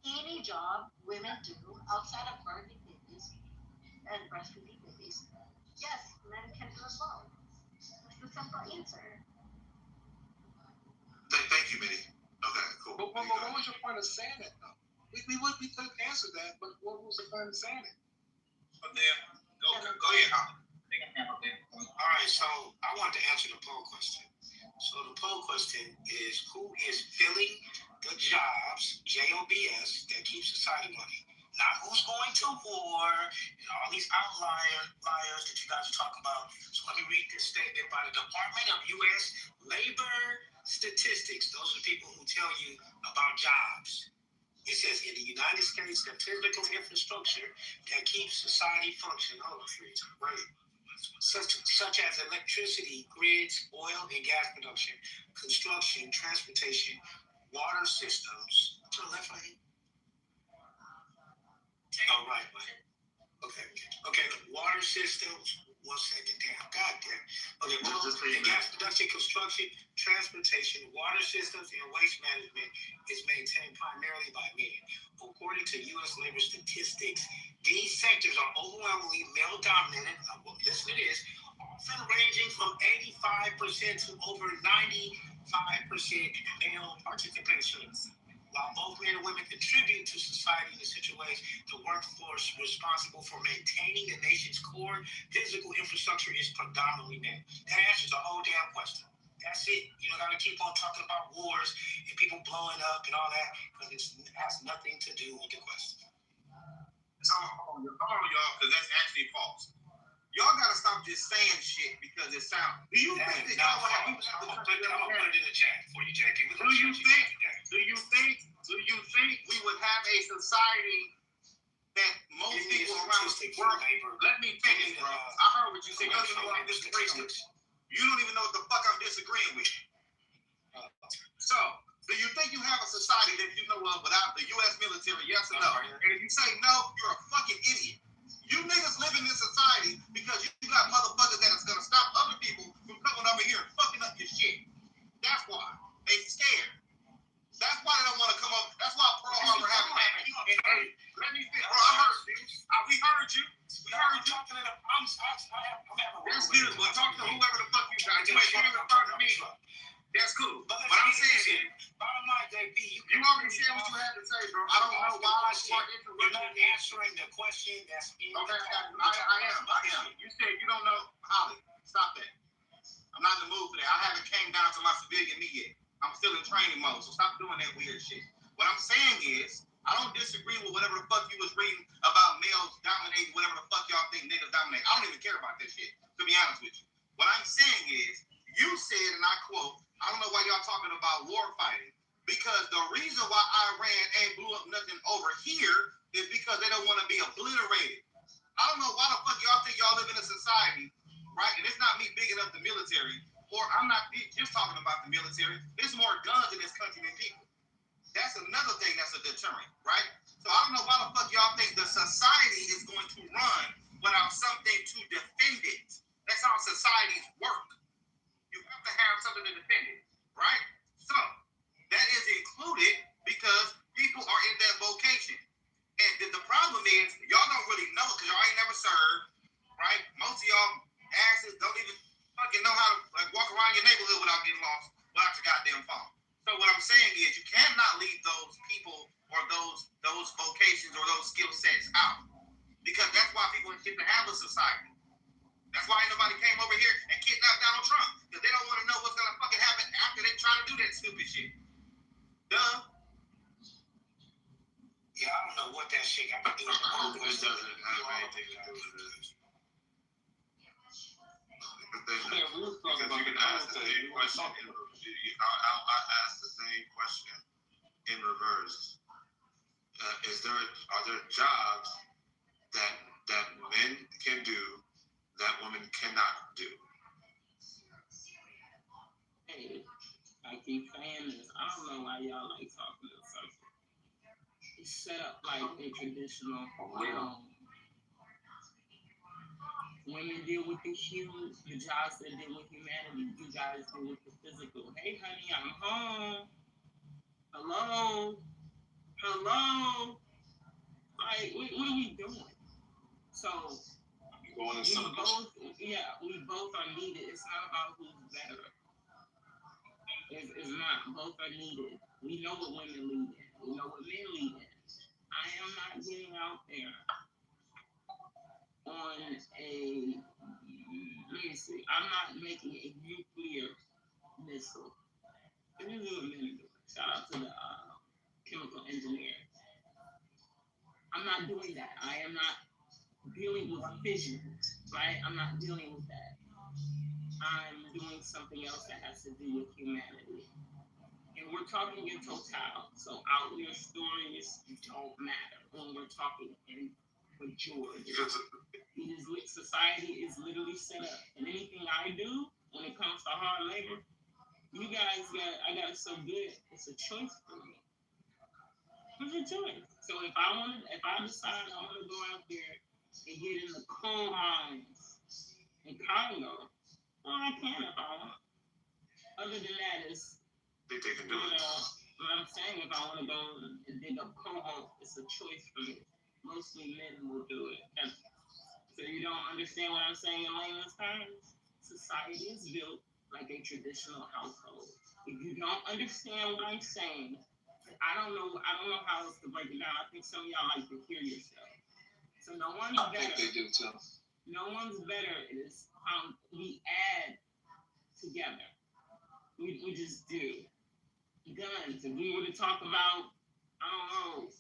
any job women do outside of birthing babies and breastfeeding babies, yes, men can do as well. That's the simple answer. Thank you, Minnie. Okay, cool. But what was your point of saying that, though? We could answer that, but what was the point of saying it? But then, go ahead. All right, so I want to answer the poll question. So the poll question is, who is filling the jobs, JOBS, that keep society running? Not who's going to war and all these outliers that you guys are talking about. So let me read this statement by the Department of U.S. Labor Statistics. Those are the people who tell you about jobs. It says, in the United States, the physical infrastructure that keeps society functioning, right? Such as electricity, grids, oil and gas production, construction, transportation, water systems. To the left lane. Oh, right. Okay. Water systems. 1 second. Damn. God damn. Okay. Well, the gas production, construction, transportation, water systems, and waste management is maintained primarily by men. According to U.S. labor statistics, these sectors are overwhelmingly male-dominated. Listen to this. ranging from 85% to over 95% male participation. While both men and women contribute to society in such a way, the workforce responsible for maintaining the nation's core physical infrastructure is predominantly men. That answers the whole damn question. That's it. You don't got to keep on talking about wars and people blowing up and all that, because it has nothing to do with the question. Hold on, y'all, because that's actually false. Y'all gotta stop just saying shit because it sounds. Do you think that y'all would have? I'm gonna put it in the chat for you, JP. Do you think we would have a society that most people around the world? Let me finish, bro. I heard what you said. You don't even know what I'm disagreeing with. You don't even know what the fuck I'm disagreeing with. So, do you think you have a society that you know of without the U.S. military? Yes or no? And if you say no, you're a fucking idiot. You niggas live in this society because you got motherfuckers that is gonna stop other people from coming over here and fucking up your shit. That's why. They scared. That's why they don't want to come up. That's why Pearl Harbor happened. And hey, let me finish. Bro, I heard you. We heard you. We heard you. That's good. Well, talk to whoever the fuck you got. You ain't even refer to me. That's cool. But I'm saying is, bottom line, JP, you already said what you had to say, bro. I don't know why you are interrupting. You're not answering the question that's in the question. I am. You said you don't know. Holly, stop that. I'm not in the mood for that. I haven't came down to my civilian me yet. I'm still in training mode, so stop doing that weird shit. What I'm saying is, I don't disagree with whatever the fuck you was reading about males dominating, whatever the fuck y'all think niggas dominate. I don't even care about that shit, to be honest with you. What I'm saying is, you said, and I quote, I don't know why y'all talking about war fighting, because the reason why Iran ain't blew up nothing over here is because they don't want to be obliterated. I don't know why the fuck y'all think y'all live in a society, right? And it's not me bigging up the military, or I'm not just talking about the military. There's more guns in this country than people. That's another thing that's a deterrent, right? So I don't know why the fuck y'all think the society is going to run without something to defend it. That's how societies work. You have to have something to defend it, right? So that is included because people are in that vocation. And the problem is, y'all don't really know because y'all ain't never served, right? Most of y'all asses don't even fucking know how to like walk around your neighborhood without getting lost without your goddamn phone. So what I'm saying is, you cannot leave those people or those vocations or those skill sets out, because that's why people get to have a society. That's why ain't nobody came over here and kidnapped Donald Trump, because they don't want to know what's gonna fucking happen after they try to do that stupid shit. Duh. Yeah, I don't know what that shit got to do with the whole It doesn't have anything to do with it. Because you can ask the same question. I'll ask the same question in reverse. Are there jobs that men can do that women cannot do? Hey, I keep saying this. I don't know why y'all like talking in circles. It's set up like a traditional women deal with the jobs that deal with humanity. You guys deal with the physical. Hey, honey, I'm home. Hello. Like, what are we doing? So, we both are needed. It's not about who's better. It's not. Both are needed. We know what women lead in. We know what men lead in. I am not getting out there on I'm not making a nuclear missile. This is what men are doing. Shout out to the chemical engineers. I'm not doing that. I am not dealing with fission, right? I'm not dealing with that. I'm doing something else that has to do with humanity. And we're talking in total, so outlier stories don't matter when we're talking in majority. Society is literally set up. And anything I do when it comes to hard labor, you guys I got it so good. It's a choice for me. It's a choice. So if I decide I want to go out there and get in the coal mines in Congo, well, I can if I want. Other than that, they can do it. What I'm saying, if I want to go and dig up coal, it's a choice for me. Mostly men will do it. So you don't understand what I'm saying in layman's terms? society is built like a traditional household. If you don't understand what I'm saying, I don't know how else to break it down. I think some of y'all like to hear yourself. So no one's better. I think they do too. No one's better. It is we add together. We just do. Guns. If we were to talk about, I don't know,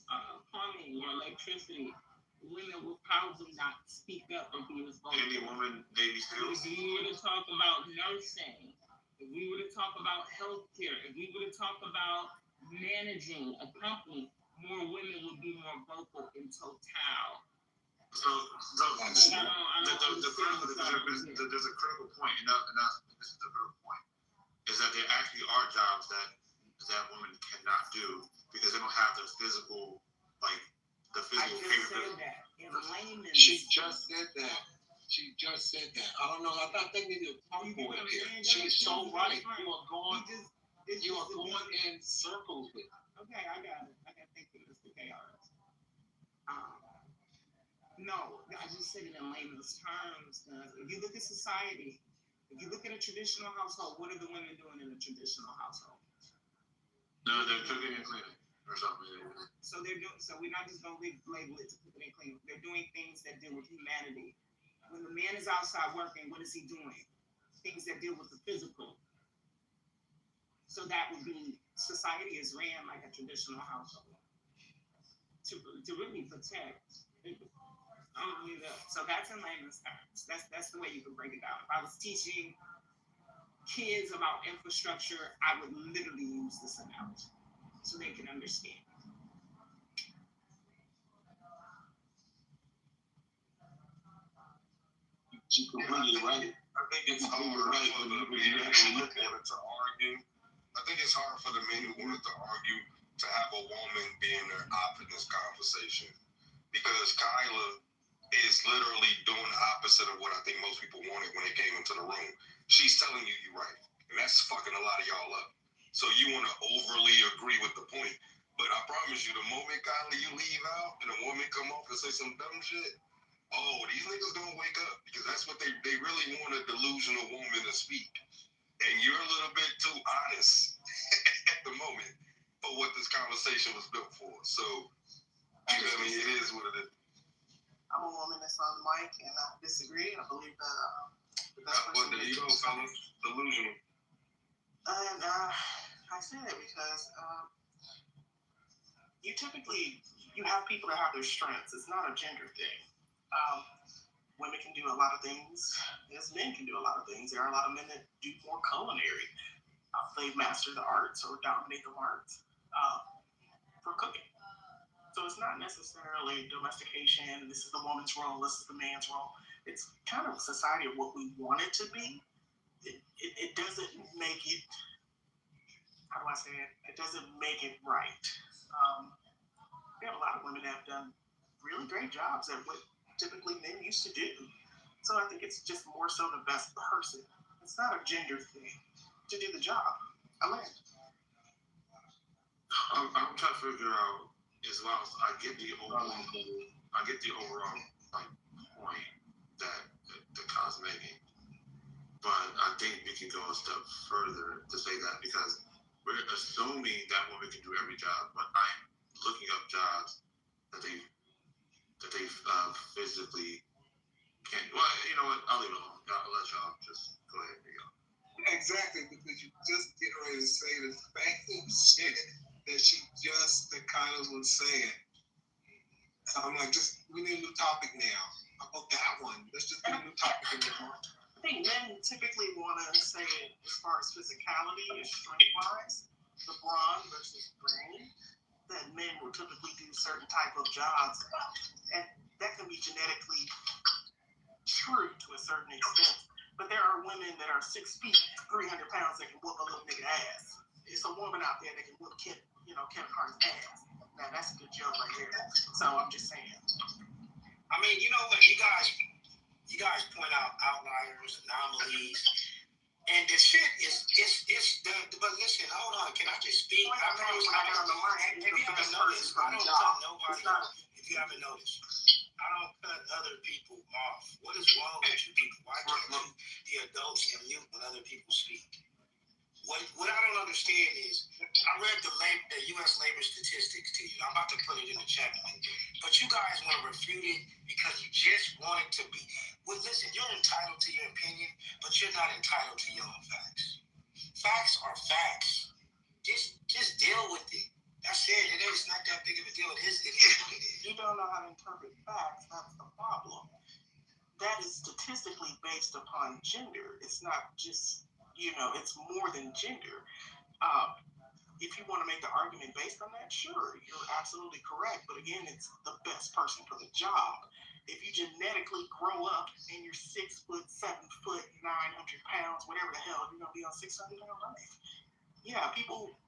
plumbing or electricity, women would probably not speak up or be as vocal. Any woman, Navy SEALs. If we were to talk about nursing, if we were to talk about healthcare, if we were to talk about managing a company, more women would be more vocal in total. So there's a critical point, and this is the critical point, is that there actually are jobs that women cannot do because they don't have the physical capability. She just said that. I don't know. I think we need to talk more here. She's so right. You are going in circles with her. Okay, I got it. I got to think of this. Okay, no, I just said it in layman's terms. If you look at society, if you look at a traditional household, what are the women doing in a traditional household? No, they're cooking and cleaning or something. So they're doing. So we're not just gonna label it to cooking and cleaning. They're doing things that deal with humanity. When the man is outside working, what is he doing? Things that deal with the physical. So that would be society is ran like a traditional household to really protect. So that's in layman's terms. That's the way you can break it down. If I was teaching kids about infrastructure, I would literally use this analogy so they can understand. You completely right. I think it's hard for the men who wanted to argue. I think it's hard for the men who wanted to argue to have a woman be in their opposite conversation, because Kyla is literally doing the opposite of what I think most people wanted when they came into the room. She's telling you you're right, and that's fucking a lot of y'all up. So you want to overly agree with the point, but I promise you, the moment Kyla you leave out and a woman come up and say some dumb shit, oh, these niggas gonna wake up, because that's what they really want, a delusional woman to speak, and you're a little bit too honest at the moment for what this conversation was built for. So you know what I mean? It is what it is. I'm a woman that's on the mic, and I disagree. I believe that the best Well, there you go, fellas. Delusional. And I say that because you have people that have their strengths. It's not a gender thing. Women can do a lot of things, as men can do a lot of things. There are a lot of men that do more culinary. They master the arts or dominate the arts for cooking. So it's not necessarily domestication. This is the woman's role. This is the man's role. It's kind of a society of what we want it to be. It doesn't make it. How do I say it? It doesn't make it right. We have a lot of women that have done really great jobs at what typically men used to do. So I think it's just more so the best person. It's not a gender thing to do the job. I land. I'm trying to figure out, as well as I get the overall like point that the Kyla's making, but I think we can go a step further to say that, because we're assuming that women can do every job, but I'm looking up jobs that they physically can't. Well, you know what? I'll leave it alone. I'll let y'all just go ahead and go. Exactly, because you just get ready to say the same shit that Kyla was saying. I'm like, we need a new topic now. How about that one? Let's just get a new topic in there. I think men typically want to say it as far as physicality or strength-wise, the brawn versus brain, that men will typically do certain type of jobs, and that can be genetically true to a certain extent. But there are women that are 6 feet, 300 pounds that can whoop a little nigga ass. It's a woman out there that can whoop Ken Carter's ass. Now that's a good joke right there. So I'm just saying. I mean, you know what, you guys point out outliers, anomalies, and the shit is but listen, hold on, can I just speak? I promise. Have you ever noticed? I don't tell nobody if you haven't noticed. I don't cut other people off. What is wrong with you people? Why can't you be adults and mute when other people speak? What I don't understand is, I read the U.S. labor statistics to you. I'm about to put it in the chat, but you guys want to refute it because you just want it to be. Well, listen, you're entitled to your opinion, but you're not entitled to your own facts. Facts are facts. Just deal with it. That's it. It's not that big of a deal. It is what it is. You don't know how to interpret facts. That's the problem. That is statistically based upon gender. It's not just, it's more than gender. If you want to make the argument based on that, sure, you're absolutely correct. But again, it's the best person for the job. If you genetically grow up and you're 6 foot, 7 foot, 900 pounds, whatever the hell, you're going to be on 600 pound life. Yeah, people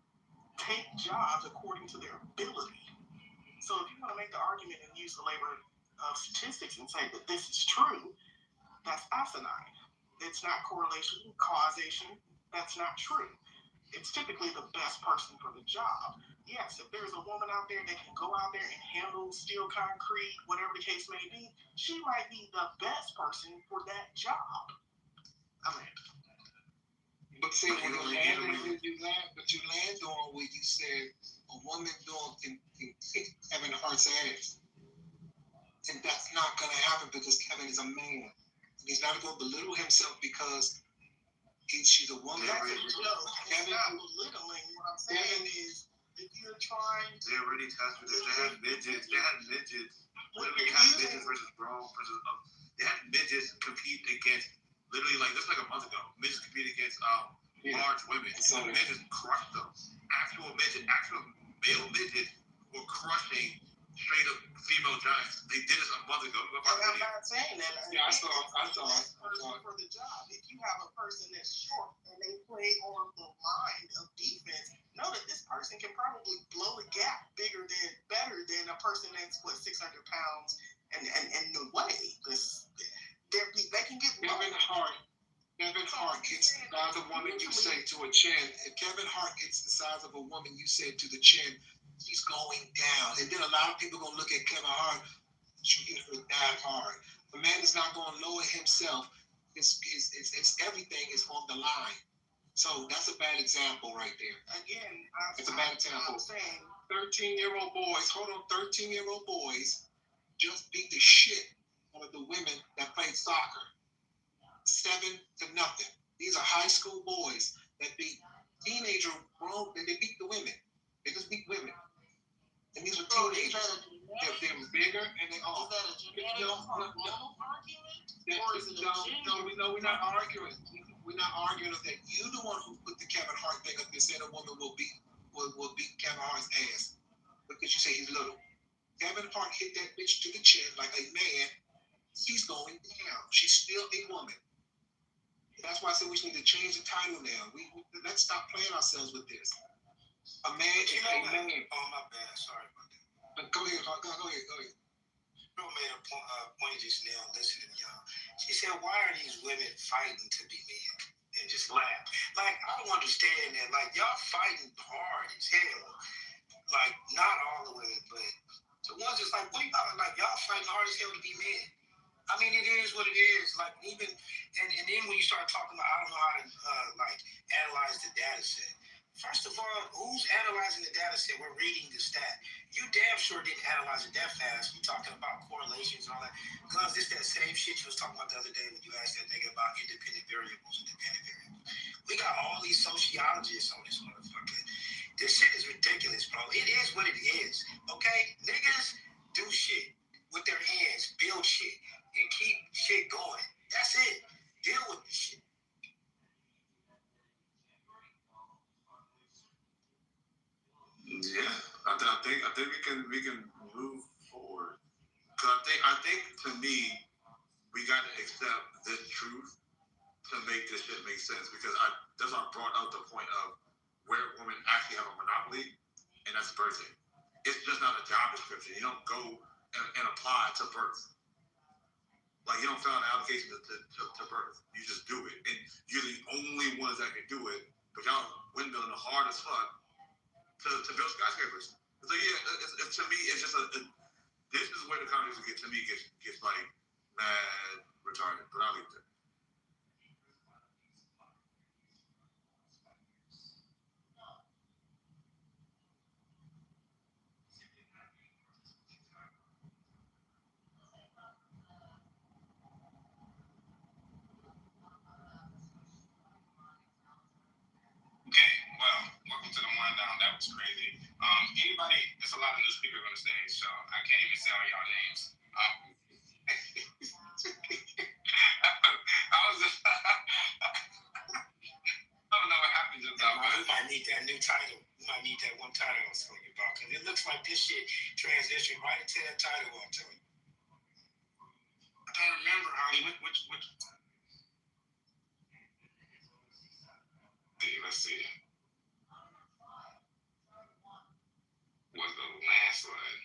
take jobs according to their ability. So if you want to make the argument and use the labor of statistics and say that this is true, that's asinine. It's not correlation, causation. That's not true. It's typically the best person for the job. Yes, if there's a woman out there that can go out there and handle steel, concrete, whatever the case may be, she might be the best person for that job. I mean, but see, when you land on where you said a woman can kick Kevin Hart's ass, and that's not going to happen because Kevin is a man. He's not going to belittle himself because she's a woman. Kevin, not belittling. What I'm saying is, if you're trying to... They already tested it. They had midgets. Literally had midgets versus grown versus... They had midgets compete against... Literally, just like a month ago, midgets compete against large women. So midgets crushed them. Actual male midgets were crushing straight up female giants. They did this a month ago. I'm not saying that. Yeah, I saw it. For the job. If you have a person that's short and they play on the line of defense, know that this person can probably blow a gap better than a person that's 600 pounds and the way. They can get Kevin Hart gets the size of a woman you say to a chin. If Kevin Hart gets the size of a woman you said to the chin, he's going down. And then a lot of people going to look at Kevin Hart, you hit her that hard. The man is not going to lower himself. It's everything is on the line. So that's a bad example right there. Again, it's a bad example. I'm saying 13-year-old boys just beat the shit out of the women that played soccer. 7-0. These are high school boys that beat teenager grown, and they beat the women. They just beat women. And these are teenagers. They're bigger and they all. Is that a genetic hormonal argument? We're not arguing. We're not arguing with that. You're the one who put the Kevin Hart thing up and said a woman will beat Kevin Hart's ass because you say he's little. Kevin Hart hit that bitch to the chin like a man. She's going down. She's still a woman. That's why I said we need to change the title now. Let's stop playing ourselves with this. A man is a man. Oh, my bad. Sorry about that. Go ahead. Girl made a point just now listening to y'all. She said, why are these women fighting to be men? And just laugh. I don't understand that. Y'all fighting hard as hell. Not all the women, but the ones that's what y'all fighting hard as hell to be men. I mean, it is what it is. Even, and then when you start talking about, I don't know how to, analyze the data set. First of all, who's analyzing the data set? We're reading the stat. You damn sure didn't analyze it that fast. You're talking about correlations and all that. Because it's that same shit you was talking about the other day when you asked that nigga about independent variables. We got all these sociologists on this motherfucker. This shit is ridiculous, bro. It is what it is. Okay? Niggas do shit with their hands, build shit, and keep shit going. That's it. Deal with this shit. Yeah, I think we can move forward. Cause I think to me, we got to accept this truth to make this shit make sense. Because that's why I brought out the point of where women actually have a monopoly, and that's birthing. It's just not a job description. You don't go and apply to birth. You don't fill out an application to birth. You just do it. And you're the only ones that can do it. But y'all windmilling hard as fuck to build skyscrapers. So yeah, to me, it's just This is where the conversation gets like mad retarded. But I'll leave it. Okay, well, welcome to the one down. That was crazy. Anybody? There's a lot of new speakers on the stage, so I can't even say all y'all names. I was just, I don't know what happened just now. We might need that new title. We might need that one title I was talking about, because it looks like this shit transitioned right into that title. I'm telling you. I don't remember, Holly. Which? Let's see. Was the last one?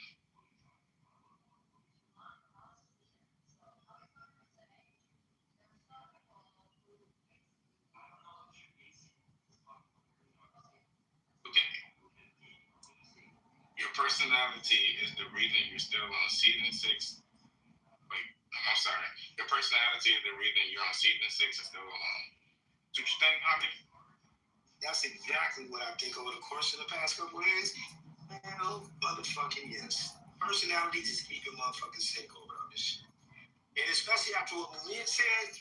Okay. Your personality is the reason you're still on season 6. Wait, I'm sorry. Your personality is the reason you're on season 6 and still alone. What you think, Holly? That's exactly what I think over the course of the past couple of days. Man, oh, motherfucking yes. Personality just keep your motherfucking sick over on this shit. And especially after what Mumia said,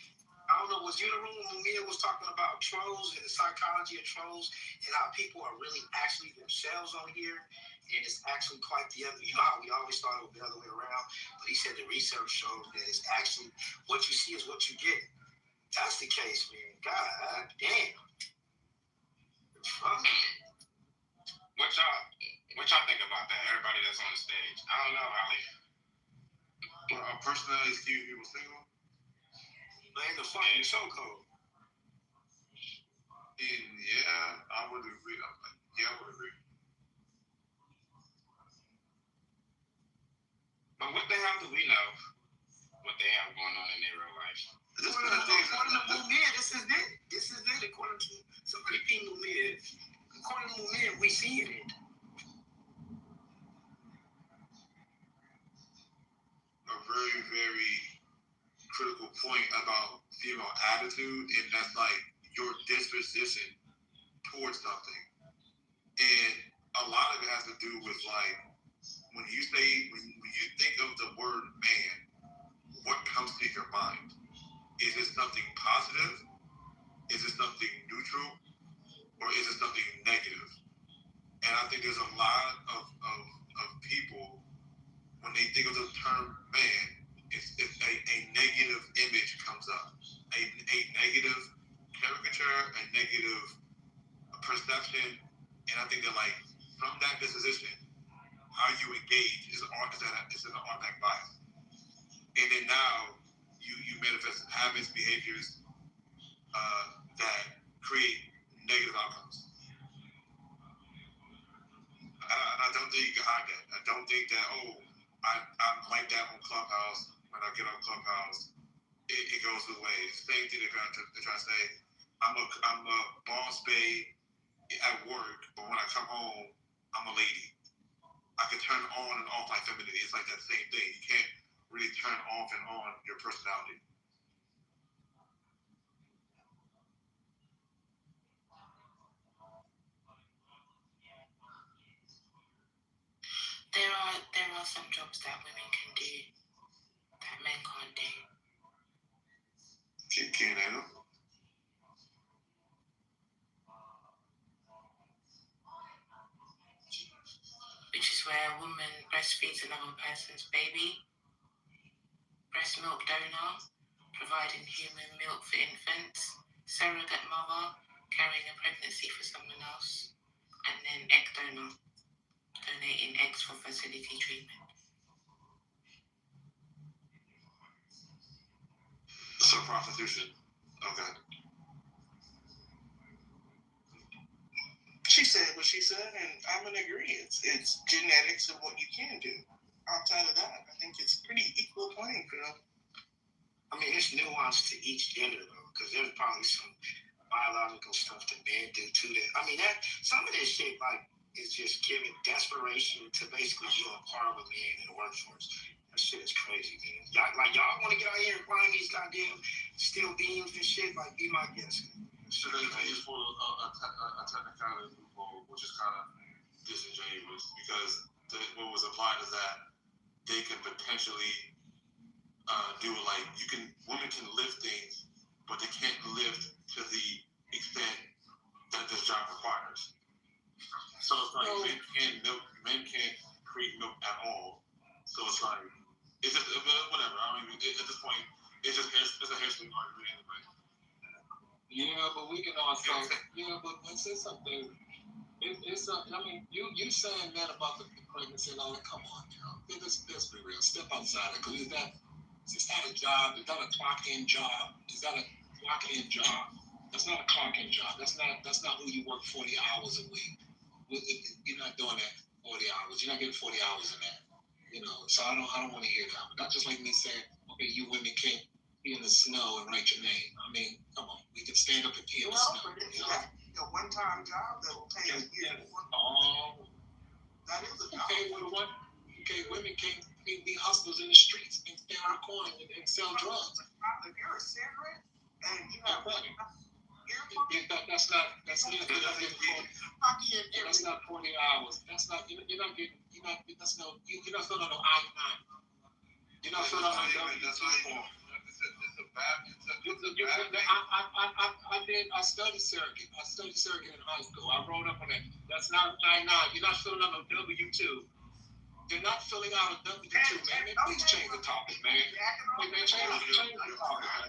I don't know, was you in the room when Mumia was talking about trolls and the psychology of trolls and how people are really actually themselves on here? And it's actually quite the other, you know how we always thought it was the other way around, but he said the research shows that it's actually what you see is what you get. That's the case, man. God damn. Fuck. What y'all think about that? Everybody that's on the stage. I don't know, Holly. Well, personalities keep people single. Man, the fucking so cold. Yeah, I would agree. I would agree. But what the hell do we know what they have going on in their real life? According to Mumia, this is it. This is it. According to somebody being Mumia. According to Mumia, we see it. A very, very critical point about female attitude, and that's like your disposition towards something. And a lot of it has to do with like when you think of the word man, what comes to your mind? Is it something positive? Is it something neutral? Or is it something negative? And I think there's a lot of people, when they think of the term man, it's a negative image comes up. A negative caricature, a negative perception. And I think that like from that disposition, how you engage is an automatic bias. And then now you manifest habits, behaviors that create negative outcomes. I don't think you can hide that. I don't think that, I'm like that on Clubhouse. When I get on Clubhouse, it goes away. Same thing they're trying to say. I'm a boss babe at work, but when I come home, I'm a lady. I can turn on and off my femininity. It's like that same thing. You can't really turn off and on your personality. There are some jobs that women can do that men can't do. Can handle. Which is where a woman breastfeeds another person's baby, breast milk donor, providing human milk for infants, surrogate mother, carrying a pregnancy for someone else, and then egg donor, donating eggs for fertility treatment. So prostitution. Okay. She said what she said, and I'm in agreement. It's genetics of what you can do. Outside of that, I think it's pretty equal playing field. I mean, there's nuance to each gender, though, because there's probably some biological stuff that men do, too. That I mean, that some of this shit, like, is just giving desperation to basically you on par with men in the workforce. That shit is crazy, man. Y'all want to get out here and find these goddamn steel beams and shit? Like, be my guest. So they use for a technicality loophole, which is kind of disingenuous because what was applied is that they can potentially do it like women can lift things, but they can't lift to the extent that this job requires. So it's like men can't create milk at all. So it's like it's just whatever. I mean, at this point, it's a hair-splitting argument anyway. Yeah, but we can also. Yeah, but let's say something. It's I mean, you saying that about the pregnancy and all that. Come on, now. Let's be real. Step outside it, because is that a job? Is that a clock-in job? Is that a clock-in job? That's not a clock-in job. That's not who you work 40 hours a week. You're not doing that 40 hours. You're not getting 40 hours in that. So I don't want to hear that. But not just like me saying, okay, you women can't be in the snow and write your name. I mean, come on, we can stand up and pee in the snow. But it's a one-time job that will pay a year. That is a job. Okay, women can't be hustlers in the streets and stand on the corner and sell drugs. If you're a cigarette and you have that's not 40 hours. That's not you're not filling on no I-9. You're not filling on no W-2 form. I studied surrogate. In high school. I wrote up on that. That's not I-9. You're not filling out a W-2. They're not filling out a W-2, man. Please change the topic, man. Hey, man, change the topic, man.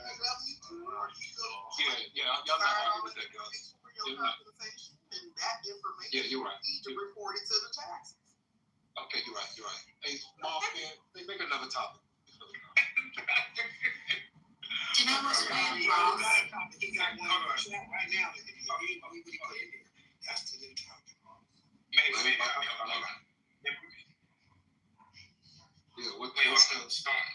Yeah, y'all not happy with that, guys. And that information, yeah, you're right. You need to report it to the taxes. Okay, you're right. Hey, Mark, man, make another topic. Do you know what's weird, Ross? He got one right now. If you read what he put in there, that's the new topic. Maybe. Yeah, start.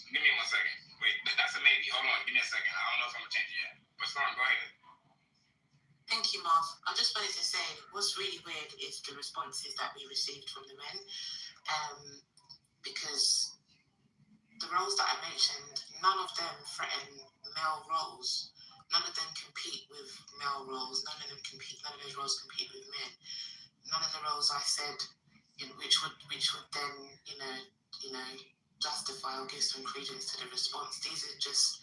Give me 1 second. Wait, that's a maybe. Hold on, give me a second. I don't know if I'm gonna change it yet. But start, go ahead. Thank you, Marv. I just wanted to say what's really weird is the responses that we received from the men. Because the roles that I mentioned, none of them threaten male roles. None of them compete with male roles. None of those roles compete with men. None of the roles I said, which would then, justify or give some credence to the response. These are just,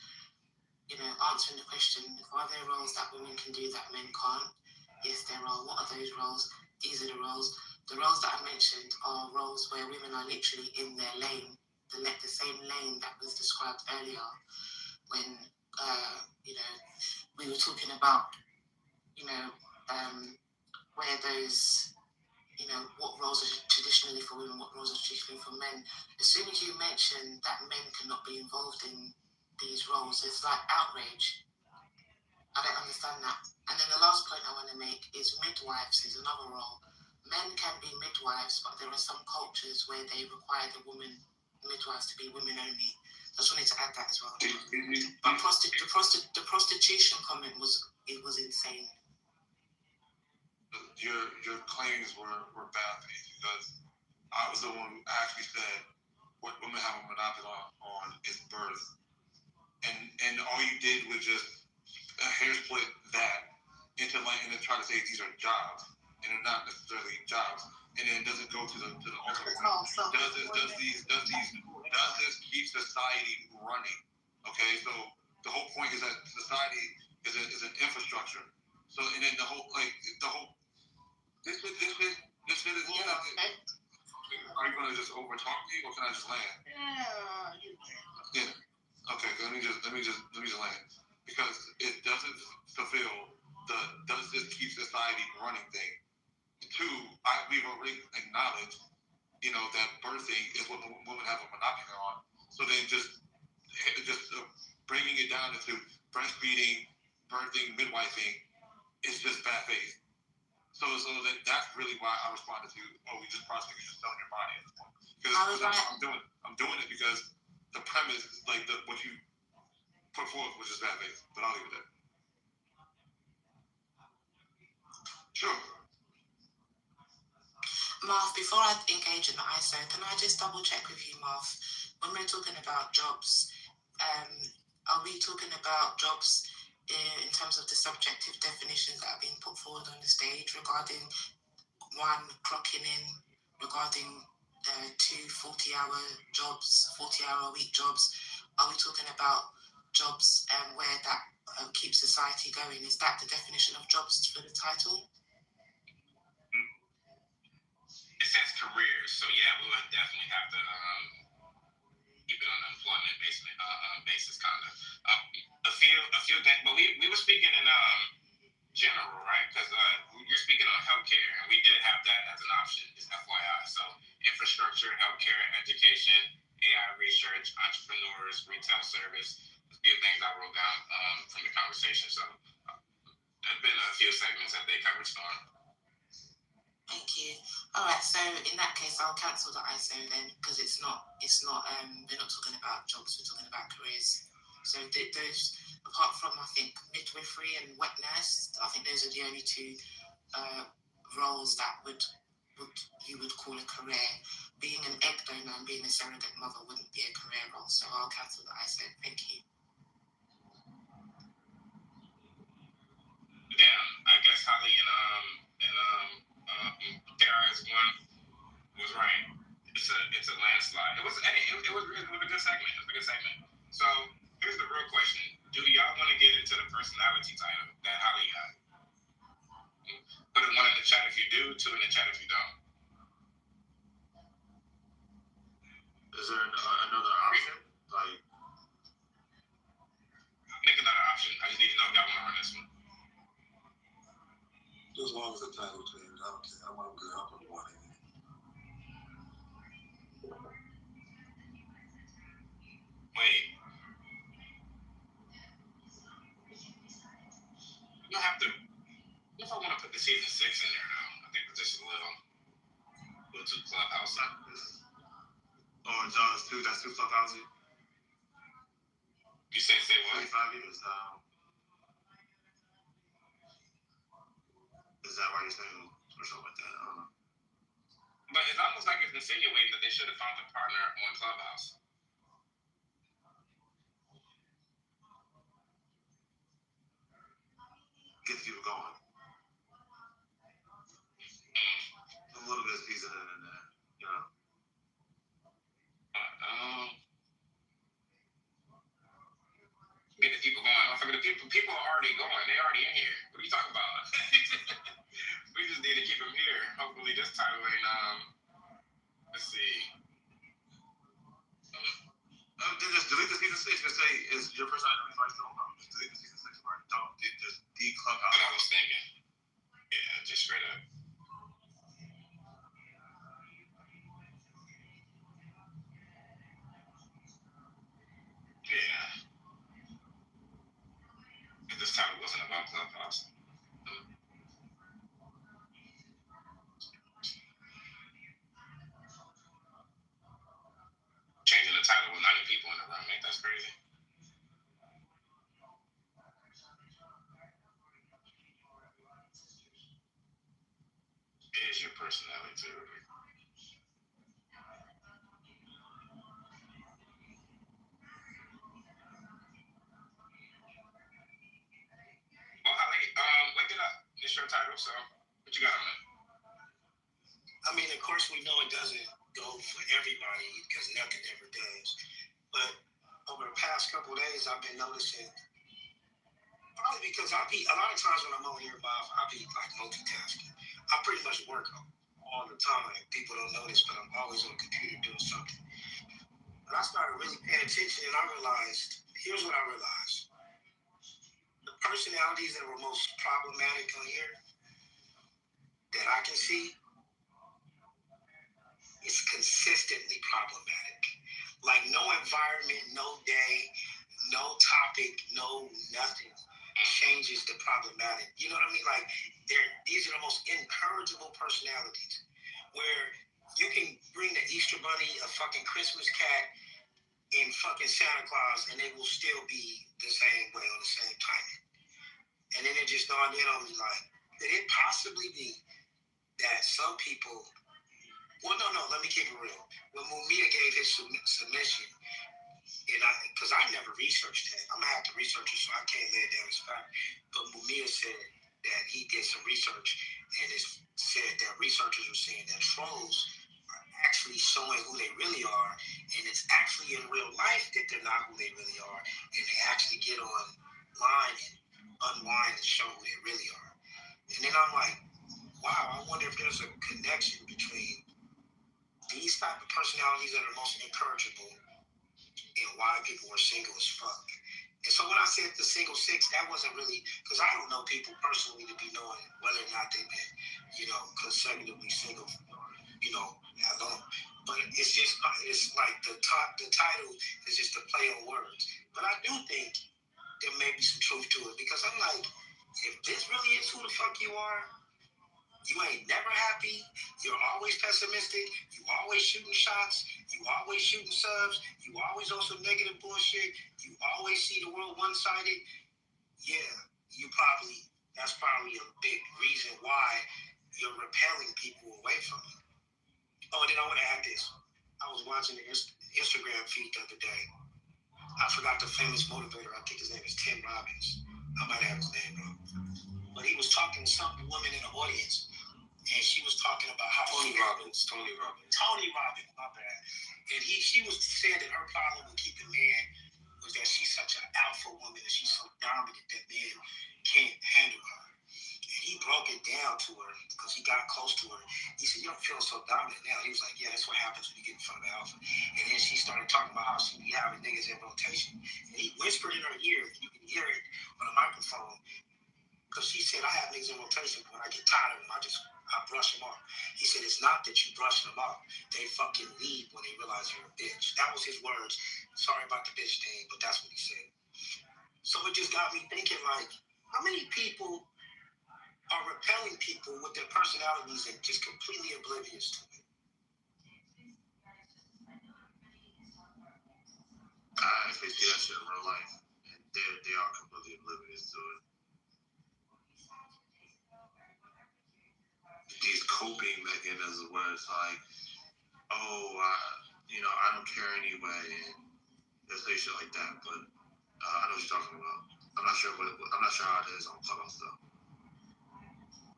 answering the question, are there roles that women can do that men can't? Yes, there are. What are those roles? These are the roles. The roles that I mentioned are roles where women are literally in their lane, the same lane that was described earlier when, we were talking about, where those, what roles are traditionally for women, what roles are traditionally for men. As soon as you mention that men cannot be involved in these roles, it's like outrage. I don't understand that. And then the last point I want to make is midwives is another role. Men can be midwives, but there are some cultures where they require the midwives to be women only. I just wanted to add that as well. But the prostitution comment was insane. Your claims were bad faith because I was the one who actually said what women have a monopoly on is birth, and all you did was just hair split that into and then try to say these are jobs, and they're not necessarily jobs, and then it doesn't go to the ultimate point. Does this keep society running? Okay, so the whole point is that society is an infrastructure. So and then the whole this shit is Are you gonna just overtalk me, or can I just land? Yeah. Okay. Let me just land because it doesn't fulfill the does this keep society running thing. Two, we've already acknowledged, that birthing is what women have a monopoly on. So then just bringing it down into breastfeeding, birthing, midwifing is just bad faith. So that's really why I responded to, we just prostitute, just selling your body at this point. Because I'm doing it because the premise, like what you put forth, was just bad faith. But I'll leave it there. Sure. Marv, before I engage in the ISO, can I just double check with you, Marv? When we're talking about jobs, are we talking about jobs in terms of the subjective definitions that are being put forward on the stage regarding one clocking in, regarding two 40-hour jobs, 40-hour-a-week jobs? Are we talking about jobs where that keeps society going? Is that the definition of jobs for the title? It says careers, so yeah, we would definitely have to keep it on an employment basis, kind of. A few things, but we were speaking in general, right? Because you're speaking on healthcare, and we did have that as an option, just FYI. So infrastructure, healthcare, education, AI research, entrepreneurs, retail service, a few things I wrote down from the conversation. So there's been a few segments that they covered, Storm. Thank you. All right, so in that case, I'll cancel the ISO then, because we're not talking about jobs, we're talking about careers. So those, apart from, I think, midwifery and wet nurse, I think those are the only two roles that you would call a career. Being an egg donor and being a surrogate mother wouldn't be a career role, so I'll cancel the ISO. Thank you. Yeah, I guess Holly and KRS One was right. It's a landslide. It was a good segment. It was a good segment. So here's the real question: do y'all want to get into the personality title that Holly got? Put it 1 in the chat if you do, 2 in the chat if you don't. Is there another option? Like, make another option. I just need to know if y'all want to run this one. As long as the title changes, I don't care. I'm good. I'm put one in. Wait. You'll have to. If I want to put the season 6 in there, though, I think it's just a little too clubhouse. Oh, Jaws 2. That's too clubhousey. You say what? 25 years. Is that why you're saying or something like that? I don't know. But it's almost like it's insinuating that they should have found a partner on Clubhouse. Get the people going. A little bit of seasoning in there, you know. Get the people going. I figure the people are already going. They're already in here. What are you talking about? We just need to keep them here. Hopefully this title ain't let's see. Just delete the season 6 and say, is your personality like still on? Just delete the season 6 part. Don't just de-clubhouse. What I was thinking. Yeah, just straight up. Yeah. If this title wasn't about Clubhouse. Changing the title with 90 people in the room, ain't that crazy? Is your personality too? Well, Holly, wake it up. It's your title, so what you got on it? I mean, of course, we know it doesn't go for everybody because nothing ever does. But over the past couple of days, I've been noticing, probably because a lot of times when I'm on here, Bob, I'll be like multitasking. I pretty much work all the time. People don't notice, but I'm always on the computer doing something. But I started really paying attention, and I realized, here's what I realized. The personalities that were most problematic on here that I can see is consistently problematic. Like no environment, no day, no topic, no nothing changes the problematic. You know what I mean? Like these are the most incorrigible personalities where you can bring the Easter Bunny, a fucking Christmas cat, and fucking Santa Claus, and they will still be the same way on the same timing. And then it just dawned in on me like, could it possibly be that some people Well, no, let me keep it real. When Mumia gave his submission, and because I never researched that, I'm gonna have to research it, so I can't lay it down as fact. But Mumia said that he did some research, and it said that researchers were saying that trolls are actually showing who they really are, and it's actually in real life that they're not who they really are, and they actually get online and unwind and show who they really are. And then I'm like, wow, I wonder if there's a connection between these type of personalities that are most incorrigible and why people are single as fuck. And so when I said the single six, that wasn't really, because I don't know people personally to be knowing whether or not they've been, consecutively single, alone. But it's just, it's like the title is just a play on words. But I do think there may be some truth to it, because I'm like, if this really is who the fuck you are, you ain't never happy. You're always pessimistic. You always shooting shots. You always shooting subs. You always on some negative bullshit. You always see the world one-sided. Yeah, that's probably a big reason why you're repelling people away from you. Oh, and then I want to add this. I was watching the Instagram feed the other day. I forgot the famous motivator. I think his name is Tim Robbins. I might have his name wrong. But he was talking to some woman in the audience. And she was talking about how Tony Robbins, my bad. And she was saying that her problem with keeping men was that she's such an alpha woman and she's so dominant that men can't handle her. And he broke it down to her because he got close to her. He said, "You don't feel so dominant now." He was like, "Yeah, that's what happens when you get in front of alpha." And then she started talking about how she be having niggas in rotation. And he whispered in her ear, you can hear it on a microphone, because she said, "I have niggas in rotation, but when I get tired of them, I brush them off." He said, "It's not that you brush them off. They fucking leave when they realize you're a bitch." That was his words. Sorry about the bitch thing, but that's what he said. So it just got me thinking, like, how many people are repelling people with their personalities and just completely oblivious to it? If they see that shit in real life, and they are completely oblivious to it. These coping mechanisms where it's like, oh, I don't care anyway, and they say shit like that. But I know what you're talking about. I'm not sure how it is on Clubhouse though.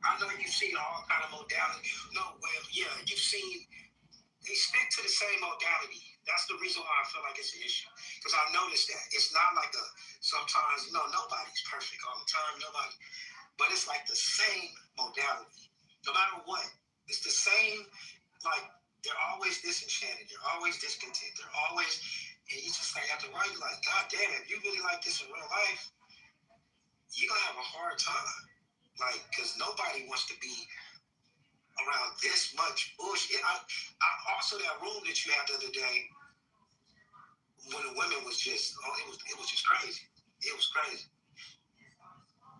I know you've seen all kind of modalities. No, well, yeah, you've seen. They stick to the same modality. That's the reason why I feel like it's an issue. Because I noticed that it's not like sometimes nobody's perfect all the time, nobody. But it's like the same modality. No matter what, it's the same. Like, they're always disenchanted. They're always discontent. They're always, and you just like after a while, you're like, God damn, if you really like this in real life, you're gonna have a hard time. Like, because nobody wants to be around this much bullshit. I also, that room that you had the other day when the women was just, it was just crazy. It was crazy.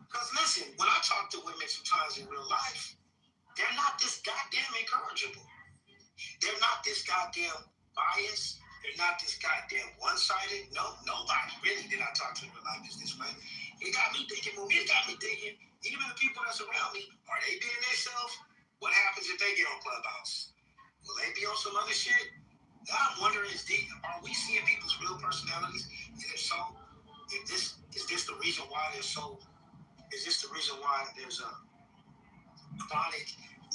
Because listen, when I talk to women sometimes in real life, they're not this goddamn incorrigible. They're not this goddamn biased. They're not this goddamn one-sided. No, nobody really that I talk to in real life is this way. It got me thinking, even the people that's around me, are they being themselves? What happens if they get on Clubhouse? Will they be on some other shit? I'm wondering, are we seeing people's real personalities? And if so, is this the reason why is this the reason why there's a chronic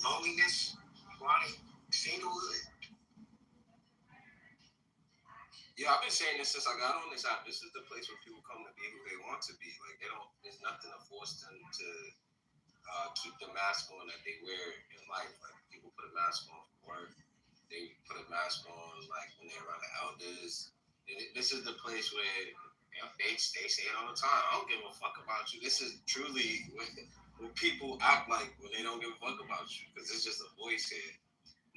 loneliness, chronic singlehood? Yeah, I've been saying this since I got on this app. This is the place where people come to be who they want to be. Like, there's nothing to force them to keep the mask on that they wear in life. Like, people put a mask on for work. They put a mask on, like, when they're around the elders. This is the place where they say it all the time. I don't give a fuck about you. This is truly what people act like when they don't give a fuck about you, because it's just a voice here.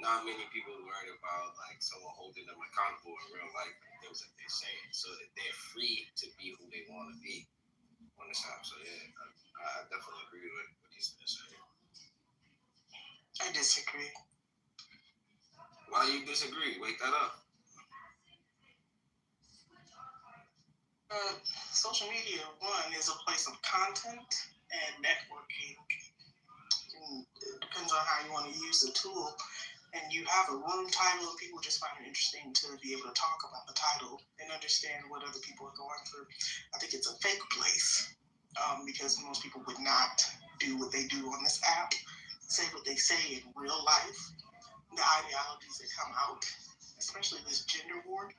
Not many people worried about, like, someone holding them accountable in real life and things that they're saying, so that they're free to be who they want to be on this app. So yeah, I definitely agree with what he's saying. I disagree. Why do you disagree? Wake that up. Social media, one, is a place of content and networking. And it depends on how you want to use the tool. and you have a room title, and people just find it interesting to be able to talk about the title and understand what other people are going through. I think it's a fake place because most people would not do what they do on this app, say what they say in real life. The ideologies that come out, especially this gender war,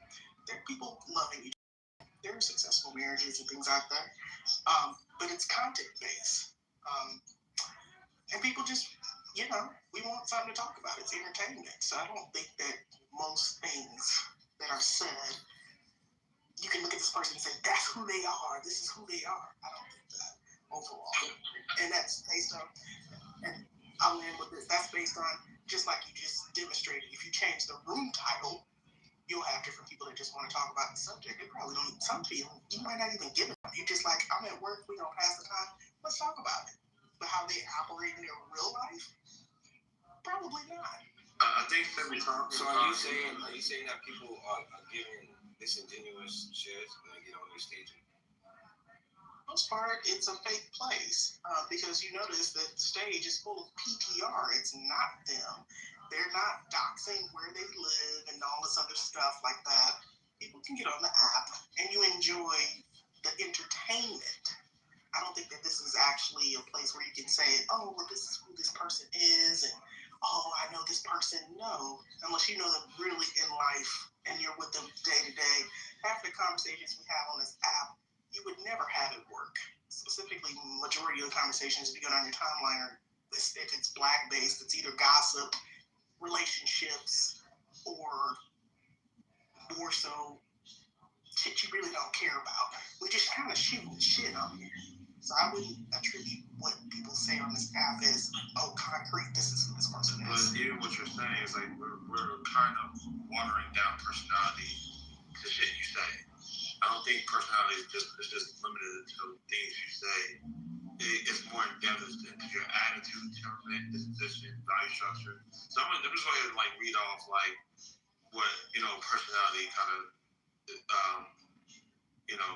there are people loving each other. There are successful marriages and things like that, but it's content based. And people just, we want something to talk about. It's entertainment. So I don't think that most things that are said, you can look at this person and say, that's who they are. This is who they are. I don't think that overall. And that's based on, and I'll end with this, that's based on, just like you just demonstrated, if you change the room title, you'll have different people that just want to talk about the subject. They probably don't, some people, you might not even give it up. You just like, I'm at work, we're going to pass the time, let's talk about it. But how they operate in their real life, probably not. I think every time. So are you saying that people are giving disingenuous shares when they get on these stages? Most part, it's a fake place because you notice that the stage is full of PTR. It's not them. They're not doxing where they live and all this other stuff like that. People can get on the app and you enjoy the entertainment. I don't think that this is actually a place where you can say, oh, well, this is who this person is, and oh, I know this person. No, unless you know them really in life and you're with them day to day. Half the conversations we have on this app, you would never have at work. Specifically, majority of the conversations, if you go down your timeline, are if it's black based, it's either gossip, relationships, or more so shit you really don't care about. We just kind of shoot the shit on here. So I wouldn't attribute what people say on this app as, oh, concrete, this is who this person is. But even what you're saying is like we're kind of watering down personality to shit you say. I don't think personality is just limited to things you say. It's more in depth into your attitude, temperament, disposition, value structure. So I'm just going to like read off like what personality kind of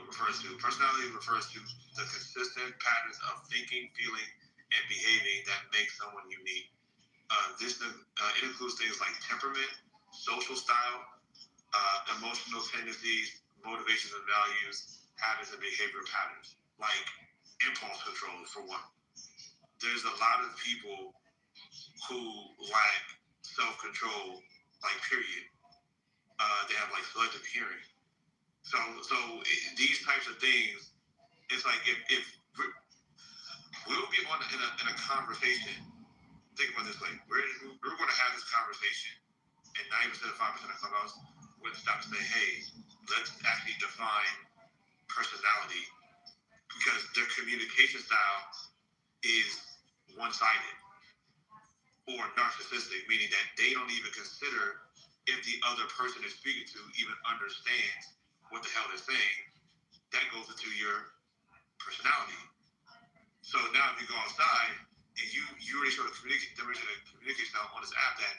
refers to. Personality refers to the consistent patterns of thinking, feeling, and behaving that make someone unique. It includes things like temperament, social style, emotional tendencies, motivations and values, habits and behavior patterns, like impulse control for one. There's a lot of people who lack self-control, like period. They have like selective hearing. So these types of things, it's like if we'll be in a conversation. Think about it this way: we're going to have this conversation, and 90% of 5% of Clubhouse would stop and say, "Hey, let's actually define personality," because their communication style is one-sided or narcissistic, meaning that they don't even consider if the other person is speaking to even understands what the hell they're saying. That goes into your personality. So now if you go outside and you already show the communication style on this app that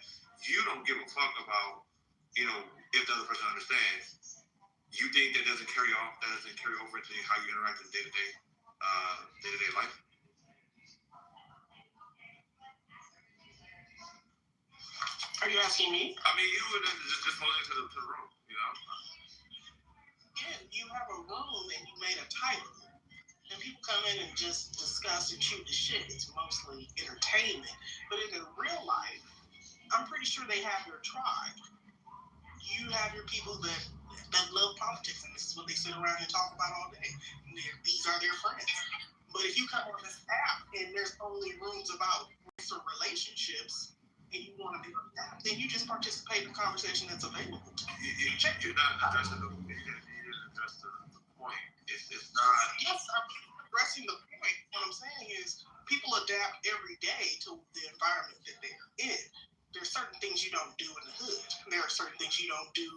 you don't give a fuck about, if the other person understands, you think that doesn't carry over to how you interact in day-to-day life? Are you asking me? I mean, you would just hold into the room, Yeah, you have a room and you made a title. And people come in and just discuss and shoot the shit. It's mostly entertainment. But in their real life, I'm pretty sure they have their tribe. You have your people that love politics, and this is what they sit around and talk about all day. And these are their friends. But if you come on this app and there's only rooms about race or relationships, and you want to be on that, then you just participate in the conversation that's available to you. You're not addressing the point. It's not. Yes, I'm addressing the point. What I'm saying is people adapt every day to the environment that they're in. There's certain things you don't do in the hood. There are certain things you don't do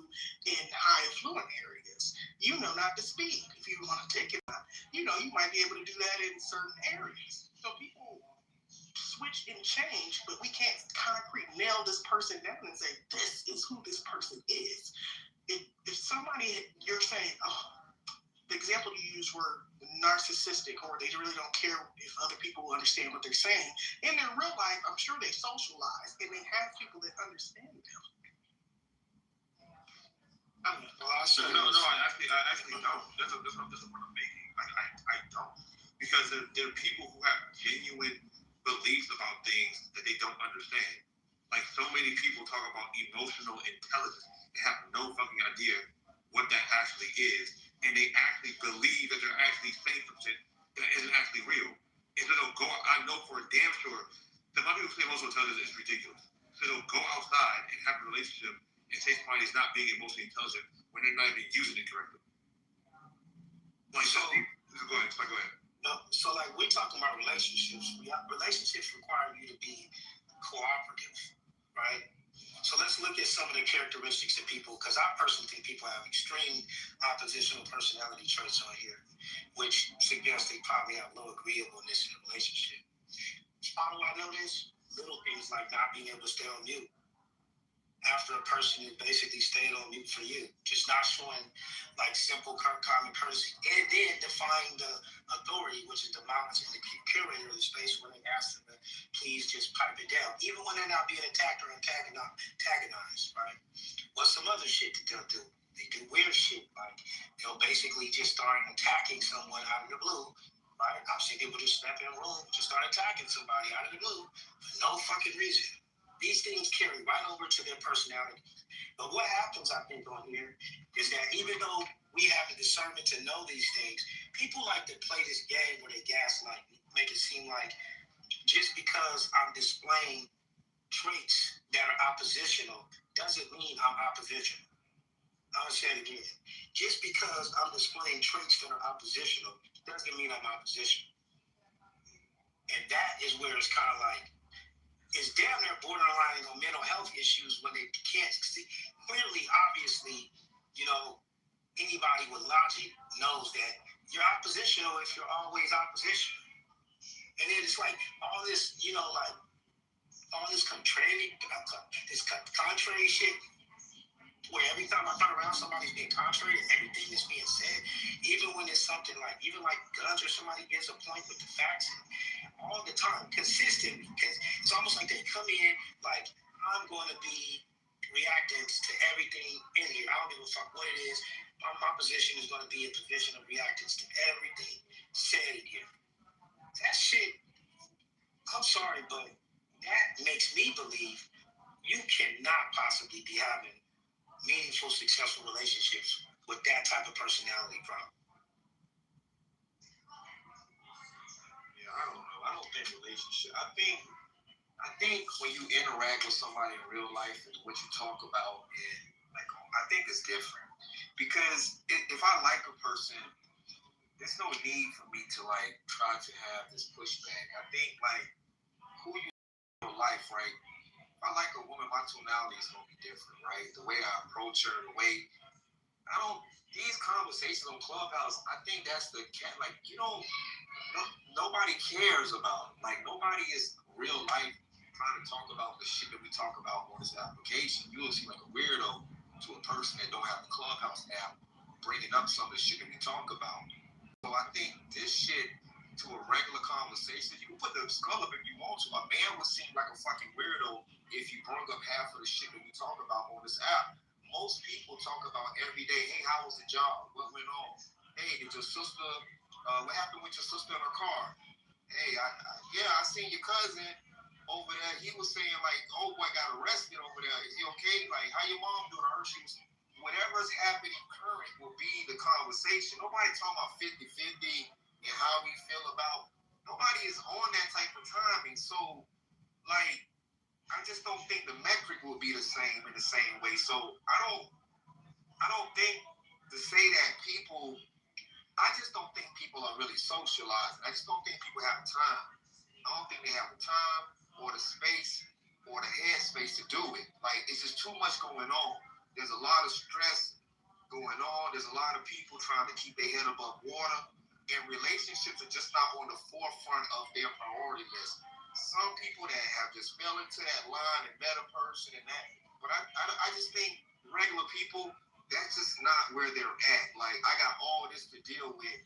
in high affluent areas. You know not to speak. If you want to take it out, you might be able to do that in certain areas. So people switch and change, but we can't concrete nail this person down and say, this is who this person is. If somebody, you're saying, oh, the example you used were narcissistic, or they really don't care if other people will understand what they're saying. In their real life, I'm sure they socialize and they have people that understand them. I don't know. Well, I actually don't. That's a point I'm making. I don't. Because there are people who have genuine beliefs about things that they don't understand. Like, so many people talk about emotional intelligence. They have no fucking idea what that actually is. And they actually believe that they're actually saying some shit that isn't actually real. And so they'll go, I know for a damn sure, the amount of people who say emotional intelligence is ridiculous. So they'll go outside and have a relationship and say somebody's not being emotionally intelligent when they're not even using it correctly. Like, so go ahead. No, so like we're talking about relationships. Relationships require you to be cooperative, right? So let's look at some of the characteristics of people, because I personally think people have extreme oppositional personality traits on here, which suggests they probably have low agreeableness in a relationship. How do I know this? Little things like not being able to stay on mute after a person has basically stayed on mute for you, just not showing like simple common courtesy, and then defying the authority, which is the monitor and the curator of the space, when they ask them to please just pipe it down, even when they're not being attacked or antagonized, right? What's some other shit that they'll do? They do weird shit, like they'll basically just start attacking someone out of the blue, right? I've seen people just step in a room, just start attacking somebody out of the blue for no fucking reason. These things carry right over to their personality. But what happens, I think, on here is that even though we have the discernment to know these things, people like to play this game where they gaslight, make it seem like just because I'm displaying traits that are oppositional doesn't mean I'm oppositional. I'll say it again. Just because I'm displaying traits that are oppositional doesn't mean I'm oppositional. And that is where it's kind of like, it's damn near borderline on mental health issues when they can't see. Clearly, obviously, you know, anybody with logic knows that you're oppositional if you're always oppositional. And then it's like all this, you know, like all this contrary shit, where every time I turn around, somebody's being contrary to everything that's being said, even when it's something like, even like guns or somebody gets a point with the facts, all the time, consistently, because it's almost like they come in like, I'm going to be reacting to everything in here. I don't give a fuck what it is. My position is going to be a position of reactance to everything said in here. That shit, I'm sorry, but that makes me believe you cannot possibly be having meaningful, successful relationships with that type of personality problem. I don't know. I don't think relationship. I think when you interact with somebody in real life and what you talk about, like, I think it's different. Because if I like a person, there's no need for me to like try to have this pushback. I think like who you in life, right? If I like a woman, my tonality is gonna be different, right? The way I approach her, the way these conversations on Clubhouse, I think that's the like nobody cares about it. Like nobody is real life trying to talk about the shit that we talk about on this application. You will seem like a weirdo to a person that don't have the Clubhouse app bringing up some of the shit that we talk about. So I think this shit to a regular conversation, you can put the skull up if you want to. A man would seem like a fucking weirdo if you brought up half of the shit that we talk about on this app. Most people talk about every day, hey, how was the job? What went on? Hey, did your sister, what happened with your sister in her car? Hey, I seen your cousin over there. He was saying like, oh boy, got arrested over there. Is he okay? Like, how your mom doing? I heard she was, whatever's happening current will be the conversation. Nobody talking about 50-50 and how we feel about, nobody is on that type of timing. So, like, I just don't think the metric will be the same in the same way. So I don't think to say that people, I just don't think people are really socializing. I just don't think people have time. I don't think they have the time or the space or the headspace to do it. Like, it's just too much going on. There's a lot of stress going on. There's a lot of people trying to keep their head above water. And relationships are just not on the forefront of their priority list. Some people that have just fell into that line and met a person and that. But I just think regular people, that's just not where they're at. Like, I got all this to deal with.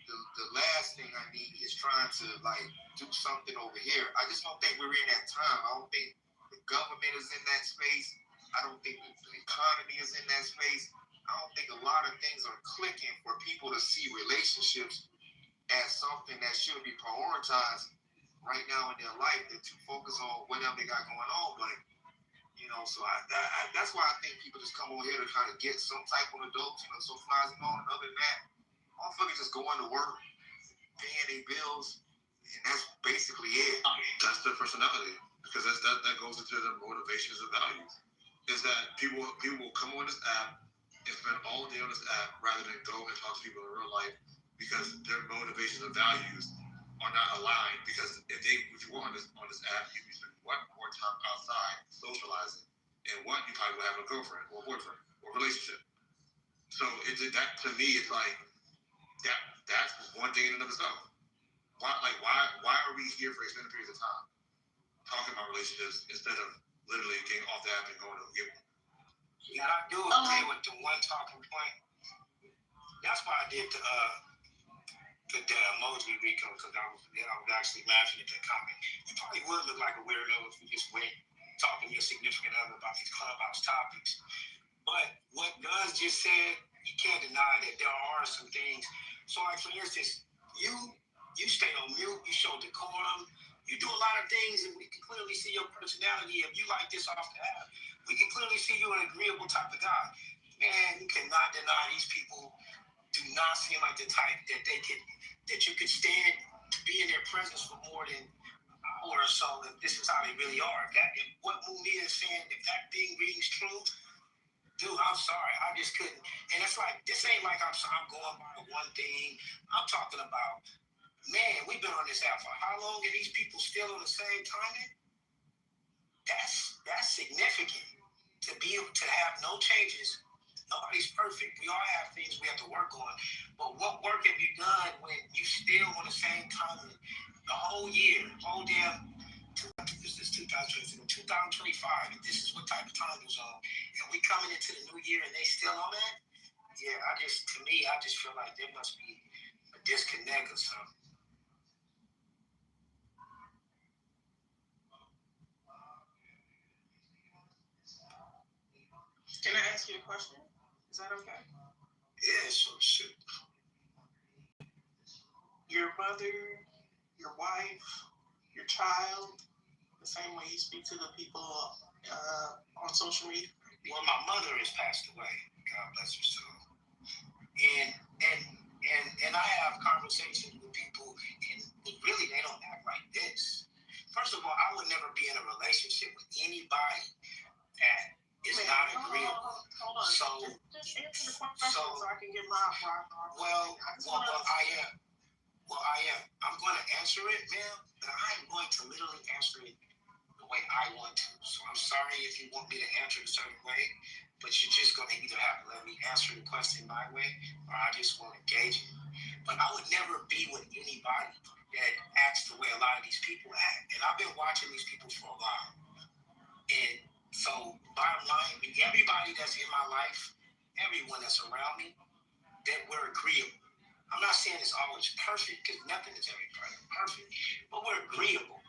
The the last thing I need is trying to like do something over here. I just don't think we're in that time. I don't think the government is in that space. I don't think the economy is in that space. I don't think a lot of things are clicking for people to see relationships as something that should be prioritized right now in their life, than to focus on whatever they got going on. But so that's why I think people just come over here to kind of get some type of adult, so flies and all. And other than that, motherfuckers just going to work, paying their bills, and that's basically it. That's their personality, because that goes into their motivations and values. Is that people will come on this app and spend all day on this app rather than go and talk to people in real life, because their motivations and values are not aligned. Because if you were on this app, you'd be spending more time outside socializing, and you probably would have a girlfriend or a boyfriend or a relationship. So that to me, it's like that's one thing in and of itself. Why are we here for extended periods of time talking about relationships instead of literally getting off the app and going to get one? Yeah, I do agree with the one talking point. That's why I did the emoji, Rico, because I was actually laughing at that comment. You probably would look like a weirdo if you just went talking to your significant other about these clubhouse topics. But what Gus just said, you can't deny that there are some things. So, like, for instance, you stay on mute, you show decorum, you do a lot of things, and we can clearly see your personality. If you like this off the app, we can clearly see you an agreeable type of guy. Man, you cannot deny these people do not seem like the type that you could stand to be in their presence for more than an hour or so. If this is how they really are. If what Mumia is saying, if that thing rings true, dude, I'm sorry, I just couldn't. And it's like, this ain't like I'm going by one thing. I'm talking about, man, we've been on this app for how long, and these people still on the same timing? That's significant. To have no changes. Nobody's perfect. We all have things we have to work on. But what work have you done when you still on the same timing the whole year, whole damn? This is 2025. And this is what type of time is on. And we coming into the new year and they still on that? Yeah, I just feel like there must be a disconnect or something. Can I ask you a question? Is that okay? Yeah, so shoot. Your mother, your wife, your child, the same way you speak to the people on social media? Well, my mother has passed away. God bless her soul. And I have conversations with people, and really they don't act like this. First of all, I would never be in a relationship with anybody that is not agreeable. Hold on. So just answer the question so I can get my Well, I am. I'm going to answer it, ma'am, but I'm going to literally answer it the way I want to. So I'm sorry if you want me to answer it a certain way, but you're just going to either have to let me answer the question my way, or I just want to engage it. But I would never be with anybody that acts the way a lot of these people act. And I've been watching these people for a while. And so, bottom line, everybody that's in my life, everyone that's around me, that we're agreeable. I'm not saying it's always perfect, because nothing is ever perfect, but we're agreeable,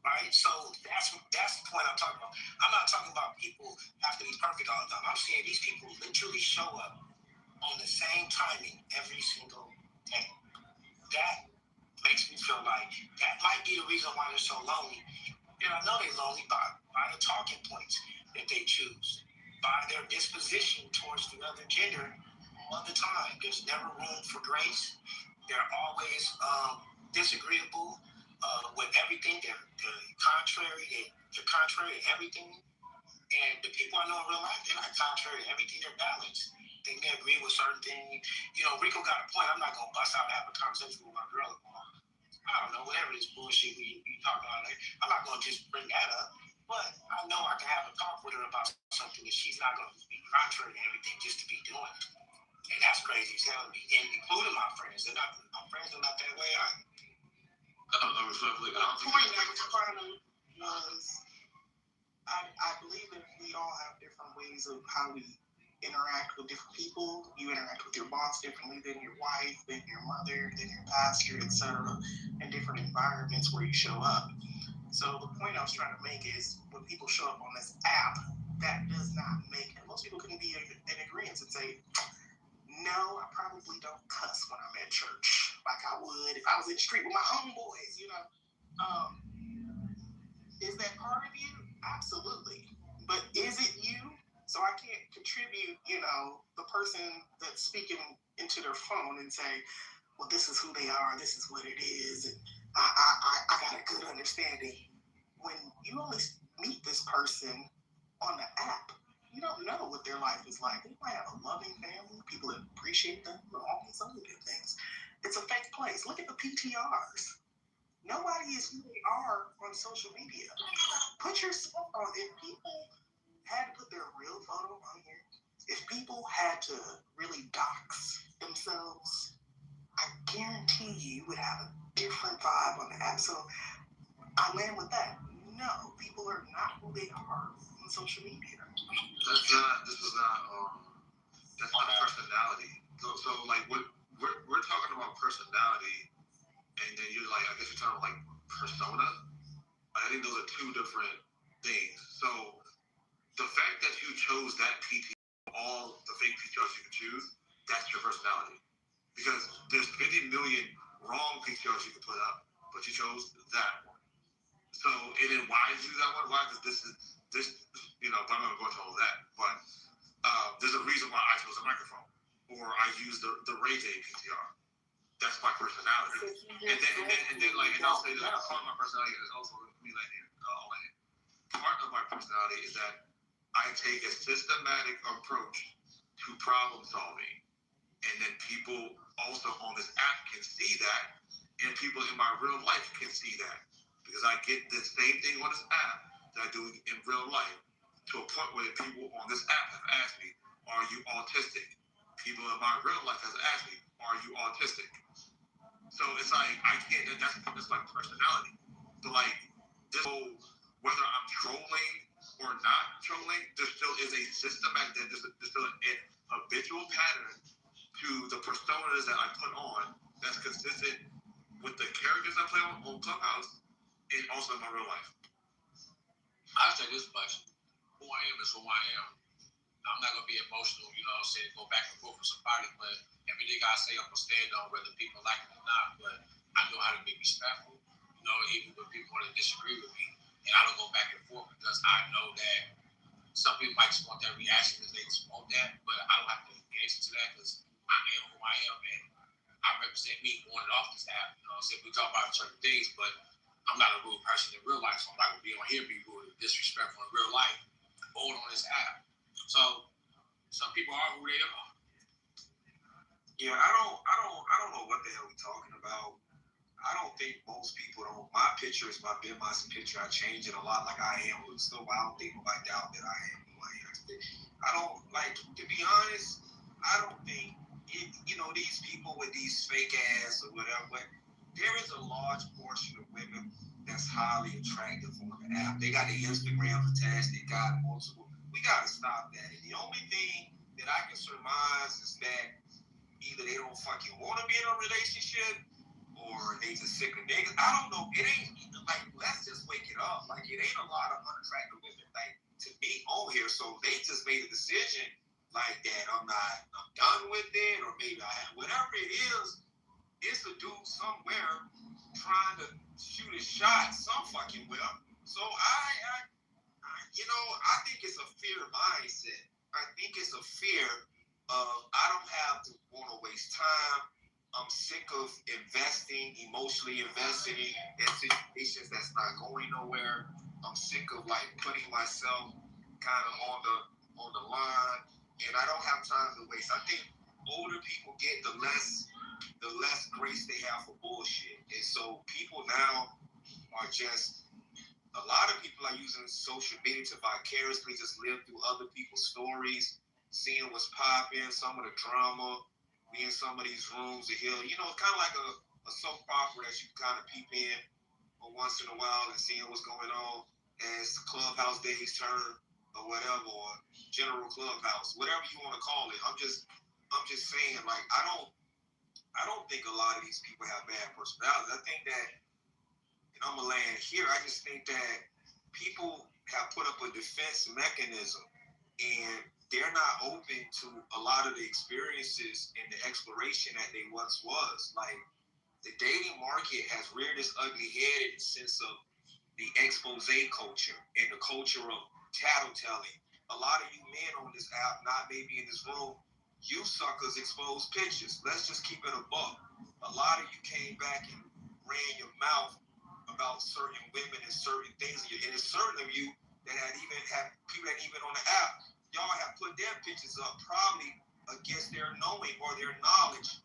right? So that's the point I'm talking about. I'm not talking about people have to be perfect all the time. I'm saying these people literally show up on the same timing every single day. That makes me feel like that might be the reason why they're so lonely. And I know they're lonely by the talking points that they choose, by their disposition towards the other gender all the time. There's never room for grace. They're always disagreeable with everything. They're contrary. They're contrary to everything. And the people I know in real life, they're not contrary to everything. They're balanced. They may agree with certain things. Rico got a point. I'm not going to bust out and have a conversation with my girl. I don't know, whatever this bullshit we talk about. I'm not going to just bring that up. But I know I can have a talk with her about something that she's not going to be contrary to everything just to be doing. And that's crazy as hell to me, and including my friends. My friends are not that way. The point I was trying to was, I believe that we all have different ways of how we interact with different people. You interact with your boss differently than your wife, than your mother, than your pastor, etc. In different environments where you show up. So the point I was trying to make is when people show up on this app, that does not make, and most people can be in agreement and say, no, I probably don't cuss when I'm at church like I would if I was in the street with my homeboys, you know. Is that part of you? Absolutely. But is it you? So I can't contribute, you know, the person that's speaking into their phone and say, well, this is who they are, this is what it is, and I got a good understanding. When you only meet this person on the app, you don't know what their life is like. They might have a loving family, people that appreciate them, all these other good things. It's a fake place. Look at the PTRs. Nobody is who they are on social media. Put yourself on. If people had to put their real photo on here, if people had to really dox themselves, I guarantee you would have a different vibe on the app. So I land with that. No, people are not who they are on social media. That's not personality. So like what we're talking about personality, and then you're like, I guess you're talking about like persona. I think those are two different things. So the fact that you chose that PT, all the fake PTRs you can choose, that's your personality. Because there's 50 million wrong PTRs you can put up, but you chose that one. So, and then why did you choose that one? Why? Because this, you know, but I'm not going to go into all of that. But there's a reason why I chose a microphone, or I used the Ray J PTR. That's my personality. And then like, and I'll say that part of my personality is also me like part of my personality is that I take a systematic approach to problem solving. And then people also on this app can see that, and people in my real life can see that. Because I get the same thing on this app that I do in real life, to a point where people on this app have asked me, are you autistic? People in my real life have asked me, are you autistic? So it's like, I can't, that's my personality. But like, this whole, whether I'm trolling or not trolling, there still is a systematic, there's still an habitual pattern to the personas that I put on that's consistent with the characters I play on Clubhouse and also in my real life. I'll say this much. Who I am is who I am. I'm not going to be emotional, you know what I'm saying, go back and forth with somebody, but everything I say, I'm going to stand on whether people like it or not, but I know how to be respectful, you know, even when people want to disagree with me, and I don't go back and forth because I know that some people might just want that reaction because they just want that, but I don't have to answer to that because I am who I am, and I represent me on and off this app, you know what I'm saying, we talk about certain things, but I'm not a rude person in real life, so I'm not going to be on here be rude and disrespectful in real life or on this app. So some people are who they are. Yeah, I don't know what the hell we talking about. I don't think most people don't. My picture is my picture. I change it a lot, like I am. So I don't think nobody doubt that I am who I am. I don't like, to be honest. I don't think it. You know, these people with these fake ass or whatever. But there is a large portion of women that's highly attractive on the app. They got the Instagram attached. They got multiple. We gotta stop that. And the only thing that I can surmise is that either they don't fucking want to be in a relationship or they just sick of niggas. I don't know. It ain't like, let's just wake it up. Like, it ain't a lot of unattractive women like to be on here. So they just made a decision like that. I'm done with it, or maybe I have whatever it is. It's a dude somewhere trying to shoot a shot some fucking well. So I think it's a fear mindset. I think it's a fear of, I don't have to want to waste time. I'm sick of emotionally investing in situations that's not going nowhere. I'm sick of like putting myself kind of on the line, and I don't have time to waste. I think older people get the less grace they have for bullshit, and so people now are just. A lot of people are using social media to vicariously just live through other people's stories, seeing what's popping, some of the drama, be in some of these rooms to hear, kind of like a soap opera that you kind of peep in once in a while and seeing what's going on as Clubhouse days turn. or whatever, or general clubhouse, whatever you want to call it. I'm just saying, like, I don't think a lot of these people have bad personalities. I think that, and I'm gonna land here, I just think that people have put up a defense mechanism and they're not open to a lot of the experiences and the exploration that they once was. Like, the dating market has reared its ugly head in the sense of the expose culture and the culture of tattletelling. A lot of you men on this app, not maybe in this room, you suckers expose pictures. Let's just keep it a buck. A lot of you came back and ran your mouth about certain women and certain things, and there's certain of you that had people that even on the app, y'all have put their pictures up probably against their knowing or their knowledge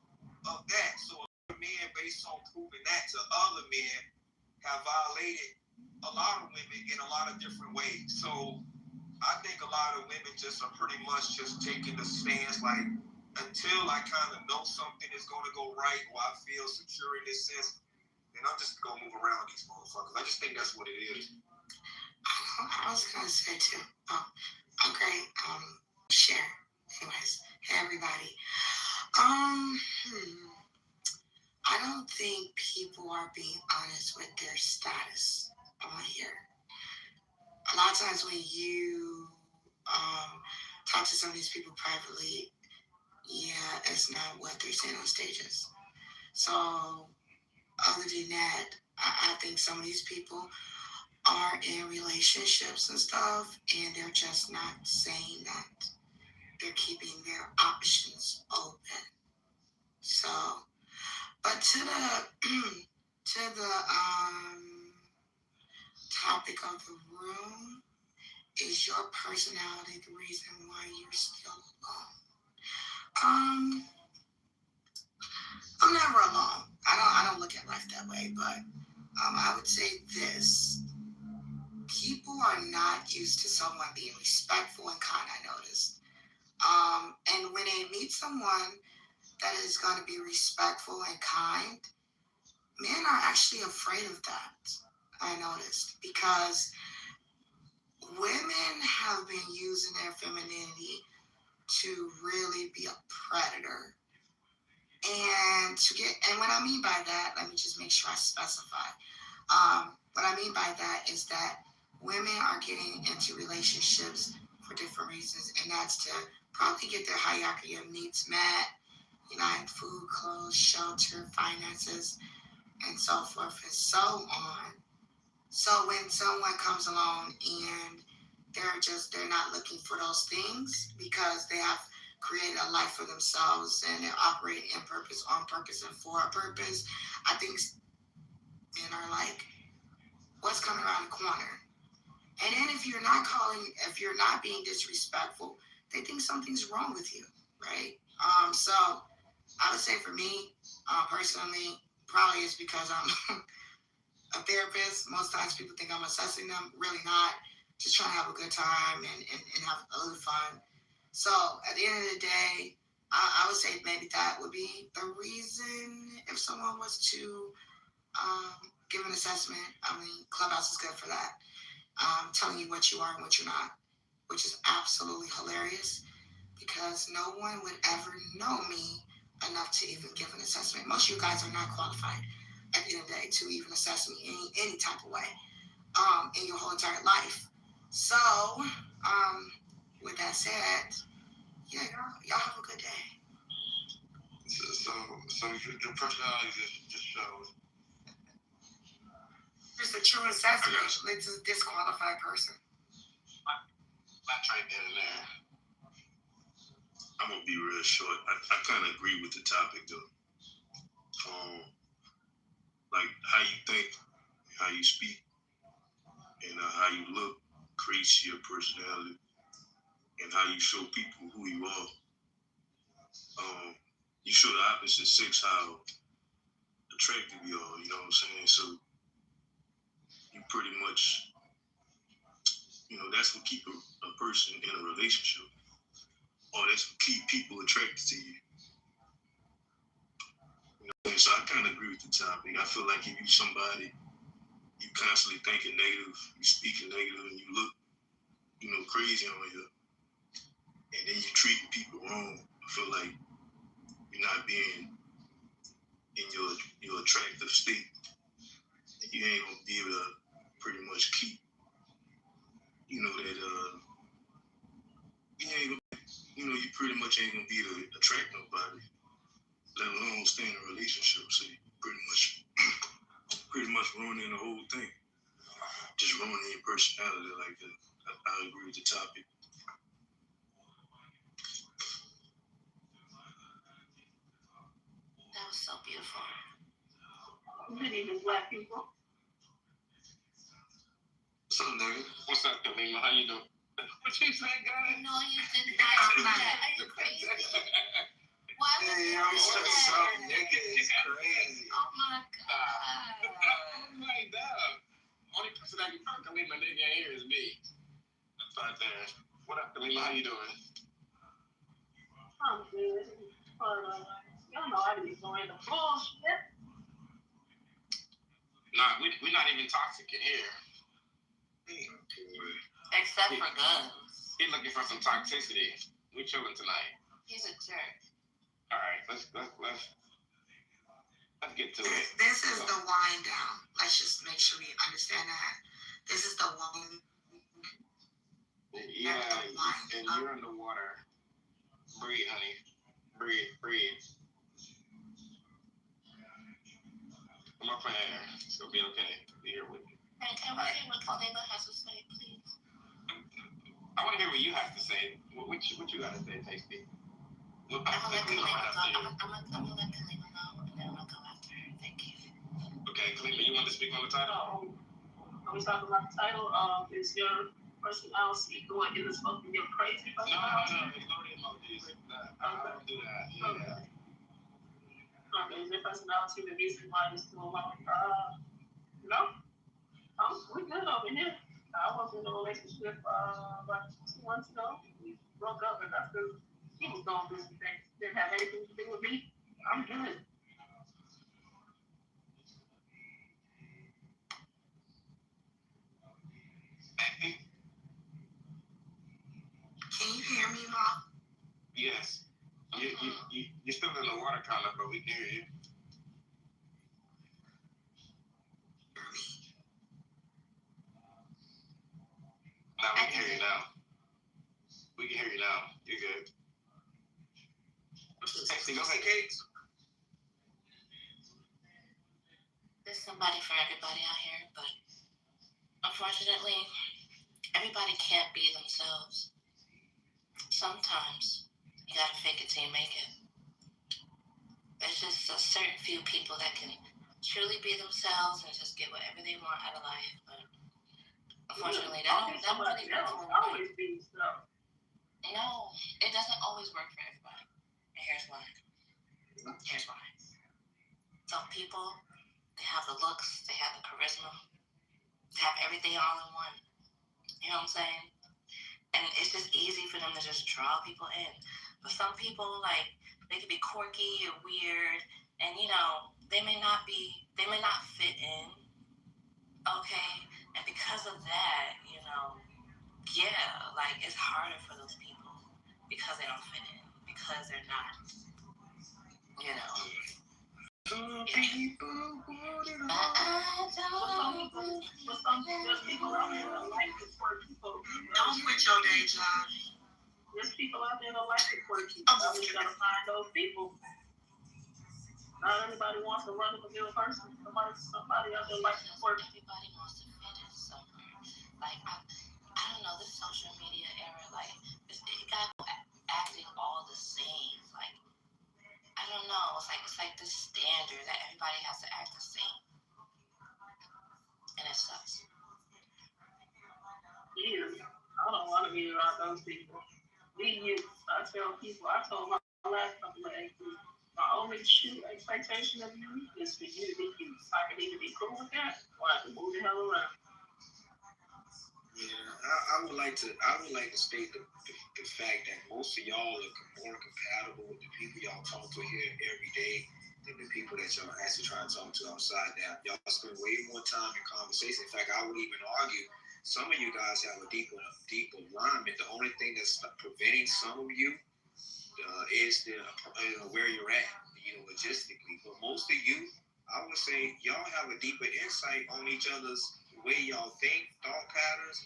of that. So a lot of men, based on proving that to other men, have violated a lot of women in a lot of different ways. So I think a lot of women just are pretty much just taking the stance like, until I kind of know something is going to go right or I feel secure in this sense, then I'm just going to move around these motherfuckers. I just think that's what it is. I was going to say too. Okay, share. Anyways, hey everybody. I don't think people are being honest with their status on here. A lot of times when you talk to some of these people privately, yeah, it's not what they're saying on stages. So other than that, I think some of these people are in relationships and stuff, and they're just not saying that. They're keeping their options open. So, but to the topic of the room, is your personality the reason why you're still alone? I'm never alone. I don't look at life that way, but I would say this. People are not used to someone being respectful and kind, I noticed. And when they meet someone that is going to be respectful and kind, men are actually afraid of that, I noticed, because women have been using their femininity to really be a predator. And what I mean by that, let me just make sure I specify. What I mean by that is that women are getting into relationships for different reasons, and that's to probably get their hierarchy of needs met, like food, clothes, shelter, finances, and so forth and so on. So when someone comes along and they're not looking for those things because they have created a life for themselves and they're operating in purpose, on purpose, and for a purpose, I think men are like, what's coming around the corner? And then if you're not being disrespectful, they think something's wrong with you, right? So I would say for me, personally, probably it's because I'm a therapist. Most times people think I'm assessing them, really not. Just trying to have a good time and have a little fun. So at the end of the day, I would say maybe that would be the reason if someone was to give an assessment. I mean, Clubhouse is good for that. Telling you what you are and what you're not, which is absolutely hilarious because no one would ever know me enough to even give an assessment. Most of you guys are not qualified at the end of the day to even assess me any type of way in your whole entire life. So, with that said, yeah, y'all have a good day. So your personality just shows. It's a true assessment. It's a disqualified person. Not trying to get in there. I'm gonna be real short. I kind of agree with the topic though. Like how you think, how you speak, and how you look creates your personality, and how you show people who you are. You show the opposite sex how attractive you are. You know what I'm saying? So you pretty much, that's what keep a person in a relationship, or that's what keep people attracted to you. So I kind of agree with the topic. I feel like if you somebody, you constantly thinking negative, you speaking negative, and you look crazy on you, and then you treat people wrong, I feel like you're not being in your attractive state. You ain't gonna be able to pretty much keep, that you ain't gonna, you pretty much ain't gonna be able to attract nobody, let alone stay in a relationship. So you pretty much ruining the whole thing. Just ruining your personality like that. I agree with the topic. That was so beautiful. Good evening, Black people. What's up, nigga? What's up, Kalima? How you doing? What you say, guy? No, you did not do that. Are you crazy? Why would Hey, you I'm do so that? something, nigga. It's crazy. Oh my god. I'm like, dog. Only person that can fuck Kalima nigga in here is me. That's right there. What up, Kalima? How you doing? I'm good. Y'all know I be doing the bullshit. Nah, we're not even toxic in here. Except for guns. He's looking for some toxicity. We chilling tonight. He's a jerk. All right, let's get to it. This is the wind down. Let's just make sure we understand that. This is the wind. Yeah, and you're in the water. Breathe, honey. Breathe. Come up for air. It's gonna be okay. Be here with me. And can we hear what Kalima has to say, please? I want to hear what you have to say. What you got to say, Tasty? I'm gonna let Kalima know, and then I'm gonna go after her. Thank you. Okay, Kalima, you want to speak on the title? Are we talking about the title? Is your personality going in this fucking your crazy personality? No, ignore the emojis. I don't do that. Yeah. Okay, is your personality the reason why you're still alone? No. We good over here. I was in a relationship about 2 months ago. We broke up, and that's because he was going through some things. Didn't have anything to do with me. I'm good. Can you hear me, Mom? Yes. You're still in the water, kind of, but we can hear you. Now we can hear you now. We can hear you now. You're good. Tasty, go ahead, Cakes. There's somebody for everybody out here, but unfortunately, everybody can't be themselves. Sometimes you gotta fake it till you make it. There's just a certain few people that can truly be themselves and just get whatever they want out of life, but unfortunately, that really doesn't work for everybody. No, it doesn't always work for everybody. And here's why. Some people, they have the looks, they have the charisma, they have everything all in one. You know what I'm saying? And it's just easy for them to just draw people in. But some people, like, they could be quirky or weird, and they may not fit in. Okay? And because of that, it's harder for those people because they don't fit in, because they're not, Some people out there that like the quirky folks. Don't quit your day job. There's people out there that like the quirky. I just gotta find those people. Not everybody wants to run with a real person. Somebody out there likes the quirky. Everybody wants to fit in somewhere. Like, I don't know, this social media era, like, it got acting all the same. Like, I don't know, it's like this standard that everybody has to act the same. And it sucks. Yeah, I don't want to be around those people. I told my last couple of exes, my only true expectation of you is for you to be you. I can either be cool with that, or I can move the hell around. Yeah, I would like to state the fact that most of y'all are more compatible with the people y'all talk to here every day than the people that y'all actually try to talk to outside. That y'all spend way more time in conversation. In fact, I would even argue some of you guys have a deeper alignment. The only thing that's preventing some of you is where you're at, logistically. But most of you, I would say, y'all have a deeper insight on each other's way y'all think, thought patterns,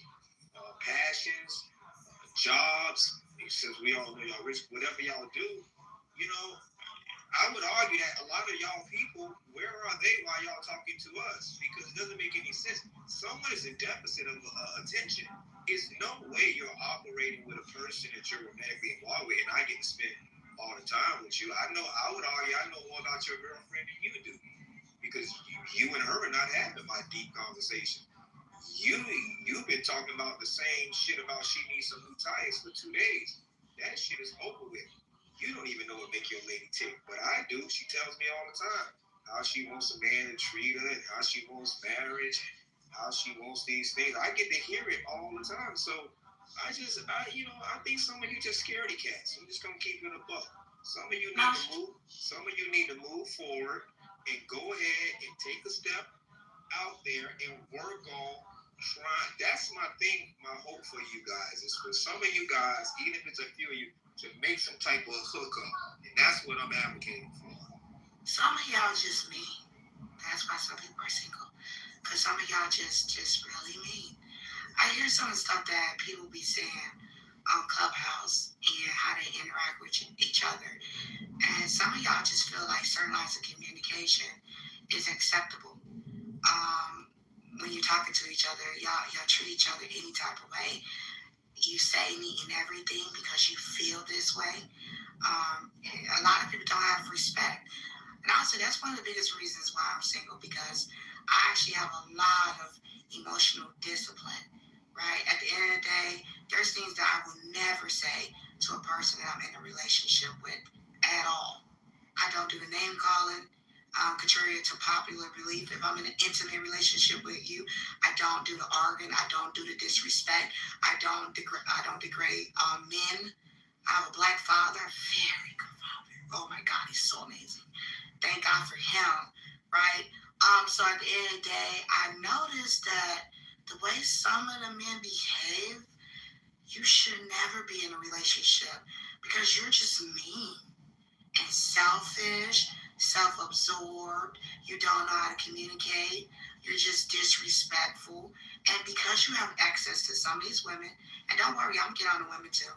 passions, jobs. Since we all know y'all rich, whatever y'all do, I would argue that a lot of y'all people, where are they while y'all talking to us? Because it doesn't make any sense. Someone is in deficit of attention. It's no way you're operating with a person that you're romantically involved with, and I get to spend all the time with you. I would argue I know more about your girlfriend than you do, because you and her are not having my deep conversation. You've been talking about the same shit about she needs some new tires for 2 days. That shit is over with. You don't even know what make your lady tick, but I do. She tells me all the time how she wants a man to treat her and how she wants marriage, how she wants these things. I get to hear it all the time. So I think some of you just scaredy cats. I'm just gonna keep it a buck. Some of you need to move. Some of you need to move forward and go ahead and take a step out there and work on trying. That's my thing. My hope for you guys is for some of you guys, even if it's a few of you, to make some type of hookup, and that's what I'm advocating for. Some of y'all just mean. That's why some people are single. Because some of y'all just really mean. I hear some of the stuff that people be saying on Clubhouse and how they interact with each other. And some of y'all just feel like certain lines of communication is acceptable. When you're talking to each other, y'all treat each other any type of way. You say any and everything because you feel this way. A lot of people don't have respect. And also, that's one of the biggest reasons why I'm single, because I actually have a lot of emotional discipline, right? At the end of the day, there's things that I will never say to a person that I'm in a relationship with at all. I don't do the name calling. Contrary to popular belief, if I'm in an intimate relationship with you, I don't do the arguing. I don't do the disrespect. I don't degrade men. I have a black father, very good father. Oh my God, he's so amazing. Thank God for him, right? So at the end of the day, I noticed that the way some of the men behave, you should never be in a relationship because you're just mean and selfish, self-absorbed. You don't know how to communicate. You're just disrespectful. And because you have access to some of these women, and don't worry, I'm getting on the women too.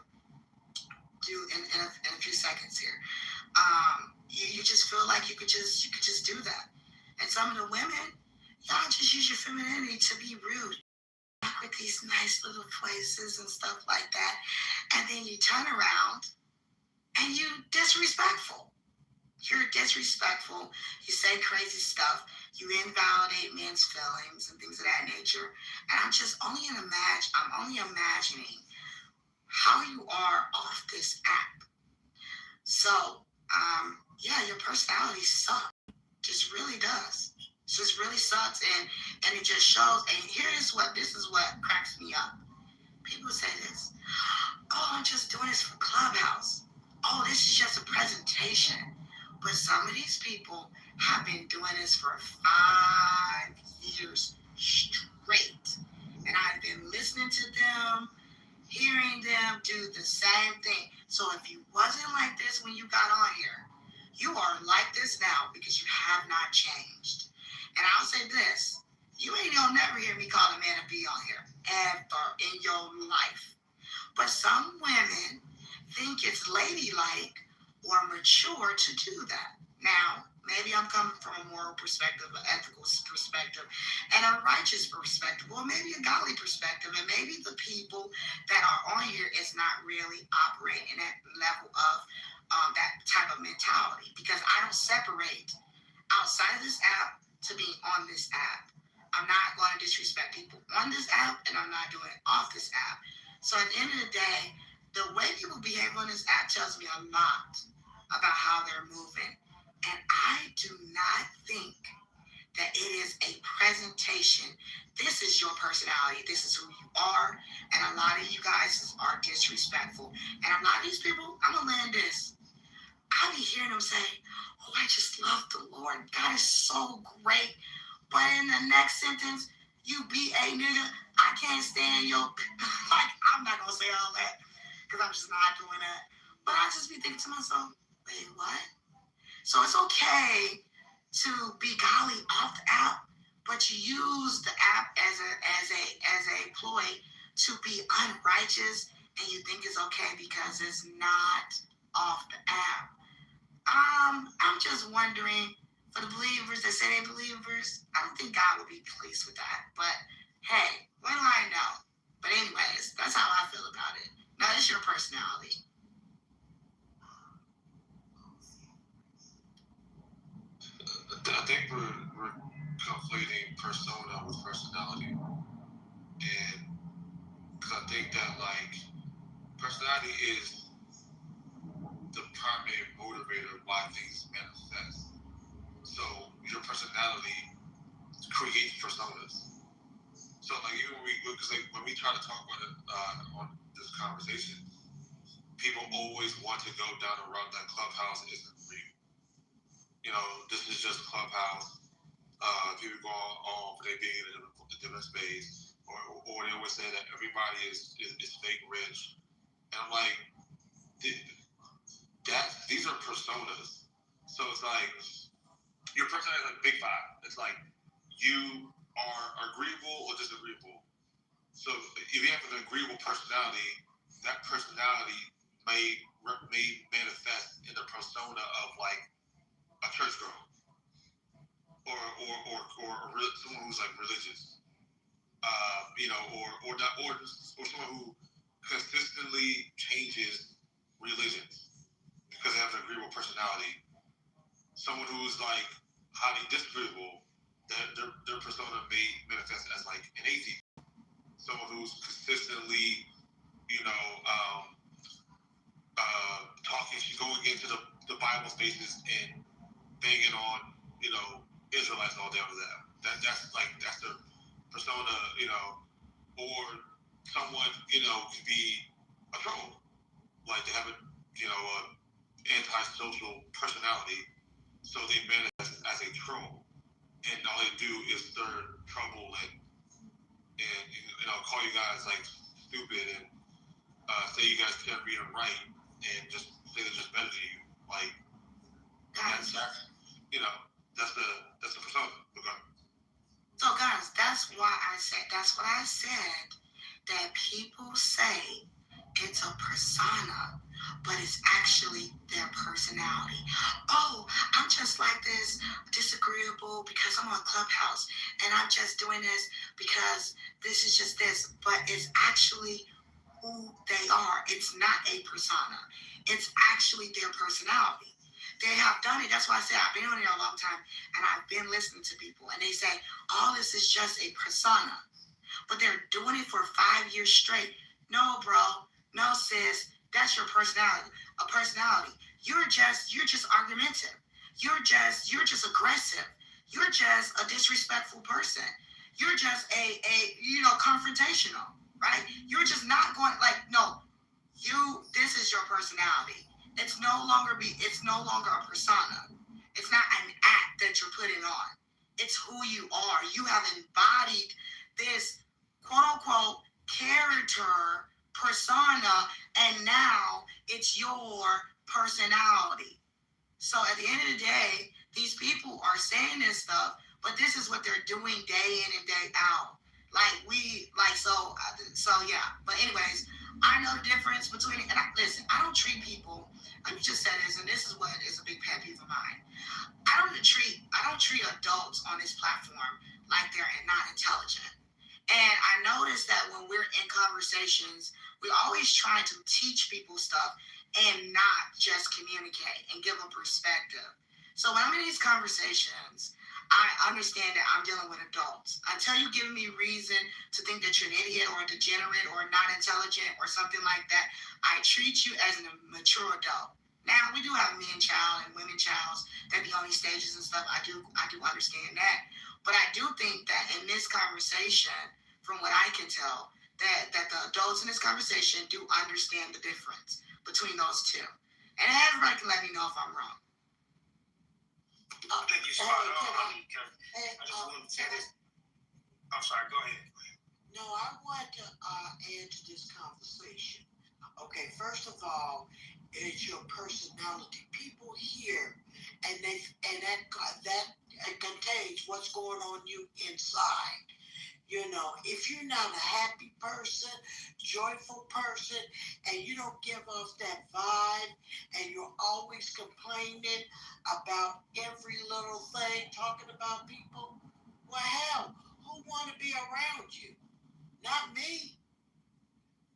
In a few seconds here. You just feel like you could just do that. And some of the women, y'all just use your femininity to be rude. With these nice little places and stuff like that. And then you turn around and you disrespectful. You're disrespectful. You say crazy stuff. You invalidate men's feelings and things of that nature. And I'm only imagining how you are off this app. So, your personality sucks. Just really does. It just really sucks, and it just shows. And this is what cracks me up. People say this. Oh, I'm just doing this for Clubhouse. Oh, this is just a presentation. But some of these people have been doing this for 5 years straight. And I've been listening to them, hearing them do the same thing. So if you wasn't like this when you got on here, you are like this now because you have not changed. And I'll say this, you ain't gonna never hear me call a man a B on here, ever in your life. But some women think it's ladylike or mature to do that. Now, maybe I'm coming from a moral perspective, an ethical perspective, and a righteous perspective, or maybe a godly perspective, and maybe the people that are on here is not really operating at the level of that type of mentality, because I don't separate outside of this app to be on this app. I'm not going to disrespect people on this app, and I'm not doing it off this app. So at the end of the day, the way people behave on this app tells me a lot about how they're moving. And I do not think that it is a presentation. This is your personality. This is who you are. And a lot of you guys are disrespectful. And a lot of these people, I'm going to land this. I be hearing them say, oh, I just love the Lord. God is so great. But in the next sentence, You BA nigga, I can't stand your, like, I'm not gonna say all that, because I'm just not doing that. But I just be thinking to myself, wait, what? So it's okay to be golly off the app, but you use the app as a ploy to be unrighteous, and you think it's okay because it's not off the app. I'm just wondering, for the believers that say they believers, I don't think God would be pleased with that. But hey, what do I know? But anyways, that's how I feel about it. Now, it's your personality. I think we're conflating persona with personality, and because I think that like personality is the primary motivator why things manifest. So your personality creates personas. So like even because like when we try to talk about it on this conversation, people always want to go down the route that Clubhouse isn't real. You know, this is just Clubhouse. People go on for they being in a different space, or they always say that everybody is fake rich, and I'm like, these are personas. So it's like your personality is like Big Five. It's like you are agreeable or disagreeable. So if you have an agreeable personality, that personality may manifest in the persona of like a church girl or someone who's like religious, you know, or someone who consistently changes religions because they have an agreeable personality. Someone who's like highly disagreeable, that their persona may manifest as like an atheist. Someone who's consistently, you know, talking, going into the Bible spaces and banging on, you know, Israelites all day over there. That's the persona, you know, or someone, you know, could be a troll, like they have a, you know, antisocial personality, so they manifest as a troll, and all they do is stir trouble and you know, call you guys like stupid and say you guys can't read and write and just say they're just better than you. Like that's you know, that's the persona. Okay. So guys, that's what I said, that people say it's a persona, but it's actually their personality. Oh, I'm just like this, disagreeable because I'm on Clubhouse, and I'm just doing this because this is just this, but it's actually who they are. It's not a persona. It's actually their personality. They have done it. That's why I say I've been on here a long time, and I've been listening to people, and they say all this is just a persona, but they're doing it for 5 years straight. No, bro. No, sis. That's your personality. A personality. You're just argumentative. You're just aggressive. You're just a disrespectful person. You're just a confrontational, right? You're just not going no. This is your personality. It's no longer a persona. It's not an act that you're putting on. It's who you are. You have embodied this quote unquote character, persona, and now it's your personality. So at the end of the day, these people are saying this stuff, but this is what they're doing day in and day out. So yeah. But anyways, I know the difference between it. And listen, I don't treat people. Let me just say this, and this is what is a big pet peeve of mine. I don't treat adults on this platform like they're not intelligent. And I noticed that when we're in conversations, we're always trying to teach people stuff and not just communicate and give them perspective. So when I'm in these conversations, I understand that I'm dealing with adults. Until you give me reason to think that you're an idiot or a degenerate or not intelligent or something like that, I treat you as a mature adult. Now, we do have men child and women childs that be on these stages and stuff. I do understand that. But I do think that in this conversation, from what I can tell, that the adults in this conversation do understand the difference between those two. And everybody can let me know if I'm wrong. I think you're spot on, because I just want to say this. I'm sorry, go ahead. No, I want to add to this conversation. Okay, first of all, is your personality. People hear, and that contains what's going on you inside. You know, if you're not a happy person, joyful person, and you don't give off that vibe, and you're always complaining about every little thing, talking about people, well, hell, who want to be around you? Not me.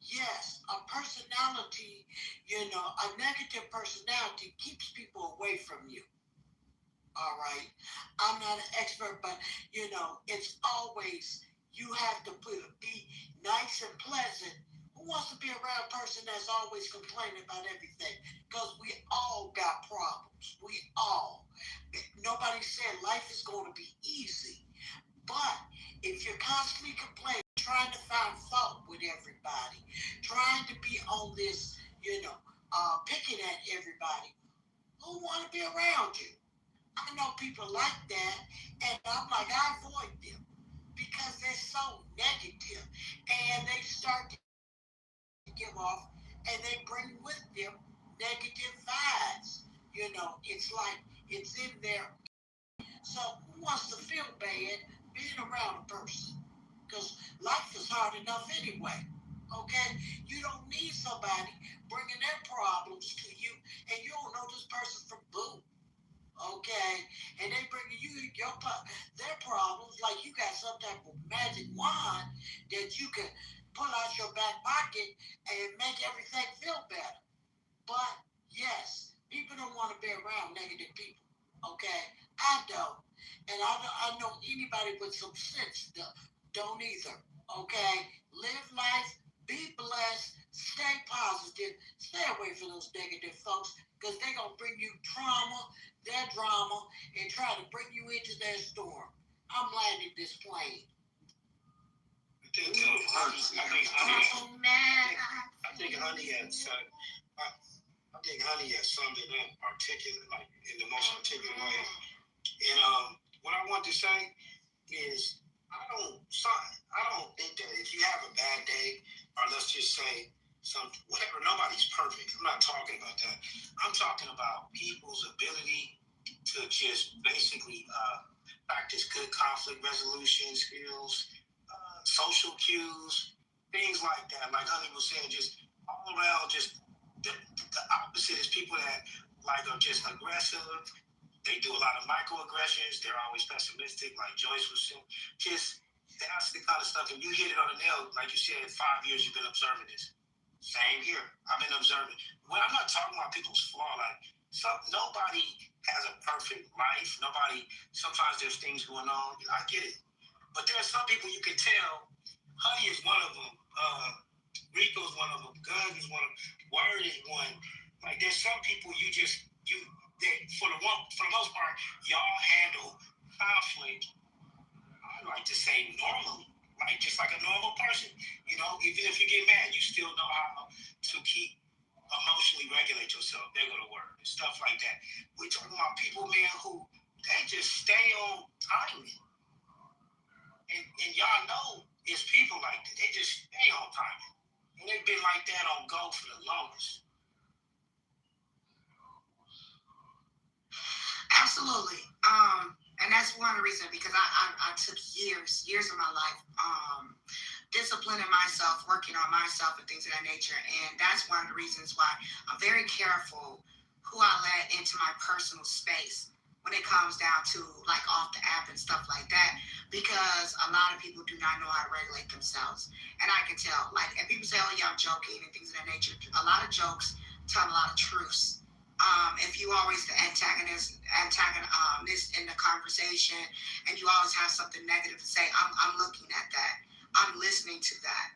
Yes, a personality, a negative personality keeps people away from you. All right. I'm not an expert, but it's always you have to be nice and pleasant. Who wants to be around a person that's always complaining about everything? Because we all got problems. We all. Nobody said life is going to be easy. But if you're constantly complaining, trying to find fault with everybody, trying to be on this, picking at everybody, who want to be around you? I know people like that, and I'm like, I avoid them because they're so negative, and they start to give off, and they bring with them negative vibes. It's like it's in there. So who wants to feel bad being around a person? Because life is hard enough anyway. Okay, you don't need somebody bringing their problems to you, and you don't know this person from boo. Okay, and they bring you their problems like you got some type of magic wand that you can pull out your back pocket and make everything feel better. But yes, people don't want to be around negative people. Okay, I don't, and I know anybody with some sense don't either. Okay, live life, be blessed, stay positive, stay away from those negative folks because they're gonna bring you trauma, their drama, and try to bring you into their storm. I'm landing this plane. Honey has summed it up articulate, like in the most articulate way. And what I want to say is I don't think that if you have a bad day, or let's just say whatever, nobody's perfect. I'm not talking about that. I'm talking about people's ability to just basically practice good conflict resolution skills, social cues, things like that. Like Honey was saying, just all around, just the opposite is people that are just aggressive. They do a lot of microaggressions. They're always pessimistic, like Joyce was saying. Just that's the kind of stuff. And you hit it on the nail, like you said. 5 years you've been observing this. Same here. I've been observing. Well, I'm not talking about people's flaw. Nobody has a perfect life. Nobody. Sometimes there's things going on. I get it. But there are some people you can tell. Honey is one of them. Rico is one of them. Gun is one of them. Word is one. Like there's some people for the most part, y'all handle conflict, I like to say normally, like just like a normal person. Even if you get mad, you still know how to keep emotionally regulate yourself. They go to work and stuff like that. We're talking about people, man, who they just stay on timing. And y'all know it's people like that. They just stay on timing. And they've been like that on go for the longest. Absolutely. And that's one of the reasons because I took years of my life disciplining myself, working on myself and things of that nature. And that's one of the reasons why I'm very careful who I let into my personal space when it comes down to like off the app and stuff like that, because a lot of people do not know how to regulate themselves. And I can tell, and people say, oh yeah, I'm joking and things of that nature. A lot of jokes tell a lot of truths. If you always the antagonist in the conversation, and you always have something negative to say, I'm looking at that. I'm listening to that.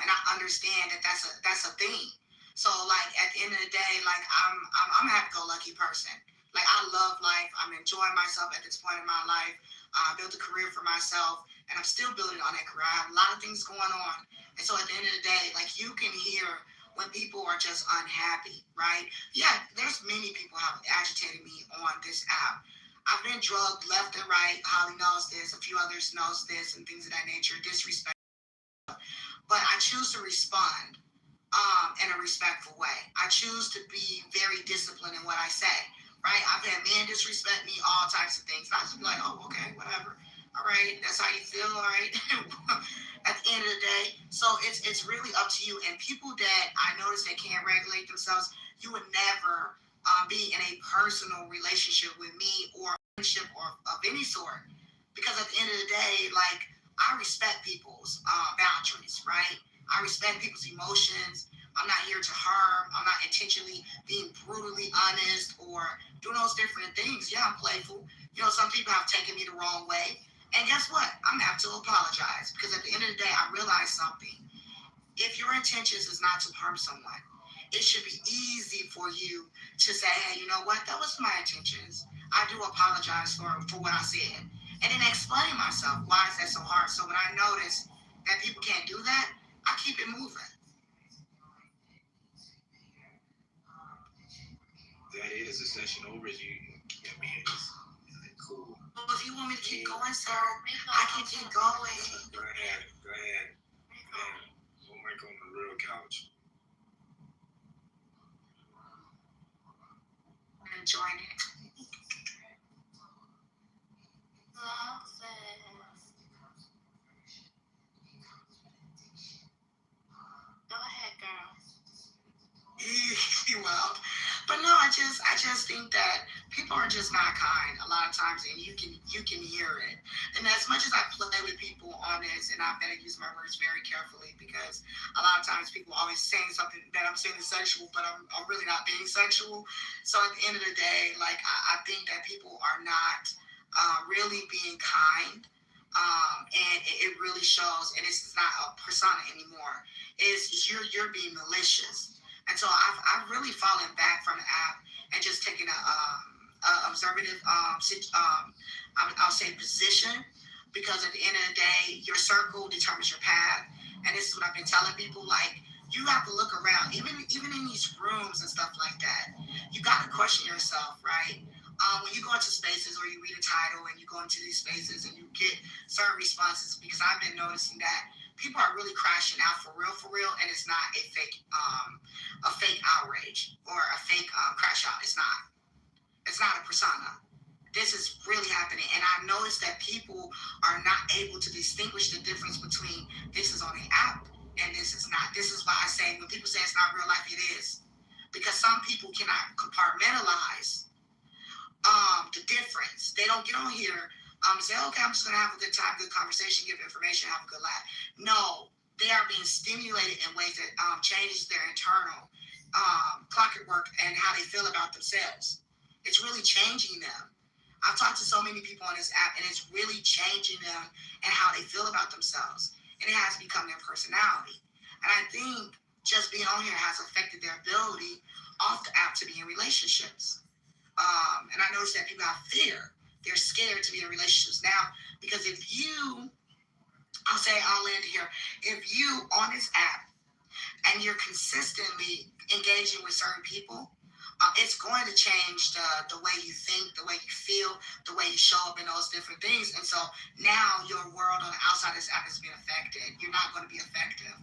And I understand that that's a thing. So at the end of the day, I'm a happy-go-lucky person. I love life. I'm enjoying myself at this point in my life. I built a career for myself, and I'm still building on that career. I have a lot of things going on. And so at the end of the day, you can hear when people are just unhappy, right? Yeah, there's many people have agitated me on this app. I've been drugged left and right. Holly knows this. A few others knows this, and things of that nature. Disrespect. But I choose to respond in a respectful way. I choose to be very disciplined in what I say. Right? I've had men disrespect me, all types of things. And I just be like, oh, okay, whatever. All right, that's how you feel. All right. At the end of the day, so it's really up to you. And people that I notice that can't regulate themselves, you would never be in a personal relationship with me or friendship or of any sort, because at the end of the day, like, I respect people's boundaries, right? I respect people's emotions. I'm not here to harm. I'm not intentionally being brutally honest or doing those different things. Yeah, I'm playful. You know, some people have taken me the wrong way. And guess what? I'm going to have to apologize, because at the end of the day, I realize something. If your intentions is not to harm someone, it should be easy for you to say, hey, you know what? That was my intentions. I do apologize for what I said. And then explain myself. Why is that so hard? So when I notice that people can't do that, I keep it moving. That is the session over. I mean, it's cool. Well, if you want me to keep going, sir, I can keep going. Go ahead. We'll make on the real couch. I'm enjoying it. Go ahead, girl. Well, but no, I just think that people are just not kind a lot of times, and you can hear it. And as much as I play with people on this, and I better use my words very carefully, because a lot of times people always saying something that I'm saying is sexual, but I'm really not being sexual. So at the end of the day, like, I think that people are not really being kind. And it really shows, and it's not a persona anymore. It's you're being malicious. And so I've really fallen back from the app and just taken a observative, I'll say, position, because at the end of the day, your circle determines your path. And this is what I've been telling people, like, you have to look around, even in these rooms and stuff like that. You got to question yourself, right? When you go into spaces or you read a title and you go into these spaces and you get certain responses, because I've been noticing that people are really crashing out for real, and it's not a fake outrage or a fake crash out. It's not a persona. This is really happening, and I noticed that people are not able to distinguish the difference between this is on an app and this is not. This is why I say when people say it's not real life, it is, because some people cannot compartmentalize the difference. They don't get on here say, okay, I'm just going to have a good time, good conversation, give information, have a good laugh. No, they are being stimulated in ways that changes their internal clockwork and how they feel about themselves. It's really changing them. I've talked to so many people on this app, and it's really changing them and how they feel about themselves. And it has become their personality. And I think just being on here has affected their ability off the app to be in relationships. And I noticed that people have fear. They're scared to be in relationships now, because if you, I'll land here, if you on this app and you're consistently engaging with certain people, it's going to change the way you think, the way you feel, the way you show up in those different things. And so now your world on the outside of this app is being affected. You're not going to be effective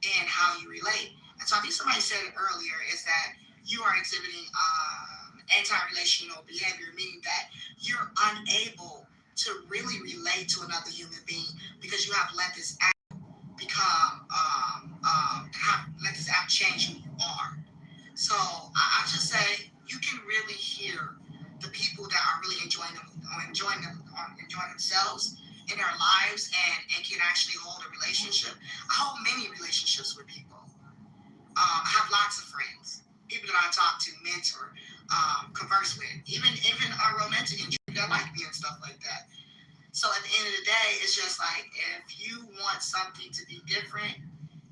in how you relate. And so I think somebody said it earlier, is that you are exhibiting anti-relational behavior, meaning that you're unable to really relate to another human being, because you have let this app become let this app change who you are. So I just say you can really hear the people that are really enjoying themselves in their lives and can actually hold a relationship. I hold many relationships with people. I have lots of friends, people that I talk to, mentor, converse with, even romantic interest that like me and stuff like that. So at the end of the day, it's just like, if you want something to be different,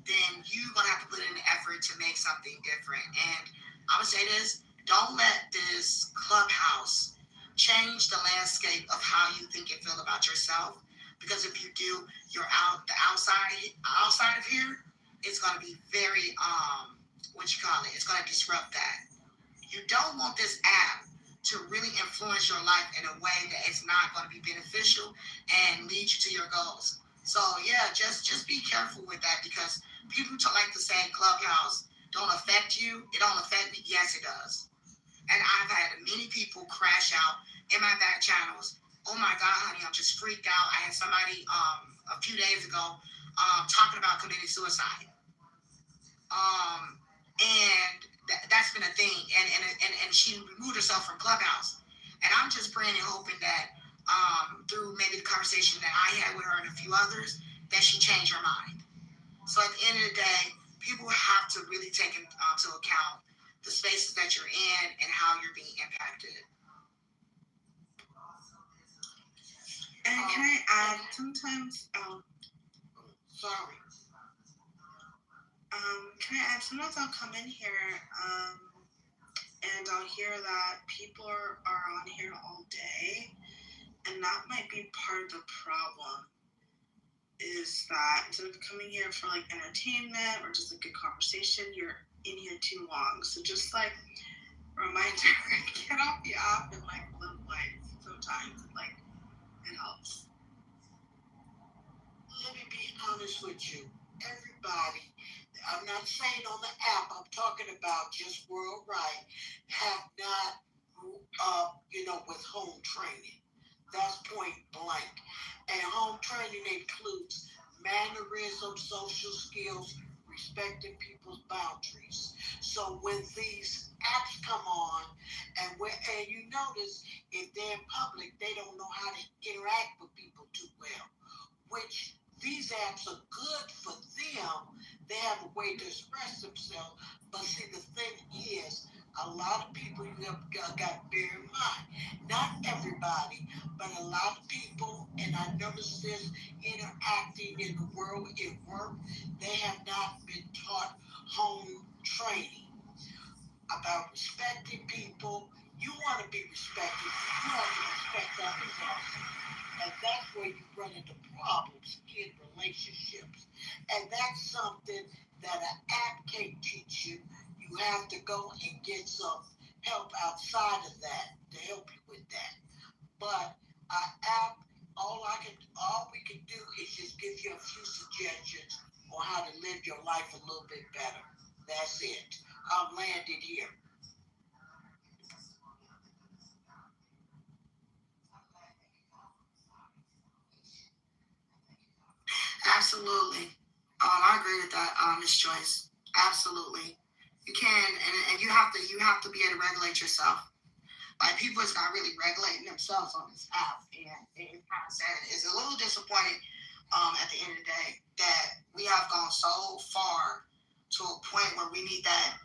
then you're gonna have to put in the effort to make something different. And I'm gonna say this: don't let this clubhouse change the landscape of how you think and feel about yourself. Because if you do, you're outside of here, it's gonna be very it's gonna disrupt that. You don't want this app to really influence your life in a way that it's not going to be beneficial and lead you to your goals. So yeah, just be careful with that, because people like to say Clubhouse don't affect you. It don't affect me. Yes, it does. And I've had many people crash out in my back channels. Oh my God, honey, I'm just freaked out. I had somebody a few days ago talking about committing suicide. And that's been a thing. And she removed herself from Clubhouse. And I'm just praying and hoping that through maybe the conversation that I had with her and a few others, that she changed her mind. So at the end of the day, people have to really take into account the spaces that you're in and how you're being impacted. And can I add, sometimes, sorry. Can I add, sometimes I'll come in here, and I'll hear that people are on here all day, and that might be part of the problem, is that instead of coming here for like entertainment or just a good conversation, you're in here too long. So just like reminder, get off the app and like live life sometimes. Like, it helps. Let me be honest with you. Everybody, I'm not saying on the app, I'm talking about just worldwide, have not grew up, with home training. That's point blank. And home training includes mannerism, social skills, respecting people's boundaries. So when these apps come on, and you notice if they're in public, they don't know how to interact with people too well, which these apps are good for them. They have a way to express themselves. But see, the thing is, a lot of people you have got to bear in mind, not everybody, but a lot of people, and I noticed this interacting in the world at work, they have not been taught home training about respecting people. You want to be respected, you have to respect others also. And that's where you run into problems in relationships. And that's something that an app can't teach you. You have to go and get some help outside of that to help you with that. But an app, all we can do is just give you a few suggestions on how to live your life a little bit better. That's it. I'm landed here. Absolutely. I agree with that, Ms. Joyce. Absolutely. You can, and you have to be able to regulate yourself. Like, people is not really regulating themselves on this app, and it's kind of sad. It's a little disappointing at the end of the day that we have gone so far to a point where we need that.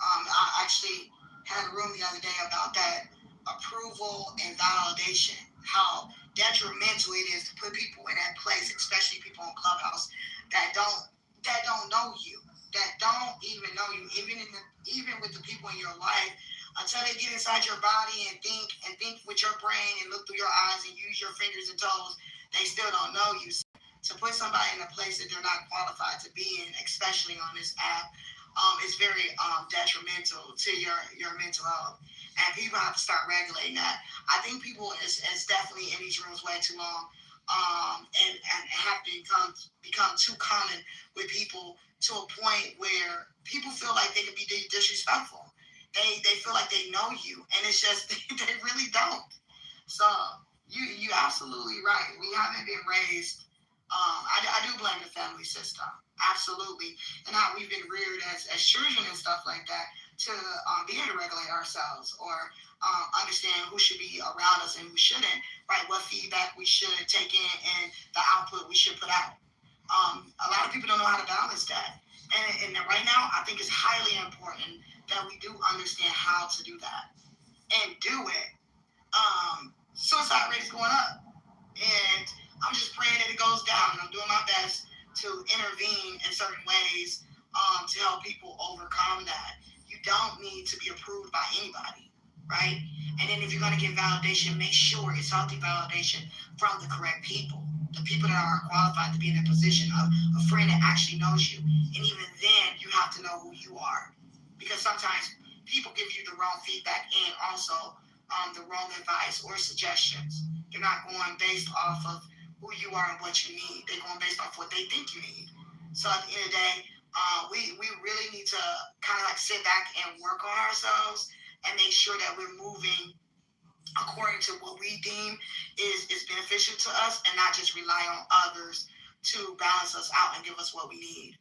I actually had a room the other day about that approval and validation, how detrimental it is to put people in that place, especially people on Clubhouse that don't know you, that don't even know you, even with the people in your life, until they get inside your body and think with your brain and look through your eyes and use your fingers and toes, they still don't know you. To put somebody in a place that they're not qualified to be in, especially on this app, is very detrimental to your mental health. And people have to start regulating that. I think people is definitely in these rooms way too long, and have become too common with people to a point where people feel like they can be disrespectful. They feel like they know you, and it's just they really don't. So you absolutely right. We haven't been raised. I do blame the family system, absolutely, and how we've been reared as children and stuff like that to be able to regulate ourselves or understand who should be around us and who shouldn't, right? What feedback we should take in and the output we should put out. A lot of people don't know how to balance that, and right now I think it's highly important that we do understand how to do that and do it. Suicide rate is going up, and I'm just praying that it goes down, and I'm doing my best to intervene in certain ways to help people overcome that. You don't need to be approved by anybody, right? And then if you're going to get validation, make sure it's healthy validation from the correct people, the people that are qualified to be in a position of a friend that actually knows you. And even then, you have to know who you are, because sometimes people give you the wrong feedback and also the wrong advice or suggestions. They're not going based off of who you are and what you need. They're going based off what they think you need. So at the end of the day, we really need to kind of like sit back and work on ourselves and make sure that we're moving according to what we deem is beneficial to us and not just rely on others to balance us out and give us what we need.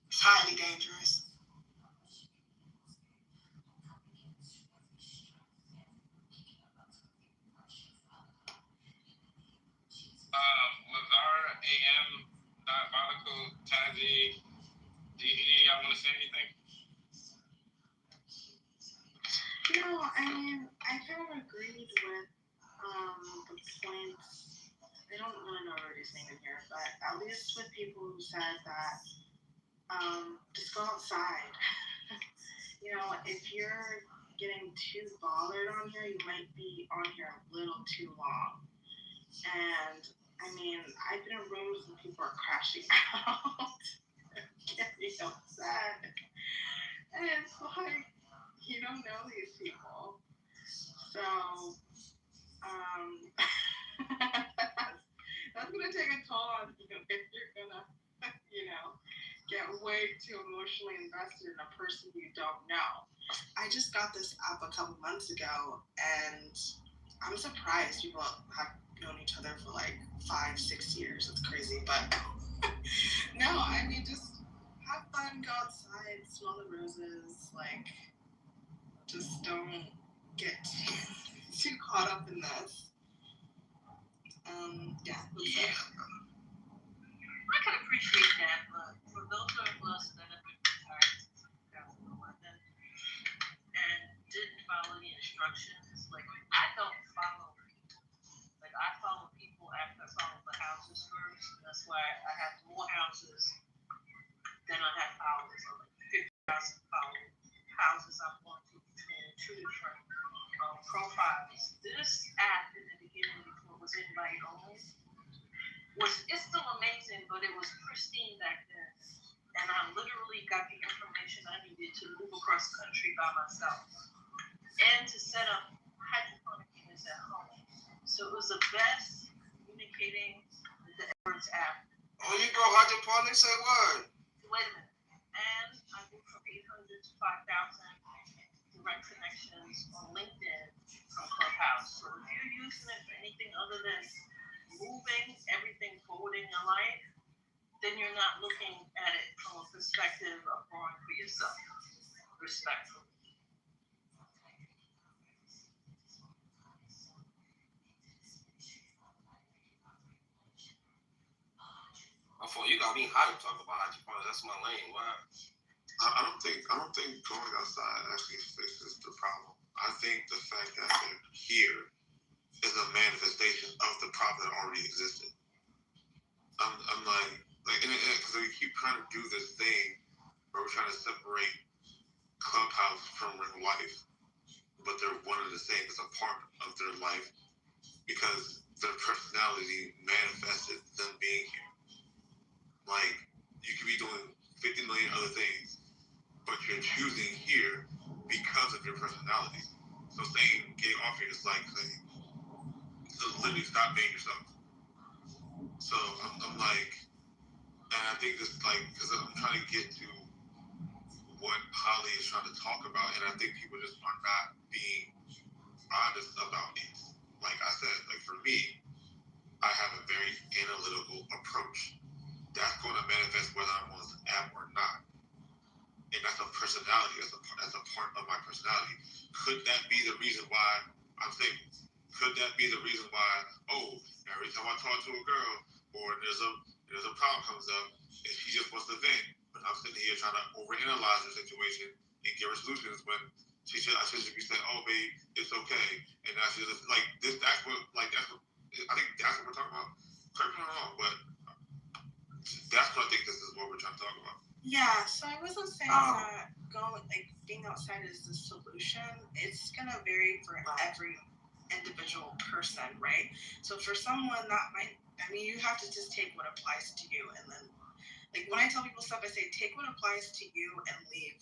It's highly dangerous. Lazara, AM, Diabolical, Taji, do any of y'all want to say anything? No, I mean, I kind of agreed with the points. I don't really know what he's saying in here, but at least with people who said that just go outside. If you're getting too bothered on here, you might be on here a little too long. And I mean, I've been in rooms and people are crashing out, getting upset, and it's like you don't know these people, so that's gonna take a toll on you if you're gonna, get way too emotionally invested in a person you don't know. I just got this app a couple months ago, and I'm surprised people have known each other for like 5-6 years. It's crazy, but no, I mean, just have fun, go outside, smell the roses, like, just don't get too caught up in this. Yeah. I can appreciate that, but for those of us that have been retired since 2011 and didn't follow the instructions, like, I don't follow people. Like, I follow people after I follow the houses first. That's why I have more houses than I have followers. So, like, 50,000 houses I'm going to between two different profiles. This app in the beginning, before it was invite only, it's still amazing, but it was pristine back then. And I literally got the information I needed to move across country by myself and to set up hydroponic units at home. So it was the best communicating the Edwards app. Oh, you go hydroponic, say what? Wait a minute. And I moved from 800 to 5,000 direct connections on LinkedIn from Clubhouse. So if you're using it for anything other than moving everything forward in your life, then you're not looking at it from a perspective of growing for yourself. Respectfully. You got me hyped talking about hydroponics. That's my lane. Wow. I don't think going outside actually fixes the problem. I think the fact that they're here is a manifestation of the problem that already existed. I'm like, because we keep trying to do this thing where we're trying to separate Clubhouse from real life, but they're one and the same. It's a part of their life because their personality manifested them being here. Like, you could be doing 50 million other things, but you're choosing here because of your personality. So saying getting off here is like saying, so literally stop being yourself. So I'm like, and I think this, like, because I'm trying to get to what Holly is trying to talk about, and I think people just are not being honest about it. Like I said, like for me, I have a very analytical approach. That's going to manifest whether I'm on this app or not. And that's a personality, that's a part of my personality. Could that be the reason why I'm single? Could that be the reason why, every time I talk to a girl or there's a problem comes up and she just wants to vent, but I'm sitting here trying to overanalyze the situation and give her solutions when I should be saying, oh babe, it's okay. And now she's just like this, I think that's what we're talking about. Correct me if I'm wrong, but that's what I think this is what we're trying to talk about. Yeah, so I wasn't saying that being outside is the solution. It's gonna vary for every individual person, right? So for someone that might, you have to just take what applies to you, and then, like, when I tell people stuff, I say take what applies to you and leave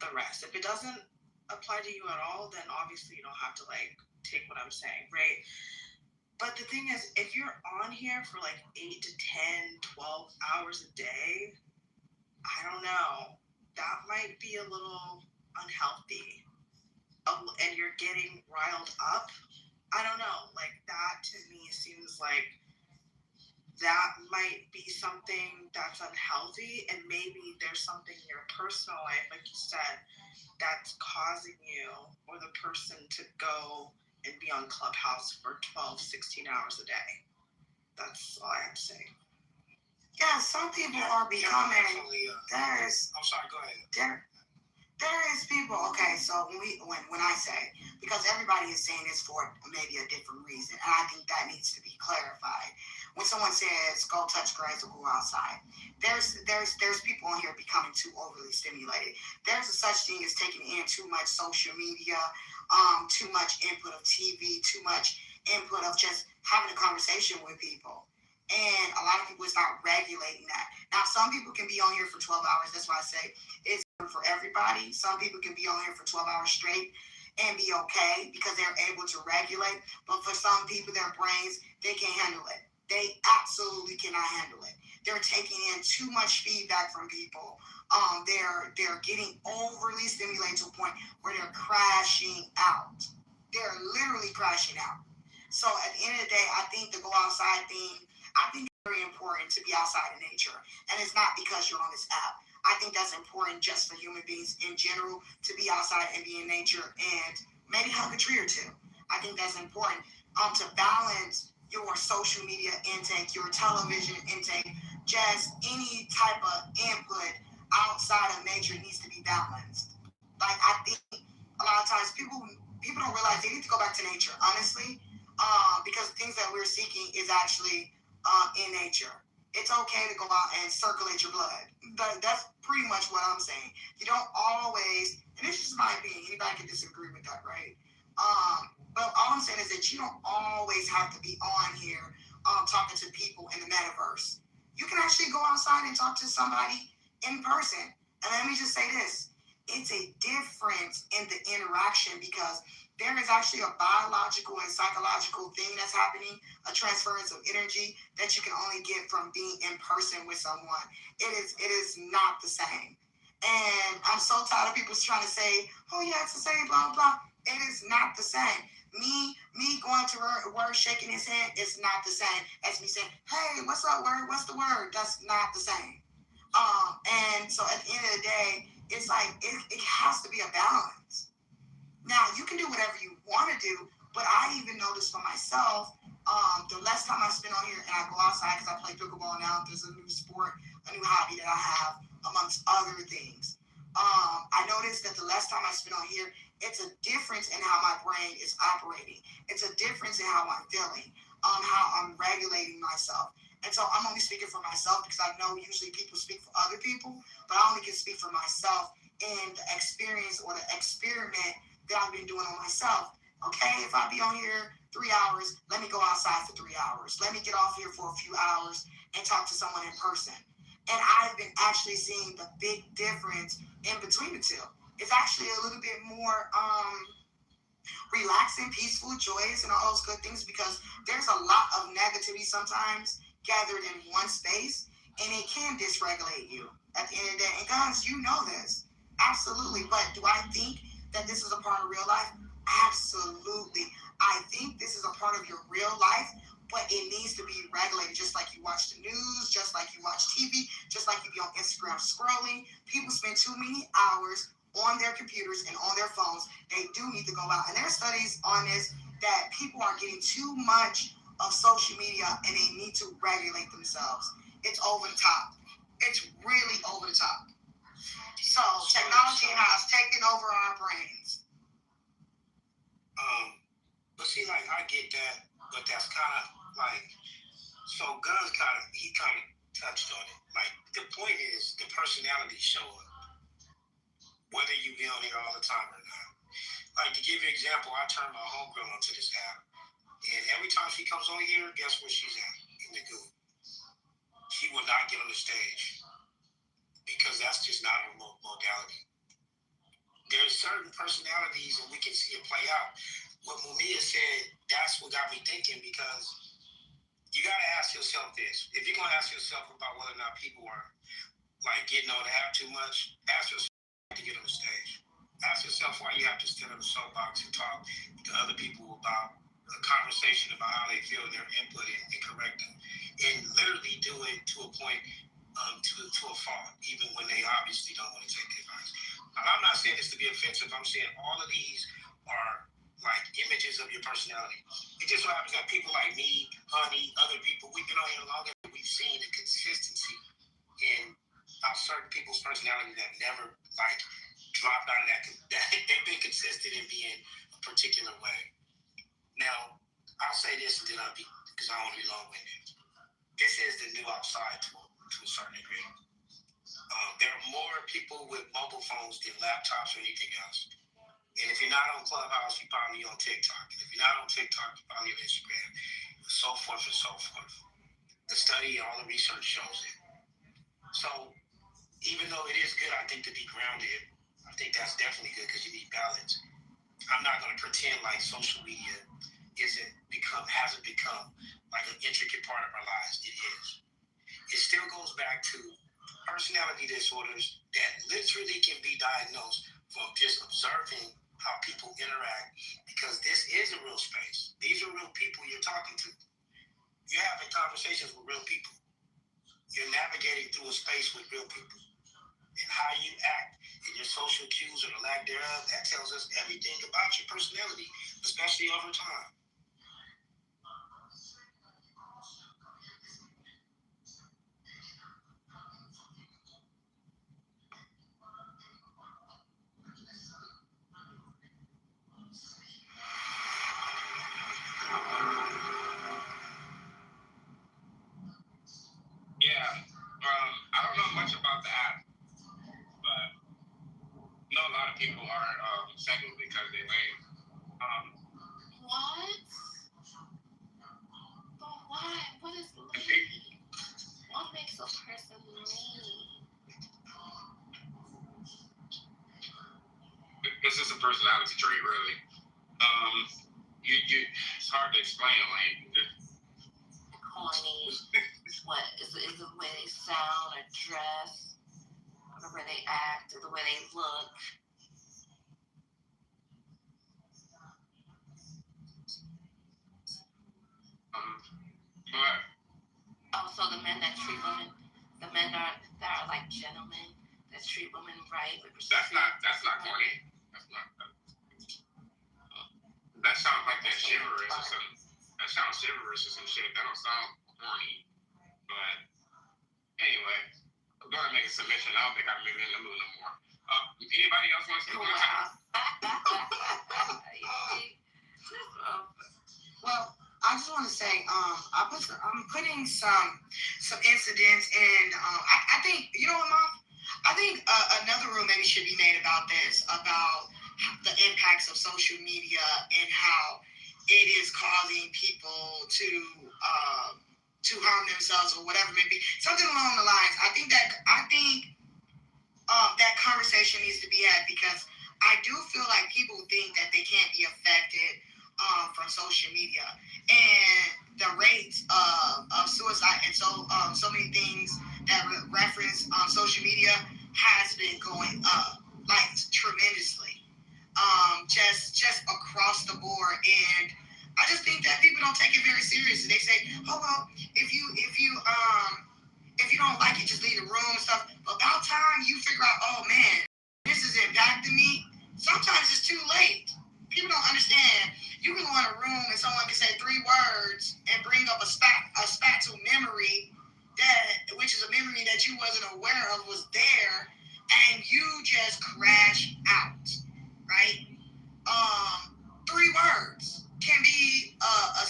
the rest. If it doesn't apply to you at all, then obviously you don't have to like take what I'm saying, right? But the thing is, if you're on here for like 8 to 10, 12 hours a day, I don't know. That might be a little unhealthy. And you're getting riled up. I don't know. Like, that to me seems like that might be something that's unhealthy. And maybe there's something in your personal life, like you said, that's causing you or the person to go and be on Clubhouse for 12, 16 hours a day. That's all I have to say. Yeah, some people are becoming. There's. I'm sorry. Go ahead. There is people. Okay, so when I say, because everybody is saying this for maybe a different reason, and I think that needs to be clarified. When someone says go touch grass or go outside, there's people on here becoming too overly stimulated. There's a such thing as taking in too much social media, too much input of TV, too much input of just having a conversation with people. And a lot of people is not regulating that. Now, some people can be on here for 12 hours. That's why I say it's for everybody. Some people can be on here for 12 hours straight and be okay because they're able to regulate. But for some people, their brains, they can't handle it. They absolutely cannot handle it. They're taking in too much feedback from people. They're getting overly stimulated to a point where they're crashing out. They're literally crashing out. So at the end of the day, I think the go outside thing, I think it's very important to be outside in nature. And it's not because you're on this app. I think that's important just for human beings in general to be outside and be in nature and maybe hug a tree or two. I think that's important to balance your social media intake, your television intake, just any type of input outside of nature needs to be balanced. Like I think a lot of times people don't realize they need to go back to nature, honestly, because the things that we're seeking is actually in nature. It's okay to go out and circulate your blood. That's pretty much what I'm saying. You don't always, and this is my opinion. Anybody can disagree with that, right? But all I'm saying is that you don't always have to be on here talking to people in the metaverse. You can actually go outside and talk to somebody in person. And let me just say this. It's a difference in the interaction because there is actually a biological and psychological thing that's happening, a transference of energy that you can only get from being in person with someone. It is not the same. And I'm so tired of people trying to say, oh yeah, it's the same, blah, blah. It is not the same. Me going to Word, shaking his hand, it's not the same as me saying, hey, what's up, Word? What's the word? That's not the same. And so at the end of the day, it's like it has to be a balance. Now, you can do whatever you want to do, but I even noticed for myself, the less time I spend on here and I go outside because I play pickleball now, there's a new sport, a new hobby that I have, amongst other things. I noticed that the less time I spend on here, it's a difference in how my brain is operating. It's a difference in how I'm feeling, how I'm regulating myself. And so I'm only speaking for myself because I know usually people speak for other people, but I only can speak for myself in the experience or the experiment that I've been doing on myself. Okay, if I be on here 3 hours, let me go outside for 3 hours. Let me get off here for a few hours and talk to someone in person. And I've been actually seeing the big difference in between the two. It's actually a little bit more relaxing, peaceful, joyous, and all those good things because there's a lot of negativity sometimes gathered in one space, and it can dysregulate you at the end of the day. And guys, you know this. Absolutely. But do I think that this is a part of real life? Absolutely. I think this is a part of your real life, but it needs to be regulated just like you watch the news, just like you watch TV, just like you be on Instagram scrolling. People spend too many hours on their computers and on their phones. They do need to go out. And there are studies on this that people are getting too much of social media and they need to regulate themselves. It's over the top. It's really over the top. So technology has taken over our brains. But see, like I get that, but that's kind of like, so Guns he kind of touched on it. Like the point is the personality show up, whether you be on here all the time or not. Like to give you an example, I turned my homegirl onto this app, and every time she comes on here, guess where she's at? In the goo. She will not get on the stage because that's just not her modality. there's certain personalities, and we can see it play out. What Mumia said, that's what got me thinking, because you gotta ask yourself this. If you're gonna ask yourself about whether or not people are like getting on the app too much, ask yourself to get on the stage. Ask yourself why you have to stand on the soapbox and talk to other people about a conversation about how they feel, their input, and correct them. And literally do it to a point, to a fault, even when they obviously don't want to take the advice. And I'm not saying this to be offensive. I'm saying all of these are like images of your personality. It just so happens that people like me, Honey, other people, we've been on here longer, we've seen the consistency in certain people's personality that never like dropped out of that they've been consistent in being a particular way. Now, I'll say this and then I'll be, because I don't want to be long-winded. This is the new outside to a certain degree. There are more people with mobile phones than laptops or anything else. And if you're not on Clubhouse, you're probably on TikTok. And if you're not on TikTok, you're probably on Instagram, and so forth and so forth. The study, all the research shows it. So even though it is good, I think, to be grounded, I think that's definitely good because you need balance. I'm not going to pretend like social media hasn't become like an intricate part of our lives. It is. It still goes back to personality disorders that literally can be diagnosed from just observing how people interact, because this is a real space. These are real people you're talking to. You're having conversations with real people. You're navigating through a space with real people. And how you act and your social cues or the lack thereof, that tells us everything about your personality, especially over time. Yeah. I don't know much about the app, but I know a lot of people are single because they lame. What? But why? What is lame? What makes a person lame? It's just a personality trait, really. It's hard to explain lame. Corny. What is it the way they sound or dress, or the way they act, or the way they look? But also the men that treat women, the men that are like gentlemen that treat women right with respect. That's not corny. That sounds like they're chivalrous or something. That sounds chivalrous or some shit. That don't sound corny. But anyway, I'm gonna make a submission. I don't think I'm moving in the mood no more. Anybody else want to speak on that? Well, I just want to say, I'm putting some incidents in. I think, you know what, Mom? I think another room maybe should be made about this, about the impacts of social media and how it is causing people to harm themselves or whatever, maybe something along the lines. I think that conversation needs to be had, because I do feel like people think that they can't be affected from social media, and the rates of suicide and so many things that reference social media has been going up like tremendously, just across the board. And I just think that people don't take it very seriously. They say, oh well, if you don't like it, just leave the room and stuff. But about time you figure out, oh man, this is impacting me. Sometimes it's too late. People don't understand. You can go in a room and someone can say 3 words and bring up a spatial memory, which is a memory that you wasn't aware of was there, and you just crash out, right? 3 words can be a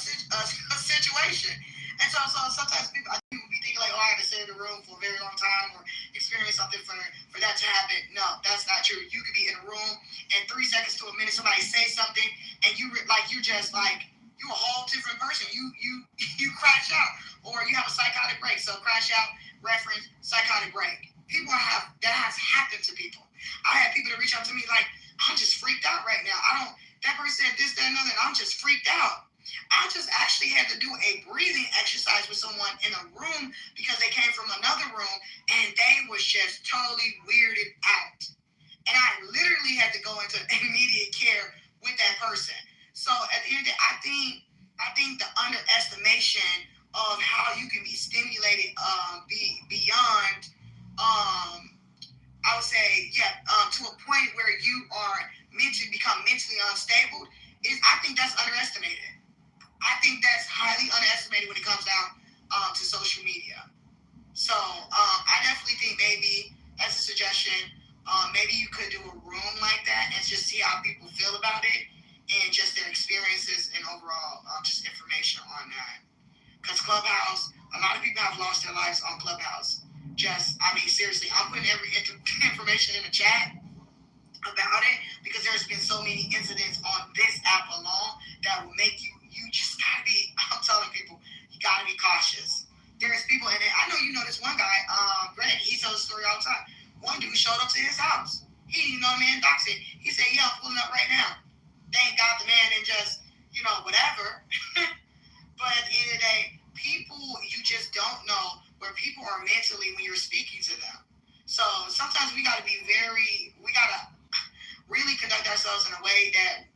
situation. And so sometimes people be thinking like, oh, I had to sit in the room for a very long time or experience something for that to happen. No, that's not true. You could be in a room and 3 seconds to a minute somebody say something and you're just like, you're a whole different person. You crash out, or you have a psychotic break. So crash out, reference, psychotic break. That has happened to people. I had people that reach out just actually had to do a breathing exercise with someone in a room because they came from another room and they was just totally weirded out. And I literally had to go into immediate care with that person. So at the end of the day, I think the underestimation of how you can be stimulated beyond I would say, to a point where you are become mentally unstable I think that's underestimated. I think that's highly underestimated when it comes down to social media. So I definitely think maybe as a suggestion, maybe you could do a room like that and just see how people feel about it and just their experiences and overall just information on that. Because Clubhouse, a lot of people have lost their lives on Clubhouse. Seriously, I'm putting every information in the chat about it because there's been so many incidents on this app alone that will make you just gotta be, I'm telling people, you gotta be cautious. There's people, and I know you know this one guy, Greg, he tells a story all the time. One dude showed up to his house. He didn't know the man doxed it. He said, yeah, I'm pulling up right now. Thank God the man didn't just, whatever. But at the end of the day, people, you just don't know where people are mentally when you're speaking to them. So sometimes we got to really conduct ourselves in a way that,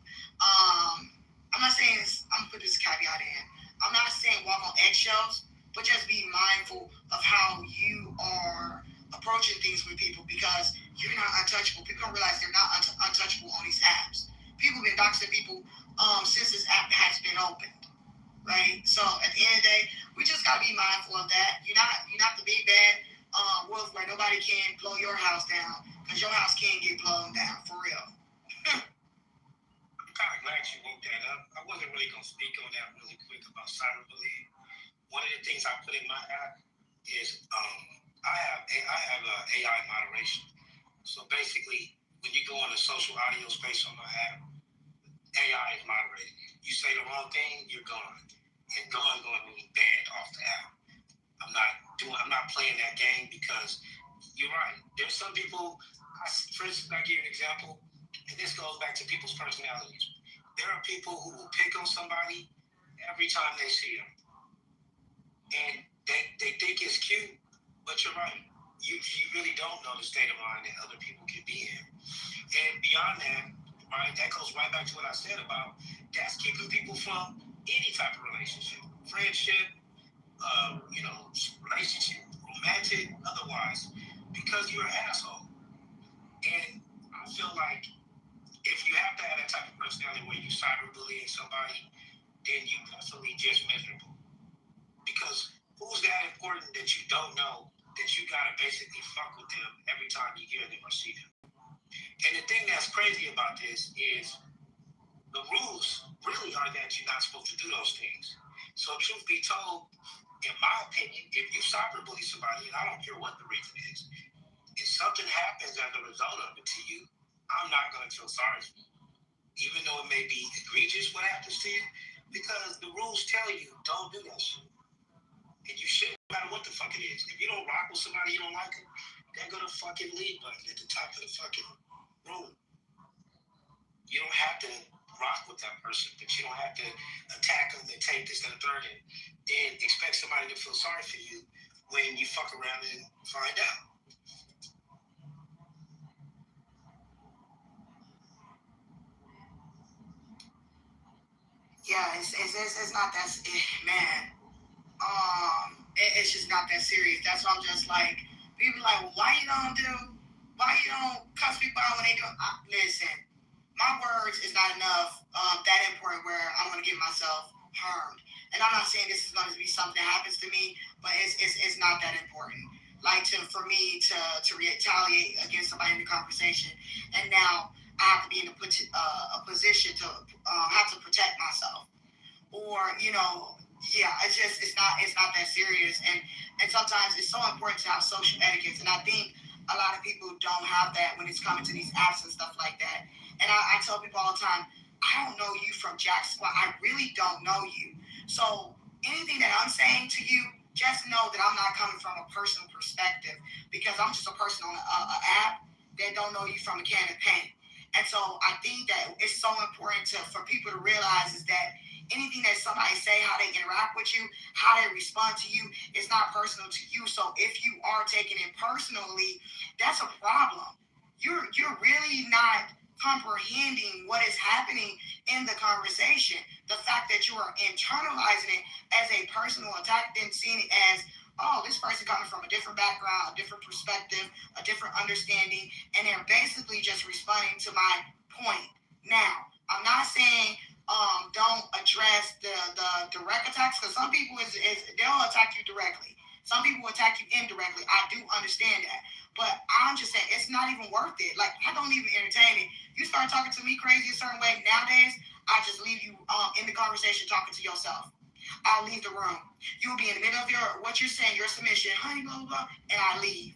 I'm not saying this, I'm going to put this caveat in. I'm not saying walk on eggshells, but just be mindful of how you are approaching things with people because you're not untouchable. People don't realize they're not untouchable on these apps. People have been doxing people since this app has been opened. Right? So at the end of the day, we just gotta be mindful of that. You're not the big bad wolf where nobody can blow your house down because your house can get blown down for real. I'm kind of glad you woke that up. I wasn't really gonna speak on that really quick about cyberbullying. One of the things I put in my app is I have AI moderation. So basically, when you go in the social audio space on my app, AI is moderating. You say the wrong thing, you're gone. And going means banned off the app. I'm not playing that game because you're right. There's some people, for instance, I give you an example, and this goes back to people's personalities. There are people who will pick on somebody every time they see them. And they think it's cute, but you're right. You really don't know the state of mind that other people can be in. And beyond that, right, that goes right back to what I said about that's keeping people from any type of relationship, friendship, relationship, romantic, otherwise, because you're an asshole. And I feel like if you have to have that type of personality where you cyberbullying somebody, then you definitely just miserable. Because who's that important that you don't know that you gotta basically fuck with them every time you hear them or see them? And the thing that's crazy about this is the rules really are that you're not supposed to do those things. So truth be told, in my opinion, if you cyberbully somebody, and I don't care what the reason is, if something happens as a result of it to you, I'm not going to feel sorry for you. Even though it may be egregious what happens to you, because the rules tell you don't do that shit. And you shouldn't, no matter what the fuck it is. If you don't rock with somebody you don't like them, then go to fucking leave button at the top of the fucking room. You don't have to rock with that person, but you don't have to attack them and take this and the third and then expect somebody to feel sorry for you when you fuck around and find out. Yeah, it's not that man. It's just not that serious. That's why I'm just like people like, well, why you don't cuss people out when they do? Listen, my words is not enough that important where I'm gonna get myself harmed. And I'm not saying this is gonna be something that happens to me, but it's not that important. Like for me to retaliate against somebody in the conversation, and now I have to be in a position to have to protect myself, or it's not that serious, and sometimes it's so important to have social etiquette, and I think a lot of people don't have that when it's coming to these apps and stuff like that. And I tell people all the time, I don't know you from Jack Squat. I really don't know you. So anything that I'm saying to you, just know that I'm not coming from a personal perspective because I'm just a person on an app that don't know you from a can of paint. And so I think that it's so important for people to realize is that Anything that somebody say, how they interact with you, how they respond to you, it's not personal to you. So if you are taking it personally, that's a problem. You're really not comprehending what is happening in the conversation. The fact that you are internalizing it as a personal attack, then seeing it as, oh, this person coming from a different background, a different perspective, a different understanding, and they're basically just responding to my point. Now, I'm not saying don't address the direct attacks, because some people they'll attack you directly. Some people will attack you indirectly. I do understand that. But I'm just saying, it's not even worth it. Like, I don't even entertain it. You start talking to me crazy a certain way, nowadays, I just leave you in the conversation talking to yourself. I'll leave the room. You'll be in the middle of what you're saying, your submission, honey, blah, blah, blah, and I leave.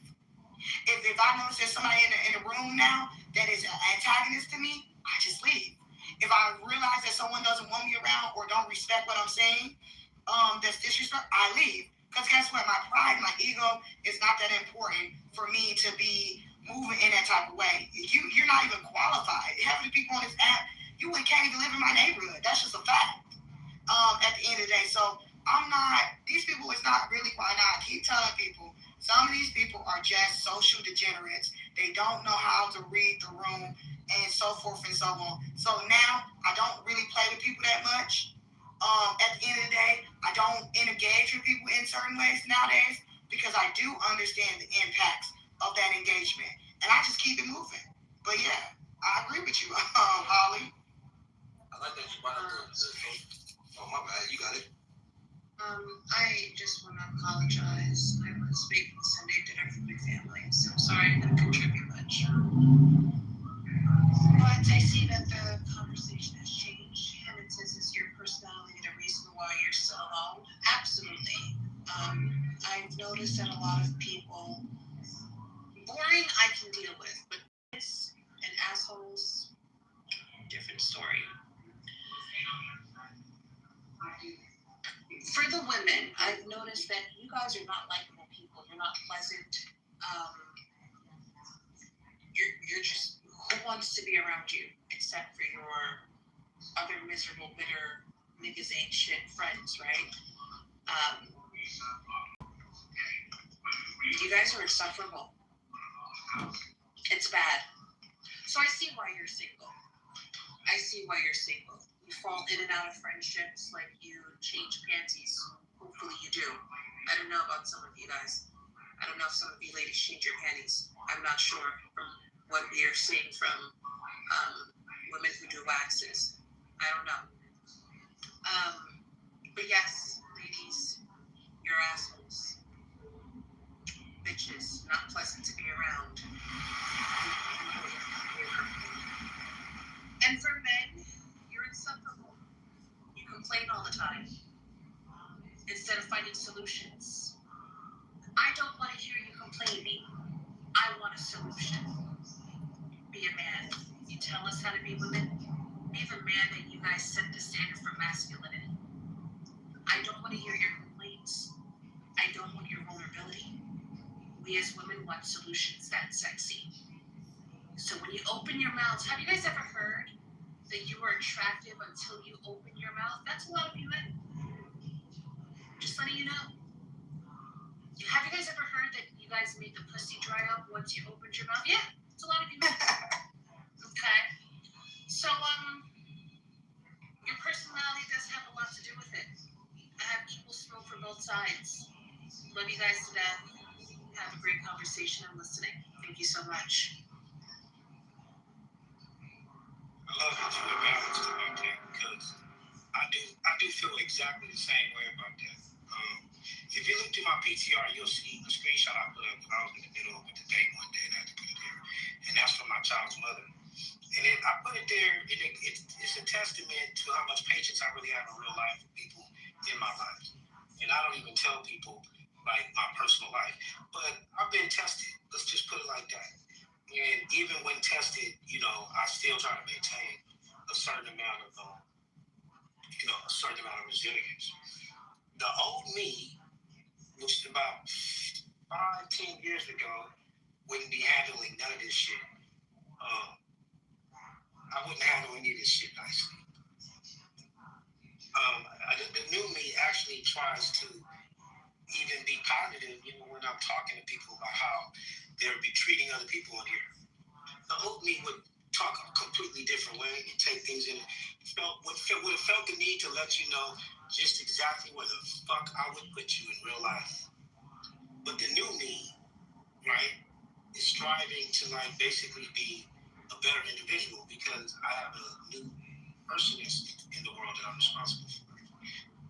If I notice there's somebody in the room now that is an antagonist to me, I just leave. If I realize that someone doesn't want me around or don't respect what I'm saying, that's disrespect, I leave. Because guess what? My pride, my ego is not that important for me to be moving in that type of way. You're not even qualified. Half of the people on this app, you can't even live in my neighborhood. That's just a fact. At the end of the day. So these people is not really quite out. I keep telling people, some of these people are just social degenerates. They don't know how to read the room and so forth and so on. So now I don't really play with people that much. At the end of the day, I don't engage with people in certain ways nowadays because I do understand the impacts of that engagement. And I just keep it moving. But yeah, I agree with you, Holly. I like that you brought up oh, my bad, you got it. I just want to apologize. I was babysitting dinner for my family, so I'm sorry I didn't contribute much. But I see that the conversation has changed, and it says, is your personality the reason why you're still alone? Absolutely. I've noticed that a lot of people, boring I can deal with, but this and assholes, different story. For the women, I've noticed that you guys are not likable people. You're not pleasant. You're just, who wants to be around you except for your other miserable, bitter, niggas ain't shit friends, right? You guys are insufferable. It's bad. So I see why you're single. You fall in and out of friendships like you change panties. Hopefully you do. I don't know about some of you guys. I don't know if some of you ladies change your panties. I'm not sure from what we are seeing from women who do waxes. I don't know. But yes, ladies, you're assholes. Bitches, not pleasant to be around. And for men, you're insufferable. You complain all the time instead of finding solutions. I don't want to hear you complaining. I want a solution. Be a man. You tell us how to be women. Be the man that you guys set the standard for masculinity. I don't want to hear your complaints. I don't want your vulnerability. We as women want solutions that's sexy. So when you open your mouths, have you guys ever heard that you are attractive until you open your mouth? That's a lot of you men. Just letting you know. Have you guys ever heard that you guys made the pussy dry up once you opened your mouth? Yeah, it's a lot of you men. Okay. So, your personality does have a lot to do with it. I have equal smoke for both sides. Love you guys to death. Have a great conversation. I'm listening. Thank you so much. I love that you were balanced about that because I do feel exactly the same way about that. If you look through my PTR, you'll see the screenshot I put up when I was in the middle of a debate one day and I had to put it there. And that's from my child's mother. And then I put it there, and it's a testament to how much patience I really have in real life with people in my life. And I don't even tell people like my personal life. But I've been tested. Let's just put it like that. And even when tested, I still try to maintain a certain amount of resilience. The old me, which is about 5-10 years ago, wouldn't be handling none of this shit. I wouldn't handle any of this shit nicely. The new me actually tries to even be positive, when I'm talking to people about how they're be treating other people in here. The old me would talk a completely different way and take things in. Would have felt the need to let you know just exactly where the fuck I would put you in real life. But the new me, right, is striving to basically be a better individual because I have a new person in the world that I'm responsible for.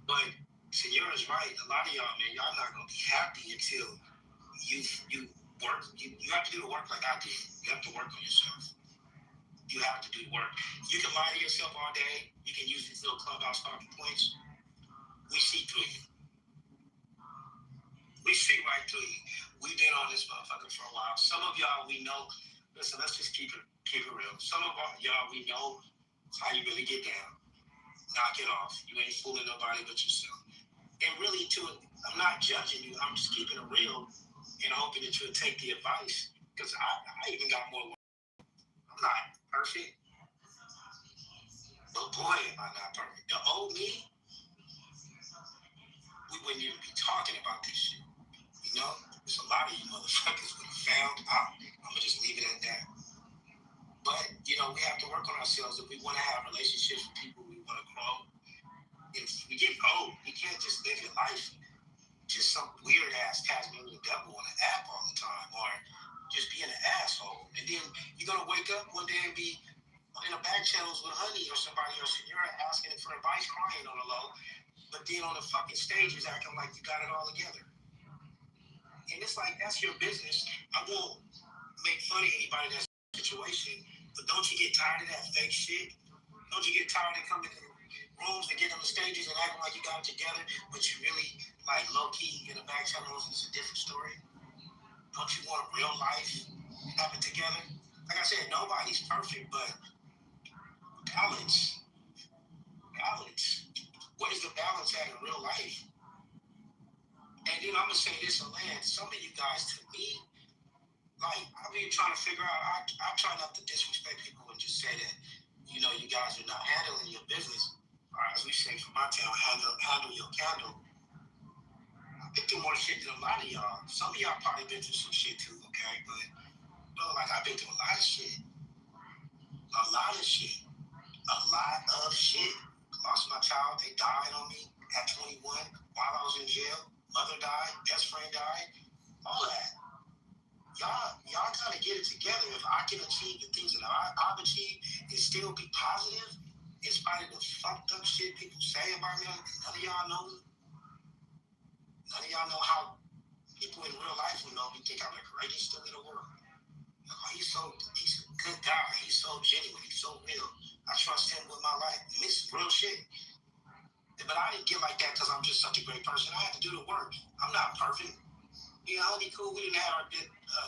But Senora is right. A lot of y'all, man, y'all not gonna be happy until you work. You have to do the work like I did. You have to work on yourself. You have to do work. You can lie to yourself all day. You can use these little clubhouse talking points. We see through you. We see right through you. We've been on this motherfucker for a while. Some of y'all we know. Listen, let's just keep it real. Some of y'all we know how you really get down. Knock it off. You ain't fooling nobody but yourself. And really, I'm not judging you. I'm just keeping it real and hoping that you'll take the advice. Because I even got more. I'm not perfect. But boy, am I not perfect. The old me, we wouldn't even be talking about this shit. There's a lot of you motherfuckers would have found out. I'm going to just leave it at that. But, we have to work on ourselves if we want to have relationships with people, we want to grow. If we get old, you can't just live your life just some weird ass Tasmanian devil on an app all the time, or just being an asshole. And then you're gonna wake up one day and be in the back channels with Honey or somebody else, and you're asking for advice, crying on the low, but then on the fucking stage is acting like you got it all together. And it's like, that's your business. I won't make fun of anybody in that situation, but don't you get tired of that fake shit? Don't you get tired of coming in rooms and getting on the stages and acting like you got it together, but you really, low-key in the back channels, it's a different story? Don't you want real life have it together? Like I said, nobody's perfect, but balance. Where's the balance at in real life? And then I'm going to say this and land. Some of you guys, to me, I've been trying to figure out, I try not to disrespect people and just say that, you guys are not handling your business. Or as we say from my town, handle your candle. I've been through more shit than a lot of y'all. Some of y'all probably been through some shit too, okay? But, I've been through a lot of shit. A lot of shit. Lost my child. They died on me at 21 while I was in jail. Mother died. Best friend died. All that. Y'all gotta get it together. If I can achieve the things that I've achieved and still be positive, in spite of the fucked up shit people say about me, none of y'all know me. None of y'all know how people in real life will know me, think I'm the greatest thing in the world. He's a good guy. He's so genuine. He's so real. I trust him with my life. And this is real shit. But I didn't get like that because I'm just such a great person. I had to do the work. I'm not perfect. Honey, cool. We didn't have our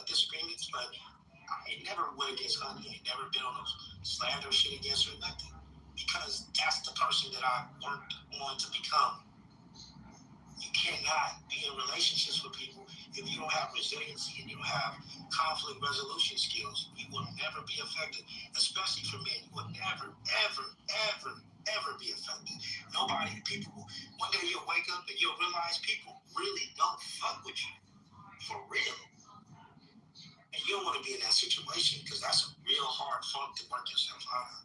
disagreements, but I ain't never went against Honey. I ain't never been on those slander shit against her, nothing. Because that's the person that I worked on to become. You cannot be in relationships with people if you don't have resiliency and you don't have conflict resolution skills. You will never be effective, especially for men. You will never, ever, ever, ever be effective. People, one day you'll wake up and you'll realize people really don't fuck with you. For real. And you don't want to be in that situation because that's a real hard funk to work yourself out of.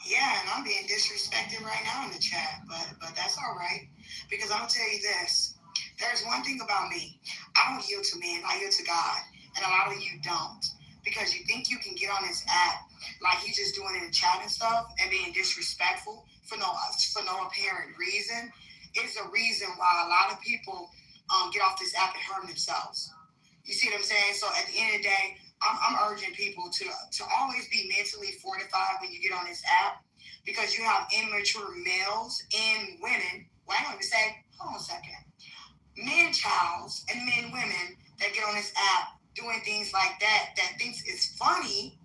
Yeah, and I'm being disrespected right now in the chat, but that's all right. Because I'm gonna tell you this. There's one thing about me. I don't yield to men, I yield to God. And a lot of you don't. Because you think you can get on this app like you just doing it in chat and stuff and being disrespectful for no apparent reason. It's a reason why a lot of people get off this app and hurt themselves. You see what I'm saying? So at the end of the day, I'm urging people to always be mentally fortified when you get on this app, because you have immature males and women. Well, I don't even say, hold on a second. Men childs and men women that get on this app doing things like that thinks it's funny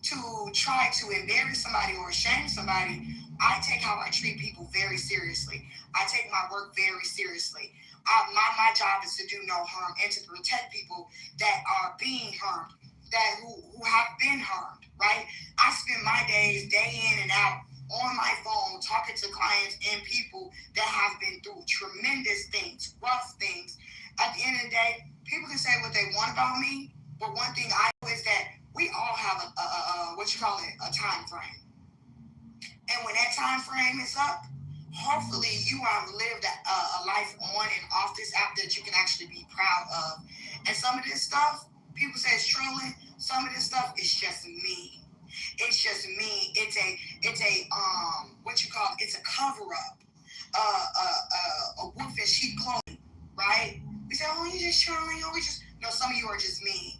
to try to embarrass somebody or shame somebody. I take how I treat people very seriously. I take my work very seriously. My job is to do no harm and to protect people that are being harmed, who have been harmed, right? I spend my days day in and out on my phone talking to clients and people that have been through tremendous things, rough things. At the end of the day, people can say what they want about me, but one thing I know is that we all have a time frame. And when that time frame is up, hopefully you have lived a life on and off this app that you can actually be proud of. And some of this stuff, people say it's trolling. Some of this stuff is just me. It's just me. It's a it's a cover up. A wolf in sheep clothing, right? We say, oh, you just trolling. Oh, we just no. Some of you are just me,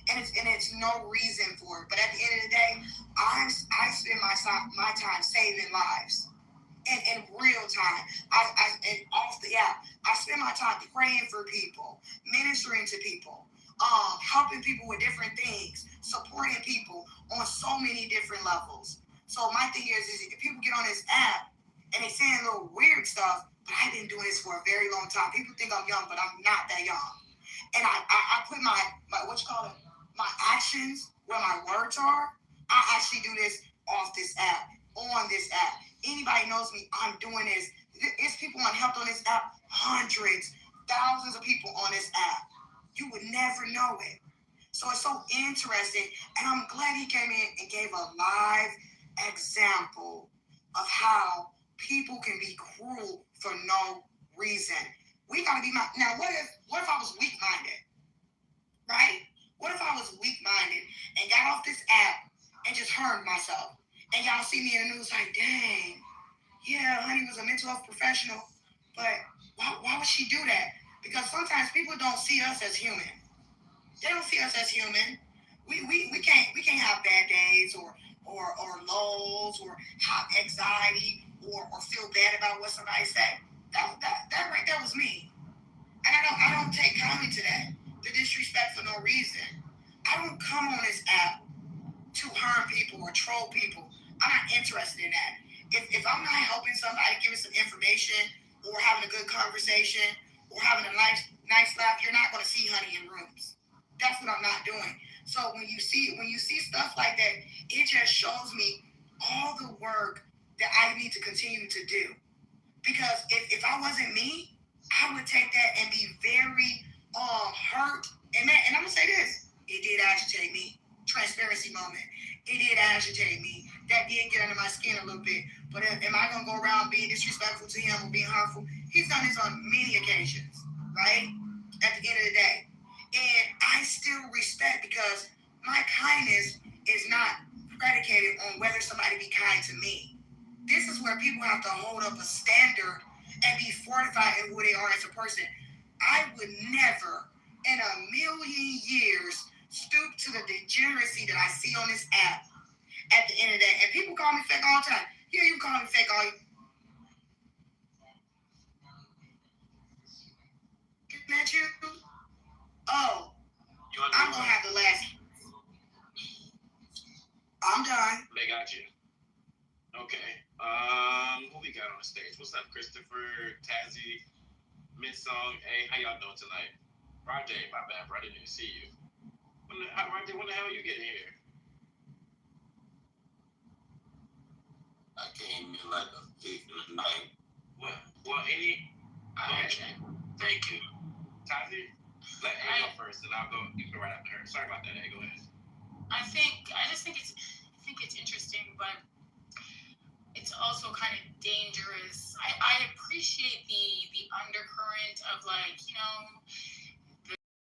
and it's no reason for it. But at the end of the day, I spend my time saving lives. In real time, and off the app, I spend my time praying for people, ministering to people, helping people with different things, supporting people on so many different levels. So my thing is if people get on this app and they saying little weird stuff, but I've been doing this for a very long time. People think I'm young, but I'm not that young. And I put my my actions where my words are. I actually do this off this app, on this app. Anybody knows me, I'm doing this. There's people on help on this app, hundreds, thousands of people on this app. You would never know it. So it's so interesting, and I'm glad he came in and gave a live example of how people can be cruel for no reason. We gotta be now. What if I was weak minded, right? What if I was weak minded and got off this app and just harmed myself? And y'all see me in the news like, dang, yeah, honey was a mental health professional, but why would she do that? Because sometimes people don't see us as human. They don't see us as human. We can't have bad days or lows or have anxiety or feel bad about what somebody said. That right there was me. And I don't take kindly to that. The disrespect for no reason. I don't come on this app to harm people or troll people. I'm not interested in that. If I'm not helping somebody, giving some information or having a good conversation or having a nice laugh, you're not going to see honey in rooms. That's what I'm not doing. So when you see stuff like that, it just shows me all the work that I need to continue to do. Because if I wasn't me, I would take that and be very hurt. And I'm gonna say this: it did agitate me. Transparency moment. It did agitate me. That did get under my skin a little bit. But am I gonna go around being disrespectful to him or being harmful? He's done this on many occasions, right? At the end of the day, and I still respect because my kindness is not predicated on whether somebody be kind to me. This is where people have to hold up a standard and be fortified in who they are as a person. I would never in a million years stoop to the degeneracy that I see on this app at the end of the day. And people call me fake all the time. Yeah, you call me fake all at you? Oh, I'm going to have the last. I'm done. They got you. Okay. Who we got on the stage? What's up, Christopher, Tazzy, Miss Song? Hey, how y'all doing tonight? Roger, my bad, bro. I didn't even see you. Roger, when the hell are you getting here? I came in like a thief in the night. Well, any? Thank you. Tazzy, let A go first, and I'll go. You can go right after her. Sorry about that. A, go ahead. I just think it's interesting, but it's also kind of dangerous. I appreciate the undercurrent of the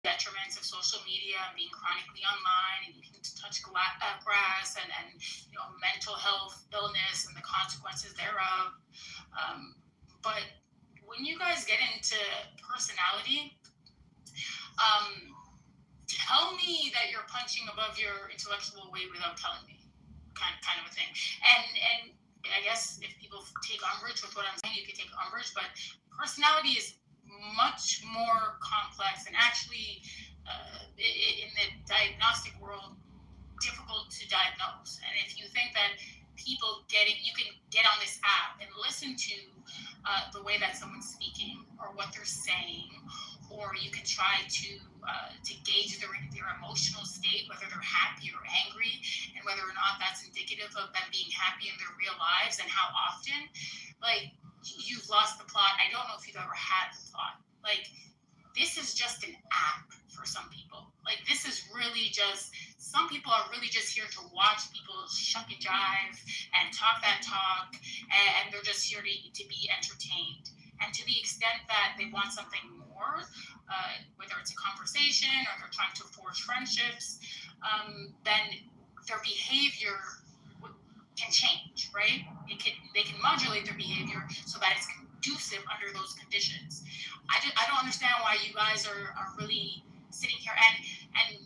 detriments of social media and being chronically online, and you can touch grass and mental health illness and the consequences thereof. But when you guys get into personality, tell me that you're punching above your intellectual weight without telling me, kind of a thing. And I guess if people take umbrage with what I'm saying, you could take umbrage, but personality is much more complex and actually in the diagnostic world difficult to diagnose. And if you think that people you can get on this app and listen to the way that someone's speaking or what they're saying, or you can try to gauge their emotional state, whether they're happy or angry, and whether or not that's indicative of them being happy in their real lives, and how often. Like, you've lost the plot. I don't know if you've ever had the plot. Like, this is just an app for some people. Like, this is really just, some people are really just here to watch people shuck and jive and talk that talk, and they're just here to be entertained. And to the extent that they want something more, whether it's a conversation or they're trying to forge friendships, then their behavior can change, right? They can modulate their behavior so that it's conducive under those conditions. I don't understand why you guys are really sitting here and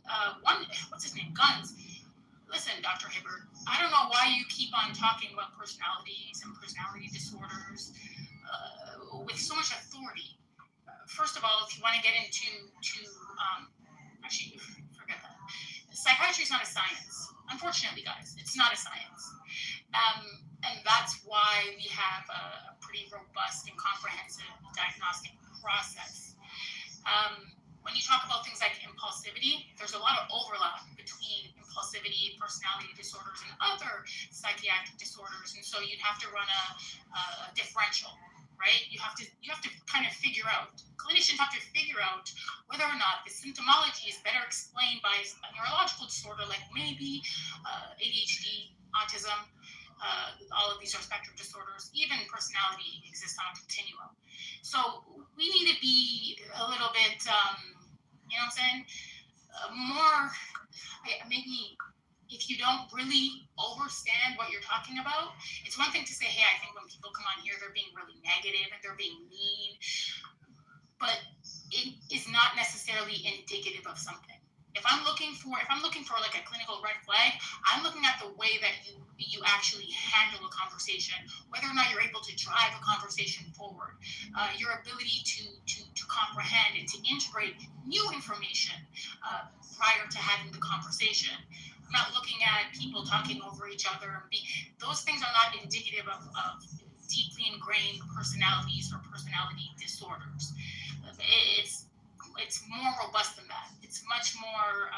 one, what's his name, Guns. Listen, Dr. Hibbert, I don't know why you keep on talking about personalities and personality disorders with so much authority. First of all, if you want to get into actually, forget that. Psychiatry is not a science. Unfortunately, guys, it's not a science. And that's why we have a pretty robust and comprehensive diagnostic process. When you talk about things like impulsivity, there's a lot of overlap between impulsivity, personality disorders, and other psychiatric disorders. And so you'd have to run a differential, right? You have to kind of figure out, clinicians have to figure out whether or not the symptomology is better explained by a neurological disorder like maybe ADHD, autism. All of these are spectrum disorders. Even personality exists on a continuum. So we need to be a little bit, you know what I'm saying? More, maybe if you don't really understand what you're talking about, it's one thing to say, hey, I think when people come on here, they're being really negative and they're being mean, but it is not necessarily indicative of something. If I'm looking for like a clinical red flag, I'm looking at the way that you actually handle a conversation, whether or not you're able to drive a conversation forward, your ability to comprehend and to integrate new information prior to having the conversation. I'm not looking at people talking over each other. Those things are not indicative of deeply ingrained personalities or personality disorders. It's more robust than that. It's much more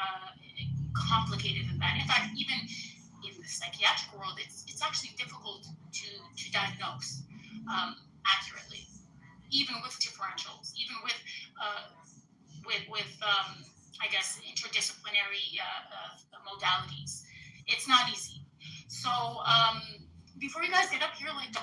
complicated than that. In fact, even in the psychiatric world, it's actually difficult to diagnose accurately, even with differentials, even with I guess interdisciplinary modalities. It's not easy. So before you guys get up here, like.